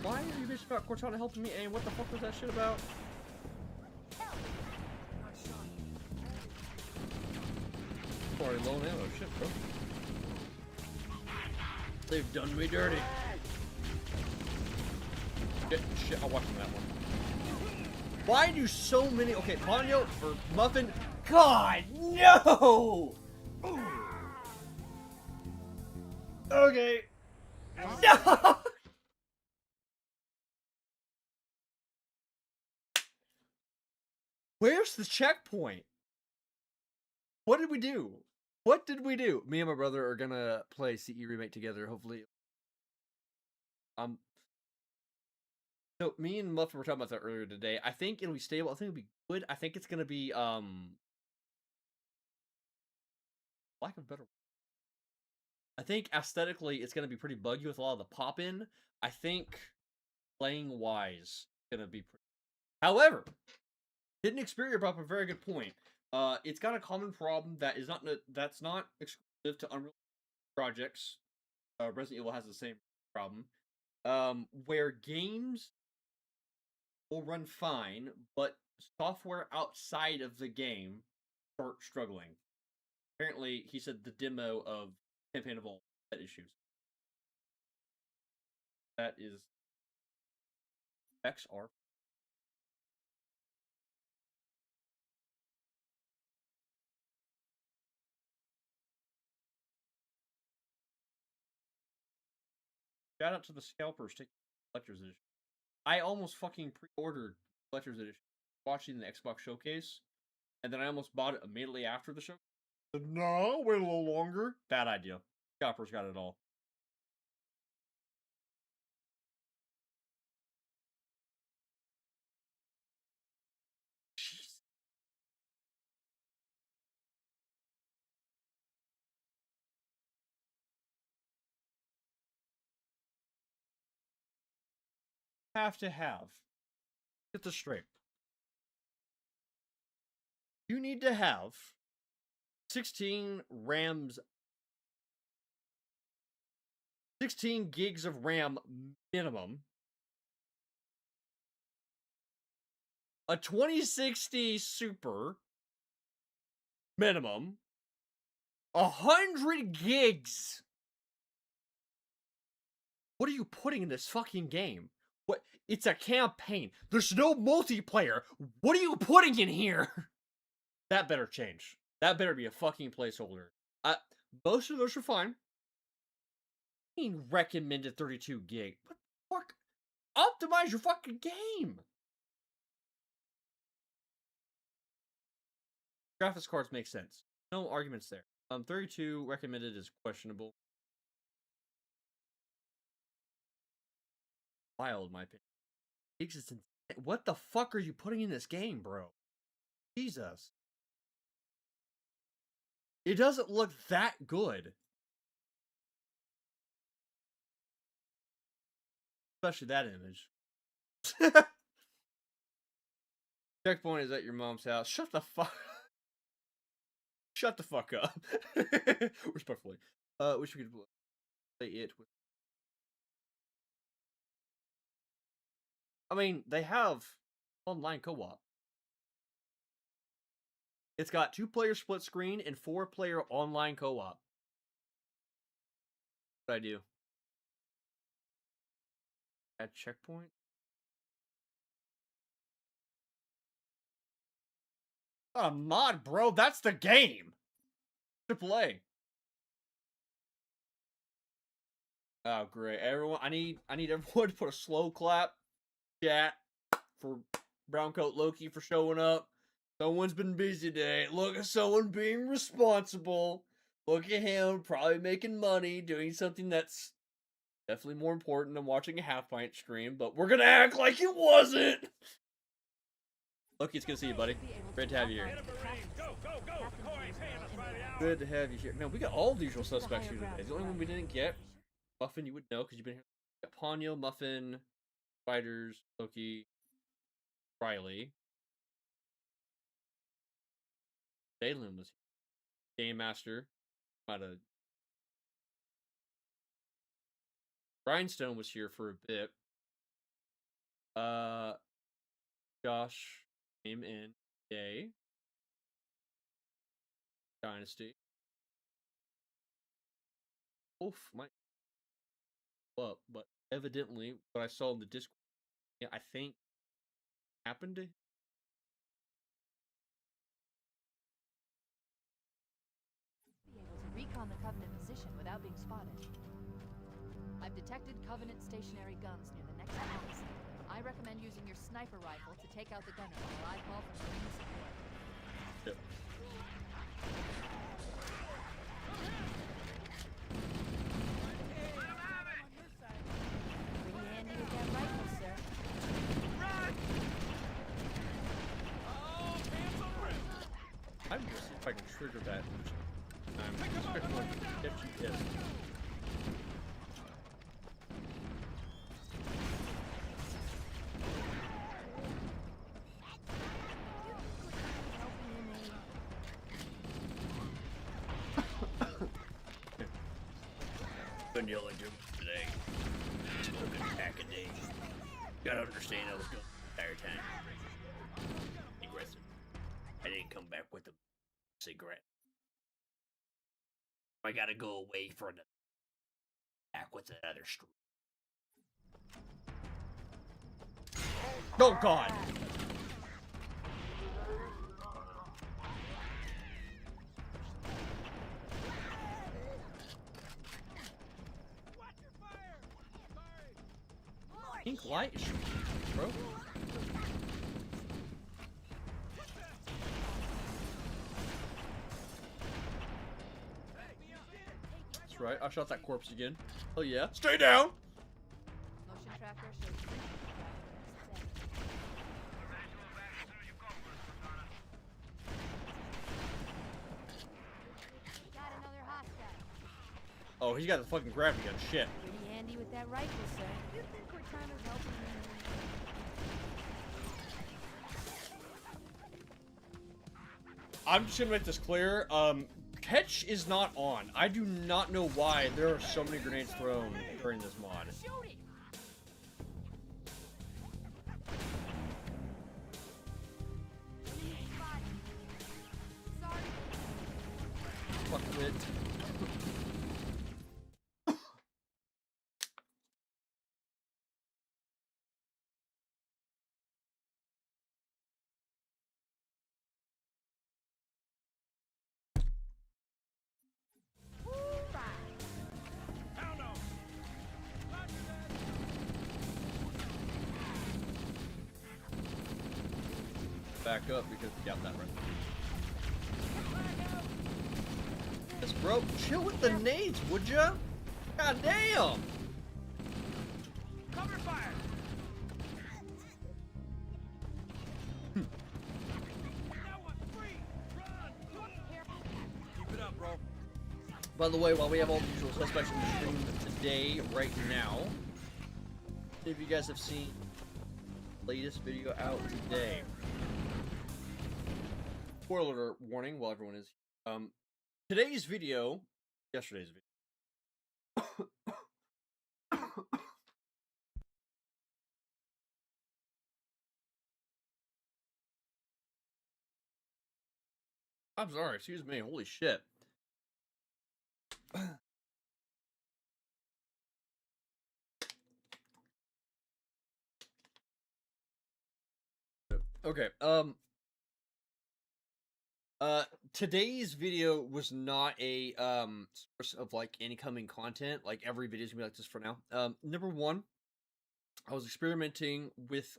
Why are you bitching about Cortana helping me, and what the fuck was that shit about? Sorry, low ammo. Shit, bro. They've done me dirty. Shit, I'll watch that one. Why do so many... Okay, Ponyo or Muffin... God, no! Okay. No! Where's the checkpoint? What did we do? What did we do? Me and my brother are gonna play CE Remake together, hopefully. So me and Muffin were talking about that earlier today. I think it'll be stable. I think it'll be good. I think it's gonna be lack of better. I think aesthetically it's gonna be pretty buggy with a lot of the pop in. I think playing wise gonna be pretty. However, Hidden Exterior brought up a very good point. It's got a common problem that's not exclusive to Unreal projects. Resident Evil has the same problem. Where games will run fine, but software outside of the game start struggling. Apparently, he said the demo of Campaign of All had issues. That is XR. Shout out to the scalpers taking Collector's Edition. I almost fucking pre-ordered Collector's Edition watching the Xbox showcase, and then I almost bought it immediately after the show. No, wait a little longer. Bad idea. Scalpers got it all. Jeez. Have to have. Get this straight. You need to have 16 RAMs, 16 gigs of RAM minimum, a 2060 Super minimum, 100 gigs. What are you putting in this fucking game? What? It's a campaign. There's no multiplayer. What are you putting in here? That better change. That better be a fucking placeholder. Most of those are fine. Recommended 32 gig. What the fuck? Optimize your fucking game. Graphics cards make sense. No arguments there. 32 recommended is questionable. Wild, my opinion. What the fuck are you putting in this game, bro? Jesus. It doesn't look that good. Especially that image. Checkpoint is at your mom's house. Shut the fuck. Shut the fuck up. Respectfully. Wish we could play it with. I mean, they have online co-op. It's got 2-player split screen and 4-player online co-op. What do I do? At checkpoint? Not a mod, bro. That's the game. AAA. Oh, great. Everyone, I need everyone to put a slow clap chat for Browncoat Loki for showing up. Someone's been busy today. Look at someone being responsible. Look at him, probably making money, doing something that's definitely more important than watching a Halfpint stream, but we're gonna act like it wasn't! Loki, it's good to see you, buddy. Great to have you here. Good to have you here. Man, we got all the usual suspects here today. The only one we didn't get, Muffin, you would know because you've been here. We got Ponyo, Muffin, Spiders, Loki, Riley. Dalen was here. Game Master. Grindstone was here for a bit. Josh came in today. Dynasty. Oof, might up, but evidently what I saw in the Discord, I think happened to Be able to recon the Covenant position without being spotted. I've detected Covenant stationary guns near the next house. I recommend using your sniper rifle to take out the gunner while I call for Marine support. Yep. Pretty handy with that rifle, sir. I'm gonna see if I can trigger that. Yes. Been yelling to him today. Smoking pack a day. Gotta understand I was doing the entire time. Aggressive. I didn't come back with a cigarette. I gotta go away for the back with another stream. Oh God! Pink light is shooting, bro. That's right. I shot that corpse again. Oh yeah. Stay down. Motion tracker shows got another hostile. Oh, he's got the fucking gravity gun. Shit. Pretty handy with that rifle, sir. You think Cortana's helping you? I'm just gonna make this clear. Catch is not on. I do not know why there are so many grenades thrown during this mod. Fuck it. Back up because yeah, that right. Yes, bro, chill with the nades, would ya? God damn! Cover fire! Keep it up, bro. By the way, while we have all the usual suspects in the stream today, right now, if you guys have seen the latest video out today. Spoiler alert warning while everyone is today's video, yesterday's video. I'm sorry, excuse me, holy shit. Okay, today's video was not a source of like incoming content. Like every video is gonna be like this for now. Number one, I was experimenting with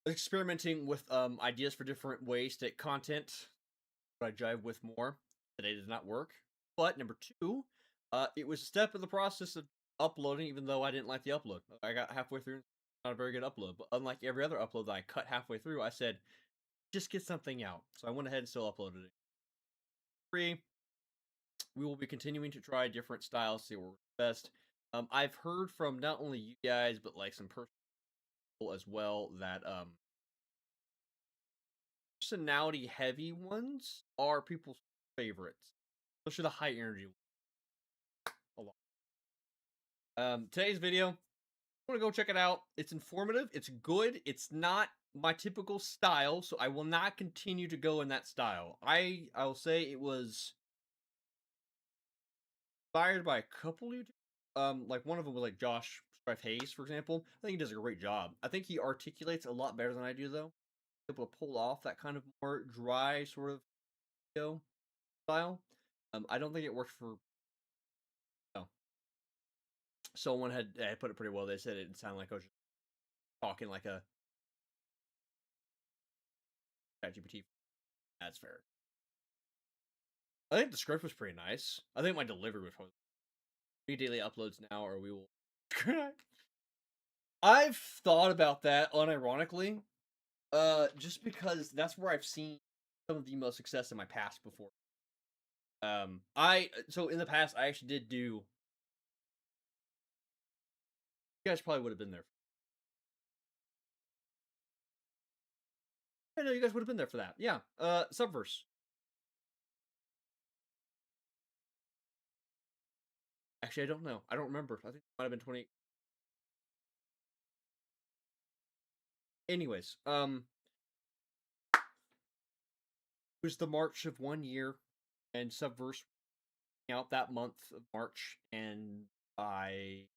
experimenting with ideas for different ways to content that I jive with more. Today did not work. But number 2, it was a step in the process of uploading, even though I didn't like the upload. I got halfway through, not a very good upload. But unlike every other upload that I cut halfway through, I said, just get something out. So I went ahead and still uploaded it. 3, we will be continuing to try different styles, see what works best. I've heard from not only you guys, but like some people as well that personality heavy ones are people's favorites, especially the high energy ones. A lot. Today's video, I want to go check it out. It's informative. It's good. It's not my typical style, so I will not continue to go in that style. I'll say it was inspired by a couple YouTubers. Like one of them was like Josh Strife Hayes, for example. I think he does a great job. I think he articulates a lot better than I do, though. Able to pull off that kind of more dry sort of video style. I don't think it worked for. No. Someone had put it pretty well. They said it sounded like I was just talking like a ChatGPT. That's fair. I think the script was pretty nice. I think my delivery was probably 3 daily uploads now, or we will. I've thought about that unironically, just because that's where I've seen some of the most success in my past before. So in the past I actually did do. You guys probably would have been there. I know you guys would have been there for that. Yeah. Subverse. Actually, I don't know. I don't remember. I think it might have been 20. Anyways, it was the March of 1 year, and Subverse out that month of March, and I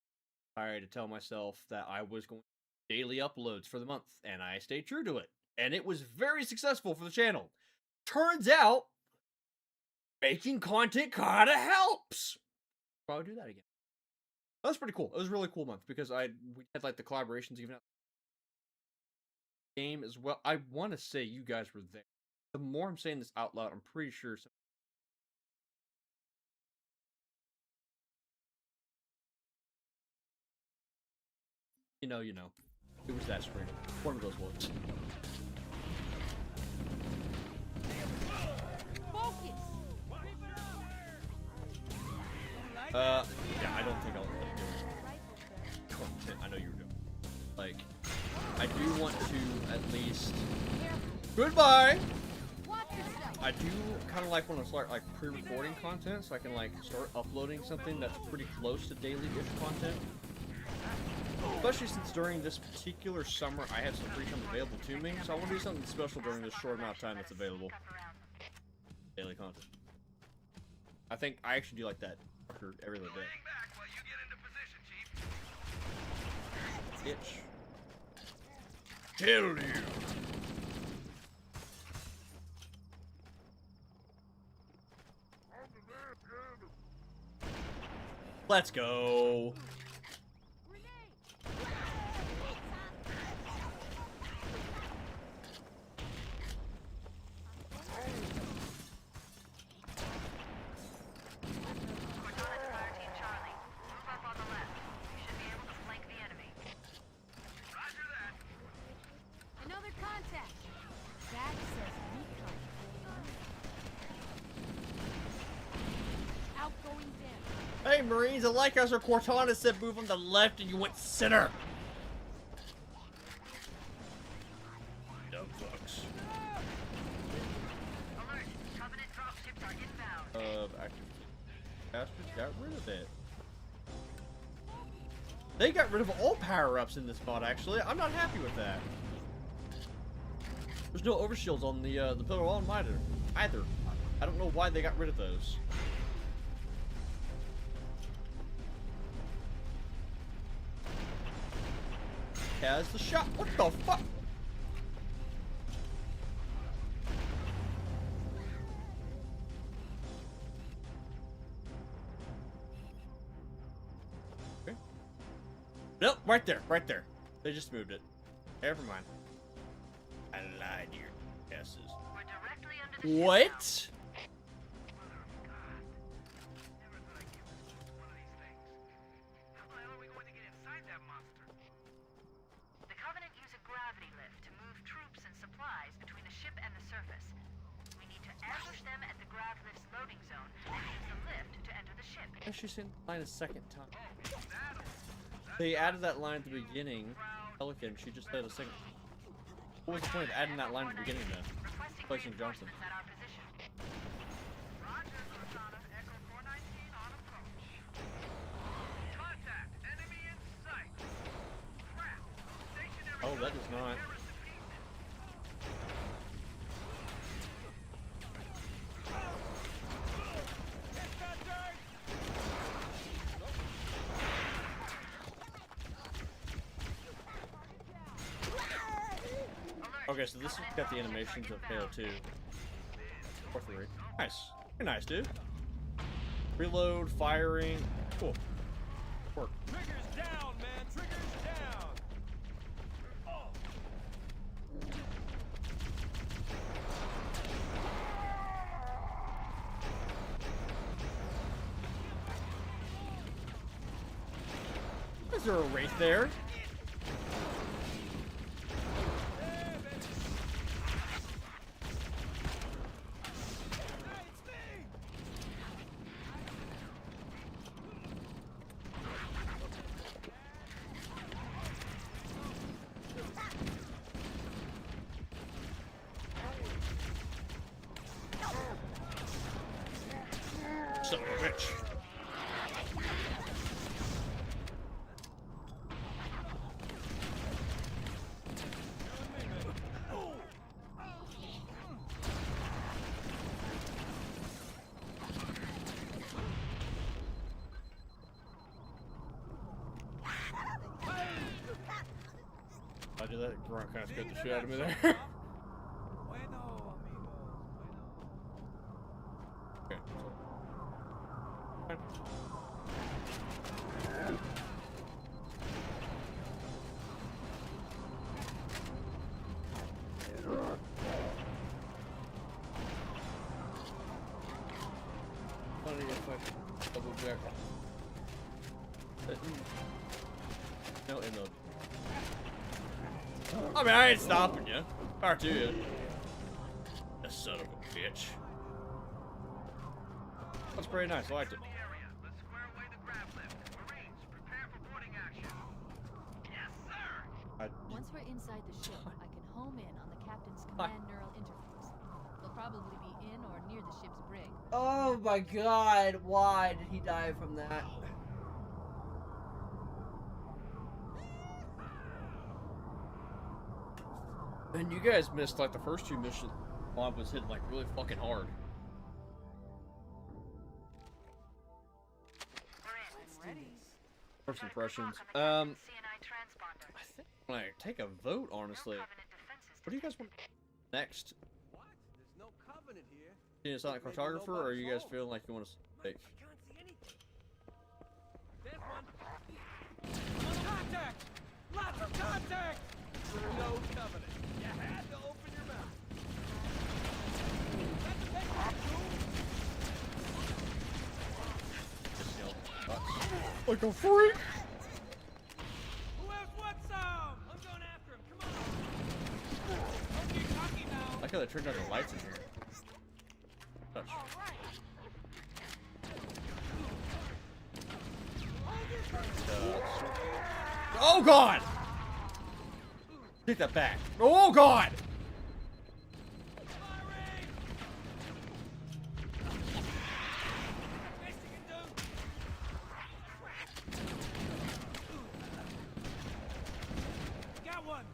tried to tell myself that I was going to do daily uploads for the month, and I stayed true to it. And it was very successful for the channel. Turns out, making content kind of helps. Probably do that again. That was pretty cool. It was a really cool month because we had like the collaborations even out game as well. I want to say you guys were there. The more I'm saying this out loud, I'm pretty sure. You know. It was that spring. One of those ones. Yeah, I don't think I'll do content. I know you're doing. Like, I do want to at least. Goodbye. I do kind of like want to start like pre-recording content, so I can like start uploading something that's pretty close to daily-ish content. Especially since during this particular summer, I have some free time available to me, so I want to do something special during this short amount of time that's available. Daily content. I think I actually do like that every other day. Itch. Kill you. Let's go. Hey Marines, I like as our Cortana said move on the left and you went center. Dumb fucks. Alert! Covenant dropships are inbound. Active bastards got rid of it. They got rid of all power-ups in this mod, actually. I'm not happy with that. There's no overshields on the Pillar Wall either. I don't know why they got rid of those. Has the shot. What the fuck? Okay. Nope, right there. They just moved it. Never mind. What? The Covenant use a gravity lift to move troops and supplies between the ship and the surface. We need to ambush them at the grav lift's loading zone and use the lift to enter the ship. She said the line a second time. They added that line at the beginning. Pelican, she just said a second. What was the point of adding that line at the beginning then? Placing Johnson. Oh, that is not. Okay, so this has got the animations of Halo 2. Or 3. Nice. Very nice, dude. Reload, firing. Cool. Work. Triggers down, man. Triggers down. Oh. Is there a wraith there? Son of a bitch. I did that. Grunt kind of scared the shit out of me there. Okay. Funny if I double check. No ammo. I mean, I ain't stopping you. Or to you. The son of a bitch. That's pretty nice. I liked it. Once we're inside the ship, I can home in on the captain's command neural interface. They'll probably be in or near the ship's brig. Oh my god, why did he die from that? And you guys missed like the first two missions. Bob was hitting like really fucking hard. First impressions. I think when I take a vote, honestly, what do you guys want next? What? There's no Covenant here. Being a sonic cartographer, or are you guys feeling like you want to take? I can't see anything. There's one. Contact! Lots of contact! No Covenant. You had to open your mouth. That's a big one, Like a freak! Who has what sound? I'm going after him. Come on. Don't get cocky now. I like how they turned on the lights in here. Touch. Oh god! Take that back. Oh god! Got one.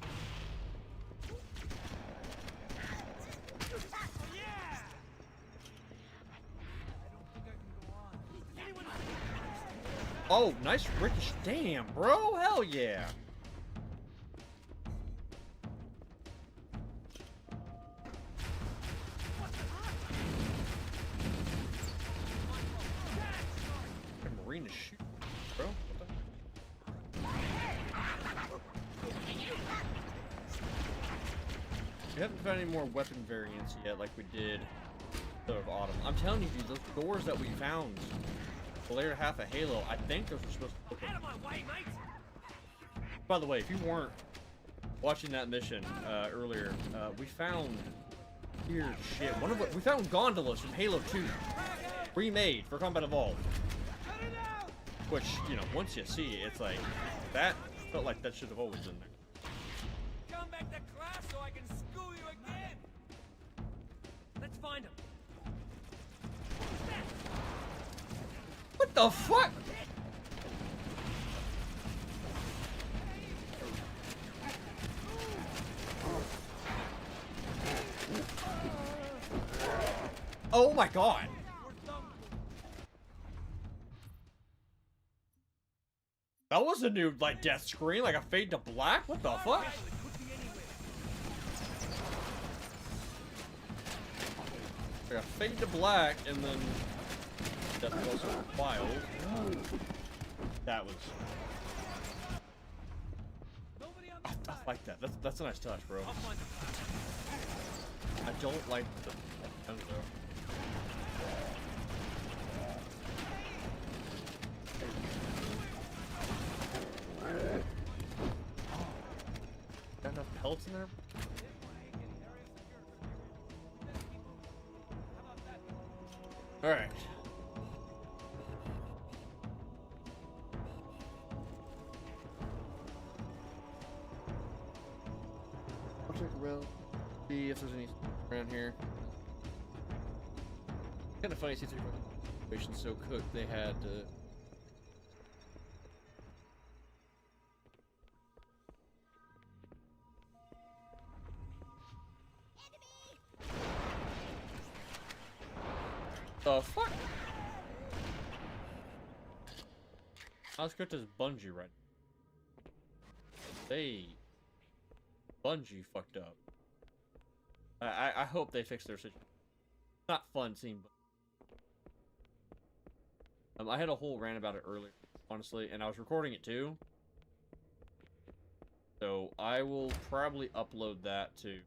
Oh, nice ricochet. Damn, bro. Hell yeah. Marine is shooting, bro. What the? We haven't found any more weapon variants yet, like we did Sort of Autumn. I'm telling you, dude, those doors that we found, the later half of Halo, I think those were supposed to open. Out of my way, mate! By the way, if you weren't watching that mission earlier, we found weird shit. We found gondolas from Halo 2, remade for Combat Evolved. Which, you know, once you see it, it's like that felt like that should have always been there. Come back to class so I can school you again. Let's find him. What the fuck? Oh my god. That was a new, like, death screen, like a fade to black? What the fuck? Like a fade to black, and then death was also wild. That was... I like that. That's a nice touch, bro. I don't like the... though. Got enough pellets in there? Alright. I'll check around, see if there's any around here. Kind of funny, see, situation so cooked they had to. The fuck? I was cooked as Bungie right. They Bungie fucked up. I hope they fix their situation. Not fun seeing. I had a whole rant about it earlier, honestly, and I was recording it too. So I will probably upload that too.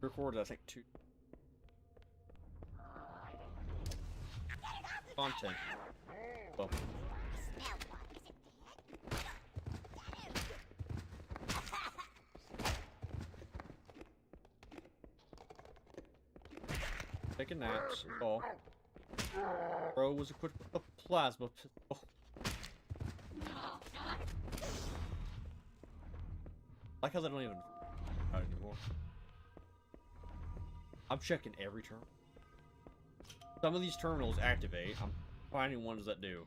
Recorded, I think, 2 content. Well. Taking naps. Oh. Bro was equipped with a plasma pistol. Like how they don't even anymore. I'm checking every terminal. Some of these terminals activate. I'm finding ones that do.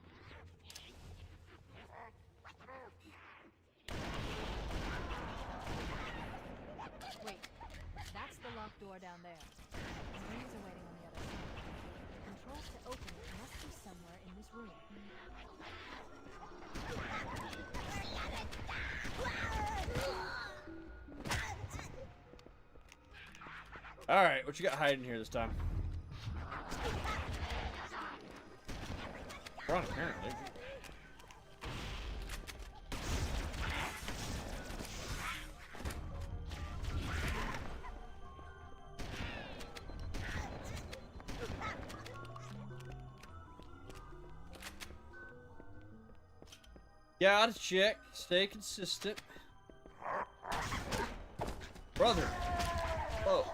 Wait, that's the locked door down there. Marines are waiting on the other side. The controls to open it must be somewhere in this room. Alright, what you got hiding here this time? Run, apparently. Gotta check. Stay consistent. Brother. Oh.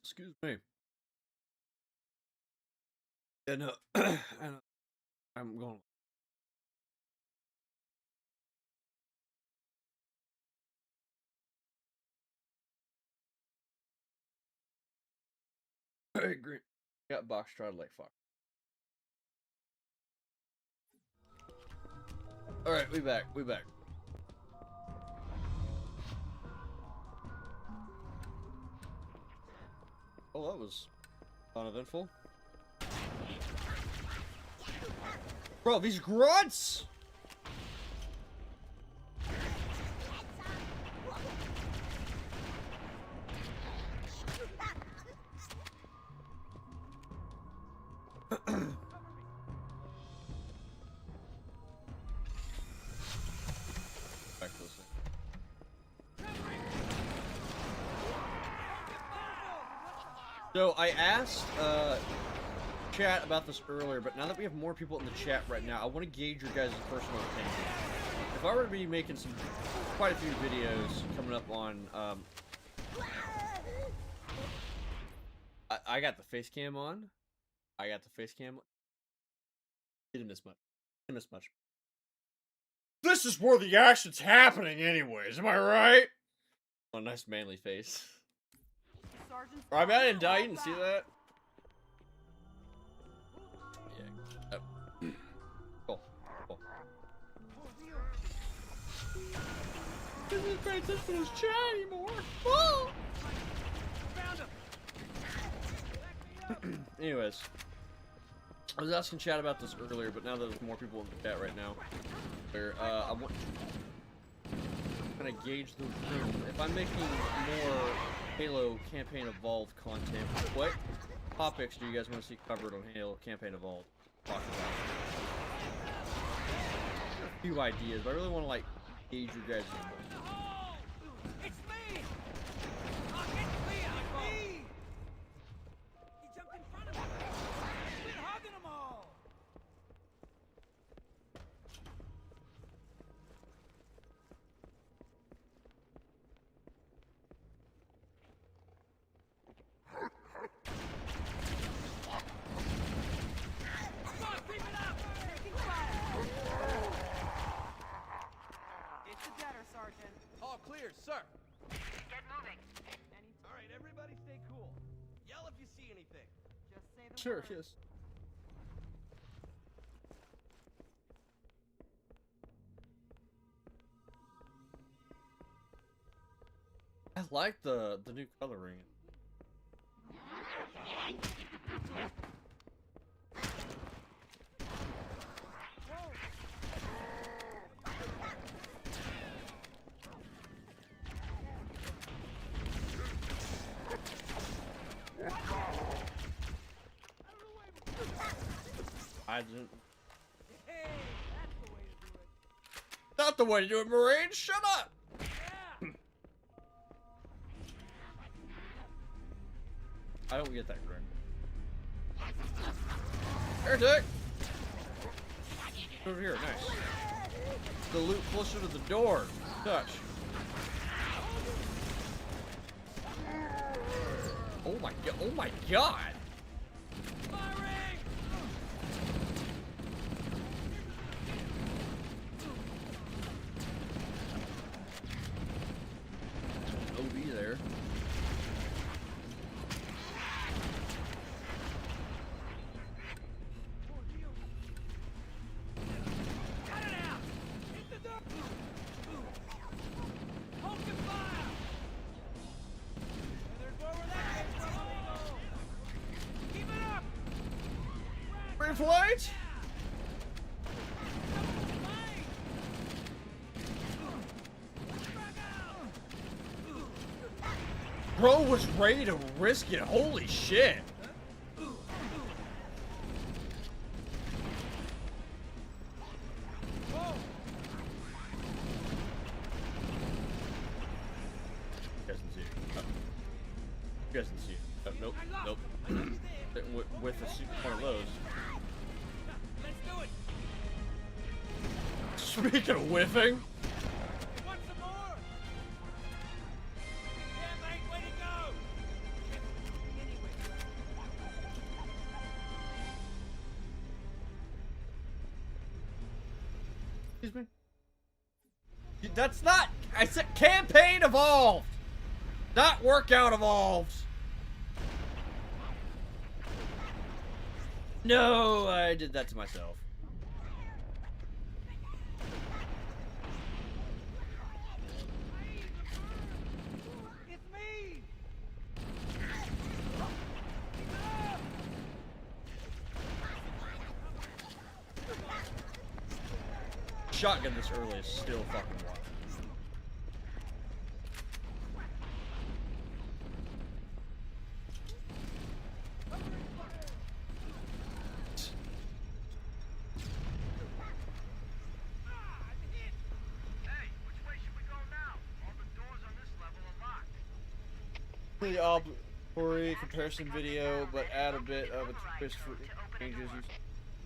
Excuse me. And and I'm going. I agree. Got box tried like fuck. All right, we back. We back. Oh, that was uneventful. Bro, these grunts! Back to this thing. So I asked chat about this earlier, but now that we have more people in the chat right now, I want to gauge your guys' personal opinion. If I were to be making quite a few videos coming up on, I got the face cam on. I got the face cam. Didn't miss much. Didn't miss much. This is where the action's happening, anyways. Am I right? Oh, nice manly face. I mean, I didn't die. You didn't see that. Yeah. Cool. Cool. This is great. This one's chat anymore. Oh! Anyways, I was asking chat about this earlier, but now that there's more people in the chat right now, I want to kind of gauge the room. If I'm making more Halo Campaign Evolved content, what topics do you guys want to see covered on Halo Campaign Evolved? Talk about a few ideas, but I really want to like gauge your guys' It's me! Oh, it's me! It's me! He jumped in front of me! We're hugging them all! Come on, keep it up! Taking fire! It's the debtor, Sergeant. All clear, sir. Get moving. All right, everybody stay cool. Yell if you see anything. Just say the Sure, word. yes. I like the new coloring. I didn't. Hey, that's the way to do it. Not the way to do it, Marine. Shut up. Yeah. I don't get that correct. Heretic! Over here, nice. The loot closer to the door. Touch. Oh my god! Oh my god! OB there. Flight? Bro was ready to risk it. Holy shit. You guys can see it. You guys can see it. Nope. Nope. With one of those. Speaking of whiffing. Want some more? Yeah, mate, way to go! That's not. I said campaign evolved, not workout evolved. No, I did that to myself. It's me! Shotgun this early is still fucking wild. Hey, which way should we go now? All the doors on this level are locked. The obligatory comparison video, but add a bit of a twist for changes. You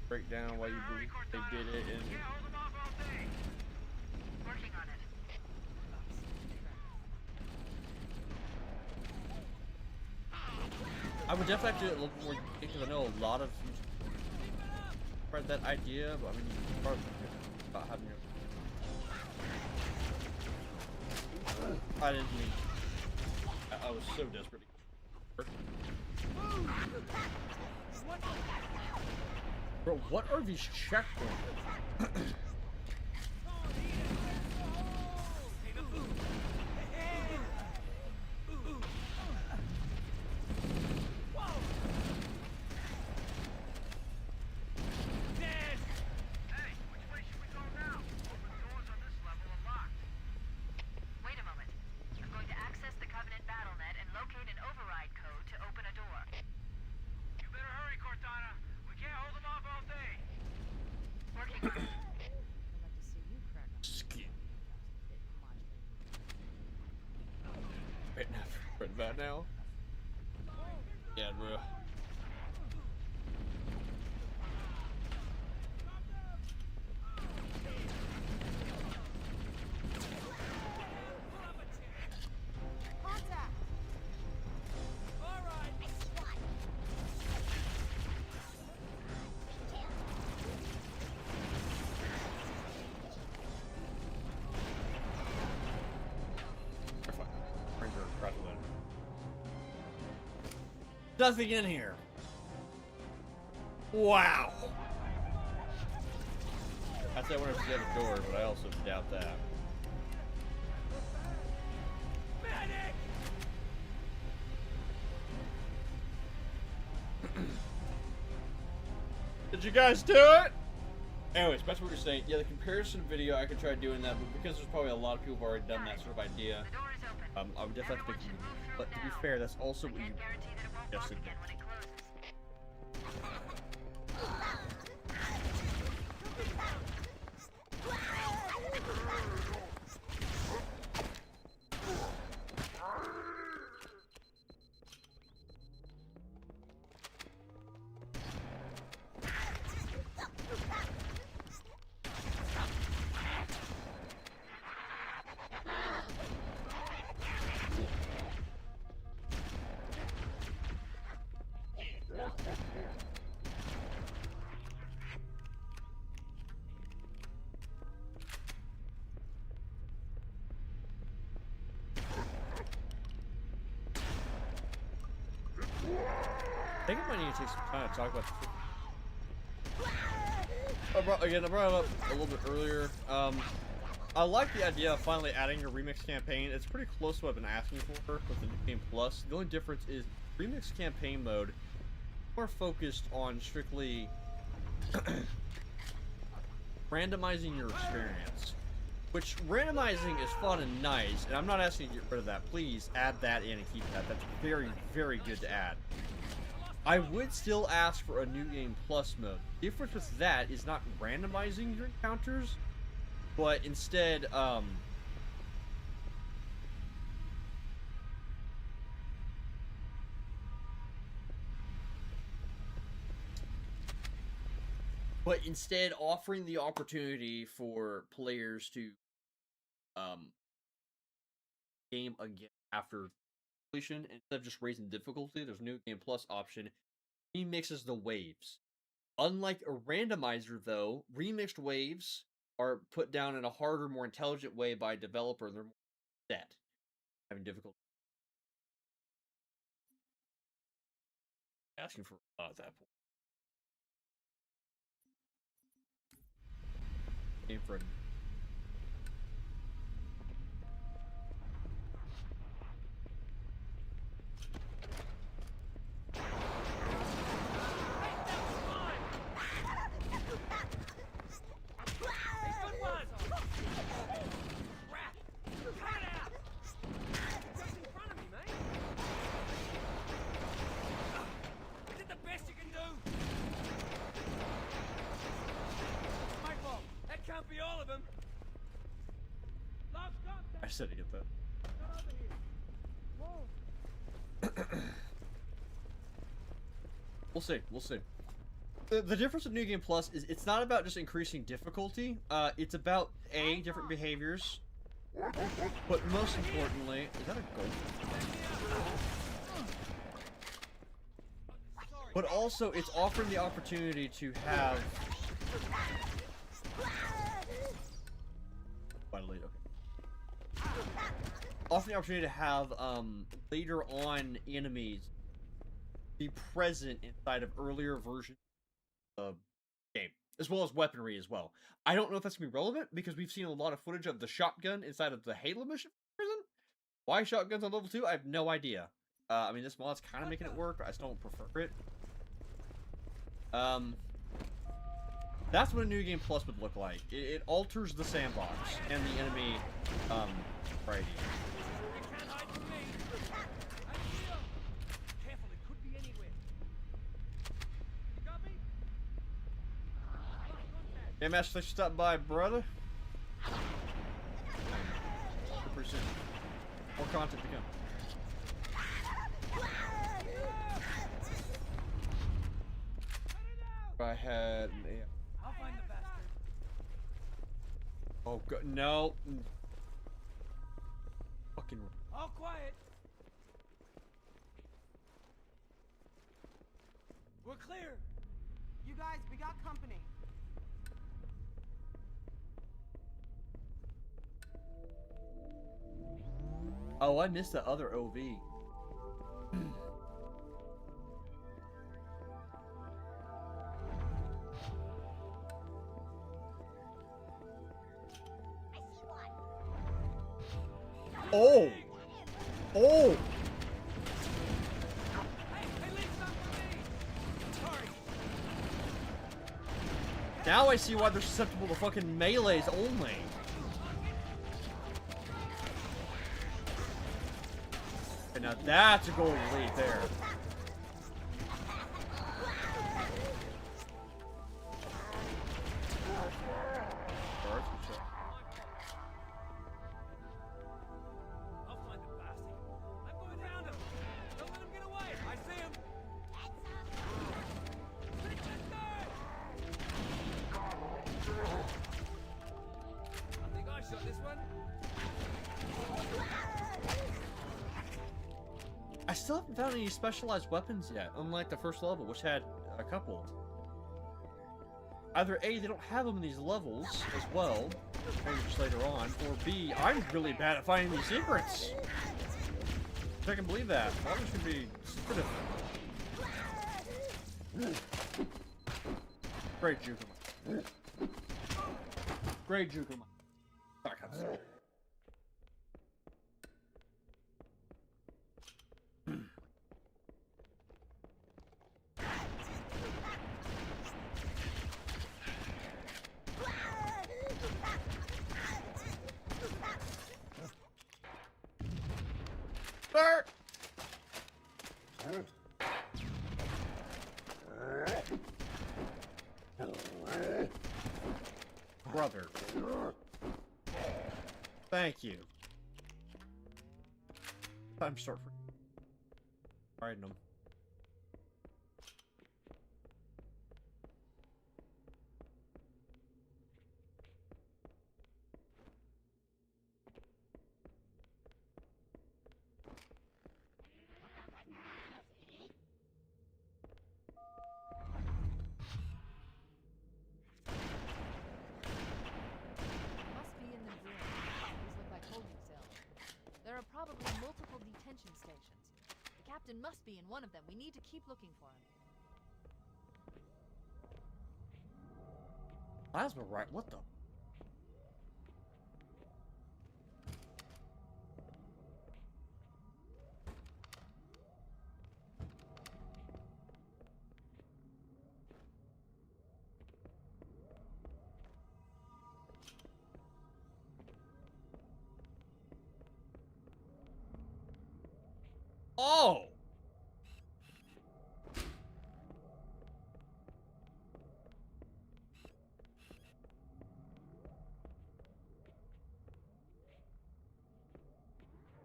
break down why you believe they did it, and Working on it. I would definitely have to do it a little bit more because I know a lot of you spread that idea, but I mean, you can probably about having your. I didn't mean. I was so desperate. Bro, what are these checkpoints? Wait a moment. I'm going to access the Covenant BattleNet and locate an override code to open a door. You better hurry, Cortana. We can't hold them off all day. Working on it. I'd like to see you crack up. Skin. Right now, right about now. Yeah, bro. Contact! Alright! Nothing in here. Wow. I said I wanted to get a door, but I also doubt that. Medic! Did you guys do it? Anyways, back to what you're saying. Yeah, the comparison video, I could try doing that, but because there's probably a lot of people who've already done that sort of idea, I would definitely have to pick. But to be fair, that's also what you suggested. I think I might need to take some time to talk about this. I brought it up a little bit earlier. I like the idea of finally adding a remix campaign. It's pretty close to what I've been asking for with the New Game Plus. The only difference is remix campaign mode more focused on strictly randomizing your experience. Which, randomizing is fun and nice, and I'm not asking you to get rid of that. Please add that in and keep that. That's very, very good to add. I would still ask for a New Game Plus mode. The difference with that is not randomizing your encounters, but instead, offering the opportunity for players to game again after completion. Instead of just raising difficulty, there's a New Game Plus option. Remixes the waves. Unlike a randomizer, though, remixed waves are put down in a harder, more intelligent way by a developer. They're more set, having difficulty asking for at that point. Game for a I said to get that. We'll see. We'll see. The difference with New Game Plus is it's not about just increasing difficulty. It's about different behaviors, but most importantly, is that a gold? But also, it's offering the opportunity to have. Finally, okay. Offering the opportunity to have later on enemies be present inside of earlier versions of the game, as well as weaponry as well. I don't know if that's gonna be relevant because we've seen a lot of footage of the shotgun inside of the Halo mission prison. Why shotguns on level 2? I have no idea. I mean, this mod's kind of making it work. I still don't prefer it. That's what a New Game Plus would look like. It alters the sandbox and the enemy variety. Hey, Master, thanks for stopping by, brother. Pretty soon. More content to come. If I had... I'll find the bastard. Oh, God, no. Fucking... All quiet. We're clear. You guys, we got company. Oh, I missed the other OV. Oh! Oh! Now I see why they're susceptible to fucking melees only. And now that's a golden lead there. I'll find the bastard. I'm going around him. Don't let him get away. I see him. I think I shot this one. I still haven't found any specialized weapons yet, unlike the first level, which had a couple. Either A, they don't have them in these levels as well, maybe just later on, or B, I'm really bad at finding these secrets. If I can believe that. Levels should be super different. Great Jukuma. Great Jukuma. Back up. Brother. Thank you. I'm short for riding them. are multiple detention stations. The captain must be in one of them. We need to keep looking for him. Plasma right? What the? Oh!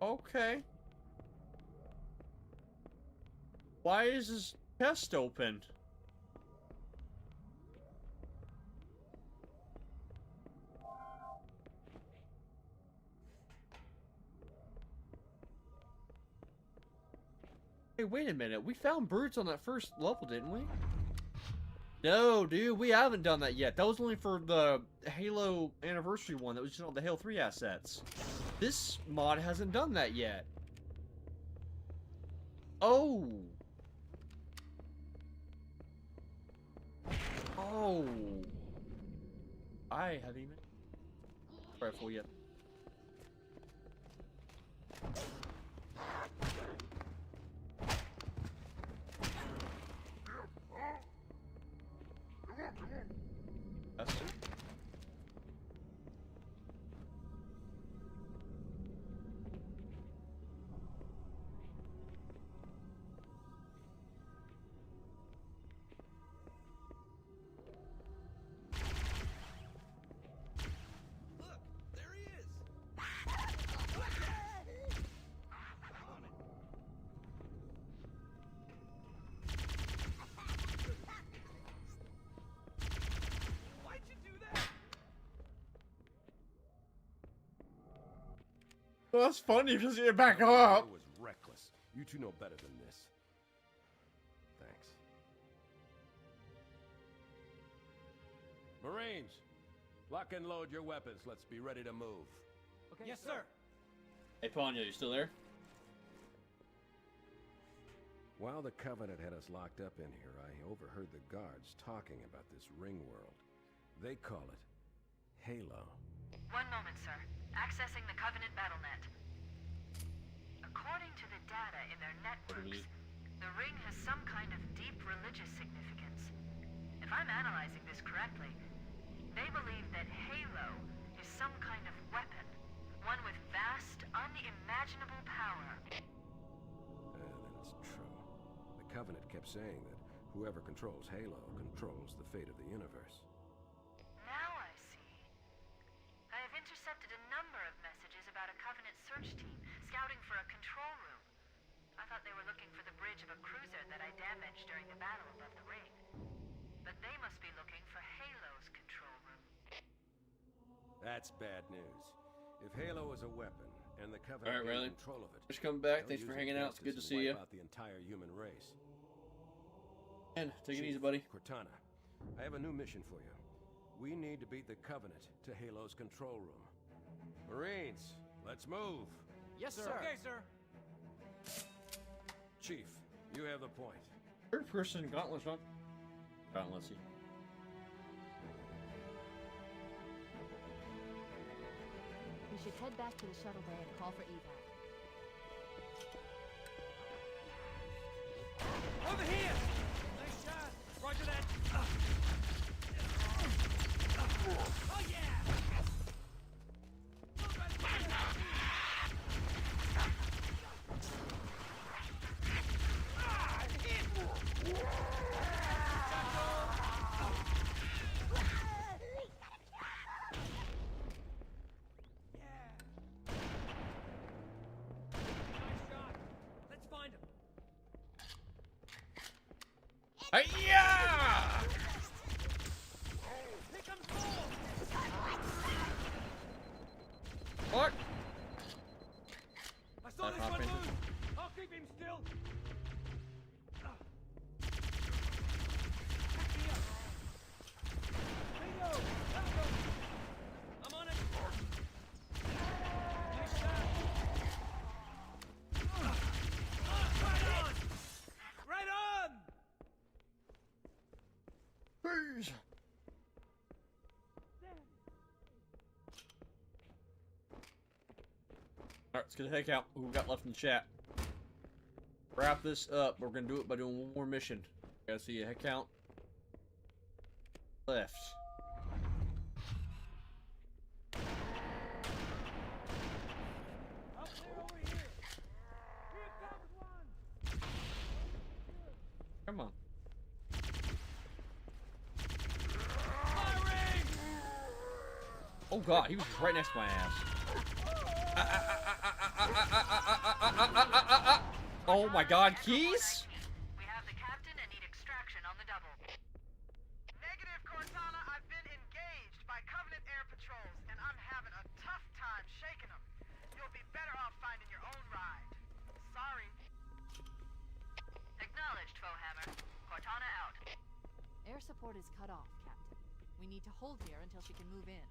Okay. Why is his chest open? Hey, wait a minute. We found brutes on that first level, didn't we? No, dude, we haven't done that yet. That was only for the Halo Anniversary one that was just on the Halo 3 assets. This mod hasn't done that yet. Oh. Oh. I haven't even rifle yet. That's it. Look, there he is. Why'd you do that? Well, that's funny because you back up. It was reckless. You two know better than this. Thanks. Marines, lock and load your weapons. Let's be ready to move. Okay, yes, sir. Hey, Ponyo, you still there? While the Covenant had us locked up in here, I overheard the guards talking about this ring world. They call it Halo. One moment, sir. Accessing the Covenant BattleNet. According to the data in their networks, the ring has some kind of deep religious significance. If I'm analyzing this correctly, they believe that Halo is some kind of weapon, one with vast, unimaginable power. Then it's true. The Covenant kept saying that whoever controls Halo controls the fate of the universe. Now I see. I have intercepted a number of messages about a Covenant search team scouting for a control room. I thought they were looking for the bridge of a cruiser that I damaged during the battle above the ring. But they must be looking for Halo's control room. That's bad news. If Halo is a weapon, and the Covenant Alright, Riley. control of it, Just coming back. they'll Thanks for use it hanging out. It's against good to us see and you. wipe out the entire human race. And take it Chief, easy, buddy. Cortana, I have a new mission for you. We need to beat the Covenant to Halo's control room. Marines, let's move. Yes, sir. Okay, sir. Chief, you have the point. Third person gauntlets, huh? Gauntletsy. We should head back to the shuttle bay and call for evac. Over here! Nice shot! Roger that! Oh, yeah! Let's find him. Hi-ya! Here comes more! What? I saw this one Halfpint. move! I'll keep him still! Bingo! I'm on it! Nice shot! Jeez. Alright, let's get a head count. Who we got left in the chat? Wrap this up. We're gonna do it by doing one more mission. Gotta see a head count. Left. Up there over here. Here comes one. Come on. Firing! Oh god, he was just right next to my ass. Oh my god, keys? We have the captain and need extraction on the double. Negative, Cortana. I've been engaged by Covenant air patrols, and I'm having a tough time shaking them. You'll be better off finding your own ride. Sorry. Acknowledged, Foehammer. Cortana out. Air support is cut off, Captain. We need to hold here until she can move in.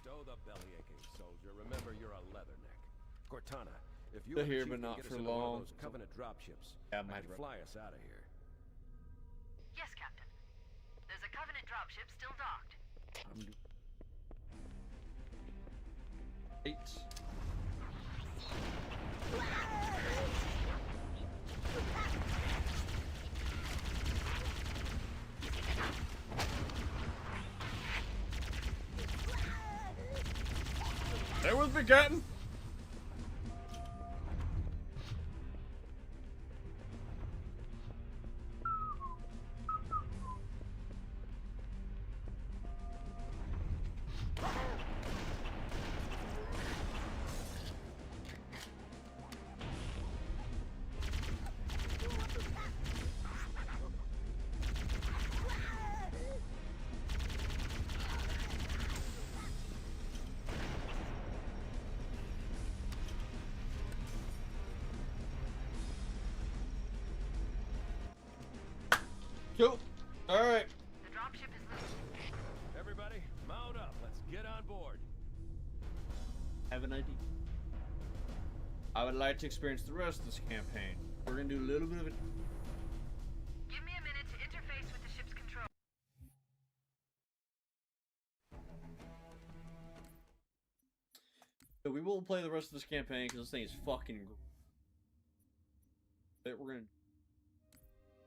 Stow the belly-aching, soldier. Remember, you're a leatherneck. Cortana, if you They're and the here, Chief but can not get us for into one of long. those Covenant dropships, Yeah, I might can be. fly us out of here. Yes, Captain. There's a Covenant dropship still docked. Eight. Stay with me, Captain. Cool. All right. The dropship is loose. Everybody, mount up. Let's get on board. Have an idea. I would like to experience the rest of this campaign. We're gonna do a little bit of it. Give me a minute to interface with the ship's control. So we will play the rest of this campaign because this thing is fucking. That we're gonna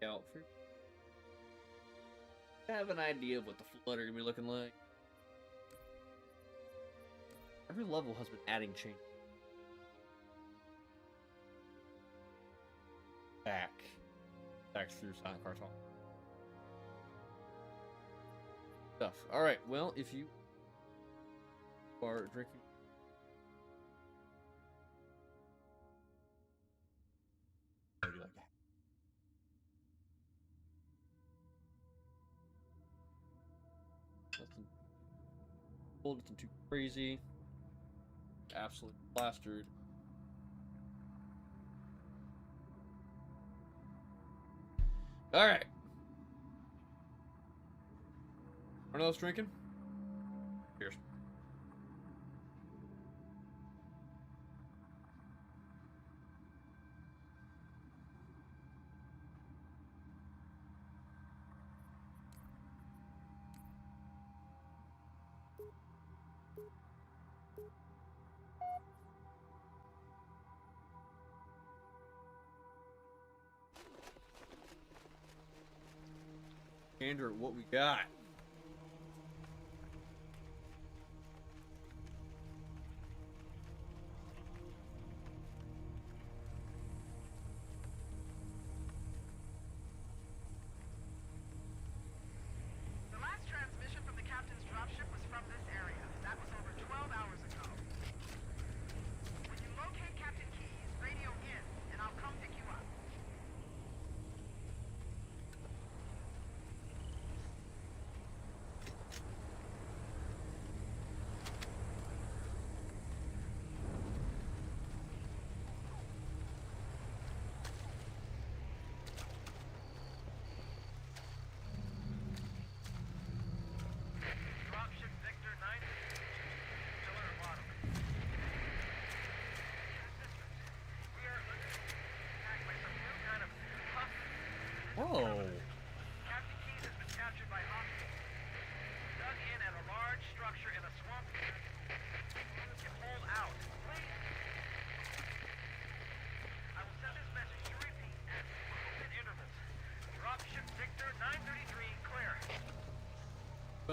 out for. I have an idea of what the flood are gonna be looking like. Every level has been adding change. Back through Silent Cartel. Stuff. All right. Well, if you are drinking. How do you like that? Nothing too crazy. Absolutely plastered. All right. Anyone else drinking? Cheers. Andrew, what we got? The last transmission from the captain's dropship was from this area. That was over 12 hours ago. When you locate Captain Keyes, radio in, and I'll come pick you up.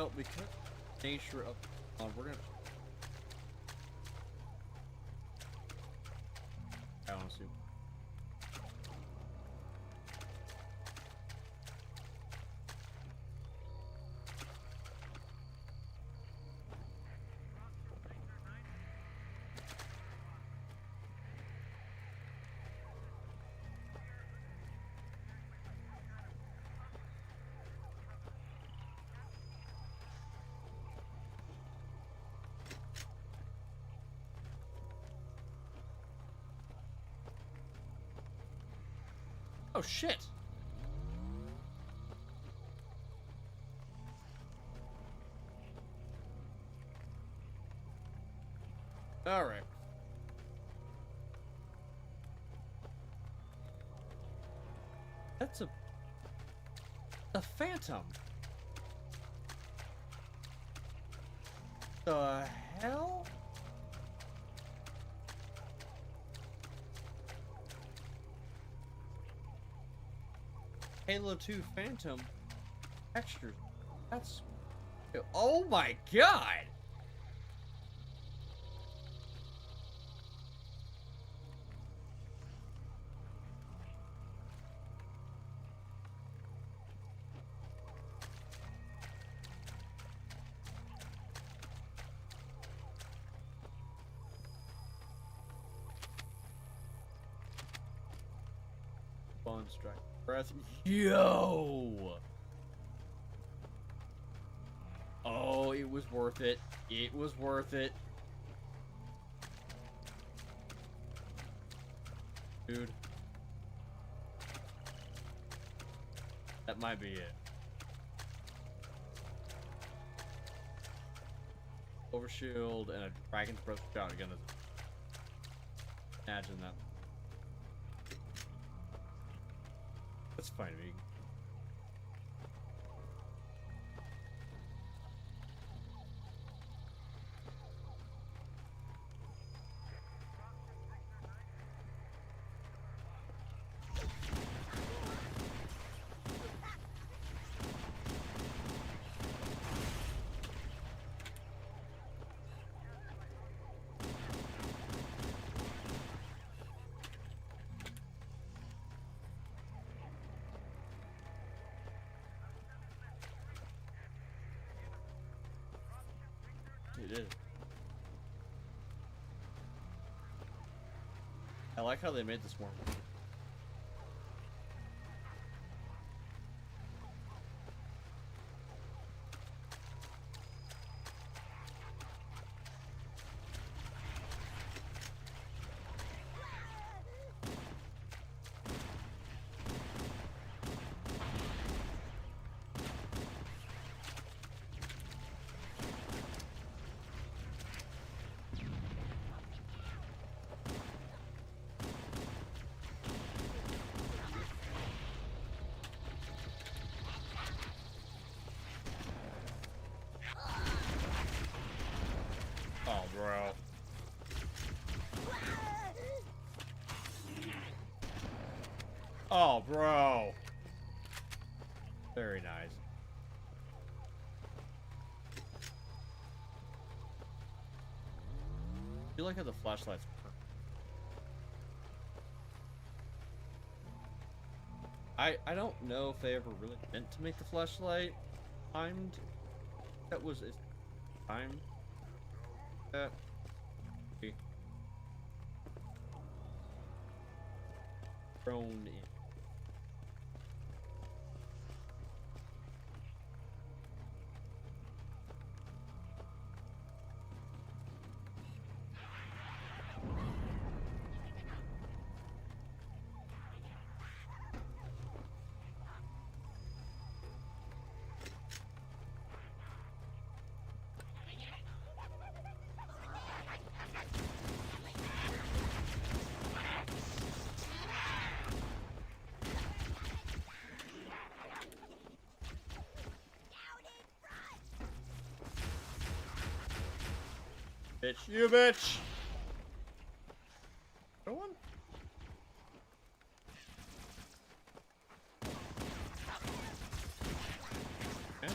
Well, because nature of we're gonna. I want to see. Oh shit! All right. That's a phantom. The hell? Halo 2 Phantom textures. That's. Oh my god! Bone strike. Breath. Yo! Oh, it was worth it. It was worth it. Dude. That might be it. Overshield and a Dragon's Breath shotgun. Imagine that. That's fine, Vegan. It is. I like how they made this more. Oh, bro. Oh, bro. Very nice. I feel like how the flashlight's perfect. I don't know if they ever really meant to make the flashlight timed. That was its time. That. Thrown in. Bitch, you bitch! No one? Okay.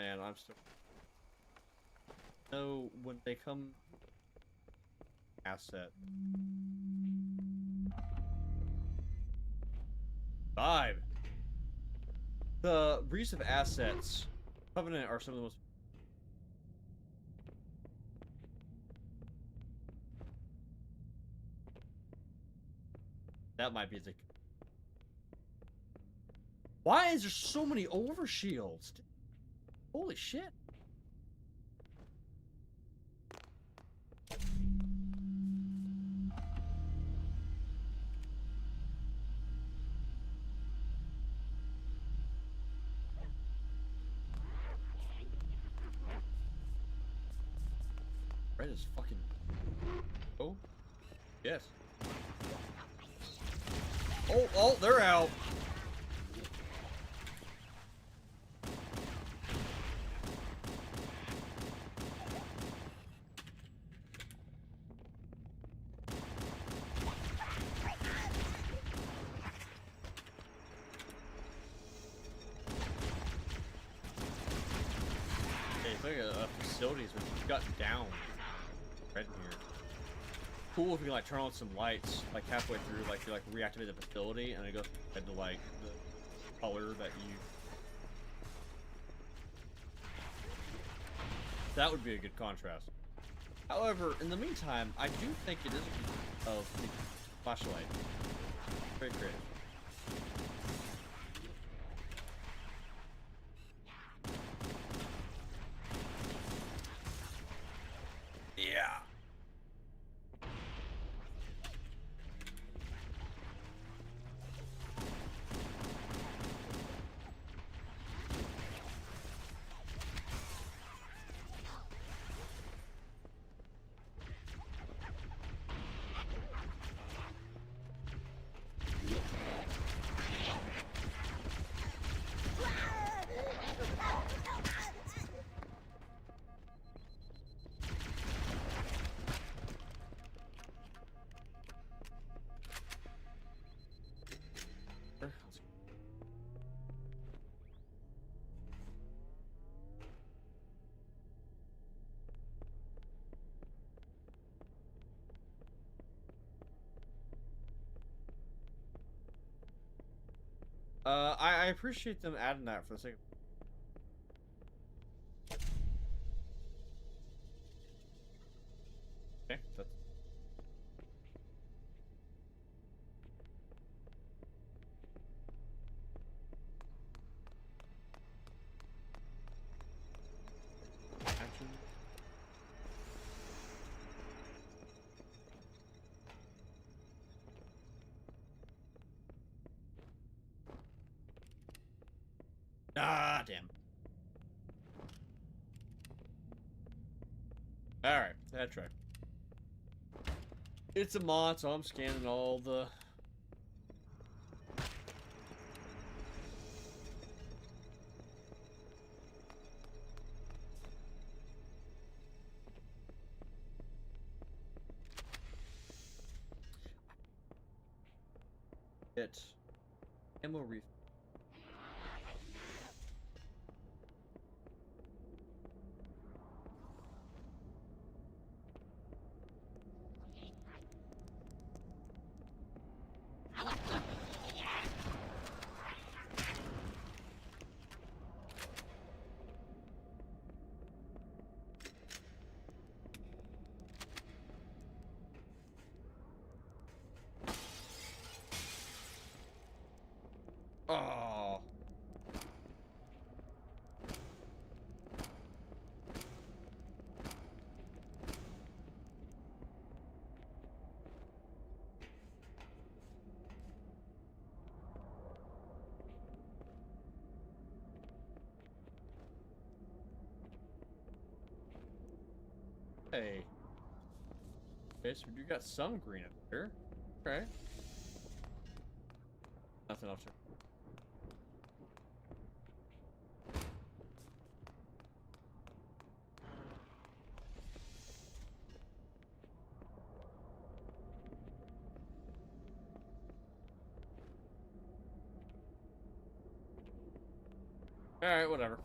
And I'm still. So when they come. Asset. 5. The recent assets. Covenant are some of the most. That might be the. Why is there so many overshields? Holy shit. Red is fucking. Oh. Yes. Oh, they're out. Hey, it's like a facilities which got down. Right in here. Cool if you can like turn on some lights like halfway through, like you like reactivate the facility and it goes ahead to like the color that you. That would be a good contrast. However, in the meantime, I do think it is a good of the flashlight. Very creative. Yeah. I appreciate them adding that for the sake of. Okay, that's. Action. Ah, damn. Alright, that's right. It's a mod, so I'm scanning all the. Ammo reef. Oh. Hey. Okay, so you got some green up there. Okay. Nothing else. Alright, whatever.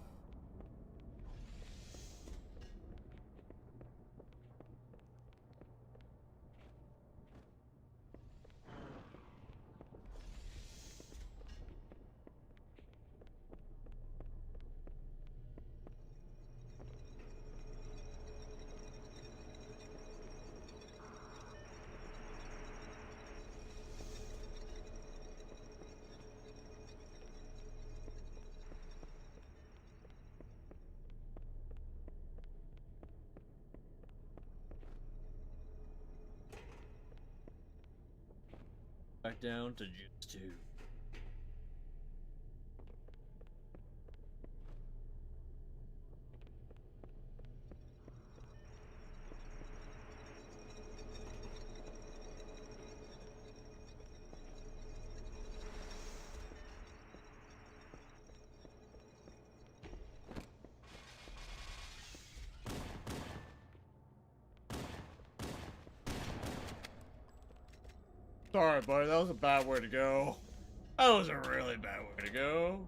back down to just 2. Sorry, buddy, that was a bad way to go. That was a really bad way to go.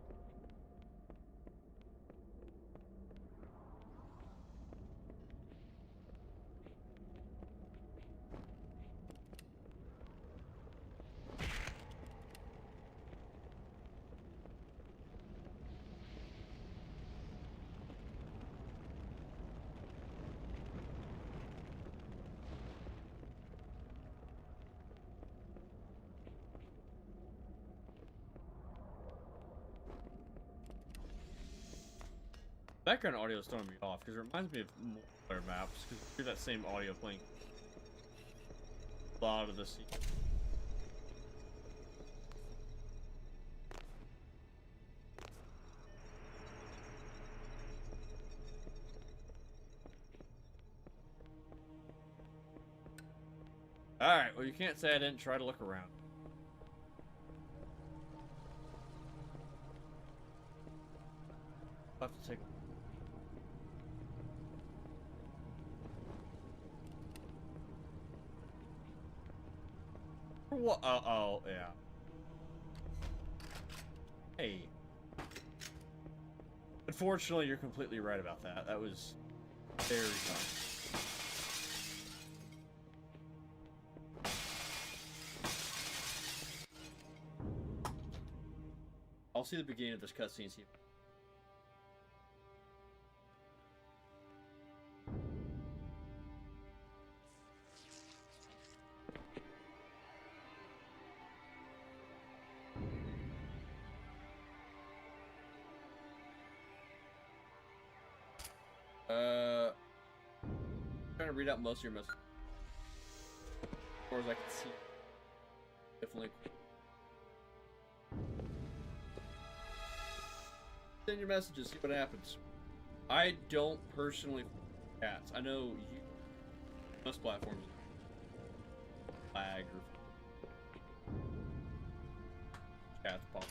Background audio is throwing me off because it reminds me of multiplayer maps because you hear that same audio playing a lot of the scene. Alright, well you can't say I didn't try to look around. I'll have to take what? Oh, yeah. Hey. Unfortunately, you're completely right about that. That was very dumb. I'll see the beginning of this cutscene. See. Trying to read out most of your messages. As far as I can see. Definitely. Send your messages, see what happens. I don't personally cats. I know you most platforms flag or cats pop.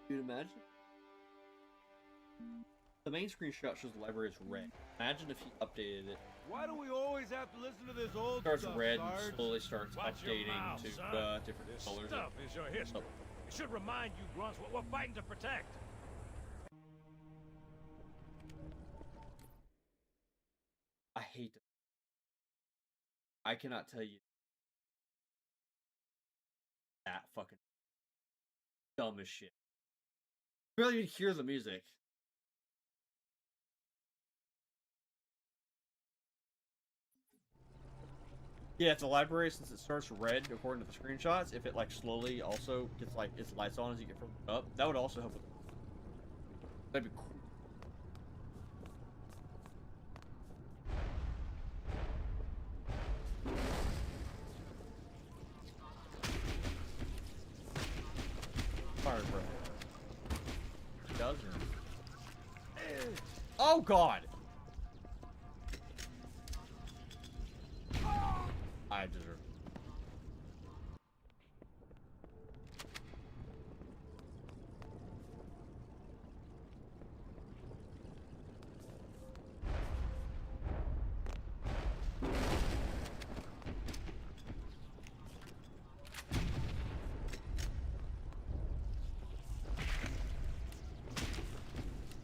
Dude, imagine the main screenshot shows the library is red. Imagine if he updated it. Why do we always have to listen to this old Starts stuff, red Sarge? and slowly starts Watch your updating mouth, to son. different This colors. stuff is your history. It should remind you grunts what we're fighting to protect. I hate it. I cannot tell you that fucking dumb as shit. You barely even hear the music. Yeah, it's a library since it starts red according to the screenshots. If it like slowly also gets like its lights on as you get further up, that would also help with. That'd be cool. Fire breath. Doesn't. Oh God! I deserve it.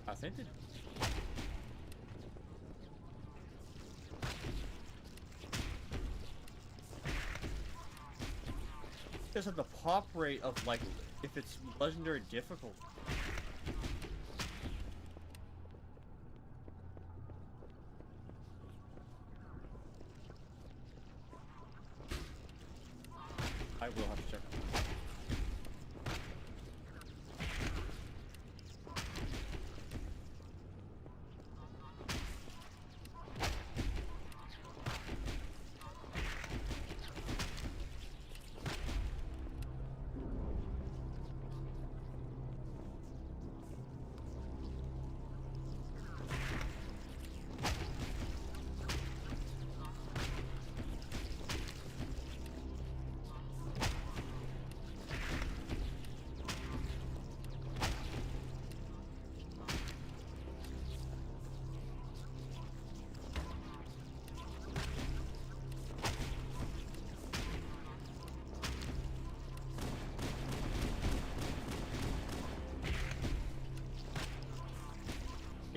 I think they do. Because of the pop rate of like if it's legendary difficult.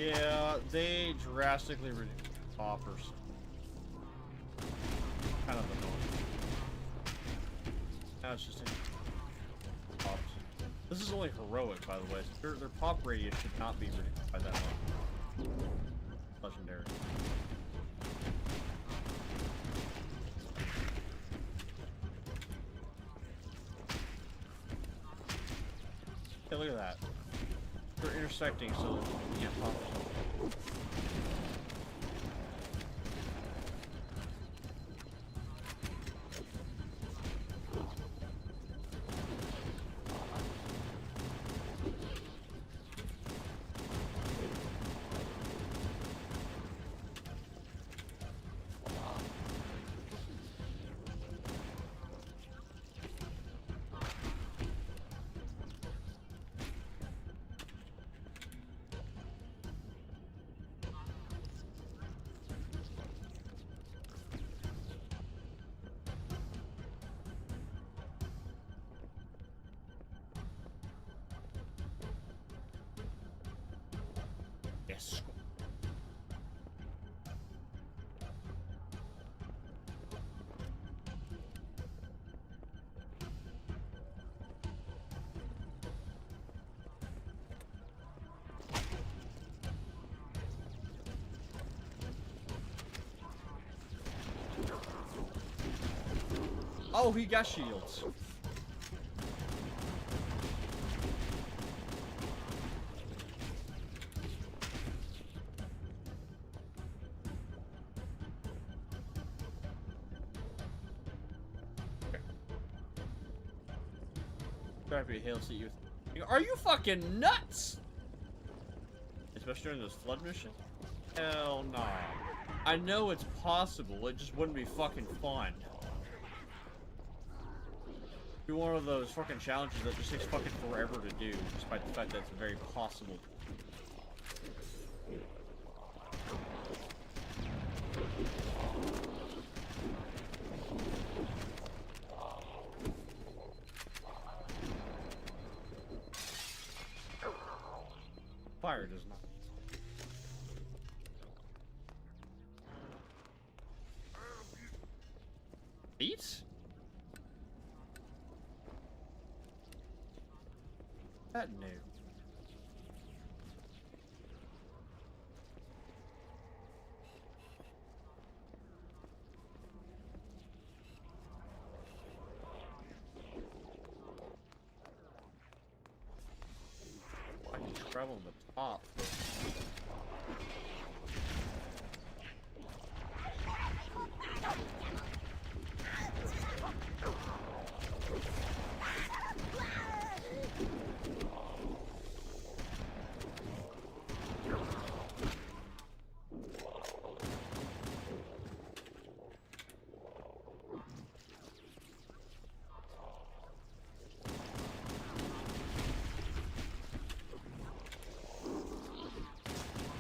Yeah, they drastically reduce poppers. Kind of annoying. Now it's just pops. This is only heroic, by the way. So their pop radius should not be reduced by that much. Legendary. Hey, look at that. They're intersecting, so you can't pop. Yes. Oh, he got shields. Be a hail seat you. Are you fucking nuts? Especially during those flood missions? Hell nah. I know it's possible, it just wouldn't be fucking fun. Be one of those fucking challenges that just takes fucking forever to do, despite the fact that it's very possible. Fire does not. Beats? That new. I can travel on the top.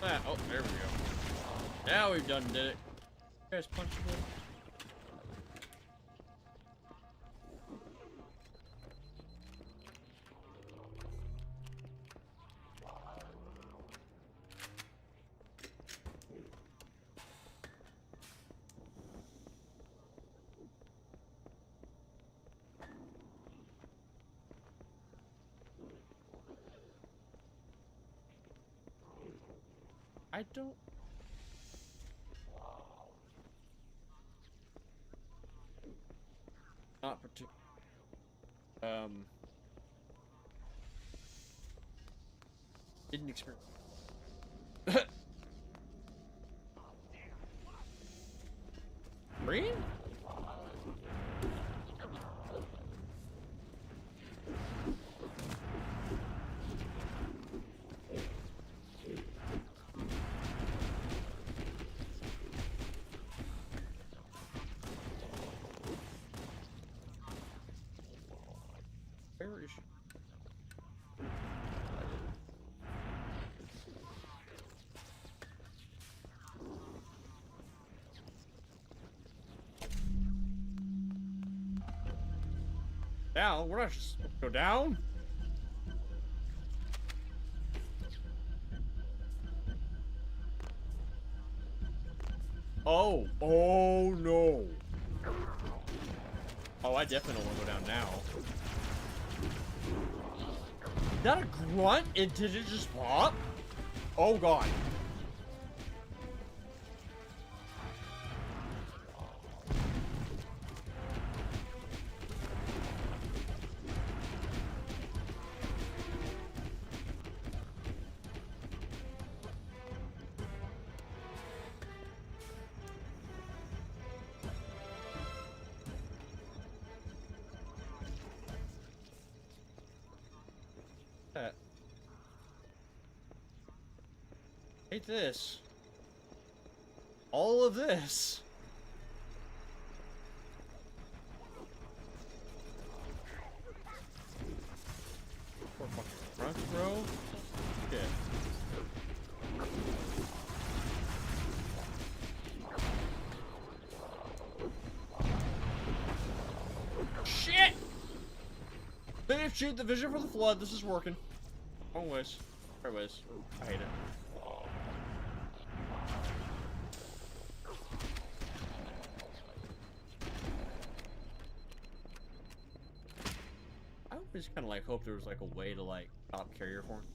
Ah, oh, there we go. Now we've done did it. You guys punchable? I don't. Not particular. Didn't experience. Green? Where is she? Down? We're not just go down? Oh. Oh, no. Oh, I definitely don't want to go down now. Is that a grunt? Did it just pop? Oh, God. Hate this. All of this. Poor fucking front, bro. Shit. Shit! Maybe shoot the vision for the flood. This is working. Wrong ways. Right ways. I hate it. I always kind of like hope there was like a way to like stop carrier forms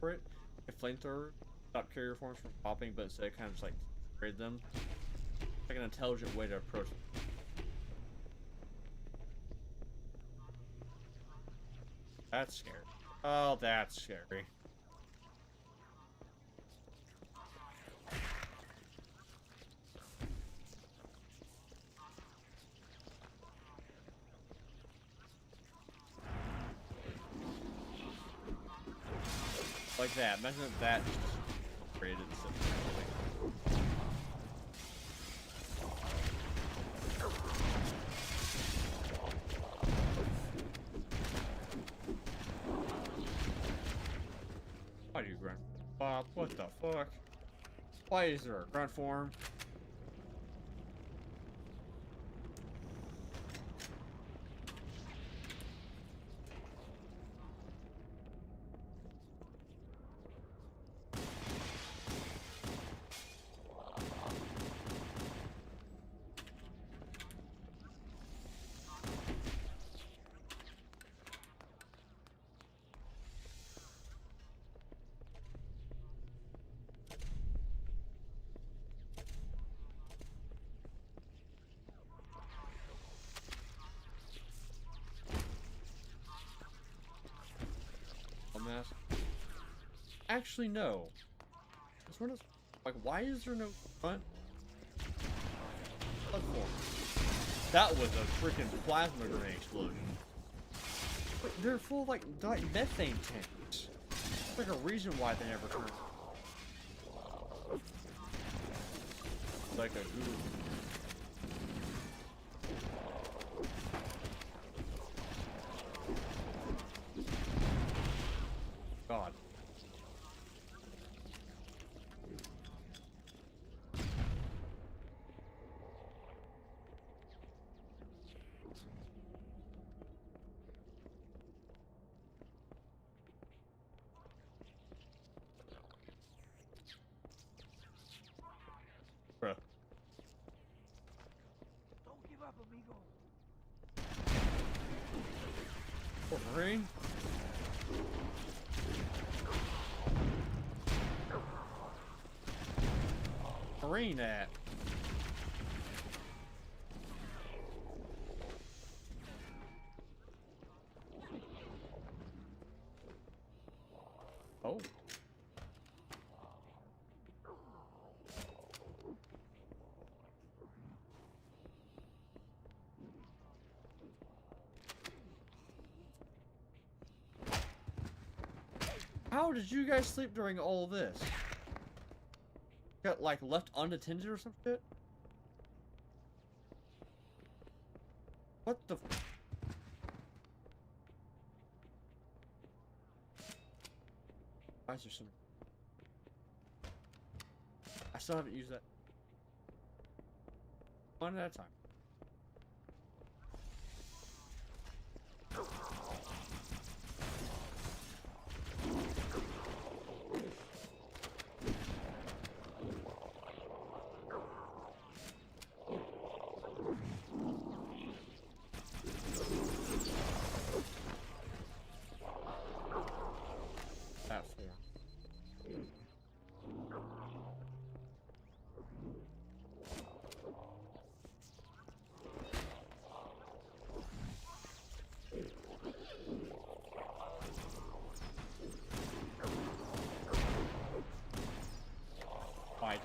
for it. If flamethrower stop carrier forms from popping, but instead kind of just like raid them. Like an intelligent way to approach them. That's scary. Oh, that's scary. Like that. Imagine if that just created the system. Why do you grunt? Bob, what the fuck? Why is there a grunt form? Actually, no. Like, why is there no front platform? That was a freaking plasma grenade explosion. But they're full of like methane tanks. There's like a reason why they never turned. Like a guru. God. Bruh. Don't give up, amigo. Poor Marine. Marine at. Oh. How did you guys sleep during all of this? Got like left unattended or some shit? What the f— Why is there some— I still haven't used that. One at a time.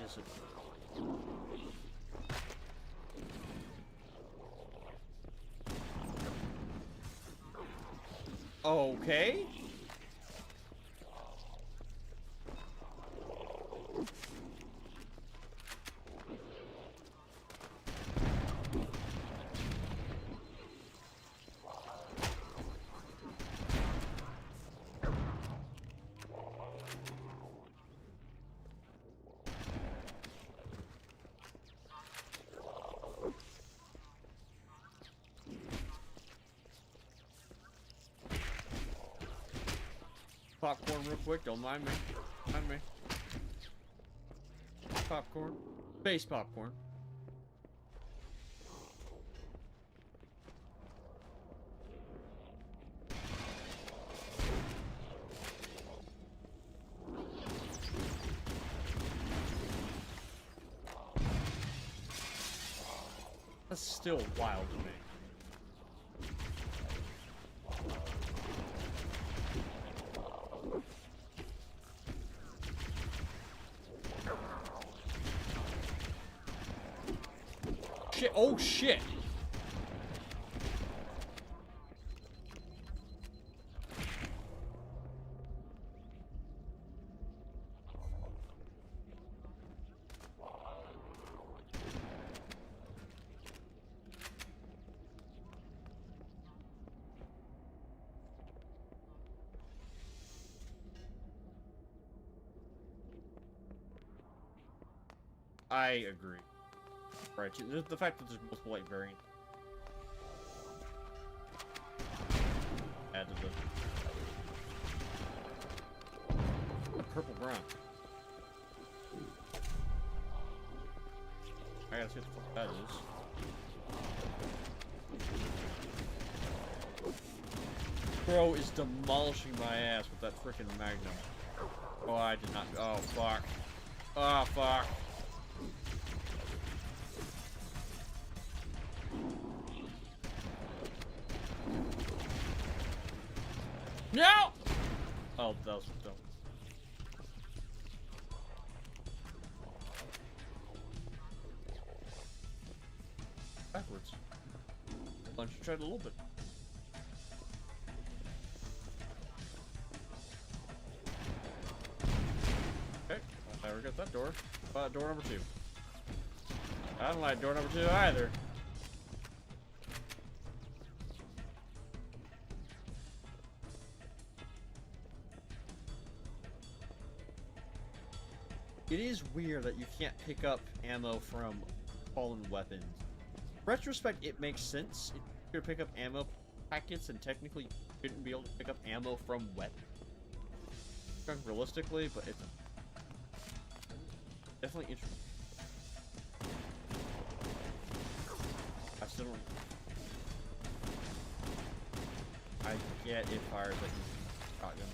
Is it? Okay. Popcorn real quick, don't mind me. Mind me. Popcorn. Space popcorn. That's still wild to me. Shit, oh shit! I agree. Right, the fact that there's multiple like variants. Add to the purple brown. I gotta see what the fuck that is. Bro is demolishing my ass with that freaking magnum. Oh, I did not. Oh, fuck. Oh, fuck. No! Oh, that was dumb. Backwards. Lunch and tried a little bit. Okay, I never got that door. Door number 2. I don't like door number 2 either. It is weird that you can't pick up ammo from fallen weapons. In retrospect, it makes sense. If you could pick up ammo packets, and technically you shouldn't be able to pick up ammo from weapons. Realistically, but it's definitely interesting. I still don't... I get it fires like shotgun.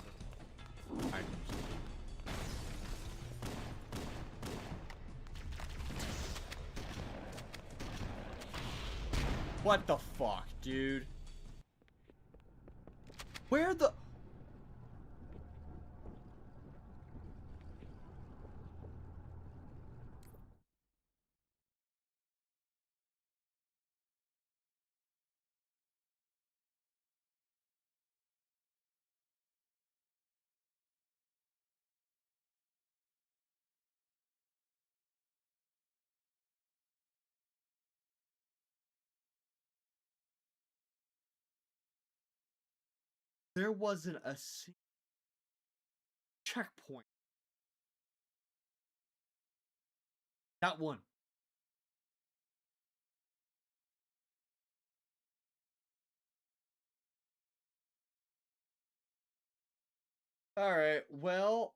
What the fuck, dude? Where the... There wasn't a checkpoint. Not one. Alright, well...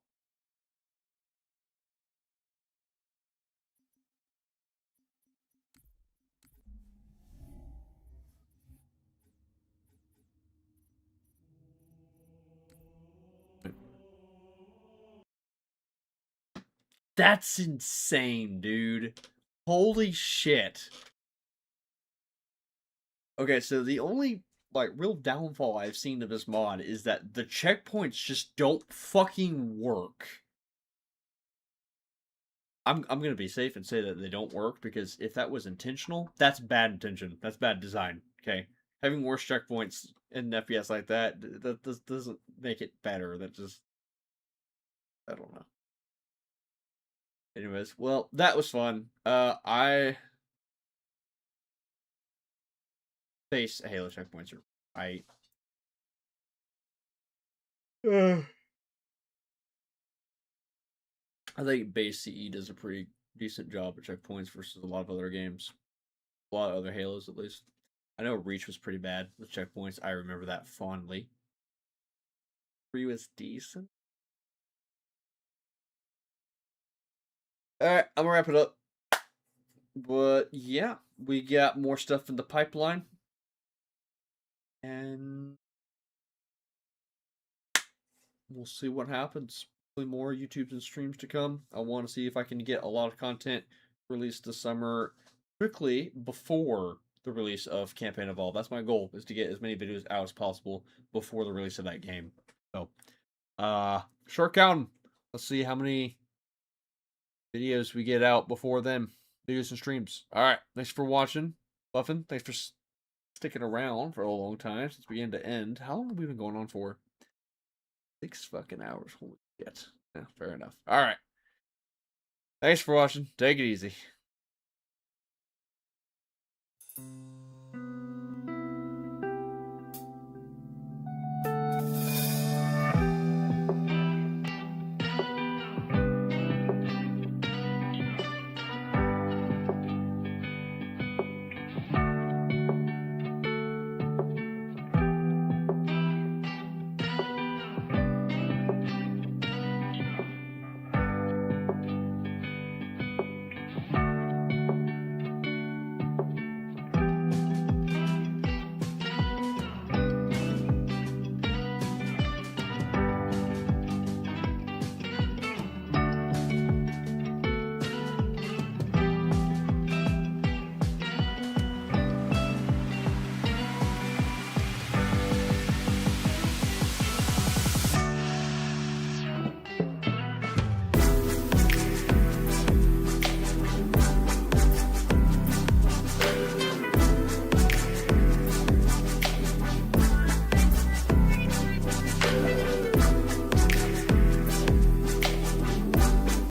That's insane, dude. Holy shit. Okay, so the only, like, real downfall I've seen to this mod is that the checkpoints just don't fucking work. I'm gonna be safe and say that they don't work, because if that was intentional, that's bad intention. That's bad design. Okay, having worse checkpoints in an FPS like that doesn't make it better. That just, I don't know. Anyways, well, that was fun. I face Halo checkpoints. I I think base CE does a pretty decent job at checkpoints versus a lot of other games. A lot of other Halos, at least. I know Reach was pretty bad with checkpoints. I remember that fondly. 3 was decent. Alright, I'm gonna wrap it up. But yeah, we got more stuff in the pipeline. And we'll see what happens. More YouTubes and streams to come. I want to see if I can get a lot of content released this summer quickly before the release of Campaign Evolve. That's my goal, is to get as many videos out as possible before the release of that game. So, short counting. Let's see how many videos we get out before then. Videos and streams. Alright, thanks for watching. Buffin, thanks for sticking around for a long time since beginning to end. How long have we been going on for? 6 fucking hours. Holy shit. Yeah, fair enough. Alright. Thanks for watching. Take it easy.